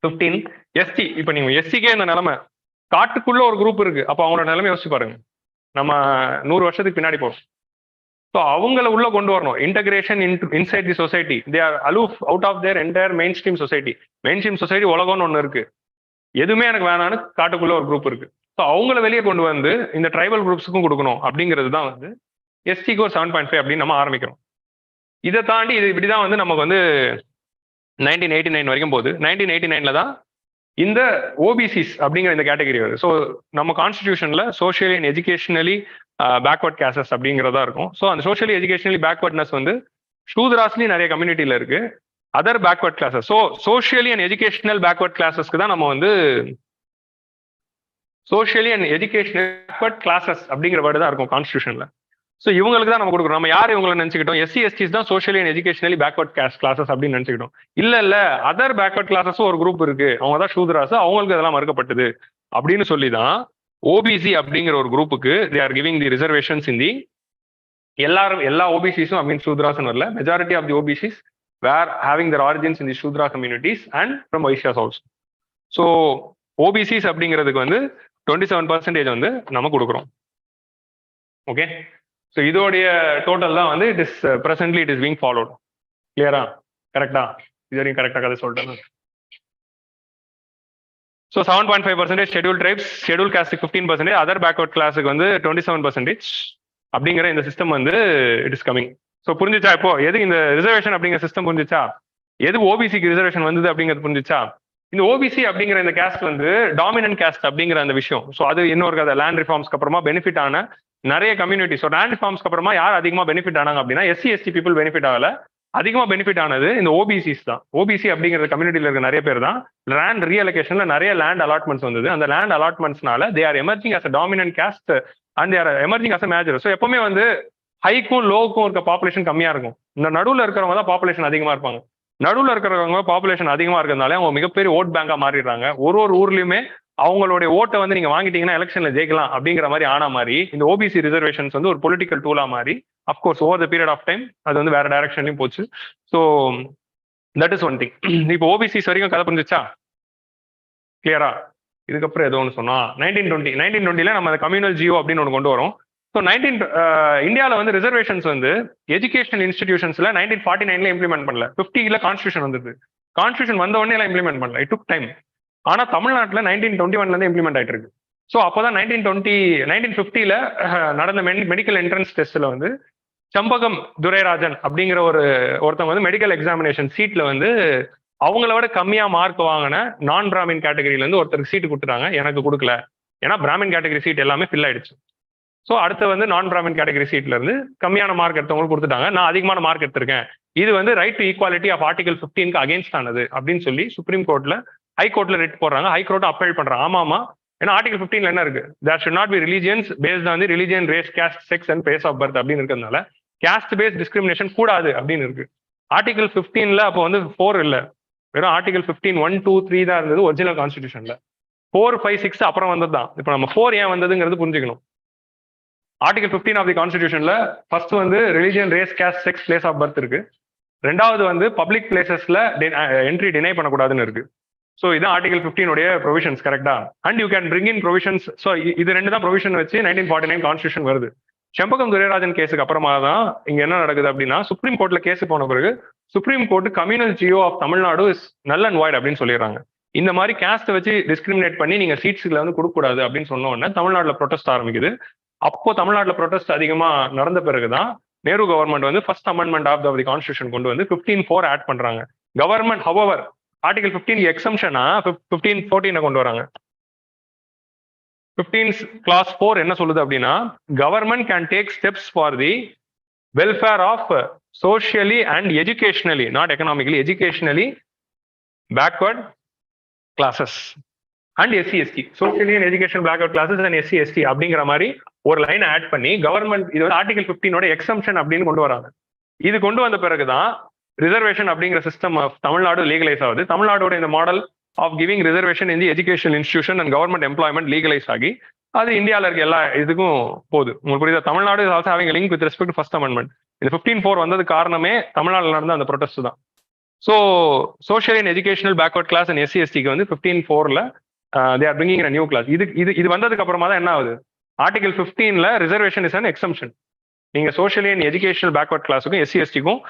15, எஸ்டி இப்போ நீங்க எஸ்சிக்கே இந்த நிலைமை, காட்டுக்குள்ள ஒரு குரூப் இருக்கு, அப்போ அவங்களோட நிலைமை யோசிச்சு பாருங்க. நம்ம 100 வருஷத்துக்கு பின்னாடி போறோம். ஸோ அவங்கள உள்ள கொண்டு வரணும். Integration inside the society. They are aloof out of their entire mainstream society. Mainstream society உலகம்னு ஒன்று இருக்கு, எதுவுமே எனக்கு வேணான்னு காட்டுக்குள்ள ஒரு குரூப் இருக்கு. ஸோ அவங்கள வெளியே கொண்டு வந்து இந்த ட்ரைபல் குரூப்ஸுக்கும் கொடுக்கணும் அப்படிங்கிறது தான் வந்து எஸ்டிக்கு ஒரு 7.5 அப்படின்னு நம்ம ஆரம்பிக்கிறோம். இதை தாண்டி இது இப்படிதான் வந்து நமக்கு வந்து 1989 வரைக்கும் போகுது. 1989 தான் இந்த ஓபிசிஸ் அப்படிங்கிற இந்த கேட்டகரி வருது. ஸோ நம்ம கான்ஸ்டிடியூஷன்ல socially and educationally backward classes அப்படிங்கிறதா இருக்கும். ஸோ அந்த சோஷியலி எஜுகேஷனலி பேக்வர்ட்னஸ் வந்து ஷூத்ராஸ்லயும் நிறைய கம்யூனிட்டியில இருக்கு, other backward classes. So socially and educational backward கிளாஸஸ்க்கு தான் நம்ம வந்து socially and educational backward classes அப்படிங்கிற வேர்டு தான் இருக்கும் கான்ஸ்டியூஷன்ல. ஸோ இவங்களுக்கு தான் நம்ம கொடுக்குறோம். நம்ம யார் இவங்களை நினைச்சுக்கிட்டோம், எஸ்சி எஸ்டிஸ் தான் socially and educationally backward classes அப்படின்னு நினைச்சுக்கிட்டோம். இல்ல அதர் பேக்வர்ட் கிளாஸஸும் ஒரு குரூப் இருக்கு, அவங்க தான் ஷூத்ராஸ், அவங்களுக்கு அதெல்லாம் மறுக்கப்பட்டது அப்படின்னு சொல்லி தான் ஓபிசி அப்படிங்கிற ஒரு குரூப்புக்கு they are giving the reservations in the எல்லா ஓபிசிஸும் ஐ மீன் ஷூத்ராஸ் வரல, majority of the OBCs were having their origins in the Shudra communities and from Vaishyas also. So OBCs அப்படிங்கிறதுக்கு வந்து 27% வந்து நம்ம கொடுக்குறோம். ஓகே, ஸோ இதோடைய டோட்டல் தான் வந்து it is presently it is being followed. கிளியரா? கரெக்டா? இது வரைக்கும் கரெக்டாக கதை சொல்லிட்டேன். ஸோ 7.5% ஷெட்யூல் ட்ரைப்ஸ், ஷெட்யூல் காஸ்ட்டுக்கு 15%, அதர் பேக்வர்ட் கிளாஸுக்கு வந்து 27% அப்படிங்கிற இந்த சிஸ்டம் வந்து இட் இஸ் கமிங். ஸோ புரிஞ்சிச்சா? இப்போ எது இந்த ரிசர்வேஷன் அப்படிங்கிற சிஸ்டம் புரிஞ்சிச்சா? எது ஓபிசிக்கு ரிசர்வேஷன் வந்தது அப்படிங்கிறது புரிஞ்சிச்சா? இந்த ஓபிசி அப்படிங்கிற இந்த கேஸ்ட் வந்து டாமினன்ட் கேஸ்ட் அப்படிங்கிற அந்த விஷயம். ஸோ அது இன்னொரு கதை. லேண்ட் ரிஃபார்ம்ஸ்க்கு அப்புறமா பெனிஃபிட் ஆன நிறைய கம்யூனிட்டி. ஸோ லேண்ட் ரிஃபார்ம்ஸ்க்கு அப்புறமா யார் அதிகமாக பெனிஃபிட் ஆனாங்க அப்படின்னா எஸ்சி எஸ்டி பீப்புள் பெனிஃபிட் ஆகல, அதிகமாக பெனிஃபிட் ஆனது இந்த ஓபிசிஸ் தான். ஓபிசி அப்படிங்கிற கம்யூனிட்டியில் இருக்க நிறைய பேர் தான் லேண்ட் ரீஅலோகேஷன்ல நிறைய லேண்ட் அலாட்மெண்ட்ஸ் வந்தது. அந்த லேண்ட் அலாட்மெண்ட்ஸ்னால they are emerging as a dominant caste and they are emerging as a major. So எப்பவுமே வந்து ஹைக்கும் லோவுக்கும் இருக்க பாப்புலேஷன் கம்மியா இருக்கும். இந்த நடுவில் இருக்கிறவங்க தான் பாப்புலேஷன் அதிகமா இருப்பாங்க. நடுவில் இருக்கிறவங்க பாப்புலேஷன் அதிகமா இருக்கிறதுனால அவங்க மிகப்பெரிய ஓட் பேங்கா மாறிடுறாங்க. ஒரு ஊர்லயுமே அவங்களுடைய ஓட்டை வந்து நீங்க வாங்கிட்டீங்கன்னா எலெக்ஷன்ல ஜெயிக்கலாம் அப்படிங்கிற மாதிரி ஆன மாதிரி இந்த ஓபிசி ரிசர்வேஷன்ஸ் வந்து ஒரு பொலிட்டிக்கல் டூலா மாதிரி of course over the period of time அது வந்து வேற டைரக்ஷன்லயும் போச்சு. So that is one thing. இப்போ ஓபிசிஸ் வரைக்கும் கதை புரிஞ்சிச்சா? கிளியரா? இதுக்கப்புறம் ஏதோ ஒன்று சொன்னா 1920 நம்ம கம்யூனல் ஜியோ அப்படின்னு ஒன்று கொண்டு வரோம். ஸோ இந்தியாவில் வந்து ரிசர்வேஷன்ஸ் வந்து எஜுகேஷனல் இன்ஸ்டிடியூஷன்ஸ்ல 1949 இம்ப்ளிமெண்ட் பண்ணல, 50 கான்ஸ்டியூஷன் வந்தது. கான்ஸ்டியூஷன் வந்த உடனே எல்லாம் இம்ப்ளிமெண்ட் பண்ணல, இட் டுக் டைம். ஆனா தமிழ்நாட்டில் 1921 இம்ப்ளிமெண்ட் ஆயிட்டு இருக்கு. ஸோ அப்போதான் 1950 நடந்த மெடிக்கல் என்ட்ரன்ஸ் டெஸ்ட்ல வந்து சம்பகம் துரைராஜன் அப்படிங்கிற ஒருத்தவங்க வந்து மெடிக்கல் எக்ஸாமினேஷன் சீட்ல வந்து அவங்கள விட கம்மியா மார்க் வாங்கின நான் பிராமின் கேட்டகரியில இருந்து ஒருத்தருக்கு சீட்டு கொடுத்துட்டாங்க, எனக்கு கொடுக்கல. ஏன்னா பிராமின் கேட்டகரி சீட் எல்லாமே ஃபில் ஆயிடுச்சு. ஸோ அடுத்து வந்து நான் பிராமின் கேட்டகரி சீட்ல இருந்து கம்மியான மார்க் எடுத்தவங்களுக்கு கொடுத்துட்டாங்க, நான் அதிகமான மார்க் எடுத்திருக்கேன், இது வந்து right to equality of article 15 against ஆனது அப்படின்னு சொல்லி சுப்ரீம் கோர்ட்ல ஹைகோர்ட்ல ரிட் போடுறாங்க. ஹைகோர்ட் அப்பீல் பண்றாங்க. ஆமாமா, ஏன்னா ஆர்டிகல் 15 என்ன இருக்கு, there should not be religions based on the religion, race, caste, sex and place of birth அப்படின்னு இருக்கிறதுனால காஸ்ட் பேஸ்ட் டிஸ்கிரிமினேஷன் கூடாது அப்படின்னு இருக்கு. ஆர்டிகல் 15 அப்போ வந்து 4 இல்ல, வெறும் ஆர்டிகல் 15 1, 2, 3 தான் இருந்தது ஒரிஜினல் கான்ஸ்டிடியூஷன்ல. 4, 5, 6 அப்புறம் வந்தது தான். இப்போ நம்ம 4 ஏன் வந்ததுங்கிறது புரிஞ்சுக்கணும். ஆர்டிகல் 15 ஆஃப் தி கான்ஸ்டிடியூஷன்ல ஃபர்ஸ்ட் வந்து religion, race, caste, sex, place of birth இருக்கு. ரெண்டாவது வந்து பப்ளிக் பிளேசஸ்ல என்ட்ரி டினை பண்ணக்கூடாதுன்னு இருக்கு. ஸோ இதான் ஆர்டிகல் 15 உடைய ப்ரொவிஷன்ஸ், கரெக்டா? And you can bring in provisions. So இது ரெண்டு தான் ப்ரொவிஷன் வச்சு 1949 கான்ஸ்டியூஷன் வருது. செம்பகம் துரைராஜன் கேஸுக்கு அப்புறமா தான் இங்க என்ன நடக்குது அப்படின்னா, சுப்ரீம் கோர்ட்ல கேஸ் போன பிறகு supreme court communal GO of Tamil Nadu is null and void அப்படின்னு சொல்லிடுறாங்க. இந்த மாதிரி கேஸ்ட்டை வச்சு டிஸ்கிரிமினேட் பண்ணி நீங்க சீட்ஸ்ல வந்து கொடுக்கக்கூடாது அப்படின்னு சொன்ன உடனே தமிழ்நாட்டில் ப்ரொடெஸ்ட் ஆரம்பிக்குது. அப்போ தமிழ்நாட்டில் ப்ரொடெஸ்ட் அதிகமா நடந்த பிறகுதான் நேரு கவர்மெண்ட் வந்து first amendment of the constitution கொண்டு வந்து 15(4) ஆட் பண்றாங்க. கவர்மெண்ட் ஹவவர் ஆர்டிகல் 15 எக்ஸம்ஷனா 15(14) கொண்டு வராங்க. 15 clause 4 என்ன சொல்லுது அப்படின்னா, government can take steps for the welfare of socially and educationally, not economically, educationally backward classes and SC/ST, socially and education backward classes and SC/ST அப்படிங்கிற மாதிரி ஒரு லைன் ஆட் பண்ணி government இது வந்து ஆர்டிகல் 15 எக்ஸம்ஷன் அப்படின்னு கொண்டு வராங்க. இது கொண்டு வந்த பிறகுதான் ரிசர்வேஷன் அப்படிங்கிற சிஸ்டம் ஆஃப் தமிழ்நாடு லீகலைஸ் ஆகுது. தமிழ்நாடோட இந்த model of giving reservation in the education institution and government employment legalise ஆகி அது இந்தியாவில் இருக்க எல்லா இதுக்கும் போகுது. உங்களுக்கு புரியுதா? Tamil Nadu is also having link with respect to first amendment. இந்த 15(4) வந்தது காரணமே தமிழ்நாட்டில் நடந்த அந்த ப்ரொடெஸ்ட் தான். So social and educational backward class and SC/STக்கு வந்து 15(4) they are bringing in a new class. இது வந்ததுக்கு அப்புறமா தான் என்ன ஆகுது, article 15 reservation is an exemption. நீங்க சோஷியலி அண்ட் எஜுகேஷனல் பேக்வர்ட் கிளாஸுக்கும் SC/STக்கும்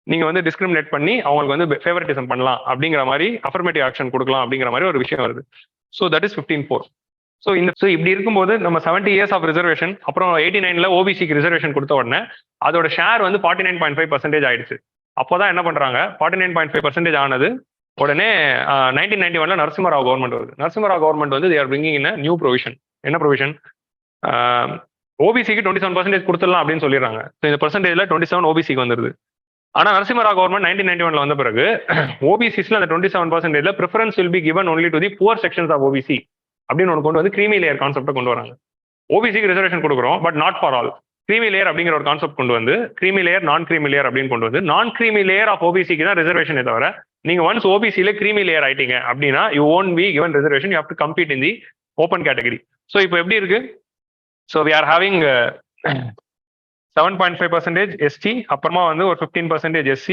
நீங்க வந்து டிஸ்கிரிமினேட் பண்ணி அவங்களுக்கு வந்து ஃபேவரட்டிசம் பண்ணலாம் அப்படிங்கிற மாதிரி, அஃபர்மேட்டிவ் ஆக்ஷன் கொடுக்கலாம் அப்படிங்கிற மாதிரி ஒரு விஷயம் வருது. So that is 15(4). ஸோ இப்படி இருக்கும்போது நம்ம 70 years ஆஃப் ரிசர்வேஷன், அப்புறம் 89 OBCக்கு ரிசர்வேஷன் கொடுத்த உடனே அதோட ஷேர் வந்து 49.5% ஆயிடுச்சு. அப்போதான் என்ன பண்றாங்க, 49.5% ஆனது உடனே 1991 நரசிம்மராவ் கவர்மெண்ட் வருது. நரசிம்மராவ் கவர்மெண்ட் வந்து they are bringing in a new provision. என்ன ப்ரொவிஷன்? OBCக்கு 27% கொடுத்துடலாம் அப்படின்னு சொல்லிடுறாங்க. ஸோ இந்த பெர்சன்டேஜ்ல 27 OBCக்கு வந்துருது. ஆனா நரசிம்மராவ் கவர்மெண்ட் 1991 வந்த பிறகு OBCஸ்ல அந்த 27% preference will be given only to the poor sections of OBC அப்படின்னு ஒன்று கொண்டு வந்து கிரீமி லேயர் கான்செப்டை கொண்டு வராங்க. OBCக்கு ரிசர்வேஷன் கொடுக்குறோம், but not for all. Creamy layer அப்படிங்கிற ஒரு கான்செப்ட் கொண்டு வந்து கிரீமி லேயர், நான் கிரீமி லேயர் அப்படின்னு கொண்டு வந்து நான் கிரீமி லேயர் ஆஃப் OBCக்கு தான் ரிசர்வேஷனே தவிர, நீங்க ஒன்ஸ் OBCல கிரீமி லேயர் ஆயிட்டீங்க அப்படின்னா you won't be given reservation, you have to compete in the open category. So இப்போ எப்படி இருக்கு? So we are having 7.5% ST, அப்புறமா வந்து ஒரு 15% SC,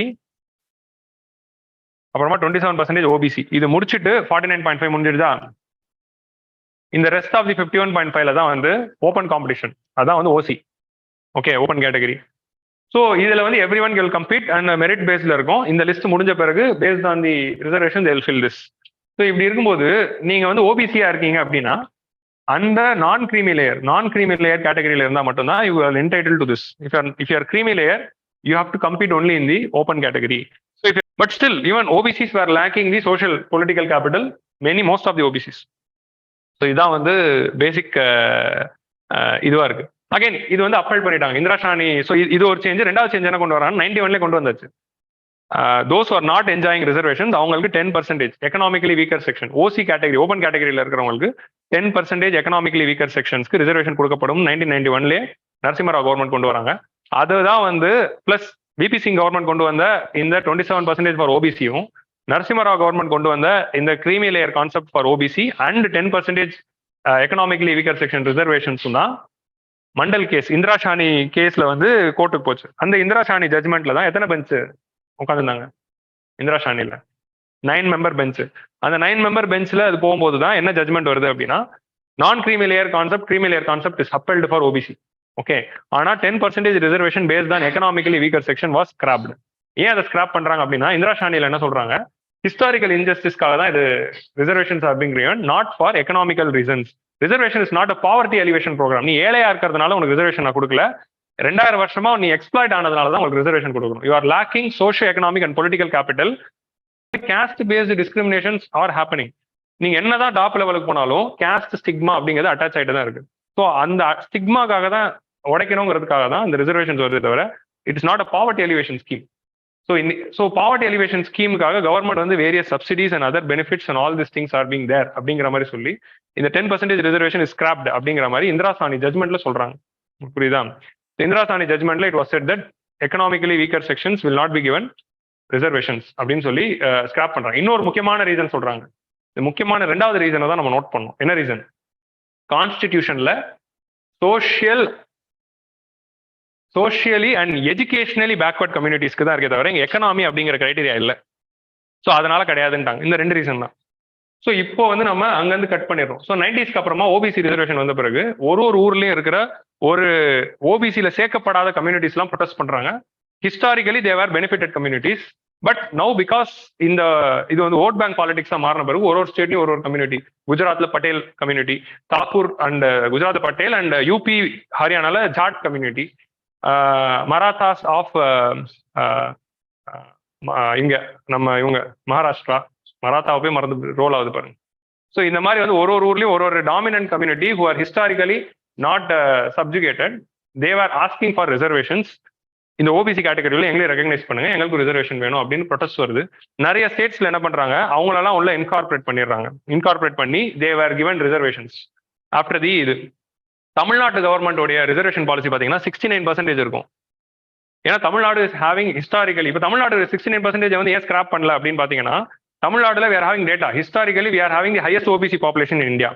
அப்புறமா 27% OBC. இது முடிச்சுட்டு 49.5 முடிஞ்சிருதா? இந்த ரெஸ்ட் ஆஃப் தி 51.5ல தான் வந்து ஓப்பன் காம்படிஷன், அதான் வந்து OC. Okay, open category. So இதுல வந்து every one will compete and merit பேஸ்ல இருக்கும். இந்த லிஸ்ட் முடிஞ்ச பிறகு paste on the reservation they will fill this. So இப்படி இருக்கும்போது நீங்க வந்து OBCயா இருக்கீங்க அப்படின்னா அந்த நான் கிரீமி லேயர் கேட்டகரியில இருந்தா மட்டும்தான் you are entitle to this. If you are creamy layer you have to compete only in the open category. But still even OBCs were lacking the social political capital, most of the OBCs. So இதான் வந்து பேசிக் இதுவா இருக்கு. Again இது வந்து அப்பல் பண்ணிட்டாங்க Indira Shani. So இது ஒரு change. ரெண்டாவது சேஞ்ச் என்ன கொண்டு வராங்க, 91 கொண்டு வந்தாச்சு. Those are not enjoying reservation அவங்களுக்கு 10% economically weaker section, OC category, open கேட்டகரியில் இருக்கிறவங்களுக்கு 10% எக்கனாமிக்கலி வீக்கர் செக்ஷன்ஸ்க்கு ரிசர்வேஷன் கொடுக்கப்படும் 1991 நரசிம்மராவ் கவர்மெண்ட் கொண்டு வராங்க. அதுதான் வந்து பிளஸ் VP சிங் கவர்மெண்ட் கொண்டு வந்த இந்த 27% ஃபார் OBCயும், நரசிம்மராவ் கவர்மெண்ட் கொண்டு வந்த இந்த creamy layer concept for OBC and 10% economically weaker section ரிசர்வேஷன்ஸும் தான் மண்டல் கேஸ், இந்திரா ஷானி கேஸ்ல வந்து கோர்ட்டுக்கு போச்சு. அந்த இந்திரா ஷானி ஜட்மெண்ட்ல தான் எத்தனை பெஞ்ச் உட்காந்துருந்தாங்க இந்திரா ஷானில? 9 member bench. அந்த 9 member பெஞ்ச்ல அது போகும்போது தான் என்ன ஜட்மெண்ட் வருது அப்படின்னா, நான் creamy layer concept is applied for OBC. Okay, ஆனா 10% reservation based on economically weaker section was scrapped. ஏன் அதை ஸ்கிராப் பண்றாங்க அப்படின்னா, இந்திரா ஷானில என்ன சொல்றாங்க, ஹிஸ்டாரிக்கல் இன்ஜஸ்டிஸ்க்காக தான் இது reservations are being given, not for economical reasons. Reservation is not a poverty elevation programme. நீ ஏழையா இருக்கிறதுனால உனக்கு ரிசர்வேஷன் நான் கொடுக்கல, 2000 வருஷமா நீ எக்ஸ்ப்ளாய்ட் ஆனதுனால தான் உங்களுக்கு ரிசர்வேஷன் கொடுக்கணும். You are lacking socio economic and political capital. Caste based discriminations are happening. நீங்க என்னதான் டாப் லெவலுக்கு போனாலும் கேஸ்ட் ஸ்டிக்மா அப்படிங்கிறது அட்டாச் ஆகிட்டு தான் இருக்கு. ஸோ அந்த ஸ்டிக்மாக்காக தான் உடைக்கணுங்கிறதுக்காக தான் இந்த ரிசர்வேஷன்ஸ் வருது தவிர it is not a poverty alleviation scheme. So poverty alleviation ஸ்கீமுக்காக கவர்மெண்ட் வந்து various subsidies and other benefits and all this things are being there அப்படிங்கிற மாதிரி சொல்லி இந்த 10% ரிசர்வேஷன் இஸ் ஸ்கிராப்ட் அப்படிங்கிற மாதிரி இந்திரா சாணி ஜட்மெண்ட்ல சொல்றாங்க. புரியுதா? இந்திரா சாணி ஜட்மெண்ட்ல it was said that economically weaker sections will not be given reservations அப்படின்னு சொல்லி ஸ்கிராப் பண்றாங்க. இன்னொரு முக்கியமான ரீசன் சொல்றாங்க. முக்கியமான ரெண்டாவது ரீசனை தான் நம்ம நோட் பண்ணோம். என்ன ரீசன்? கான்ஸ்டிடியூஷன்ல சோஷியலி அண்ட் எஜுகேஷனலி பேக்வர்ட் கம்யூனிட்டிஸ்க்கு தான் இருக்கே தவிர எக்கனாமி அப்படிங்கிற கிரைட்டீரியா இல்லை. ஸோ அதனால கிடையாதுன்ட்டாங்க. இந்த 2 ரீசன் தான். ஸோ இப்போ வந்து நம்ம அங்கேருந்து கட் பண்ணிடுறோம். ஸோ 90ஸ்க்கு அப்புறமா ஓபிசி ரிசர்வேஷன் வந்த பிறகு ஒரு ஊர்லயும் இருக்கிற ஒரு ஓபிசியில சேர்க்கப்படாத கம்யூனிட்டிஸ்லாம் ப்ரொடெஸ்ட் பண்றாங்க. Historically their benefited communities. But now because இது வந்து ஓட் பேங்க் பாலிடிக்ஸா மாறின பிறகு ஒரு ஸ்டேட்லயும் ஒரு கம்யூனிட்டி, குஜராத்ல Patel community, Thakur and Gujarat Patel, and UP ஹரியானால ஜாட் கம்யூனிட்டி, மராத்தாஸ் ஆஃப் இங்க நம்ம இவங்க மகாராஷ்டிரா, மராத்தாவை போய் மறந்து ரோல் ஆகுது பாருங்க. ஸோ இந்த மாதிரி வந்து ஒரு ஊர்லயும் ஒரு dominant community who are historically not subjugated, they're asking for reservations. இந்த ஓபிசி கேட்டகரியில எங்களையும் ரெகனைஸ் பண்ணுங்க, எங்களுக்கு ரிசர்வேஷன் வேணும் அப்படின்னு ப்ரொடெஸ்ட் வருது. நிறைய ஸ்டேட்ஸ்ல என்ன பண்றாங்க, அவங்களெல்லாம் உள்ள இன்கார்பரேட் பண்ணிடுறாங்க. இன்கார்பரேட் பண்ணி தேவர் கிவன் ரிசர்வேஷன்ஸ். ஆஃப்டர் தி இது தமிழ்நாட்டு கவர்மெண்டோடைய ரிசர்வேஷன் பாலிசி பார்த்தீங்கன்னா 69% இருக்கும். ஏன்னா தமிழ்நாடு இஸ் ஹேவிங் ஹிஸ்டாரிக்கலி, இப்போ தமிழ்நாடு 69% வந்து ஏன் ஸ்கிராப் பண்ணல அப்படின்னு பார்த்தீங்கன்னா, தமிழ்நாடுல we are having data. Historically, we are having the highest OBC population in India.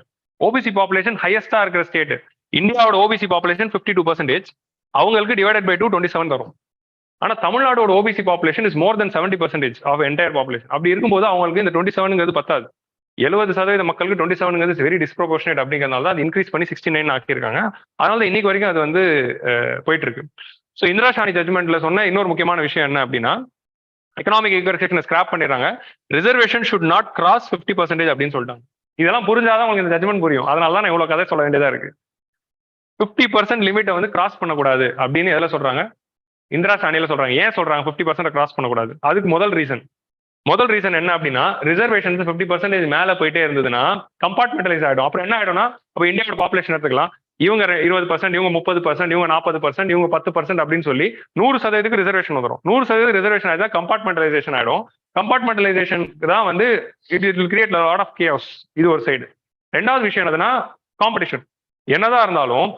OBC population highest இருக்கிற ஸ்டேட். இந்தியாவோட OBC population 52%. அவங்களுக்கு டிவைடட் பை 2 27 வரும். ஆனா தமிழ்நாடோட OBC population is more than 70% of entire population. அப்படி இருக்கும்போது அவங்களுக்கு இந்த 27ங்கிறது பத்தாது. 70% மக்களுக்கு 27ங்கிறது வெரி டிஸ்ப்ரொபோர்ஷனேட் அப்படிங்கிறதுனால தான் அது இன்க்ரீஸ் பண்ணி 69 ஆக்கியிருக்காங்க. அதனால இன்னைக்கு வரைக்கும் அது வந்து போயிட்டு இருக்கு. ஸோ இந்திரா சாணி ஜட்மெண்ட்ல சொன்ன இன்னொரு முக்கியமான விஷயம் என்ன அப்படின்னா, எக்கனாமிக் ஈக்குவலைசேஷனை ஸ்கிராப் பண்ணிடுறாங்க. ரிசர்வேஷன் ஷுட் நாட் கிராஸ் 50% அப்படின்னு சொல்லிட்டாங்க. இதெல்லாம் புரிஞ்சாதான் உங்களுக்கு இந்த ஜட்மெண்ட் புரியும். அதனால தான் நான் இவ்வளவு கதை சொல்ல வேண்டியதா இருக்கு. 50% லிமிட்டை வந்து கிராஸ் பண்ணக்கூடாது அப்படின்னு எதில் சொல்றாங்க, இந்திரா சாணியில சொல்றாங்க. ஏன் சொல்றாங்க 50% கிராஸ் பண்ணக்கூடாது? அதுக்கு முதல் ரீசன் என்ன அப்படின்னா, ரிசர்வேஷன் 50% மேல போயிட்டே இருந்ததுன்னா கம்பார்ட்மெண்டலைஸ் ஆயிடும். அப்புறம் என்ன ஆயிடும்னா, அப்போ இந்தியாவோட பாப்புலேஷன் எடுத்துக்கலாம், இவங்க 20%, இவங்க 30%, இவங்க 40%, இவங்க 10% அப்படின்னு சொல்லி 100% ரிசர்வேஷன் வந்துடும். 100% ரிசர்வேஷன் ஆயிடுச்சா கம்பார்ட்மெண்டலைசேஷன் ஆயிடும். கம்பார்ட்மெண்டலைசேஷன் தான் வந்து it will create lot of chaos. இது ஒரு சைடு. ரெண்டாவது விஷயம் என்னதுன்னா காம்படிஷன். என்னதான் இருந்தாலும்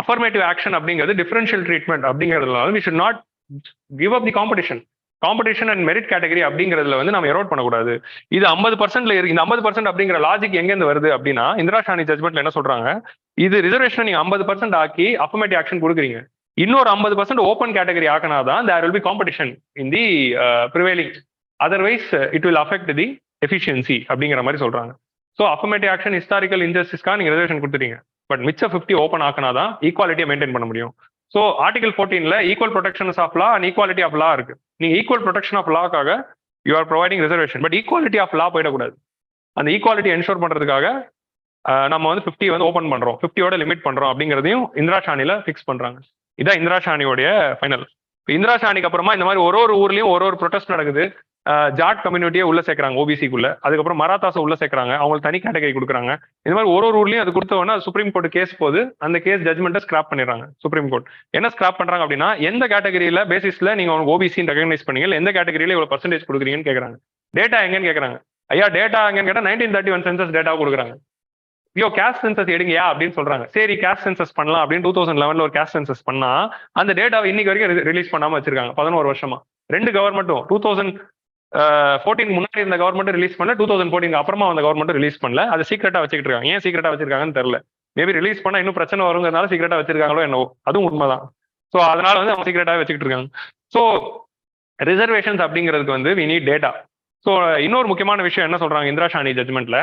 அஃபர்மேட்டிவ் ஆக்ஷன் அப்படிங்கிறது டிஃபரன்ஷியல் ட்ரீட்மெண்ட் அப்படிங்கிறதுனால we should not give up the competition and merit category அப்படிங்கிறதுல வந்து நம்ம எரோட் பண்ணக்கூடாது. இது 50%ல இருக்கு. இந்த 50% அப்படிங்கிற லாஜிக் எங்கேருந்து வருது அப்படின்னா, இந்திரா சாணி ஜட்மெண்ட்ல என்ன சொல்றாங்க, இது ரிசர்வேஷன் நீங்க 50% ஆக்கி அஃபர்மேட்டிவ் ஆக்ஷன் கொடுக்குறீங்க, இன்னொரு 50% ஓப்பன் கேட்டகரி ஆக்கினாதான் there will be competition in the prevailing, otherwise it will affect the efficiency அப்படிங்கிற மாதிரி சொல்றாங்க. ஸோ அஃபர்மேட்டிவ் ஆக்ஷன் ஹிஸ்டாரிக்கல் இன்ஜஸ்டிஸ்க்காக நீங்க ரிசர்வேஷன் கொடுத்துட்டீங்க, பட் மிச்ச 50 ஓப்பன் ஆக்கினாதான் ஈக்குவாலிட்டியை மெயின்டைன் பண்ண முடியும். ஸோ ஆர்டிகல் 14ல equal protections of law and equality of law இருக்கு. நீங்க ஈக்குவல் ப்ரொடெக்ஷன் ஆஃப் லாக்காக you are providing reservation, but equality of law போயிடக்கூடாது. அந்த ஈக்குவாலிட்டி என்ஷோர் பண்றதுக்காக நம்ம வந்து 50 வந்து ஓப்பன் பண்றோம், 50யோட லிமிட் பண்றோம் அப்படிங்கிறதையும் இந்திரா சாணியில ஃபிக்ஸ் பண்றாங்க. இதான் இந்திரா சாணியோடைய ஃபைனல். இந்திரா சாணிக்கு அப்புறமா இந்த மாதிரி ஒரு ஊர்லயும் ஒரு ப்ரொடெஸ்ட் நடக்குது. ஜாட் கம்யூனிட்டியை உள்ள சேர்க்கறாங்க ஓபிசிக்குள்ள, அதுக்கப்புறம் மராத்தாஸை உள்ள சேர்க்கறாங்க, அவங்களுக்கு தனி கேட்டகரி கொடுக்குறாங்க. இந்த மாதிரி ஒரு ஊர்லயும் அது கொடுத்தவொன்னா சுப்ரீம் கோர்ட் கேஸ் போது அந்த கேஸ் ஜட்மெண்ட்டை ஸ்கிராப் பண்ணிடுறாங்க. சுப்ரீம் கோர்ட் என்ன ஸ்கிராப் பண்றாங்க அப்படின்னா, எந்த கேட்டகரியில பேசிஸ்ல நீங்க ஓபிசின்னு ரெகனைஸ் பண்ணீங்க, எந்த கேட்டகரியில இவ்வளவு பர்சன்டேஜ் கொடுக்குறீங்கன்னு கேட்கறாங்க. டேட்டா எங்கன்னு கேட்கறாங்க. ஐயா டேட்டா எங்கன்னு கேட்டா 1931 சென்சஸ் டேட்டா கொடுக்குறாங்க. ஐயோ கேஸ்ட் சென்சஸ் எடுங்கயா அப்படின்னு சொல்றாங்க. சரி கேஸ்ட் சென்சஸ் பண்ணலாம் அப்படின்னு 2011ல ஒரு கேஸ்ட் சென்சஸ் பண்ணா அந்த டேட்டாவை இன்னைக்கு வரைக்கும் ரிலீஸ் பண்ணாம வச்சிருக்காங்க. 11 வருஷமா ரெண்டு கவர்மெண்ட்டும் 2014 முன்னாடி இந்த கவர்மெண்ட் ரிலீஸ் பண்ணல, 2014 அப்புறமா அந்த கவர்மெண்ட் ரிலீஸ் பண்ணல. அதை சீக்கிரட்டா வச்சுக்கிட்டு இருக்காங்க. ஏன் சீக்கிரட்டா வச்சிருக்காங்கன்னு தெரியல. மேபி ரிலீஸ் பண்ணா இன்னும் பிரச்சனை வருங்கிறதுனால சீக்கிரட்டா வச்சிருக்காங்களோ என்னவோ, அதுவும் உண்மைதான். ஸோ அதனால வந்து அவங்க சீக்கிரட்டா வச்சுக்கிட்டு இருக்காங்க. ஸோ ரிசர்வேஷன்ஸ் அப்படிங்கிறதுக்கு வந்து வி நீட் டேட்டா. ஸோ இன்னொரு முக்கியமான விஷயம் என்ன சொல்றாங்க இந்திரா சாணி ஜட்மெண்ட்ல,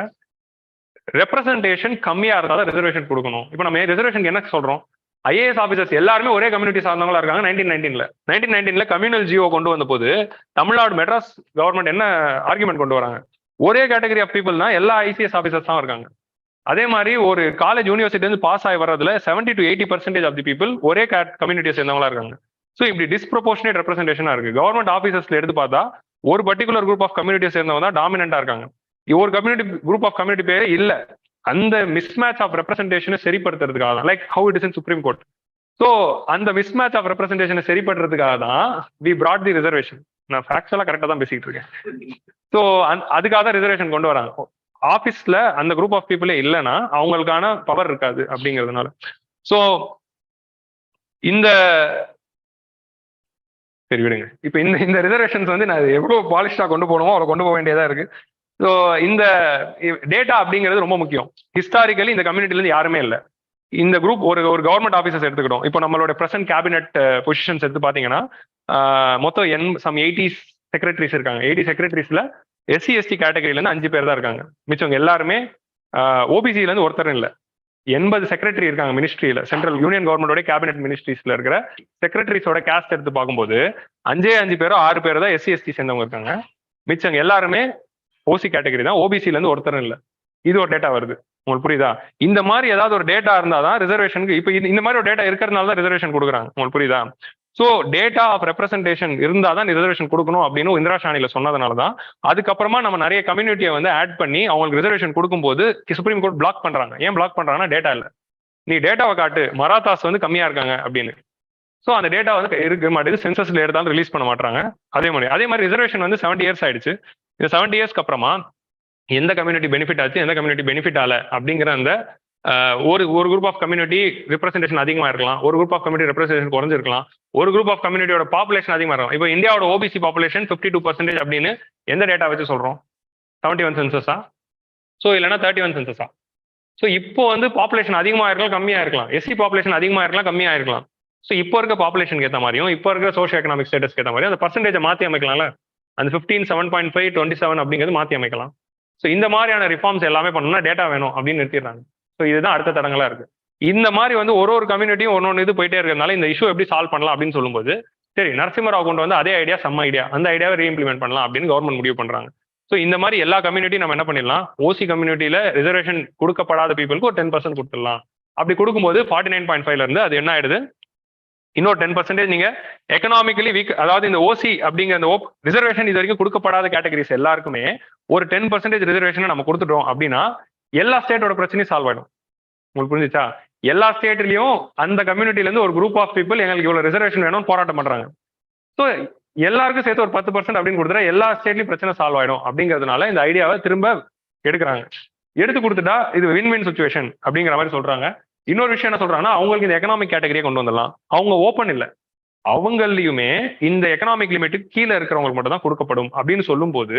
ரெப்ரசன்டேஷன் கம்மியா இருந்தாலும் ரிசர்வேஷன் கொடுக்கணும். இப்போ நம்ம ரிசர்வேஷன் என்ன சொல்றோம், ஐஏஎஸ் ஆஃபீஸர்ஸ் எல்லாருமே ஒரே கம்யூனிட்டி சார்ந்தவங்களா இருக்காங்க. 1919ல கம்யூனல் ஜியோ கொண்டு வந்த போது தமிழ்நாடு மெட்ராஸ் கவர்மெண்ட் என்ன ஆர்குமெண்ட் கொண்டு வராங்க, ஒரே கேட்டகரி ஆஃப் பீப்புள் தான் எல்லா ஐசிஎஸ் ஆஃபீஸர்ஸ் தான் இருக்காங்க. அதே மாதிரி ஒரு காலேஜ் யூனிவர்சிட்டி வந்து பாஸ் ஆகி வர்றதுல 70 to 80% ஆஃப் தி பீப்புள் ஒரே கம்யூனிட்டியை சேர்ந்தவங்களா இருக்காங்க. ஸோ இப்படி டிஸ்ப்ரொபோர்ஷனேட் ரெப்ரசன்டேஷனா இருக்கு. கவர்மெண்ட் ஆஃபீஸர்ஸ்ல எடுத்து பார்த்தா ஒரு பர்டிகுலர் குரூப் ஆஃப் கம்யூனிட்டியை சேர்ந்தவங்க தான் டாமினண்டா இருக்காங்க. ஒரு கம்யூனிட்டி குரூப் ஆஃப் கம்யூனிட்டி பேரே இல்ல. அந்த மிஸ்மேட்ச் ஆஃப் ரெப்ரசன்டேஷனை சரிப்படுத்துறதுக்காக தான், like how it is in supreme court. So அந்த மிஸ்மேட்ச் ஆஃப் ரெப்ரசன்டேஷனை சரிப்படுறதுக்காக தான் வி பிராட் தி ரிசர்வேஷன். நான் ஃபேக்சுவலா கரெக்டா தான் பேசிட்டு இருக்கேன். ஸோ அதுக்காக தான் ரிசர்வேஷன் கொண்டு வராங்க. ஆஃபீஸ்ல அந்த குரூப் ஆஃப் பீப்புளே இல்லைன்னா அவங்களுக்கான பவர் இருக்காது அப்படிங்கிறதுனால. ஸோ இந்த சரி விடுங்க. இப்போ இந்த ரிசர்வேஷன்ஸ் வந்து நான் எவ்வளவு பாலிஷ்டா கொண்டு போகணுமோ அவ்வளோ கொண்டு போக வேண்டியதா இருக்கு. ஸோ இந்த டேட்டா அப்படிங்கிறது ரொம்ப முக்கியம். ஹிஸ்டாரிக்கலி இந்த கம்யூனிட்டில யாருமே இல்லை. இந்த குரூப் ஒரு கவர்மெண்ட் ஆஃபீஸர்ஸ் எடுத்துக்கிட்டோம். இப்போ நம்மளோட பிரசன்ட் கேபினெட் பொசிஷன்ஸ் எடுத்து பார்த்தீங்கன்னா மொத்தம் 80 செக்ரட்டரிஸ் இருக்காங்க. 80 செக்ரட்டரிஸ்ல SC ST கேட்டகரியிலேருந்து 5 பேர் தான் இருக்காங்க. மிச்சவங்க எல்லாருமே ஓபிசிலேருந்து ஒருத்தரும் இல்லை. 80 செக்ரட்டரி இருக்காங்க மினிஸ்ட்ரியில, சென்ட்ரல் யூனியன் கவர்மெண்டோட கேபினெட் மினிஸ்ட்ரிஸ்ல இருக்கிற செக்ரட்டரிஸோட கேஸ்ட் எடுத்து பார்க்கும்போது 5 பேரோ 6 பேரோ தான் SC ST சேர்ந்தவங்க இருக்காங்க. மிச்சங்க எல்லாருமே ஓசி கேட்டகரி தான், ஓபிசில இருந்து ஒருத்தரும் இல்லை. இது ஒரு டேட்டா வருது. உங்களுக்கு புரியுதா? இந்த மாதிரி ஏதாவது ஒரு டேட்டா இருந்தாதான் ரிசர்வேஷனுக்கு, இப்ப இந்த மாதிரி ஒரு டேட்டா இருக்கிறதுனால தான் ரிசர்வேஷன் கொடுக்குறாங்க. உங்களுக்கு புரியுதா? ஸோ டேட்டா ஆஃப் ரெப்ரஸன்டேஷன் இருந்தாதான் ரிசர்வேஷன் கொடுக்கணும் அப்படின்னு இந்திரா ஷானில சொன்னதுனால தான் அதுக்கப்புறமா நம்ம நிறைய கம்யூனிட்டியை வந்து ஆட் பண்ணி அவங்களுக்கு ரிசர்வேஷன் கொடுக்கும்போது சுப்ரீம் கோர்ட் பிளாக் பண்றாங்க. ஏன் பிளாக் பண்றாங்கன்னா டேட்டா இல்லை, நீ டேட்டாவை காட்டு, மராத்தாஸ் வந்து கம்மியா இருக்காங்க அப்படின்னு. ஸோ அந்த டேட்டா வந்து இருக்க மாட்டேது, சென்சஸ்ல எடுத்தாலும் ரிலீஸ் பண்ண மாட்டாங்க. அதே மாதிரி ரிசர்வேஷன் வந்து 70 இயர்ஸ் ஆயிடுச்சு. இந்த 70 இயர்ஸ்க்கு அப்புறமா எந்த கம்யூனிட்டி பெனிஃபிட் ஆச்சு, எந்த கம்யூனிட்டி பெனிஃபிட் ஆல அப்படிங்கிற அந்த ஒரு குரூப் ஆஃப் கம்யூனிட்டி ரெப்ரஸன்டேஷன் அதிகமா இருக்கலாம், ஒரு குரூப் ஆஃப் கம்யூனிட்டி ரெப்ரஸன்டேஷன் குறைஞ்சிருக்கலாம், ஒரு குரூப் ஆஃப் கம்யூனிட்டியோட பாப்புலேஷன் அதிகமா இருக்கும். இப்போ இந்தியாவோட ஓபிசி பாப்புலேஷன் 52% அப்படின்னு எந்த டேட்டா வச்சு சொல்றோம்? 71 சென்சஸா? ஸோ இல்லைன்னா 31 சென்சஸா? ஸோ இப்போ வந்து பாப்புலேஷன் அதிகமாக இருக்கலாம், கம்மியா இருக்கலாம். எஸ்சி பாப்புலேஷன் அதிகமாக இருக்கலாம், கம்மியா இருக்கலாம். ஸோ இப்போ இருக்க பாப்புலேஷனுக்கு ஏற்ற மாதிரியும் இப்போ இருக்கிற சோஷியோ எக்கனாமிக் ஸ்டேட்டஸ்க்கு ஏற்ற மாதிரியும் அந்த பர்சன்டேஜை மாற்றி அமைக்கலாம்ல. அந்த 15, 7.5, 27 அப்படிங்கிறது மாற்றி அமைக்கலாம். ஸோ இந்த மாதிரியான ரிஃபார்ம்ஸ் எல்லாமே பண்ணணும்னா டேட்டா வேணும் அப்படின்னு நிறுத்திடுறாங்க. ஸோ இதுதான் அடுத்த தடங்களா இருக்கு. இந்த மாதிரி வந்து ஒரு கம்யூனிட்டியும் ஒன்னொன்று இது போயிட்டே இருக்கிறதுனால இந்த இஷ்யூ எப்படி சால்வ் பண்ணலாம் அப்படின்னு சொல்லும்போது, சரி நரசிம்மராவ் கொண்டு வந்து அதே ஐடியா, செம்ம ஐடியா, அந்த ஐடியாவை ரீஇம்ப்ளிமெண்ட் பண்ணலாம் அப்படின்னு கவர்மெண்ட் முடிவு பண்றாங்க. ஸோ இந்த மாதிரி எல்லா கம்யூனிட்டியும் நம்ம என்ன பண்ணிடலாம், ஓசி கம்யூனிட்டியில ரிசர்வேஷன் கொடுக்கப்படாத பீப்புளுக்கு ஒரு 10% கொடுத்துடலாம். அப்படி கொடுக்கும்போது 49.5ல இருந்து அது என்ன ஆயிடுது, இன்னொரு 10% நீங்க எக்கனாமிக்கலி வீக், அதாவது இந்த ஓசி அப்படிங்கிற அந்த ரிசர்வேஷன் இது வரைக்கும் கொடுக்கப்படாத கேட்டகரிஸ் எல்லாருக்குமே ஒரு 10% ரிசர்வேஷன் நம்ம கொடுத்துட்டோம் அப்படின்னா எல்லா ஸ்டேட்டோட பிரச்சனையும் சால்வ் ஆயிடும். உங்களுக்கு புரிஞ்சுச்சா? எல்லா ஸ்டேட்லயும் அந்த கம்யூனிட்டில இருந்து ஒரு குரூப் ஆஃப் பீப்புள் எங்களுக்கு இவ்வளவு ரிசர்வேஷன் வேணும்னு போராட்டம் பண்றாங்க. ஸோ எல்லாருக்கும் சேர்த்து ஒரு 10% அப்படின்னு கொடுத்துட்டா எல்லா ஸ்டேட்லயும் பிரச்சனை சால்வ் ஆயிடும் அப்படிங்கிறதுனால இந்த ஐடியாவை திரும்ப எடுக்கிறாங்க. எடுத்து கொடுத்துட்டா இது வின் வின் சுச்சுவேஷன் அப்படிங்கிற மாதிரி சொல்றாங்க. இன்னொரு விஷயம் என்ன சொல்றாங்கன்னா, அவங்களுக்கு இந்த எக்கனாமிக் கேட்டகரியை கொண்டு வந்துடலாம். அவங்க ஓப்பன் இல்லை, அவங்களையுமே இந்த எக்கனாமிக் லிமிட்டுக்கு கீழே இருக்கிறவங்களுக்கு மட்டும் தான் கொடுக்கப்படும் அப்படின்னு சொல்லும் போது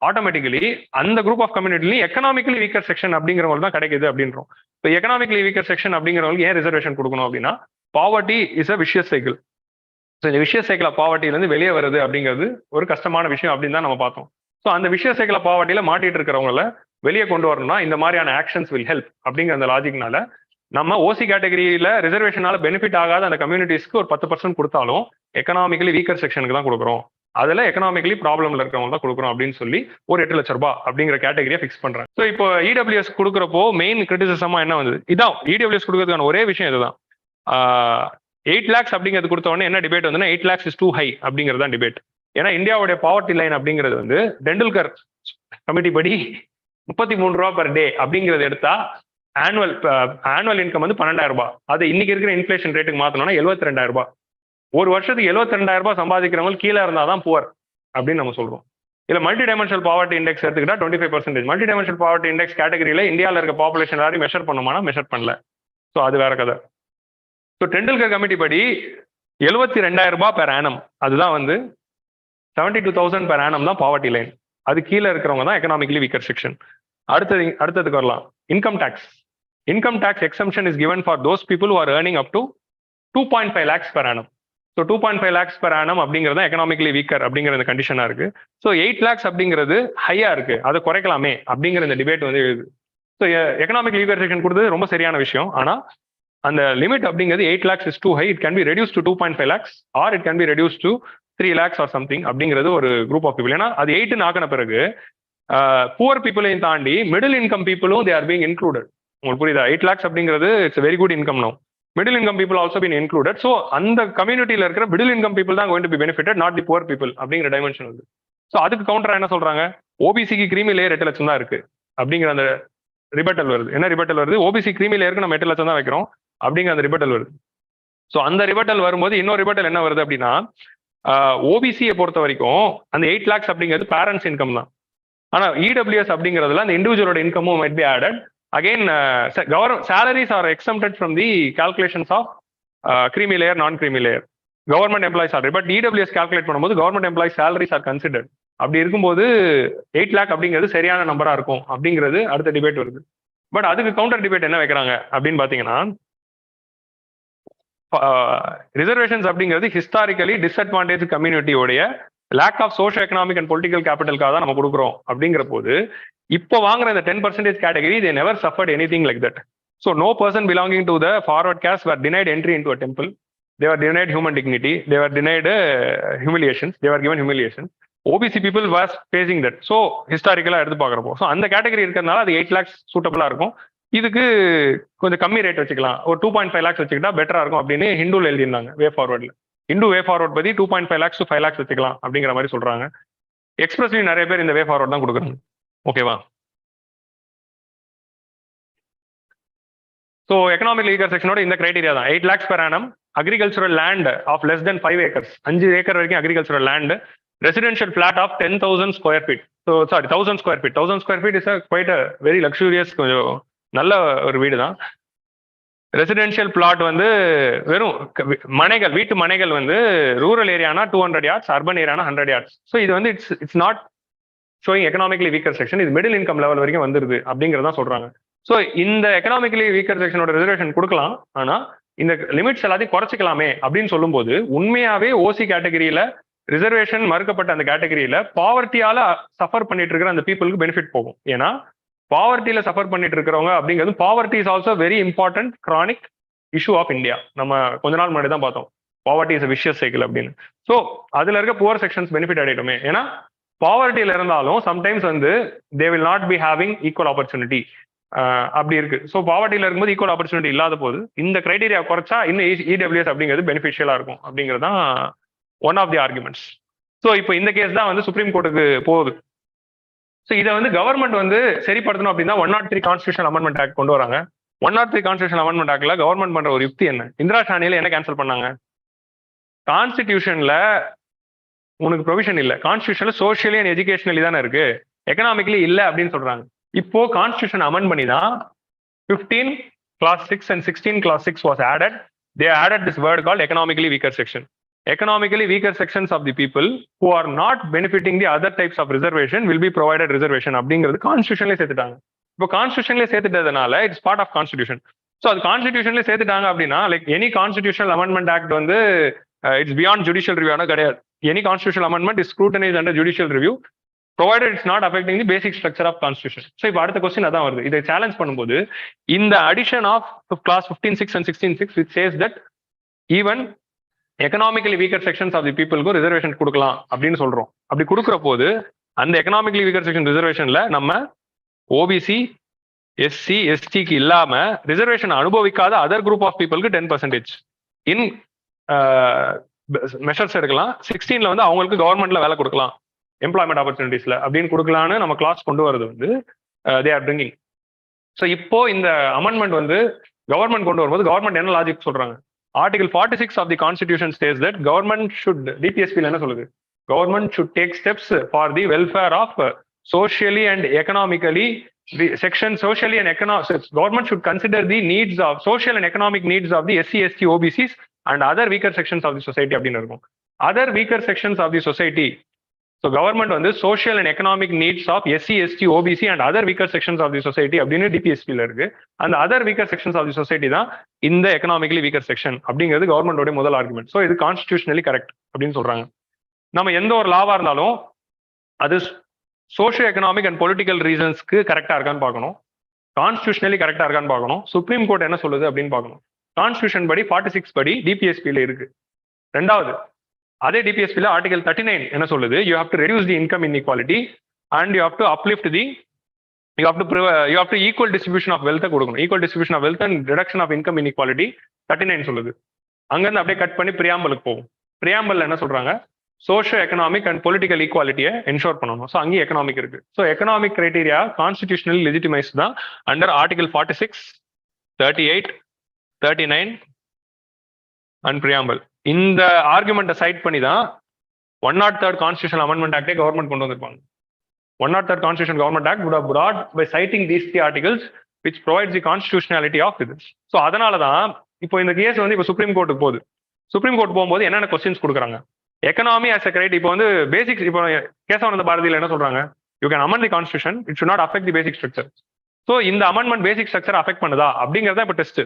ஆட்டோமேட்டிக்கலி அந்த குரூப் ஆஃப் கம்யூனிட்டிலையும் எக்கனாமிக்கலி வீக்கர் செக்ஷன் அப்படிங்கிறவங்களுக்கு தான் கிடைக்குது அப்படின்றோம். இப்போ எக்கனாமிக்கலி வீக்கர் செக்ஷன் அப்படிங்கிறவங்களுக்கு ஏன் ரிசர்வேஷன் கொடுக்கணும் அப்படின்னா, poverty is a vicious cycle. So இந்த விஷியஸ் சைக்கிள் ஆஃப் பாவர்ட்டிலேருந்து வெளியே வருது அப்படிங்கிறது ஒரு கஷ்டமான விஷயம் அப்படின்னு தான் நம்ம பார்த்தோம். ஸோ அந்த விஷியஸ் சைக்கிள் ஆஃப் பாவர்ட்டியில மாட்டிட்டு இருக்கிறவங்கள வெளியே கொண்டு வரணும்னா இந்த மாதிரியான ஆக்ஷன்ஸ் வில் ஹெல்ப் அப்படிங்கிற அந்த லாஜிக்னால நம்ம ஓசி கேட்டகரியில ரிசர்வேஷனால பெனிஃபிட் ஆகாத அந்த கம்யூனிட்டிஸ்க்கு ஒரு 10% கொடுத்தாலும் எக்கனாமிக்கலி வீக்கர் செக்ஷனுக்கு தான் கொடுக்குறோம், அதுல எக்கனாமிக்கலி ப்ராப்ளம்ல இருக்கிறவங்க தான் கொடுக்குறோம் அப்படின்னு சொல்லி ஒரு 8 லட்ச ரூபாய் அப்படிங்கிற கேட்டகரியை ஃபிக்ஸ் பண்றாங்க. ஸோ இப்போ இடபிள்யூஎஸ் கொடுக்குறப்போ மெயின் கிரிட்டிசிசமா என்ன வந்தது, இதான் இடபிள்யூஎஸ் கொடுக்கறதுக்கான ஒரே விஷயம் இதுதான். 8 lakhs அப்படிங்கிறது கொடுத்த உடனே என்ன டிபேட் வந்து 8 lakhs இஸ் டூ ஹை அப்படிங்கிறது தான் டிபேட். ஏன்னா இந்தியாவுடைய பாவர்ட்டி லைன் அப்படிங்கிறது வந்து டெண்டுல்கர் கமிட்டி படி 33 ரூபா பர் டே அப்படிங்கிறது எடுத்தா ஆனுவல் இன்கம் வந்து 12,000 ரூபாய். அது இன்னைக்கு இருக்கிற இன்ஃபிளேஷன் ரேட்டுக்கு மாத்தணும்னா 72,000 ரூபாய். ஒரு வருஷத்துக்கு 72,000 ரூபாய் சம்பாதிக்கிறவங்க கீழே இருந்தாதான் புவர் அப்படின்னு நம்ம சொல்றோம். இல்ல மல்டி டைமென்ஷனல் பாவர்ட்டி இண்டெக்ஸ் எடுத்துக்கிட்டா 25%. மல்டி டைமென்ஷனல் பாவர்ட்டி இண்டெக்ஸ் கேட்டகரியில இந்தியாவில் இருக்க பாப்புலேஷன் எல்லாரையும் மெஷர் பண்ணுமானா மெஷர் பண்ணல. ஸோ அது வேற கதை. ஸோ டெண்டுல்கர் கமிட்டி படி 72,000 ரூபாய் பெர் ஆனம், அதுதான் வந்து 72,000 பெர் ஆனம் தான் பாவர்ட்டி லைன். அது கீழே இருக்கிறவங்க தான் எக்கனாமிக்கலி வீக்கர் செக்ஷன். அடுத்ததுக்கு வரலாம் income tax. Income tax exemption is given for those people who are earning up to 2.5 lakhs per annum. So 2.5 lakhs per annum அப்படிங்கிறது எக்கனாமிக்கலி வீக்கர் அப்படிங்கிற இந்த கண்டிஷனா இருக்கு. ஸோ 8 lakhs அப்படிங்கிறது ஹையா இருக்கு, அதை குறைக்கலாமே அப்படிங்கிற இந்த டிபேட் வந்து எழுது. ஸோ எக்கனாமிக் வீக்கர் செக்ஷன் கொடுத்தது ரொம்ப சரியான விஷயம். ஆனா அந்த லிமிட் அப்படிங்கிறது 8 lakhs is too high. It can be reduced to 2.5 lakhs or it can be reduced to 3 lakhs or something அப்படிங்கிறது ஒரு குரூப் ஆஃப் பீப்புள். ஏன்னா அது 8 ஆக்கின பிறகு புவர் பீப்புளையும் தாண்டி மிடில் இன்கம் பீப்புளும் தே ஆர் பீங் இன்க்ளூடட். உங்களுக்கு புரியுதா? 8 lakhs அப்படிங்கிறது it's very good income no. Middle income people also been included. So அந்த கம்யூனிட்டியில இருக்கிற மிடில் இன்கம் பீப்புள் தான் going to be benefitted, not the poor people அப்படிங்கிற டைமென்ஷன் வந்து. ஸோ அதுக்கு கவுண்டரா என்ன சொல்றாங்க, ஓபிசிக்கு கிரீமி லேயர் 8 லட்சம் தான் இருக்கு அப்படிங்கிற அந்த ரிபட்டல் வருது. என்ன ரிபட்டல் வருது, ஓபிசி கிரீமி லேயருக்கு நம்ம 8 லட்சம் தான் வைக்கிறோம் அப்படிங்கிற அந்த ரிபட்டல் வருது. ஸோ அந்த ரிபட்டல் வரும்போது இன்னொரு ரிபட்டல் என்ன வருது அப்படின்னா, ஓபிசியை பொறுத்த வரைக்கும் அந்த 8 lakhs அப்படிங்கிறது பேரண்ட்ஸ் இன்கம் தான். ஆனா இடபிள்யூஎஸ் அப்படிங்கிறதுல அந்த இண்டிவிஜுவலோட இன்கமும் might be added. Again salaries are exempted from the calculations of creamy layer, non-creamy layer. Government employees are, but EWS calculate பண்ணும்போது government employees salaries are considered. அப்படி இருக்கும்போது 8 lakh அப்படிங்கிறது சரியான நம்பரா இருக்கும் அப்படிங்கிறது அடுத்த டிபேட் வருது. பட் அதுக்கு கவுண்டர் டிபேட் என்ன வைக்கிறாங்க அப்படின்னு பாத்தீங்கன்னா, ரிசர்வேஷன்ஸ் அப்படிங்கிறது ஹிஸ்டாரிக்கலி டிஸ்அட்வான்டேஜ் கம்யூனிட்டியோடைய lack of socio economic and political கேபிட்டலுக்காக தான் நம்ம கொடுக்குறோம் அப்படிங்கிற போது இப்போ வாங்குற இந்த 10% category they never suffered anything like that. So no person belonging to the forward caste were denied entry into a temple. They were denied human dignity. They were denied humiliations. They were given humiliation. OBC people was facing that. So historically எடுத்து பார்க்குறப்போ so அந்த category இருக்கிறதுனால அது 8 lakhs சூட்டபிளாக இருக்கும். இதுக்கு கொஞ்சம் கம்மி rate வச்சுக்கலாம், ஒரு 2.5 lakhs வச்சுக்கிட்டா பெட்டரா இருக்கும் அப்படின்னு ஹிந்துல எழுதியிருந்தாங்க வே ஃபார்வர்ட்ல. ஹிந்து வே ஃபார்வர்ட் பத்தி 2.5 lakhs to 5 lakhs வச்சுக்கலாம் அப்படிங்கிற மாதிரி சொல்றாங்க. எக்ஸ்பிரஸ்லி நிறைய பேர் இந்த வே ஃபார்வர்ட் தான் கொடுக்குறாங்க. ஓகேவா? ஸோ எக்கனாமிக் வீக்கர் செக்ஷனோட இந்த கிரைடீரியா தான். 8 lakhs per annum, agricultural land of less than 5 acres, 5 acre வரைக்கும் agricultural land, residential flat of 10,000 square feet. So sorry, 1,000 square feet. 1,000 square feet is a quite a very luxurious, கொஞ்சம் நல்ல ஒரு வீடு தான். Residential plot வந்து வெறும் மனைகள், வீட்டு மனைகள் வந்து ரூரல் ஏரியானா 200 yards, அர்பன் ஏரியானா 100 yards. ஸோ இது வந்து it's not showing economically weaker section, இது மிடில் இன்கம் லெவல் வரைக்கும் வந்துருது அப்படிங்கிறதான் சொல்றாங்க. ஸோ இந்த எக்கனாமிக்கலி வீக்கர் செக்ஷனோட ரிசர்வேஷன் கொடுக்கலாம், ஆனா இந்த லிமிட்ஸ் எல்லாத்தையும் குறைச்சிக்கலாமே அப்படின்னு சொல்லும்போது உண்மையாவே ஓசி கேட்டகரியில ரிசர்வேஷன் மறுக்கப்பட்ட அந்த கேட்டகரியில பாவர்ட்டியால சஃபர் பண்ணிட்டு இருக்கிற அந்த பீப்புளுக்கு பெனிஃபிட் போகும். ஏன்னா பாவர்ட்டியில சஃபர் பண்ணிட்டு இருக்கிறவங்க அப்படிங்கிறது, poverty is also very important chronic issue of India. நம்ம கொஞ்ச நாள் முன்னாடி தான் பார்த்தோம் பாவர்ட்டி இஸ் விஷியஸ் சைக்கிள் அப்படின்னு. ஸோ அதுல இருக்க புவர் செக்ஷன்ஸ் பெனிஃபிட் அடையட்டுமே. ஏன்னா பாவர்ட்டியில இருந்தாலும் சம்டைம்ஸ் வந்து they will not be having equal opportunity அப்படி இருக்கு. ஸோ பாவர்ட்டியில இருக்கும்போது ஈக்குவல் ஆப்பர்ச்சுனிட்டி இல்லாத போது இந்த கிரைடீரியா குறைச்சா இன்னும் இடபிள்யூஎஸ் அப்படிங்கிறது பெனிஃபிஷியலா இருக்கும் அப்படிங்கிறது தான் one of the arguments. So இப்போ இந்த கேஸ் தான் வந்து சுப்ரீம் கோர்ட்டுக்கு போகுது. ஸோ இதை வந்து கவர்மெண்ட் வந்து சரிப்படுத்தணும் அப்படின்னா 103 கான்ஸ்டியூஷன் அமெண்ட்மெண்ட் ஆக்ட் கொண்டு வராங்க. 103 கான்ஸ்டியூஷன் அமெண்ட்மெண்ட் ஆக்ட்ல கவர்மெண்ட் பண்ற ஒரு யுக்தி என்ன? இந்திரா சாணியில என்ன கேன்சல் பண்ணாங்க? கான்ஸ்டிடியூஷன்ல உனக்கு ப்ரொவிஷன் இல்லை, கான்ஸ்டியூஷன்ல சோஷியலி அண்ட் எஜுகேஷனலி தானே இருக்கு, எக்கனாமிக்கலி இல்லை அப்படின்னு சொல்றாங்க. இப்போ கான்ஸ்டியூஷன் அமெண்ட் பண்ணி தான் 15 clause 6 and 16 clause 6 was added. They added this word called economically weaker section. Economically weaker sections of the people who are not benefiting the other types of reservation will be provided reservation அப்படிங்கிறது கான்ஸ்டியூஷன்லேயே சேர்த்துட்டாங்க. இப்போ கான்ஸ்டியூஷன்லேயே சேர்த்துட்டதுனால it's part of constitution. So அது கான்ஸ்டியூஷன்லேயே சேர்த்துட்டாங்க அப்படின்னா like any constitutional amendment act வந்து இட்ஸ் பியாண்ட் ஜுடிஷியல் ரிவ்யூ ஆனால் கிடையாது. Any constitutional amendment is scrutinise under judicial review provided it's not affecting the basic structure of constitution. So இப்போ அடுத்த question அதான் வருது. இதை சேலஞ்ச் பண்ணும்போது இந்த addition of clause 15(6) and 16(6) which says that even economically weaker sections of the people-க்கு reservation கொடுக்கலாம் அப்படின்னு சொல்றோம். அப்படி கொடுக்குற போது அந்த economically weaker section ரிசர்வேஷன்ல நம்ம ஓபிசி, எஸ்சி, எஸ்டிக்கு இல்லாம ரிசர்வேஷன் அனுபவிக்காத அதர் குரூப் ஆஃப் பீப்புளுக்கு 10% இன் மெஷர்ஸ் எடுக்கலாம். 16ல வந்து அவங்களுக்கு கவர்மெண்ட்ல வேலை கொடுக்கலாம், எம்ப்ளாய்மெண்ட் ஆப்பர்ச்சுனிட்டிஸ்ல அப்படின்னு கொடுக்கலான்னு நம்ம கிளாஸ் கொண்டு வரது வந்து தே ஆர் பிரிங்கிங். ஸோ இப்போ இந்த அமெண்ட்மெண்ட் வந்து கவர்மெண்ட் கொண்டு வரும்போது கவர்மெண்ட் என்ன லாஜிக் சொல்றாங்க? Article 46 of the constitution states that government should, டிபிஎஸ்பியில் என்ன சொல்லுது? Government should take steps for the welfare of socially and economically section socially and economic. Government should consider the needs of social and economic needs of the SC, ST, OBCs and other weaker sections of the society அப்படின்னு இருக்கும். Other weaker sections of the society. So government வந்து social and economic needs of SC, ST, OBC and other weaker sections of the society அப்படின்னு டிபிஎஸ்பியில் இருக்கு. அந்த other weaker sections of the society தான் இந்த economically weaker section அப்படிங்கிறது கவர்மெண்டோட முதல் ஆர்குமெண்ட். ஸோ இது கான்ஸ்டியூஷனலி கரெக்ட் அப்படின்னு சொல்றாங்க. நம்ம எந்த ஒரு லாவா இருந்தாலும் அது சோஷியோ எக்கனாமிக் அண்ட் பொலிட்டிக்கல் ரீசன்ஸ்க்கு கரெக்டா இருக்கான்னு பார்க்கணும், கான்ஸ்டியூஷனலி கரெக்டா இருக்கான்னு பார்க்கணும், சுப்ரீம் கோர்ட் என்ன சொல்லுது அப்படின்னு பார்க்கணும். கான்ஸ்டியூஷன் படி 46 படி டிபிஎஸ்பியில் இருக்கு. ரெண்டாவது, அதே டிபிஎஸ்பியில் ஆர்டிகல் 39 என்ன சொல்லுது? You have to reduce the income inequality and you have to uplift the you have to equal distribution of wealth கொடுக்கணும். Equal distribution of wealth and reduction of income inequality 39 சொல்லுது. அங்கேருந்து அப்படியே கட் பண்ணி பிரியாம்பலுக்கு போகும். Preamble என்ன சொல்றாங்க? Socio economic and political ஈக்குவாலிட்டியை ensure பண்ணணும். ஸோ அங்கேயும் எக்கனாமிக் இருக்கு. So economic criteria constitutionally legitimise தான் அண்டர் ஆர்டிகல் 46, 38, 39 அண்ட் பிரியாம்பல். இந்த ஆர்குமெண்ட்டை சைட் பண்ணி தான் 103 கான்ஸ்டியூஷன் அமெண்ட்மெண்ட் ஆக்டே கவர்மெண்ட் கொண்டு வந்திருப்பாங்க. 103 constitution government act would have brought by citing these 3 articles which provides the constitutionality of this. So அதனால தான் இப்போ இந்த கேஸ் வந்து இப்போ சுப்ரீம் கோர்ட்டுக்கு போகுது. சுப்ரீம் கோர்ட் போகும்போது என்னென்ன கொஸ்டின்ஸ் கொடுக்குறாங்க? Economy as a criteria. இப்போ வந்து பேசிக்ஸ், இப்போ கேசவானந்த பாரதியில் என்ன சொல்றாங்க? You can amend the constitution, it should not affect the basic structure. So இந்த அமெண்ட்மெண்ட் பேசிக் ஸ்ட்ரக்சர் அஃபெக்ட் பண்ணுதா அப்படிங்கிறத இப்போ test.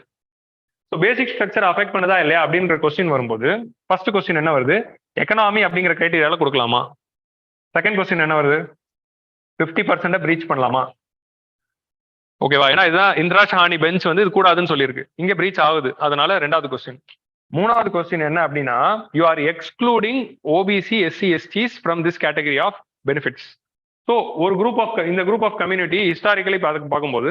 So basic structure affect பண்ணுதா இல்லையா அப்படின்ற கொஸ்டின் வரும்போது ஃபர்ஸ்ட் கொஸ்டின் என்ன வருது? எக்கனாமி அப்படிங்கிற கிரைட்டீரியால கொடுக்கலாமா? செகண்ட் கொஸ்டின் என்ன வருது? 50% பிரீச் பண்ணலாமா? ஓகேவா? ஏன்னா இதுதான் இந்திரா ஷாஹானி பெஞ்ச் வந்து இது கூடாதுன்னு சொல்லியிருக்கு. இங்க பிரீச் ஆகுது. அதனால 2வது கொஸ்டின். 3வது கொஸ்டின் என்ன அப்படின்னா, you are excluding OBC SC STs from this category of benefits. So ஒரு குரூப் ஆஃப் இந்த குரூப் ஆஃப் கம்யூனிட்டி ஹிஸ்டாரிக்கலி பார்க்கும்போது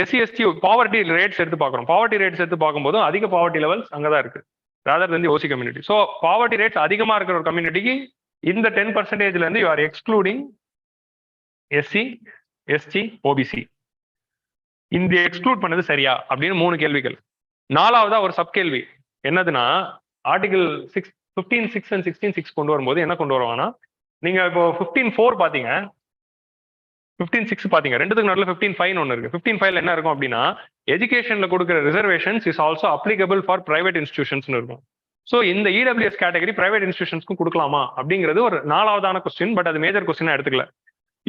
எஸ்சி எஸ்டி பாவர்ட்டி ரேட்ஸ் எடுத்து பார்க்குறோம். பாவர்ட்டி ரேட்ஸ் எடுத்து பார்க்கும்போது அதிக பாவர்ட்டி லெவல்ஸ் அங்கே தான் இருக்கு rather than the OC community. So poverty rates அதிகமாக இருக்கிற ஒரு கம்யூனிட்டிக்கு இந்த 10% இருந்து you are excluding SC ST OBC. இந்த எக்ஸ்க்ளூட் பண்ணது சரியா அப்படின்னு 3 கேள்விகள். 4வதா ஒரு சப் கேள்வி என்னதுன்னா, ஆர்டிகல் 15(6) and 16(6) கொண்டு வரும்போது என்ன கொண்டு வருவாங்கன்னா, நீங்க இப்போ 15(4) பாத்தீங்க, 15(6) பாத்தீங்க, ரெண்டுத்துக்கு நடுவில் 15(5) ஒன்று இருக்கு. 15(5) என்ன இருக்கும் அப்படின்னா, எஜுகேஷன்ல கொடுக்குற reservations is also applicable for private institutions இருக்கும். ஸோ இந்த இடபிள்யூஎஸ் கேட்டகரி பிரைவேட் இன்ஸ்டிடியூஷன்ஸ்க்கும் கொடுக்கலாமா அப்படிங்கிறது ஒரு 4வதான கொஸ்டின். பட் அது மேஜர் கொஸ்டினா எடுத்துக்கல.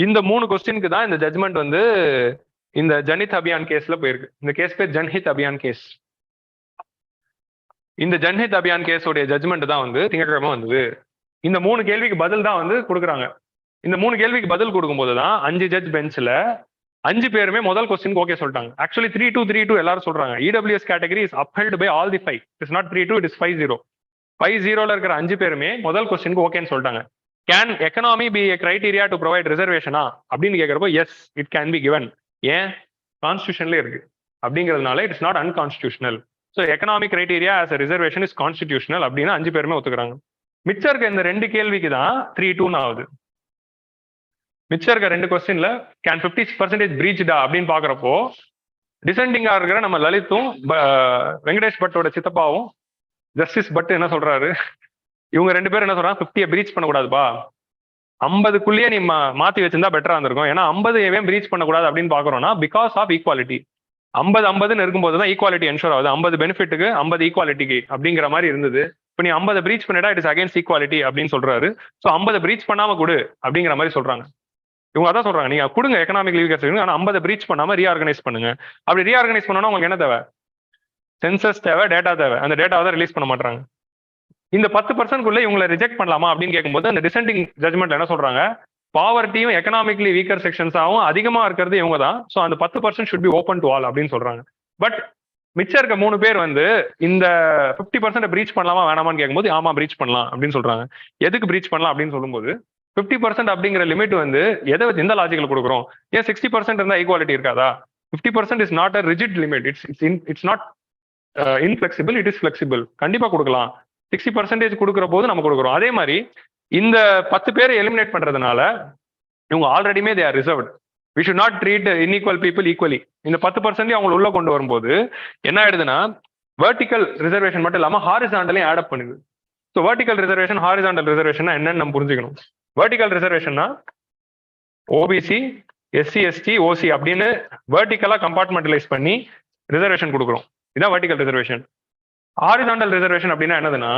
இந்த 3 கொஸ்டினுக்கு தான் இந்த ஜட்மெண்ட் வந்து இந்த ஜன்ஹித் அபியான் கேஸ்ல போயிருக்கு. இந்த கேஸ் பேர் ஜன்ஹித் அபியான் கேஸ். இந்த ஜன்ஹித் அபியான் கேஸோடைய ஜட்மெண்ட் தான் வந்து திங்கட்கிழமை வந்தது. இந்த 3 கேள்விக்கு பதில் தான் வந்து கொடுக்குறாங்க. இந்த 3 கேள்விக்கு பதில் கொடுக்கும்போது தான் 5 ஜட்ஜ் பெஞ்ச்ல 5 பேருமே முதல் கொஸ்டின் ஓகே சொல்லிட்டாங்க. ஆக்சுவலி 3-2 எல்லாரும் சொல்றாங்க EWS category is upheld by all the 5. It's not 3-2, it is 5-0. 5-0ல இருக்கிற 5 பேருமே முதல் கொஸ்டினுக்கு ஓகேன்னு சொல்லிட்டாங்க. Can economy be a criteria to provide ரிசர்வேஷனா அப்படின்னு கேட்கிறப்போ yes it can be given. ஏன்? கான்ஸ்டியூஷன்ல இருக்கு அப்படிங்கிறதுனால it is not unconstitutional. So economic criteria as a reservation is constitutional அப்படின்னு 5 பேருமே ஒத்துக்கிறாங்க. மிச்சம் இருக்க இந்த 2 கேள்விக்கு தான் 3-2 ஆகுது. மிச்சம் இருக்க 2 கொஸ்டின்ல கேன் 50% பிரீச்டா அப்படின்னு பாக்குறப்போ டிசெண்டிங்கா இருக்கிற நம்ம லலித்தும் வெங்கடேஷ் பட்டோட சித்தப்பாவும் ஜஸ்டிஸ் பட் என்ன சொல்றாரு, இவங்க 2 பேரும் என்ன சொல்றாங்க, 50 பிரீச் பண்ணக்கூடாதுப்பா, 50க்குள்ளேயே நீ மாத்தி வச்சிருந்தா பெட்டரா இருந்திருக்கும். ஏன்னா 50 ஏன் பிரீச் பண்ணக்கூடாது அப்படின்னு பாக்குறோம்னா பிகாஸ் ஆஃப் ஈக்குவாலிட்டி. 50-50 இருக்கும்போது தான் ஈக்குவாலிட்டி என்ஷூர் ஆகுது. 50 பெனிஃபிட்டுக்கு 50 ஈக்குவாலிட்டிக்கு அப்படிங்கிற மாதிரி இருந்தது. இப்போ நீ 50 பிரீச் பண்ணிட்டா இட் இஸ் அகைன்ஸ்ட் ஈக்குவாலிட்டி அப்படின்னு சொல்றாரு. ஸோ 50 பிரீச் பண்ணாம கொடு அப்படிங்கிற மாதிரி சொல்றாங்க. இவங்க அதான் சொல்றாங்க, நீங்க கொடுங்க எக்கனாமிக் லீவ், ஆனா 50 பிரீச் பண்ணாம ரீஆர்கனைஸ் பண்ணுங்க. அப்படி ரீஆர்கனைஸ் பண்ணோம்னா உங்களுக்கு என்ன தேவை? சென்சஸ் தேவை, டேட்டா தேவை. அந்த டேட்டாவை தான் ரிலீஸ் பண்ண மாட்டாங்க. இந்த 10%குள்ள இவங்களை ரிஜெக்ட் பண்ணலாமா அப்படின்னு கேட்கும்போது அந்த டிசெண்டிங் ஜட்மெண்ட் என்ன சொல்றாங்க, பாவர்ட்டியும் எக்கனாமிக்லி வீக்கர் செக்ஷன்ஸாகவும் அதிகமா இருக்கிறது இவங்க தான். ஸோ அந்த 10% should be open to all அப்படின்னு சொல்றாங்க. பட் மிச்சம் இருக்க 3 பேர் வந்து இந்த 50% பிரீச் பண்ணலாமா வேணாமான்னு கேட்கும்போது ஆமா பிரீச் பண்ணலாம் அப்படின்னு சொல்றாங்க. எதுக்கு பிரீச் பண்ணலாம் அப்படின்னு சொல்லும்போது 50% அப்படிங்கிற லிமிட் வந்து எதை வச்சு எந்த லாஜிக்கல் கொடுக்குறோம்? ஏன் 60% இருந்தா ஈக்குவாலிட்டி இருக்காதா? 50% is not a rigid limit. It's not inflexible, it is flexible. கண்டிப்பா கொடுக்கலாம். 60% கொடுக்குற போது நம்ம கொடுக்குறோம். அதே மாதிரி இந்த 10 பேரை எலிமினேட் பண்றதுனால இவங்க ஆல்ரெடிமே they are reserved. We should not treat unequal people equally. இந்த 10% அவங்க உள்ள கொண்டு வரும்போது என்ன ஆயிடுதுன்னா வெர்டிகல் ரிசர்வேஷன் மட்டும் இல்லாம ஹாரிசாண்டலையும் ஆட் அப் பண்ணுது. So vertical reservation, horizontal reservation என்னன்னு நம்ம புரிஞ்சுக்கணும். வெர்டிகல் ரிசர்வேஷன்னா ஓபிசி, எஸ்சி, எஸ்டி, ஓசி அப்படின்னு வெர்டிகலா கம்பார்ட்மெண்டலைஸ் பண்ணி ரிசர்வேஷன் கொடுக்குறோம். இதான் வெர்டிகல் ரிசர்வேஷன். ஹாரிசாண்டல் ரிசர்வேஷன் அப்படின்னா என்னதுன்னா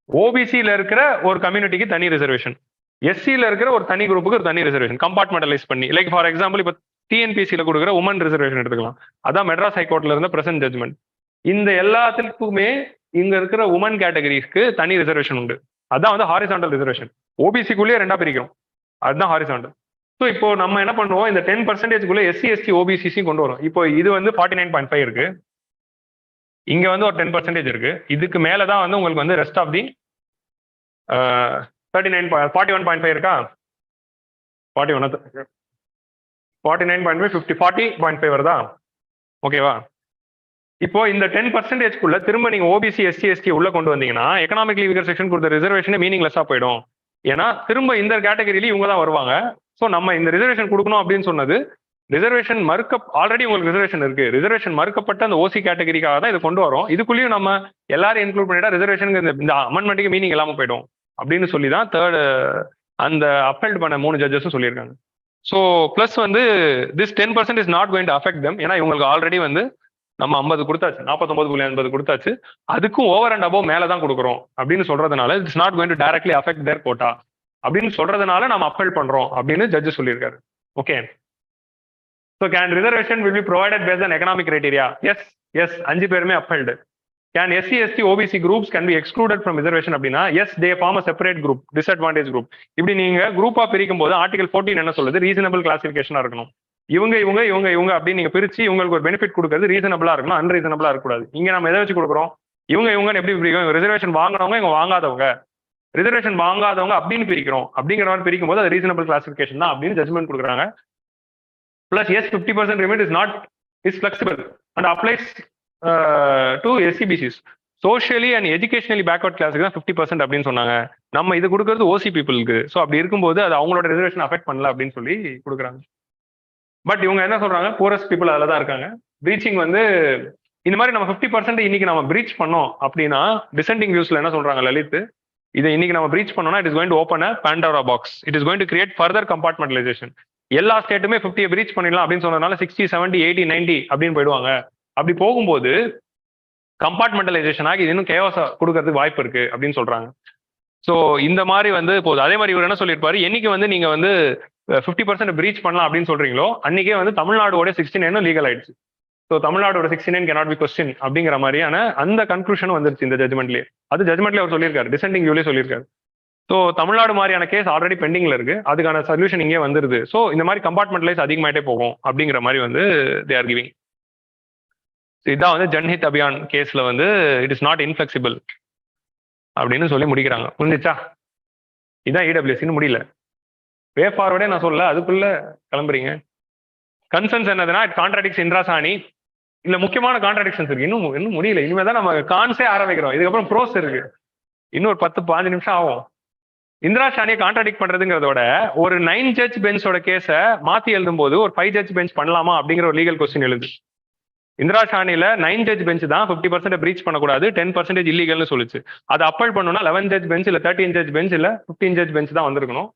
ஓபிசியில இருக்கிற ஒரு கம்யூனிட்டிக்கு தனி ரிசர்வேஷன், எஸ்சியில இருக்கிற ஒரு தனி குரூப்புக்கு ஒரு தனி ரிசர்வேஷன் கம்பார்ட்மெண்டலைஸ் பண்ணி. லைக் ஃபார் எக்ஸாம்பிள் இப்போ டிஎன்பிசியில கொடுக்குற உமன் ரிசர்வேஷன் எடுத்துக்கலாம். அதான் மெட்ராஸ் ஹைகோர்ட்ல இருந்த பிரசன்ட் ஜட்மெண்ட். இந்த எல்லாத்துக்குமே இங்க இருக்கிற உமன் கேட்டகரிஸ்க்கு தனி ரிசர்வேஷன் உண்டு. அதான் வந்து ஹாரிசாண்டல் ரிசர்வேஷன். ஓபிசிக்குள்ளேயே 2ஆ பிரிக்கும். அதுதான் ஹாரிசாண்டல். ஸோ இப்போ நம்ம என்ன பண்ணுவோம், இந்த 10%குள்ள எஸ்சி, எஸ்டி, ஓபிசிசி கொண்டு வரும். இப்போ இது வந்து 49.5 இருக்கு, இங்க வந்து ஒரு 10% இருக்கு. இதுக்கு மேலதான் வந்து உங்களுக்கு வந்து ரெஸ்ட் ஆஃப் தி 41.5 இருக்கா, 49.5 50 40.5 வருதா? ஓகேவா? இப்போ இந்த 10%குள்ள திரும்ப நீங்க ஓபிசி, எஸ்சி, எஸ்டி உள்ள கொண்டு வந்தீங்கன்னா எக்கனாமிக்லி வீக்கர் செக்ஷன் கொடுத்த ரிசர்வேஷனே மீனிங்லெஸ்ஸா போயிடும். ஏன்னா திரும்ப இந்த கேட்டகரியில இவங்க தான் வருவாங்க. ஸோ நம்ம இந்த ரிசர்வேஷன் கொடுக்கணும் அப்படின்னு சொன்னது ரிசர்வேஷன் ஆல்ரெடி உங்களுக்கு ரிசர்வேஷன் இருக்கு. ரிசர்வேஷன் மறுக்கப்பட்ட அந்த ஓசி கேட்டகரிக்காக தான் இதை கொண்டு வரோம். இதுக்குள்ளேயும் நம்ம எல்லாரும் இன்க்ளூட் பண்ணிட்டா ரிசர்வேஷன் இந்த அமெண்ட்மெண்ட்டுக்கு மீனிங் இல்லாம போயிடும் அப்படின்னு சொல்லி தான் தேர்ட் அந்த அப்ஹெல்ட் பண்ண 3 ஜட்ஜஸும் சொல்லியிருக்காங்க. ஸோ பிளஸ் வந்து this 10% is not going to affect them. ஏன்னா இவங்களுக்கு ஆல்ரெடி வந்து நம்ம 50 கொடுத்தாச்சு, 49.50 கொடுத்தாச்சு, அதுக்கும் ஓவர் அண்ட் அபோவ் மேல தான் கொடுக்குறோம் அப்படின்னு சொல்றதுனால it's not going to directly affect their quota அப்படின்னு சொல்றதுனால நம்ம அப்ஹெல்ட் பண்றோம் அப்படின்னு ஜட்ஜ் சொல்லியிருக்காரு. Okay. So can reservation will be provided based on economic criteria? Yes, 5 பேருமே upheld. Can SC, ST, OBC groups can be excluded from reservation அப்படின்னா yes, they form a separate group, disadvantage group. இப்படி நீங்க குரூப்பா பிரிக்கும் போது article 14 என்ன சொல்லுது, reasonable கிளாசிபிகேஷனா இருக்கணும். இவங்க இவங்க இவங்க இவங்க அப்படின்னு நீங்க பிரிச்சு இவங்களுக்கு ஒரு பெனிஃபிட் கொடுக்கறது ரீசனபிளா இருக்கணும், அன்ரீசனபிளா இருக்கக்கூடாது. இங்க நம்ம எதை வச்சு கொடுக்குறோம், இவங்க இவங்க எப்படி பிரிக்கிறோம், ரிசர்வேஷன் வாங்கினவங்க இவங்க வாங்காதவங்க, ரிசர்வேஷன் வாங்காதவங்க அப்படின்னு பிரிக்கிறோம். அப்படிங்கிற மாதிரி பிரிக்கும் போது அது ரீசனபிள் கிளாசிபிகேஷன் தான் அப்படின்னு ஜட்மெண்ட் கொடுக்குறாங்க. Plus as 50% limit is not is flexible and applies to SCBCs. Socially and educationally backward கிளாஸுக்கு தான் 50% அப்படின்னு சொன்னாங்க. நம்ம இது கொடுக்கறது ஓசி பீப்புளுக்கு. ஸோ அப்படி இருக்கும்போது அது அவங்களோட ரிசர்வேஷன் அஃபெக்ட் பண்ணல அப்படின்னு சொல்லி கொடுக்குறாங்க. பட் இவங்க என்ன சொல்றாங்க, பூரஸ்ட் பீப்புள் அதில் தான் இருக்காங்க. பிரீச்சிங் வந்து இந்த மாதிரி நம்ம 50% இன்னைக்கு நம்ம பிரீச் பண்ணோம் அப்படின்னா, டிசெண்டிங் வியூஸ்ல என்ன சொல்றாங்க லலித், இதை இன்னைக்கு நம்ம பிரீச் பண்ணோம்னா it is going to open a Pandora box, it is going to create further compartmentalisation. எல்லா ஸ்டேட்டுமே 50 பிரீச் பண்ணிடலாம் அப்படின்னு சொன்னதுனால 60, 70, 80, 90 அப்படின்னு போயிடுவாங்க. அப்படி போகும்போது கம்பார்ட்மெண்டலைசேஷன் ஆகி இது இன்னும் கேவஸா கொடுக்கறதுக்கு வாய்ப்பு இருக்கு அப்படின்னு சொல்றாங்க. ஸோ இந்த மாதிரி வந்து போகுது. அதே மாதிரி இவர் என்ன சொல்லியிருப்பாரு, என்னைக்கு வந்து நீங்க வந்து 50% பிரீச் பண்ணலாம் அப்படின்னு சொல்றீங்களோ அன்னைக்கே வந்து தமிழ்நாடோட 69 லீகல் ஆயிடுச்சு. ஸோ தமிழ்நாடோட 69 cannot be question அப்படிங்கிற மாதிரியான அந்த கன்க்ளூஷன் வந்துருச்சு இந்த ஜட்மெண்ட்லேயே. அது ஜட்மெண்ட்லேயே அவர் சொல்லியிருக்காரு, டிசெண்டிங் வியூலேயே சொல்லியிருக்காரு. ஸோ தமிழ்நாடு மாதிரியான கேஸ் ஆல்ரெடி பெண்டிங்ல இருக்கு, அதுக்கான சொல்யூஷன் இங்கே வந்துருது. ஸோ இந்த மாதிரி கம்பார்ட்மெண்ட்லைஸ் அதிகமாயிட்டே போகும் அப்படிங்கிற மாதிரி வந்து தே ஆர் கிவிங். இதான் வந்து ஜன்ஹித் அபியான் கேஸ்ல வந்து இட் இஸ் நாட் இன்ஃபிளெக்சிபிள் அப்படின்னு சொல்லி முடிக்கிறாங்க. புரிஞ்சிச்சா? இதான் இடபிள்யூஎஸ்ன்னு முடியல. வே ஃபார்வர்டே நான் சொல்ல, அதுக்குள்ள கிளம்புறீங்க. கன்சர்ன்ஸ் என்னதுன்னா இட் கான்ட்ராடிக்ட்ஸ் இந்திராசாணி. இல்ல முக்கியமான கான்ட்ராடிக்ஷன்ஸ் இருக்கு, இன்னும் முடியல. இனிமே தான் நம்ம கான்ஸே ஆரம்பிக்கிறோம். இதுக்கப்புறம் ப்ரோஸ் இருக்கு, இன்னொரு 10-15 நிமிஷம் ஆகும். இந்திராசாணியை கான்ட்ராடிக்ட் பண்றதுங்கிறதோட ஒரு 9 ஜட்ஜ் பெஞ்சோட கேஸை மாத்தி எழுதும் போது ஒரு 5 ஜட்ஜ் பெஞ்ச் பண்ணலாமா அப்படிங்கிற ஒரு லீகல் கொஸ்டின் எழுது. இந்திராசாணியில 9 ஜட்ஜ் பெஞ்ச் தான் 50% பிரீச் பண்ணக்கூடாது, 10% இல்லீகல்னு சொல்லுச்சு. அது அப்பல் பண்ணணும்னா 11 ஜட்ஜ் பெஞ்ச் இல்ல 13 ஜட்ஜ் பெஞ்ச் இல்ல 15 ஜட்ஜ் பெஞ்ச் தான் வந்திருக்கணும்.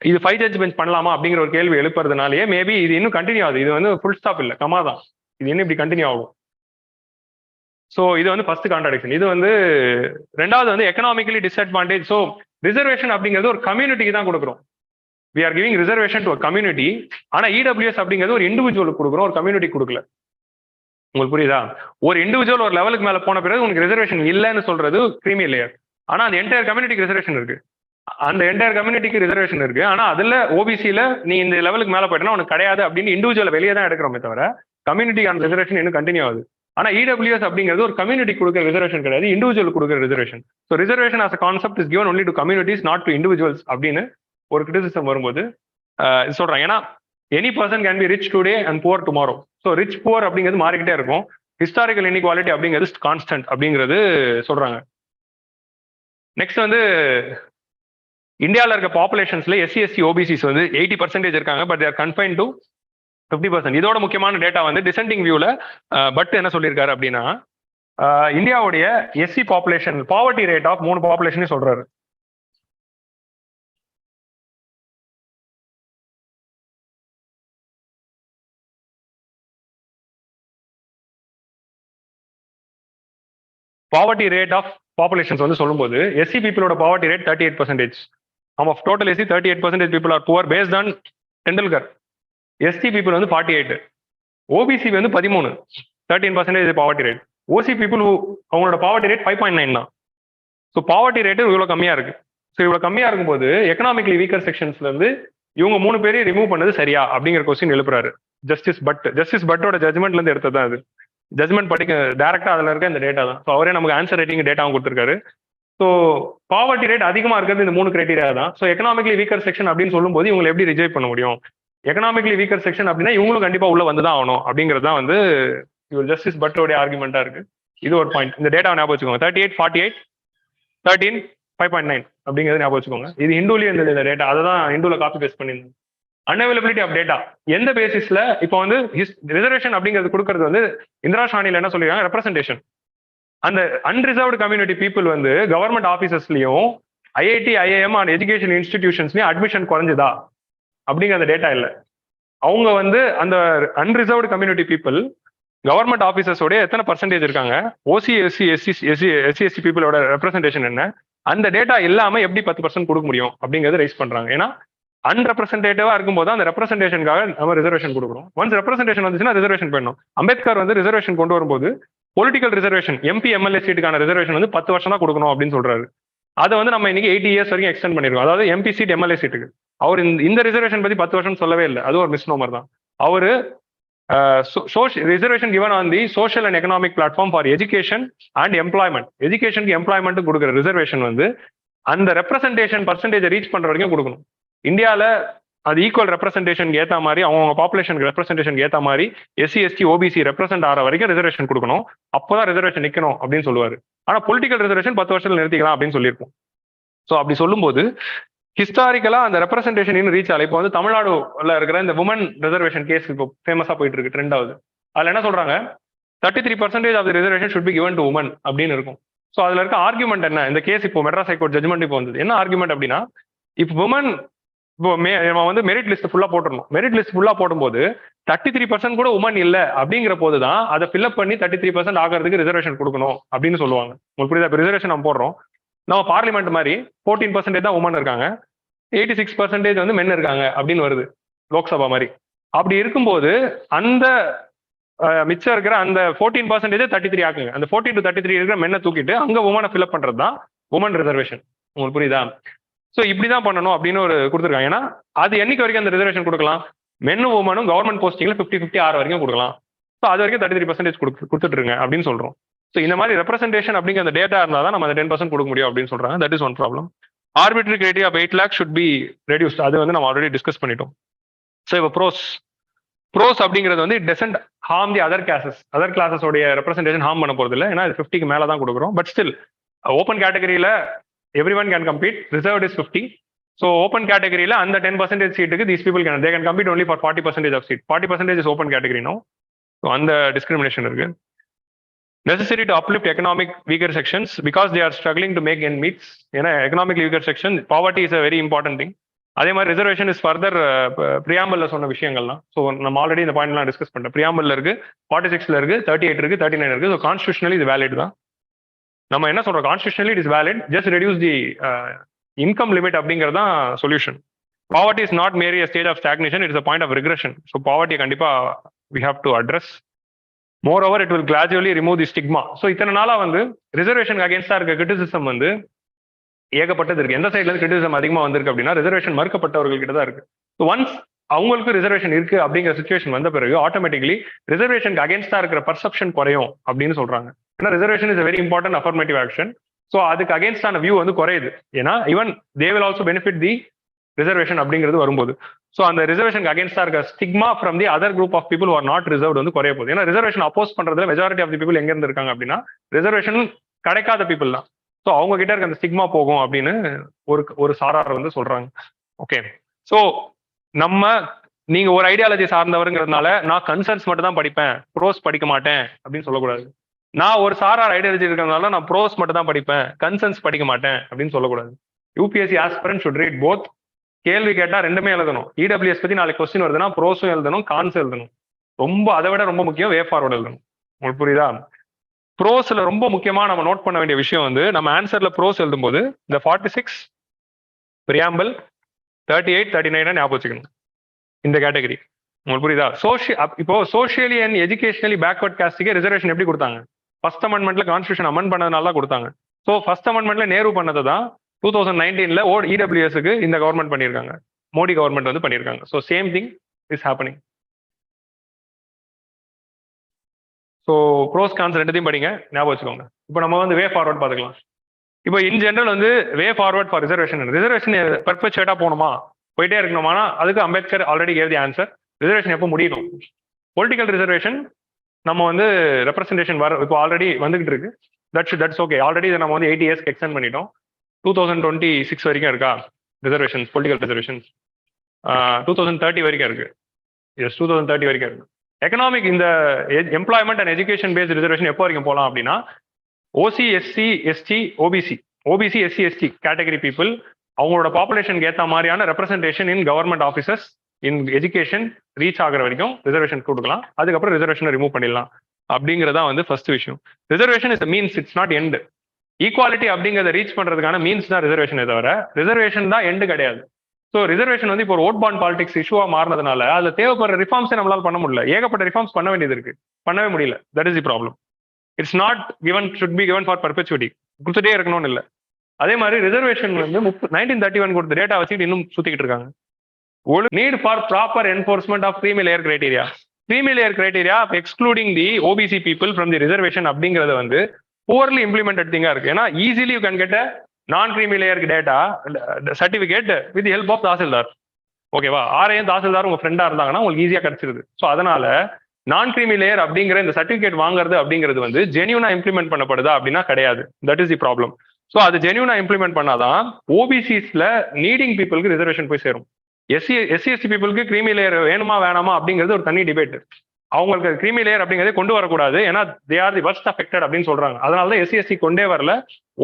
இது 5 ஜட்ஜ் பெஞ்ச் பண்ணலாமா அப்படிங்கிற ஒரு கேள்வி எழுப்புறதுனாலேயே மேபி இது இன்னும் கண்டினியூ ஆகுது. இது வந்து ஃபுல் ஸ்டாப் இல்ல, கமா தான். இது இன்னும் இப்படி கண்டினியூ ஆகும். ஸோ இது வந்து ஃபர்ஸ்ட் கான்ட்ராடிக்ஷன். இது வந்து ரெண்டாவது வந்து எக்கனாமிக்கலி டிஸ்அட்வான்டேஜ். ஸோ ரிசர்வேஷன் அப்படிங்கிறது ஒரு கம்யூனிட்டிக்கு தான் கொடுக்குறோம். We are giving reservation to community. ஆனா இடபிள்யூஎஸ் அப்படிங்கிறது ஒரு இண்டிவிஜுவலுக்கு கொடுக்குறோம், ஒரு கம்யூனிட்டி கொடுக்கல. உங்களுக்கு புரியுதா? ஒரு இண்டிவிஜுவல் ஒரு லெவலுக்கு மேல போன பிறகு உங்களுக்கு ரிசர்வேஷன் இல்லைன்னு சொல்றது கிரீமி லேயர். ஆனா அந்த என்டையர் கம்யூனிட்டிக்கு ரிசர்வேஷன் இருக்கு, அந்த என்டையர் கம்யூனிட்டிக்கு ரிசர்வேஷன் இருக்கு. ஆனா அதுல ஓபிசியில நீ இந்த லெவலுக்கு மேல போயிட்டா உனக்கு கிடையாது அப்படின்னு இண்டிவிஜுவல் வெளியே தான் எடுக்கிறோமே தவிர கம்யூனிட்டிக்கான ரிசர்வேஷன் இன்னும் கண்டினியூ ஆகுது. ஆனா இடபிள்யூஎஸ் அப்படிங்கிறது ஒரு கம்யூனிட்டி கொடுக்குற ரிசர்வேஷன் கிடையாது, இண்டிவிஜுவல் கொடுக்குற reservation. So reservation as a concept is given only to communities, not to individuals அப்படின்னு ஒரு கிரிட்டிசிசம் வரும்போது சொல்றாங்க. ஏன்னா any person can be rich today and poor tomorrow. So rich poor அப்படிங்கிறது மாறிக்கிட்டே இருக்கும், ஹிஸ்டாரிக்கல் இன்இக்வாலிட்டி அப்படிங்கிறது கான்ஸ்டன்ட் அப்படிங்கிறது சொல்றாங்க. நெக்ஸ்ட் வந்து இந்தியாவில் இருக்க பாப்புலேஷன்ஸ்ல எஸ்சி எஸ்சி ஓபிசிஸ் வந்து 80% இருக்காங்க, பட் தேர் கன்ஃபைன் டு 50%. இதோட முக்கியமான டேட்டா வந்து டிசெண்டிங் வியூல பட் என்ன சொல்லியிருக்காரு அப்படின்னா, இந்தியாவுடைய SC population poverty rate of 3 பாப்புலேஷனே சொல்றாரு. பாவர்ட்டி ரேட் ஆஃப் பாப்புலேஷன்ஸ் வந்து சொல்லும்போது எஸ்சி பீப்புளோட poverty rate 38%. Of total SC 38% people are poor based on Tendulkar. ST people வந்து 48, ஓபிசி வந்து 13, 13% பாவர்ட்டி ரேட். ஓசி பீப்புள் அவங்களோட பாவர்ட்டி ரேட் 5.9 தான். ஸோ பாவர்ட்டி ரேட்டு இவ்வளோ கம்மியா இருக்கு. ஸோ இவ்வளோ கம்மியா இருக்கும்போது எக்கனாமிக்கலி வீக்கர் செக்ஷன்ஸ்ல இருந்து இவங்க 3 பேரையும் ரிமூவ் பண்ணது சரியா அப்படிங்கிற கொஸ்டின் எழுப்புறாரு ஜஸ்டிஸ் பட்டோட ஜட்மெண்ட்ல இருந்து எடுத்தது தான் அது. ஜட்மெண்ட் படிக்க டைரக்டா அதுல இருக்க இந்த டேட்டா தான். ஸோ அவரே நமக்கு ஆன்சர் ரைட்டிங் டேட்டாவும் கொடுத்துருக்காரு. ஸோ பாவர்ட்டி ரேட் அதிகமா இருக்கிறது இந்த 3 கிரைட்டீரியா தான். ஸோ எக்கனாமிக்கலி வீக்கர் செக்ஷன் அப்படின்னு சொல்லும்போது இவங்களை எப்படி ரிஜெக்ட் பண்ண முடியும்? எக்கனாமிக்கலி வீக்கர் செக்ஷன் அப்படின்னா இவங்களும் கண்டிப்பா உள்ள வந்துதான் ஆகணும் அப்படிங்கிறது தான் வந்து ஜஸ்டிஸ் பட்டோடைய ஆர்குமெண்டா இருக்கு. இது ஒரு பாயிண்ட். இந்த டேட்டா ஞாபகம் வச்சுக்கோங்க. 38, 48, 13, 5.9 அப்படிங்கிறது ஞாபகம் வச்சுக்கோங்க. இது ஹிந்துலயும் இந்த டேட்டா, அதை தான் ஹிந்துல காப்பி பேஸ்ட் பண்ணியிருந்தேன். அன்அவைலபிலிட்டி ஆஃப் டேட்டா எந்த பேசிஸ்ல இப்போ வந்து ரிசர்வேஷன் அப்படிங்கிறது கொடுக்கறது வந்து இந்திராசாணியில என்ன சொல்லிருக்காங்க, ரெப்ரசன்டேஷன். அந்த அன்ரிசர்வ்டு கம்யூனிட்டி பீப்புள் வந்து கவர்மெண்ட் ஆபீசஸ்லயும் ஐஐடி ஐஏஎம் அண்ட் எஜுகேஷன் இன்ஸ்டிடியூஷன்ஸ்லயும் அட்மிஷன் குறைஞ்சதா அப்படிங்கிற அந்த டேட்டா இல்லை. அவங்க வந்து அந்த அன்ரிசர்வ்டு கம்யூனிட்டி பீப்புள் கவர்மெண்ட் ஆபீசர்ஸோட எத்தனை பர்சன்டேஜ் இருக்காங்க, ஓசி எஸ்சி எஸ்சி பீப்புளோட ரெப்ரசன்டேஷன் என்ன, அந்த டேட்டா இல்லாம எப்படி 10% கொடுக்க முடியும் அப்படிங்கறது ரைஸ் பண்றாங்க. ஏன்னா அன்ரெப்ரசன்டேட்டிவா இருக்கும்போது அந்த ரெப்ரசன்டேஷனுக்காக நம்ம ரிசர்வேஷன் கொடுக்கணும். ஒன்ஸ் ரெப்ரசன்டேஷன் வந்துச்சுன்னா ரிசர்வேஷன் பண்ணணும். அம்பேத்கர் வந்து ரிசர்வேஷன் கொண்டு வரும்போது பொலிட்டிக்கல் ரிசர்வேஷன் எம்பி எம்எல்ஏ சீட்டுக்கான ரிசர்வேஷன் வந்து 10 வருஷம் தான் கொடுக்கணும் அப்படின்னு சொல்றாரு. அதை வந்து நம்ம இன்னைக்கு 80 இயர்ஸ் வரைக்கும் எக்ஸ்டெண்ட் பண்ணிருக்கோம். அதாவது எம்பி சீட் எம்எல்ஏ சீட்டுக்கு. அவர் இந்த ரிசர்வேஷன் பத்தி 10 வருஷம் சொல்லவே இல்லை, அது ஒரு மிஸ்நோமர் தான். அவரு reservation given on the social and economic platform for education and employment. எஜுகேஷனுக்கு எம்ப்ளாய்மெண்ட் கொடுக்குற ரிசர்வேஷன் வந்து அந்த ரெப்ரசன்டேஷன் பர்சன்டேஜ் ரீச் பண்ற வரைக்கும் கொடுக்கணும். இந்தியாவில் அது ஈக்குவல் ரெப்ரசன்டேஷன் ஏற்ற மாதிரி அவங்க பாப்புலேஷன் ரெப்ரசன்டேஷன் ஏற்ற மாதிரி எஸ்சி எஸ்டி ஓபிசி ரெப்ரசென்ட் ஆகிற வரைக்கும் ரிசர்வேஷன் கொடுக்கணும். அப்போதான் ரிசர்வேஷன் நிற்கணும் அப்படின்னு சொல்லுவாரு. ஆனால் பொலிட்டிக்கல் ரிசர்வேஷன் 10 வருஷத்துல நிறுத்திக்கலாம் அப்படின்னு சொல்லியிருப்போம். ஸோ அப்படி சொல்லும்போது ஹிஸ்டாரிக்கலா அந்த ரெப்ரசன்டேஷன் இன்னும் ரீச் ஆகல. இப்போ வந்து தமிழ்நாடுல இருக்கிற இந்த உமன் ரிசர்வேஷன் கேஸ் இப்போ ஃபேமஸா போயிட்டு இருக்கு, ட்ரெண்ட் ஆகுது. அதுல என்ன சொல்றாங்க, 33% of the reservation should be given to women அப்படின்னு இருக்கும். ஸோ அதுல இருக்க ஆர்குமெண்ட் என்ன, இந்த கேஸ் இப்போ மெட்ராஸ் ஹைகோர்ட் ஜட்மெண்ட் இப்போ வந்தது, என்ன ஆர்குமெண்ட் அப்படின்னா, இப்போ உமன் இப்போ நம்ம வந்து மெரிட் லிஸ்ட் ஃபுல்லா போட்டுருணும். மெரிட் லிஸ்ட் ஃபுல்லா போடும்போது 33% கூட உமன் இல்ல அப்படிங்கிற போதுதான் அதை ஃபில்அப் பண்ணி 33% ஆகிறதுக்கு ரிசர்வேஷன் கொடுக்கணும் அப்படின்னு சொல்லுவாங்க. உங்களுக்கு புரியுதா? இப்போ ரிசர்வேஷன் நம்ம போடுறோம், நம்ம பார்லிமெண்ட் மாதிரி 14% தான் உமன் இருக்காங்க, 86% வந்து மென் இருக்காங்க அப்படின்னு வருது லோக்சபா மாதிரி. அப்படி இருக்கும்போது அந்த மிச்சம் இருக்கிற அந்த 14% 33 ஆக்குங்க. அந்த 14 to 33 இருக்கிற மென்னை தூக்கிட்டு அங்க உமனை ஃபில்அப் பண்றது தான் உமன் ரிசர்வேஷன். உங்களுக்கு புரியுதா? ஸோ இப்படிதான் பண்ணணும் அப்படின்னு ஒரு கொடுத்துருக்காங்க. ஏன்னா அது என்னைக்கு வரைக்கும் அந்த ரிசர்வேஷன் கொடுக்கலாம், மென்னும் உமனும் கவர்மெண்ட் போஸ்டிங்ல 50-50 ஆறு வரைக்கும் கொடுக்கலாம். ஸோ அது வரைக்கும் 33% கொடுத்துட்டு இருங்க அப்படின்னு சொல்றோம். ஸோ இந்த மாதிரி ரெப்ரசன்டேஷன் அப்படிங்கிற அந்த டேட்டா இருந்தால் தான் நம்ம அந்த 10% கொடுக்க முடியும் அப்படின்னு சொல்றாங்க. That is one problem. Arbitrary criteria of 8 lakhs should be reduced. அது வந்து நம்ம ஆல்ரெடி டிஸ்கஸ் பண்ணிட்டோம். ஸோ இப்போ ப்ரோஸ் அப்படிங்கிறது வந்து it doesn't harm the other classes உடைய ரெப்ரசன்டேஷன் ஹார்ம் பண்ண போறது இல்லை. ஏன்னா இது 50க்கு மேல தான் கொடுக்குறோம். பட் ஸ்டில் ஓப்பன் கேட்டகரியில everyone can compete, reserved is 50. So open கேட்டகரியில அந்த 10% சீட்டுக்கு these people they can compete only for 40% of seat. 40% is open category no. So அந்த டிஸ்கிரிமினேஷன் இருக்கு. Necessary to uplift economic weaker sections because they are struggling to make ends meet. ஏன்னா economically weaker section, poverty is a very important thing. அதே மாதிரி reservation is further பிரியாம்பிள்ல சொன்ன விஷயங்கள்லாம். So நம்ம already இந்த பாயிண்ட்லாம் discuss பண்ணிட்டோம். பிரியாம்பிள்ல இருக்கு, 46ல இருக்கு, 38 இருக்கு, 39 இருக்கு. ஸோ கான்ஸ்டியூஷனலி இது வேலிட் தான். நம்ம என்ன சொல்றோம், constitutionally it is valid, just reduce the income limit அப்படிங்கிறது தான் solution. Poverty is not merely a stage of stagnation, it is a point of regression. So பாவர்ட்டியை கண்டிப்பா we have to address. Moreover, it will gradually remove the stigma. So இத்தனை நாளா வந்து ரிசர்வேஷனுக்கு அகேன்ஸ்டா இருக்க criticism வந்து ஏகப்பட்டது இருக்கு. எந்த சைட்ல இருந்து கிரிட்டிசிசம் அதிகமா வந்திருக்கு அப்படின்னா ரிசர்வேஷன் மறுக்கப்பட்டவர்கள் கிட்ட தான் இருக்கு. ஸோ ஒன்ஸ் அவங்களுக்கு ரிசர்வேஷன் இருக்கு அப்படிங்கிற சுச்சுவேஷன் வந்த பிறகு ஆட்டோமேட்டிக்லி ரிசர்வேஷனுக்கு அகேன்ஸ்டா இருக்கிற பர்செப்ஷன் குறையும் அப்படின்னு சொல்றாங்க. ஏன்னா reservation is very important affirmative action. So அதுக்கு அகேன்ஸ்டான வியூ வந்து குறையுது. ஏன்னா even they will also benefit the reservation அப்படிங்கிறது வரும்போது, ஸோ அந்த ரிசர்வேஷனுக்கு அகேன்ஸ்டா இருக்க stigma from the other group of people are not reserved வந்து குறைய போகுது. ஏன்னா ரிசர்வேஷன் அப்போஸ் பண்றதுல மெஜாரிட்டி ஆஃப் தி பீப்புள் எங்க இருந்து இருக்காங்க அப்படின்னா ரிசர்வேஷன் கிடைக்காத பீப்புள் தான். ஸோ அவங்க கிட்ட இருக்க அந்த ஸ்டிக்மா போகும் அப்படின்னு ஒரு சாரார் வந்து சொல்றாங்க. ஓகே, ஸோ நீங்க ஒரு ஐடியாலஜி சார்ந்தவருங்கிறதுனால நான் கன்சர்ன்ஸ் மட்டும் தான் படிப்பேன், ப்ரோஸ் படிக்க மாட்டேன் அப்படின்னு சொல்லக்கூடாது. நான் ஒரு சாரார் ஐடியாலஜி இருக்கிறதுனால நான் ப்ரோஸ் மட்டும் தான் படிப்பேன், கன்சர்ன்ஸ் படிக்க மாட்டேன் அப்படின்னு சொல்லக்கூடாது. UPSC aspirant should read both. கேள்வி கேட்டா ரெண்டுமே எழுதணும். இடபிள்யூஎஸ் பத்தி நாளைக்கு கொஸ்டின் வருதுன்னா ப்ரோஸும் எழுதணும், கான்ஸும் எழுதணும். அதை விட ரொம்ப முக்கியம் வே ஃபார்வர்டு எழுதணும். உங்களுக்கு புரியுதா? ப்ரோஸ்ல ரொம்ப முக்கியமா நம்ம நோட் பண்ண வேண்டிய விஷயம் வந்து நம்ம ஆன்சர்ல ப்ரோஸ் எழுதும்போது இந்த 46 பிரியாம்பிள் 38 39 ஞாபகம் வச்சுக்கணும். இந்த கேட்டகரி உங்களுக்கு புரியுதா? இப்போ சோஷியலி அண்ட் எஜுகேஷனலி பேக்வர்ட் காஸ்டுக்கு ரிசர்வேஷன் எப்படி கொடுத்தாங்க? ஃபர்ஸ்ட் அமெண்ட்மெண்ட்ல கான்ஸ்டியூஷன் அமெண்ட் பண்ணதுனால கொடுத்தாங்க. ஸோ ஃபர்ஸ்ட் அமெண்ட்மெண்ட்ல நேரு பண்ணதை தான் 2019ல இடபிள்யூஎஸ்க்கு இந்த கவர்மெண்ட் பண்ணியிருக்காங்க, மோடி கவர்மெண்ட் வந்து பண்ணியிருக்காங்க. So same thing is happening. So pros cons ரெண்டுத்தையும் படிங்க, ஞாபகம் வச்சுக்கோங்க. இப்போ நம்ம வந்து வே ஃபார்வர்ட் பார்த்துக்கலாம். இப்போ இன் ஜென்ரல் வந்து வே ஃபார்வர்ட் ஃபார் ரிசர்வேஷன் பெர்பெச்சுவேட்டா போகணுமா, போயிட்டே இருக்கணுமானா அதுக்கு Ambedkar already cave the answer. Reservation எப்போ முடியணும்? பொலிட்டிக்கல் ரிசர்வேஷன் நம்ம வந்து ரெப்ரசன்டேஷன் இப்போ ஆல்ரெடி வந்துகிட்டு இருக்கு. That's okay. ஆல்ரெடி இதை நம்ம வந்து 80 இயர்ஸ்க்கு எக்ஸ்டெண்ட் பண்ணிட்டோம். 2026 வரைக்கும் இருக்கா ரிசர்வேஷன், பொலிட்டிக்கல் ரிசர்வேஷன்? 2030 வரைக்கும் இருக்கு. எஸ், 2030 வரைக்கும் இருக்கு. எக்கனாமிக் இந்த employment and education based reservation எப்போ வரைக்கும் போகலாம் அப்படின்னா OC, SC, ST, OBC, SC, ST category people அவங்களோட பாப்புலேஷனுக்கு ஏற்ற மாதிரியான representation in government officers in education reach ஆகிற வரைக்கும் ரிசர்வேஷன் கொடுக்கலாம். அதுக்கப்புறம் ரிசர்வேஷனை ரிமூவ் பண்ணிடலாம் அப்படிங்கிறதா வந்து ஃபர்ஸ்ட் விஷயம். Reservation is means, it's not end. Equality அப்படிங்கிறத ரீச் பண்றதுக்கான மீன்ஸ் தான் ரிசர்வேஷனை தவிர ரிசர்வேஷன் தான் எண்டு கிடையாது. ஸோ ரிசர்வேஷன் வந்து இப்போ ஒரு ஓட் பாண்ட் பாலிடிக்ஸ் இஷ்யூவா மாறினதுனால அதுல தேவைப்படுற ரிஃபார்ம்ஸே நம்மளால பண்ண முடியல. ஏகப்பட்ட ரிஃபார்ம்ஸ் பண்ண வேண்டியது இருக்கு, பண்ணவே முடியல. That is the problem. It's not given, should be given for perpetuity, கொடுத்துட்டே இருக்கணும்னு இல்லை. அதே மாதிரி ரிசர்வேஷன் வந்து 1931 கொடுத்த டேட்டா வச்சுட்டு இன்னும் சுத்திக்கிட்டு இருக்காங்க. Need for proper enforcement of creamy layer criteria. Creamy layer criteria of excluding the OBC people from the reservation அப்படிங்கிறது வந்து poorly implemented thing இருக்கு. ஏன்னா easily you can get a non-creamy layer data certificate with the help of tahsildar. ஓகேவா? ஆரையும் தாசில்தார் உங்க ஃப்ரெண்டா இருந்தாங்கன்னா உங்களுக்கு ஈஸியா கிடைச்சிருது. ஸோ அதனால நான் கிரீமி லேயர் அப்படிங்கிற இந்த சர்டிபிகேட் வாங்குறது அப்படிங்கிறது வந்து ஜென்யூனா இம்ப்ளிமெண்ட் பண்ணப்படுதா அப்படின்னா கிடையாது. That is the problem. So அது ஜென்யூனா இம்ப்ளிமெண்ட் பண்ணாதான் ஓபிசிஸ்ல நீடிங் பீப்புளுக்கு ரிசர்வேஷன் போய் சேரும். எஸ்சி பீப்புளுக்கு கிரீமி லேயர் வேணுமா வேணாமா அப்படிங்கிறது ஒரு தனி டிபேட். அவங்களுக்கு கிரீமி லேயர் அப்படிங்கிறதே கொண்டு வரக்கூடாது, ஏன்னா they are the worst affected அப்படின்னு சொல்றாங்க. அதனால தான் எஸ்சி கொண்டே வரல,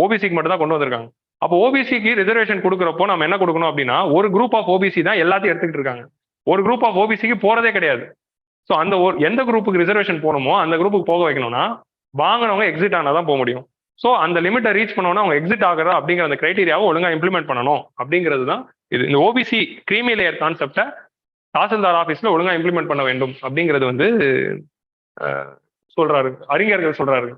ஓபிசிக்கு மட்டும் தான் கொண்டு வந்திருக்காங்க. அப்போ ஓபிசிக்கு ரிசர்வேஷன் கொடுக்குறப்போ நம்ம என்ன கொடுக்கணும் அப்படின்னா, ஒரு குரூப் ஆஃப் ஓபிசி தான் எல்லாத்தையும் எடுத்துக்கிட்டு இருக்காங்க, ஒரு குரூப் ஆஃப் ஓபிசிக்கு போறதே கிடையாது. ஸோ அந்த எந்த குரூப்புக்கு ரிசர்வேஷன் போகணுமோ அந்த குரூப்புக்கு போக வைக்கணும்னா வாங்கினவங்க எக்ஸிட் ஆனால் போக முடியும். ஸோ அந்த லிமிட்டை ரீச் பண்ணோம்னா அவங்க எக்ஸிட் ஆகிறா அப்படிங்கிற அந்த கிரைட்டீரியாவை ஒழுங்கா இம்ப்ளிமெண்ட் பண்ணணும் அப்படிங்கிறது தான் இது. இந்த ஓபிசி கிரீமி லேயர் கான்செப்டை தாசில்தார் ஆஃபீஸ்ல ஒழுங்கா இம்ப்ளிமெண்ட் பண்ண வேண்டும் அப்படிங்கிறது வந்து சொல்றாரு, அறிஞர்கள் சொல்றாரு.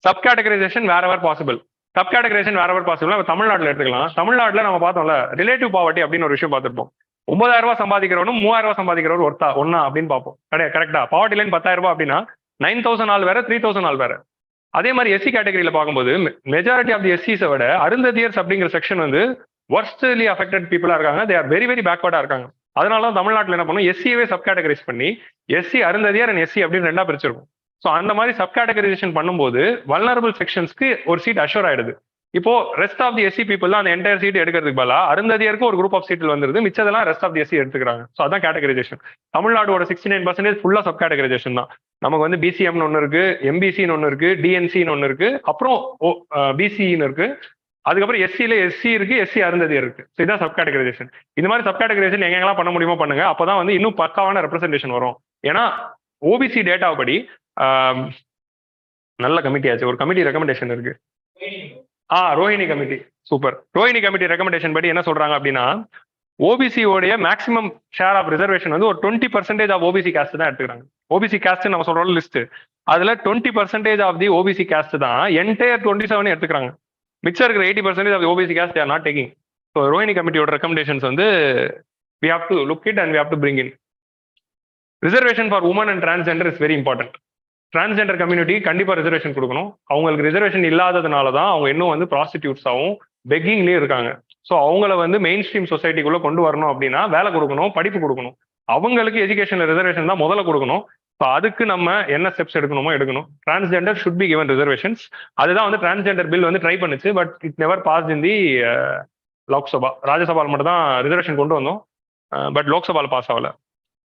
Sub categorisation wherever possible. Sub categorisation wherever possible தமிழ்நாட்டில் எடுத்துக்கலாம். தமிழ்நாட்டில் நம்ம பார்த்தோம்ல ரிலேட்டிவ் பாவர்ட்டி அப்படின்னு ஒரு விஷயம் பார்த்துருப்போம். 9,000 ரூபாய் சம்பாதிக்கிறவனும் 3,000 ரூபாய் சம்பாதிக்கிறவரும் ஒன்னா அப்படின்னு பார்ப்போம். கரெக்டா? பாவர்ட்டி லைன் 10,000 ரூபாய் அப்படின்னா 9,000 ஆள் வேற, 3,000 ஆள் வேற. அதே மாதிரி எஸ்சி கேட்டகரியில பார்க்கும்போது மெஜாரிட்டி ஆஃப் தி எஸ்சிஸை விட அருந்ததியர்ஸ் அப்படிங்கிற செக்ஷன் வந்து வர்ஸ்ட்லி அஃபெக்டட் பீப்புளா இருக்காங்க. தே ஆர் வெரி வெரி பேக்வர்டா இருக்காங்க. அதனால தான் தமிழ்நாட்டில் என்ன பண்ணும், எஸ்சியவே சப் கேட்டகரைஸ் பண்ணி எஸ்சி அருந்ததியர் அண்ட் எஸ்சி அப்படின்னு ரெண்டா பிரிச்சிருக்கும். ஸோ அந்த மாதிரி சப் கேட்டகரைசேஷன் பண்ணும்போது வல்னரபிள் செக்ஷன்ஸ்க்கு ஒரு சீட் அஷ்யூர் ஆயிடுது. இப்போ rest of the SC people தான் அந்த என்டையர் சீட் எடுக்கிறதுக்கு பதிலா அருந்ததியருக்கு ஒரு குரூப் ஆஃப் சீட்டில் வந்துருது, மிச்சதெல்லாம் ரெஸ்ட் ஆஃப் தி எஸ்சி எடுத்துக்கிறாங்க. ஸோ அதான் கேட்டகரைசேஷன். தமிழ்நாடோட 69% ஃபுல்லா சப் கேட்டகரைசேஷன் தான். நமக்கு வந்து பிசிஎம்னு ஒன்று இருக்கு, எம்பிசின்னு ஒன்று இருக்கு, டிஎன்சின்னு ஒன்று இருக்கு, அப்புறம் பிசின்னு இருக்கு, அதுக்கப்புறம் எஸ்சியில எஸ்சி இருக்கு, எஸ்சி அருந்ததியர் இருக்கு. ஸோ இதான் சப் கேட்டகரைசேஷன். இந்த மாதிரி சப் கேட்டகரைசேஷன் எங்கெல்லாம் பண்ண முடியுமோ பண்ணுங்க. அப்பதான் வந்து இன்னும் பக்காவான ரெப்ரஸன்டேஷன் வரும். ஏன்னா ஓபிசி டேட்டாவை படி நல்ல கமிட்டி ஆச்சு, ஒரு கமிட்டி ரெக்கமெண்டேஷன் இருக்கு. Rohini committee, super. Rohini committee recommendation படி என்ன சொல்றாங்க அப்படின்னா, ஓபிசியோடைய மேக்ஸிமம் ஷேர் ஆஃப் ரிசர்வேஷன் வந்து ஒரு 20% ஆஃப் ஓபிசி காஸ்ட் தான் எடுத்துக்கிறாங்க. ஓபிசி காஸ்ட் நம்ம சொல்றோம் லிஸ்ட், அதுல 20% ஆஃப் தி ஓபிசி காஸ்ட் தான் என்டையர் 27 எடுத்துக்கிறாங்க. மிச்சம் இருக்கிற 80% of OBC caste are not taking. So Rohini கமிட்டியோட ரெக்கமெண்டேஷன்ஸ் வந்து we have to look it and we have to bring in. Reservation for women and transgender is very important. Transgender community கண்டிப்பா reservation கொடுக்கணும். அவங்களுக்கு reservation இல்லாததுனால தான் அவங்க இன்னும் வந்து ப்ராஸ்டிடியூட்ஸாகவும் பெக்கிங்லேயும் இருக்காங்க. ஸோ அவங்கள வந்து மெயின் ஸ்ட்ரீம் சொசைட்டிக்குள்ள கொண்டு வரணும் அப்படின்னா வேலை கொடுக்கணும், படிப்பு கொடுக்கணும். அவங்களுக்கு எஜுகேஷன்ல ரிசர்வேஷன் தான் முதல்ல கொடுக்கணும். ஸோ அதுக்கு நம்ம என்ன ஸ்டெப்ஸ் எடுக்கணுமோ எடுக்கணும். Transgender should be given reservations. அதுதான் வந்து டிரான்ஸ்ஜெண்டர் பில் வந்து ட்ரை பண்ணுச்சு, but it never pass in the Lok Sabha. ராஜ்யசபாவில் மட்டும் தான் ரிசர்வேஷன் கொண்டு வந்தோம், பட் லோக்சபாவில் பாஸ் ஆகல.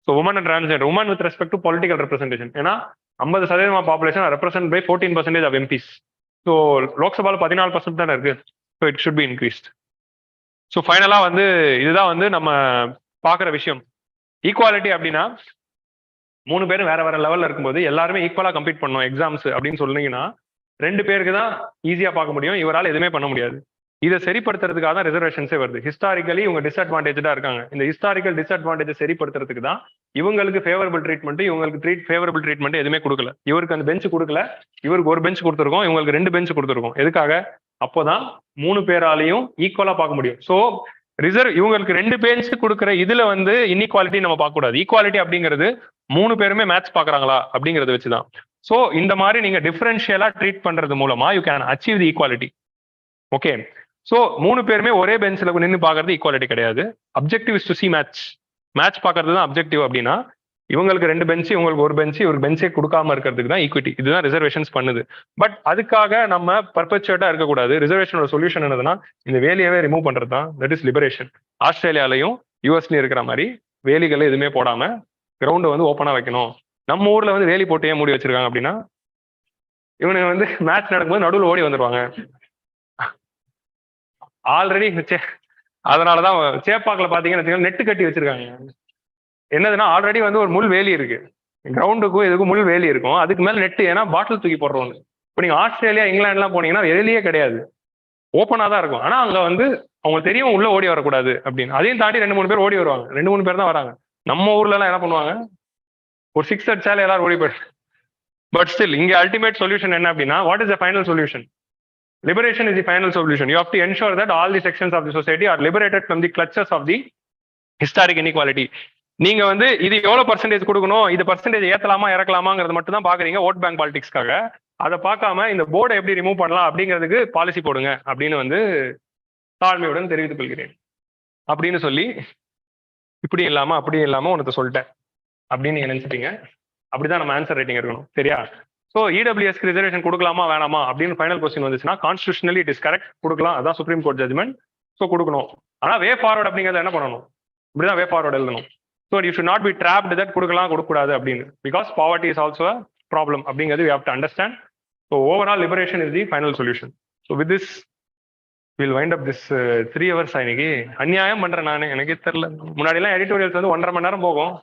So women and transgender, women with respect to political representation, ஏன்னா 50% population represent by 14% of MPs. So லோக்சபாவில் 14% தானே இருக்கு. So it should be increased. So ஃபைனலா வந்து இதுதான் வந்து நம்ம பார்க்குற விஷயம். ஈக்குவாலிட்டி அப்படின்னா 3 பேரும் வேற வேற லெவல்ல இருக்கும்போது எல்லாருமே ஈக்குவலா கம்ப்ளீட் பண்ணணும் எக்ஸாம்ஸ் அப்படின்னு சொன்னீங்கன்னா 2 பேருக்கு தான் ஈஸியா பார்க்க முடியும், இவரால் எதுவுமே பண்ண முடியாது. இதை சரிப்படுத்துறதுக்காக தான் ரிசர்வேஷன்ஸே வருது. ஹிஸ்டாரிக்கலி இவங்க டிஸ்அட்வான்டேஜா இருக்காங்க. இந்த ஹிஸ்டாரிக்கல் டிஸ்அட்வான்டேஜ் சரிப்படுத்துறதுக்கு தான் இவங்களுக்கு ஃபேவரபிள் ட்ரீட்மெண்ட், இவங்களுக்கு ஃபேவரபிள் ட்ரீட்மெண்ட் எதுவுமே கொடுக்கல. இவருக்கு அந்த பெஞ்ச் கொடுக்கல, இவருக்கு ஒரு பெஞ்ச் கொடுத்துருக்கோம், இவங்களுக்கு 2 பெஞ்ச் கொடுத்துருக்கோம். எதுக்காக? அப்போதான் 3 பேராலையும் ஈக்குவலா பார்க்க முடியும். ஸோ இவங்களுக்கு 2 பெஞ்ச் கொடுக்குற இதுல வந்து இன்இக்வாலிட்டி நம்ம பார்க்க கூடாது. ஈக்குவாலிட்டி அப்படிங்கிறது 3 பேருமே மேட்ச் பாக்குறாங்களா அப்படிங்கறத வச்சுதான். ஸோ இந்த மாதிரி நீங்க டிஃபரன்ஷியலா ட்ரீட் பண்றது மூலமா you can achieve the equality. Okay, so 3 பேருமே ஒரே பெஞ்சில் நின்று பார்க்கறது ஈக்குவாலிட்டி கிடையாது. Objective is to C match. Match பார்க்கறது தான் அப்ஜெக்டிவ். அப்படின்னா இவங்களுக்கு 2 பெஞ்ச், இவங்களுக்கு ஒரு பெஞ்ச், இவருக்கு பெஞ்சே கொடுக்காம இருக்கிறதுக்கு தான் ஈக்விட்டி. இதுதான் ரிசர்வேஷன்ஸ் பண்ணுது. பட் அதுக்காக நம்ம பர்பச்சுவேட்டா இருக்கக்கூடாது. ரிசர்வேஷனோட சொல்யூஷன் என்னதுன்னா இந்த வேலையவே ரிமூவ் பண்றது தான். That is liberation. ஆஸ்திரேலியாலையும் யூஎஸ்லயும் இருக்கிற மாதிரி வேலிகளை எதுவுமே போடாம கிரவுண்டை வந்து ஓப்பனா வைக்கணும். நம்ம ஊர்ல வந்து வேலி போட்டு ஏன் மூடி வச்சிருக்காங்க அப்படின்னா இவனுங்க வந்து மேட்ச் நடக்கும்போது நடுவில் ஓடி வந்துருவாங்க. ஆல்ரெடி அதனாலதான் சேப்பாக்கில் பாத்தீங்கன்னா நெட்டு கட்டி வச்சிருக்காங்க. என்னதுன்னா ஆல்ரெடி வந்து ஒரு முள் வேலி இருக்கு, கிரவுண்டுக்கும் இதுக்கும் முள் வேலி இருக்கும், அதுக்கு மேல நெட்டு, ஏன்னா பாட்டில் தூக்கி போடுறோம். இப்போ நீங்க ஆஸ்திரேலியா இங்கிலாந்துலாம் போனீங்கன்னா வேலியே கிடையாது, ஓப்பனா தான் இருக்கும். ஆனா அங்க வந்து அவங்களுக்கு தெரியும் உள்ள ஓடி வரக்கூடாது அப்படின்னு. அதையும் தாண்டி 2-3 பேர் ஓடி வருவாங்க. 2-3 பேர் தான் வராங்க. நம்ம ஊர்ல எல்லாம் என்ன பண்ணுவாங்க, ஒரு 6 அடிச்சாலே எல்லாரும் ஓடி போயிடு. பட் ஸ்டில் இங்க அல்டிமேட் சொல்யூஷன் என்ன அப்படின்னா, what is the final solution? Liberation is the final solution. You have to ensure that all the sections of the society are liberated from the clutches of the historic inequality. நீங்க வந்து இது எவ்வளவு percentage கொடுக்கணும், இது percentage ஏத்தலாமா இறக்கலாமாங்கிறது மட்டும் தான் பாக்குறீங்க vote bank பாலிடிக்ஸ்க்காக. அதை பார்க்காம இந்த போர்டை எப்படி ரிமூவ் பண்ணலாம் அப்படிங்கிறதுக்கு பாலிசி போடுங்க அப்படின்னு வந்து தாழ்மையுடன் தெரிவித்துக் கொள்கிறேன் அப்படின்னு சொல்லி, இப்படி இல்லாம அப்படியும் இல்லாம உனக்கு சொல்லிட்டேன் அப்படின்னு நீங்க நினைச்சிட்டீங்க. அப்படிதான் நம்ம ஆன்சர் ரைட்டிங் இருக்கணும், சரியா? ஸோ இடபிள்யூஎஸ்க்கு ரிசர்வேஷன் கொடுக்கலாமா வேணாமா அப்படின்னு ஃபைனல் கொஸ்டின் வந்துச்சுன்னா கான்ஸ்டியூஷனலி இட் இஸ் கரெக்ட், கொடுக்கலாம், அதான் சுப்ரீம் கோர்ட் ஜட்மெண்ட். ஸோ கொடுக்கணும். ஆனா வே ஃபார்வர்ட் அப்படிங்கிறத என்ன பண்ணணும், இப்படிதான் வே ஃபார்வர்ட் எழுதணும். So you should not be dropped that கொடுக்கலாம் கொடுக்கக்கூடாது அப்படின்னு, because poverty is also a problem அப்படிங்கிறது you have to understand. So overall liberation is the final solution. So with this will wind up this 3 hours. இன்னைக்கு அநியாயம் பண்றேன் நான், எனக்கே தெரியல. முன்னாடி எல்லாம் எடிட்டோரியல்ஸ் வந்து 1.5 மணி நேரம் போகும்.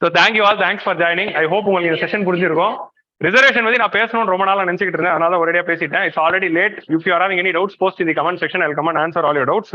So thank you all, thanks for joining. I hope உங்களுக்கு இந்த செஷன் புரிஞ்சிருக்கும். ரிசர்வேஷன் வந்து நான் பேசணும்னு ரொம்ப நாளா நினைச்சிட்டு இருந்தேன், அதனால ஒரேடியா பேசிட்டேன். It's already late. If you are having any doubts, post in the comment section. I'll come and answer all your doubts.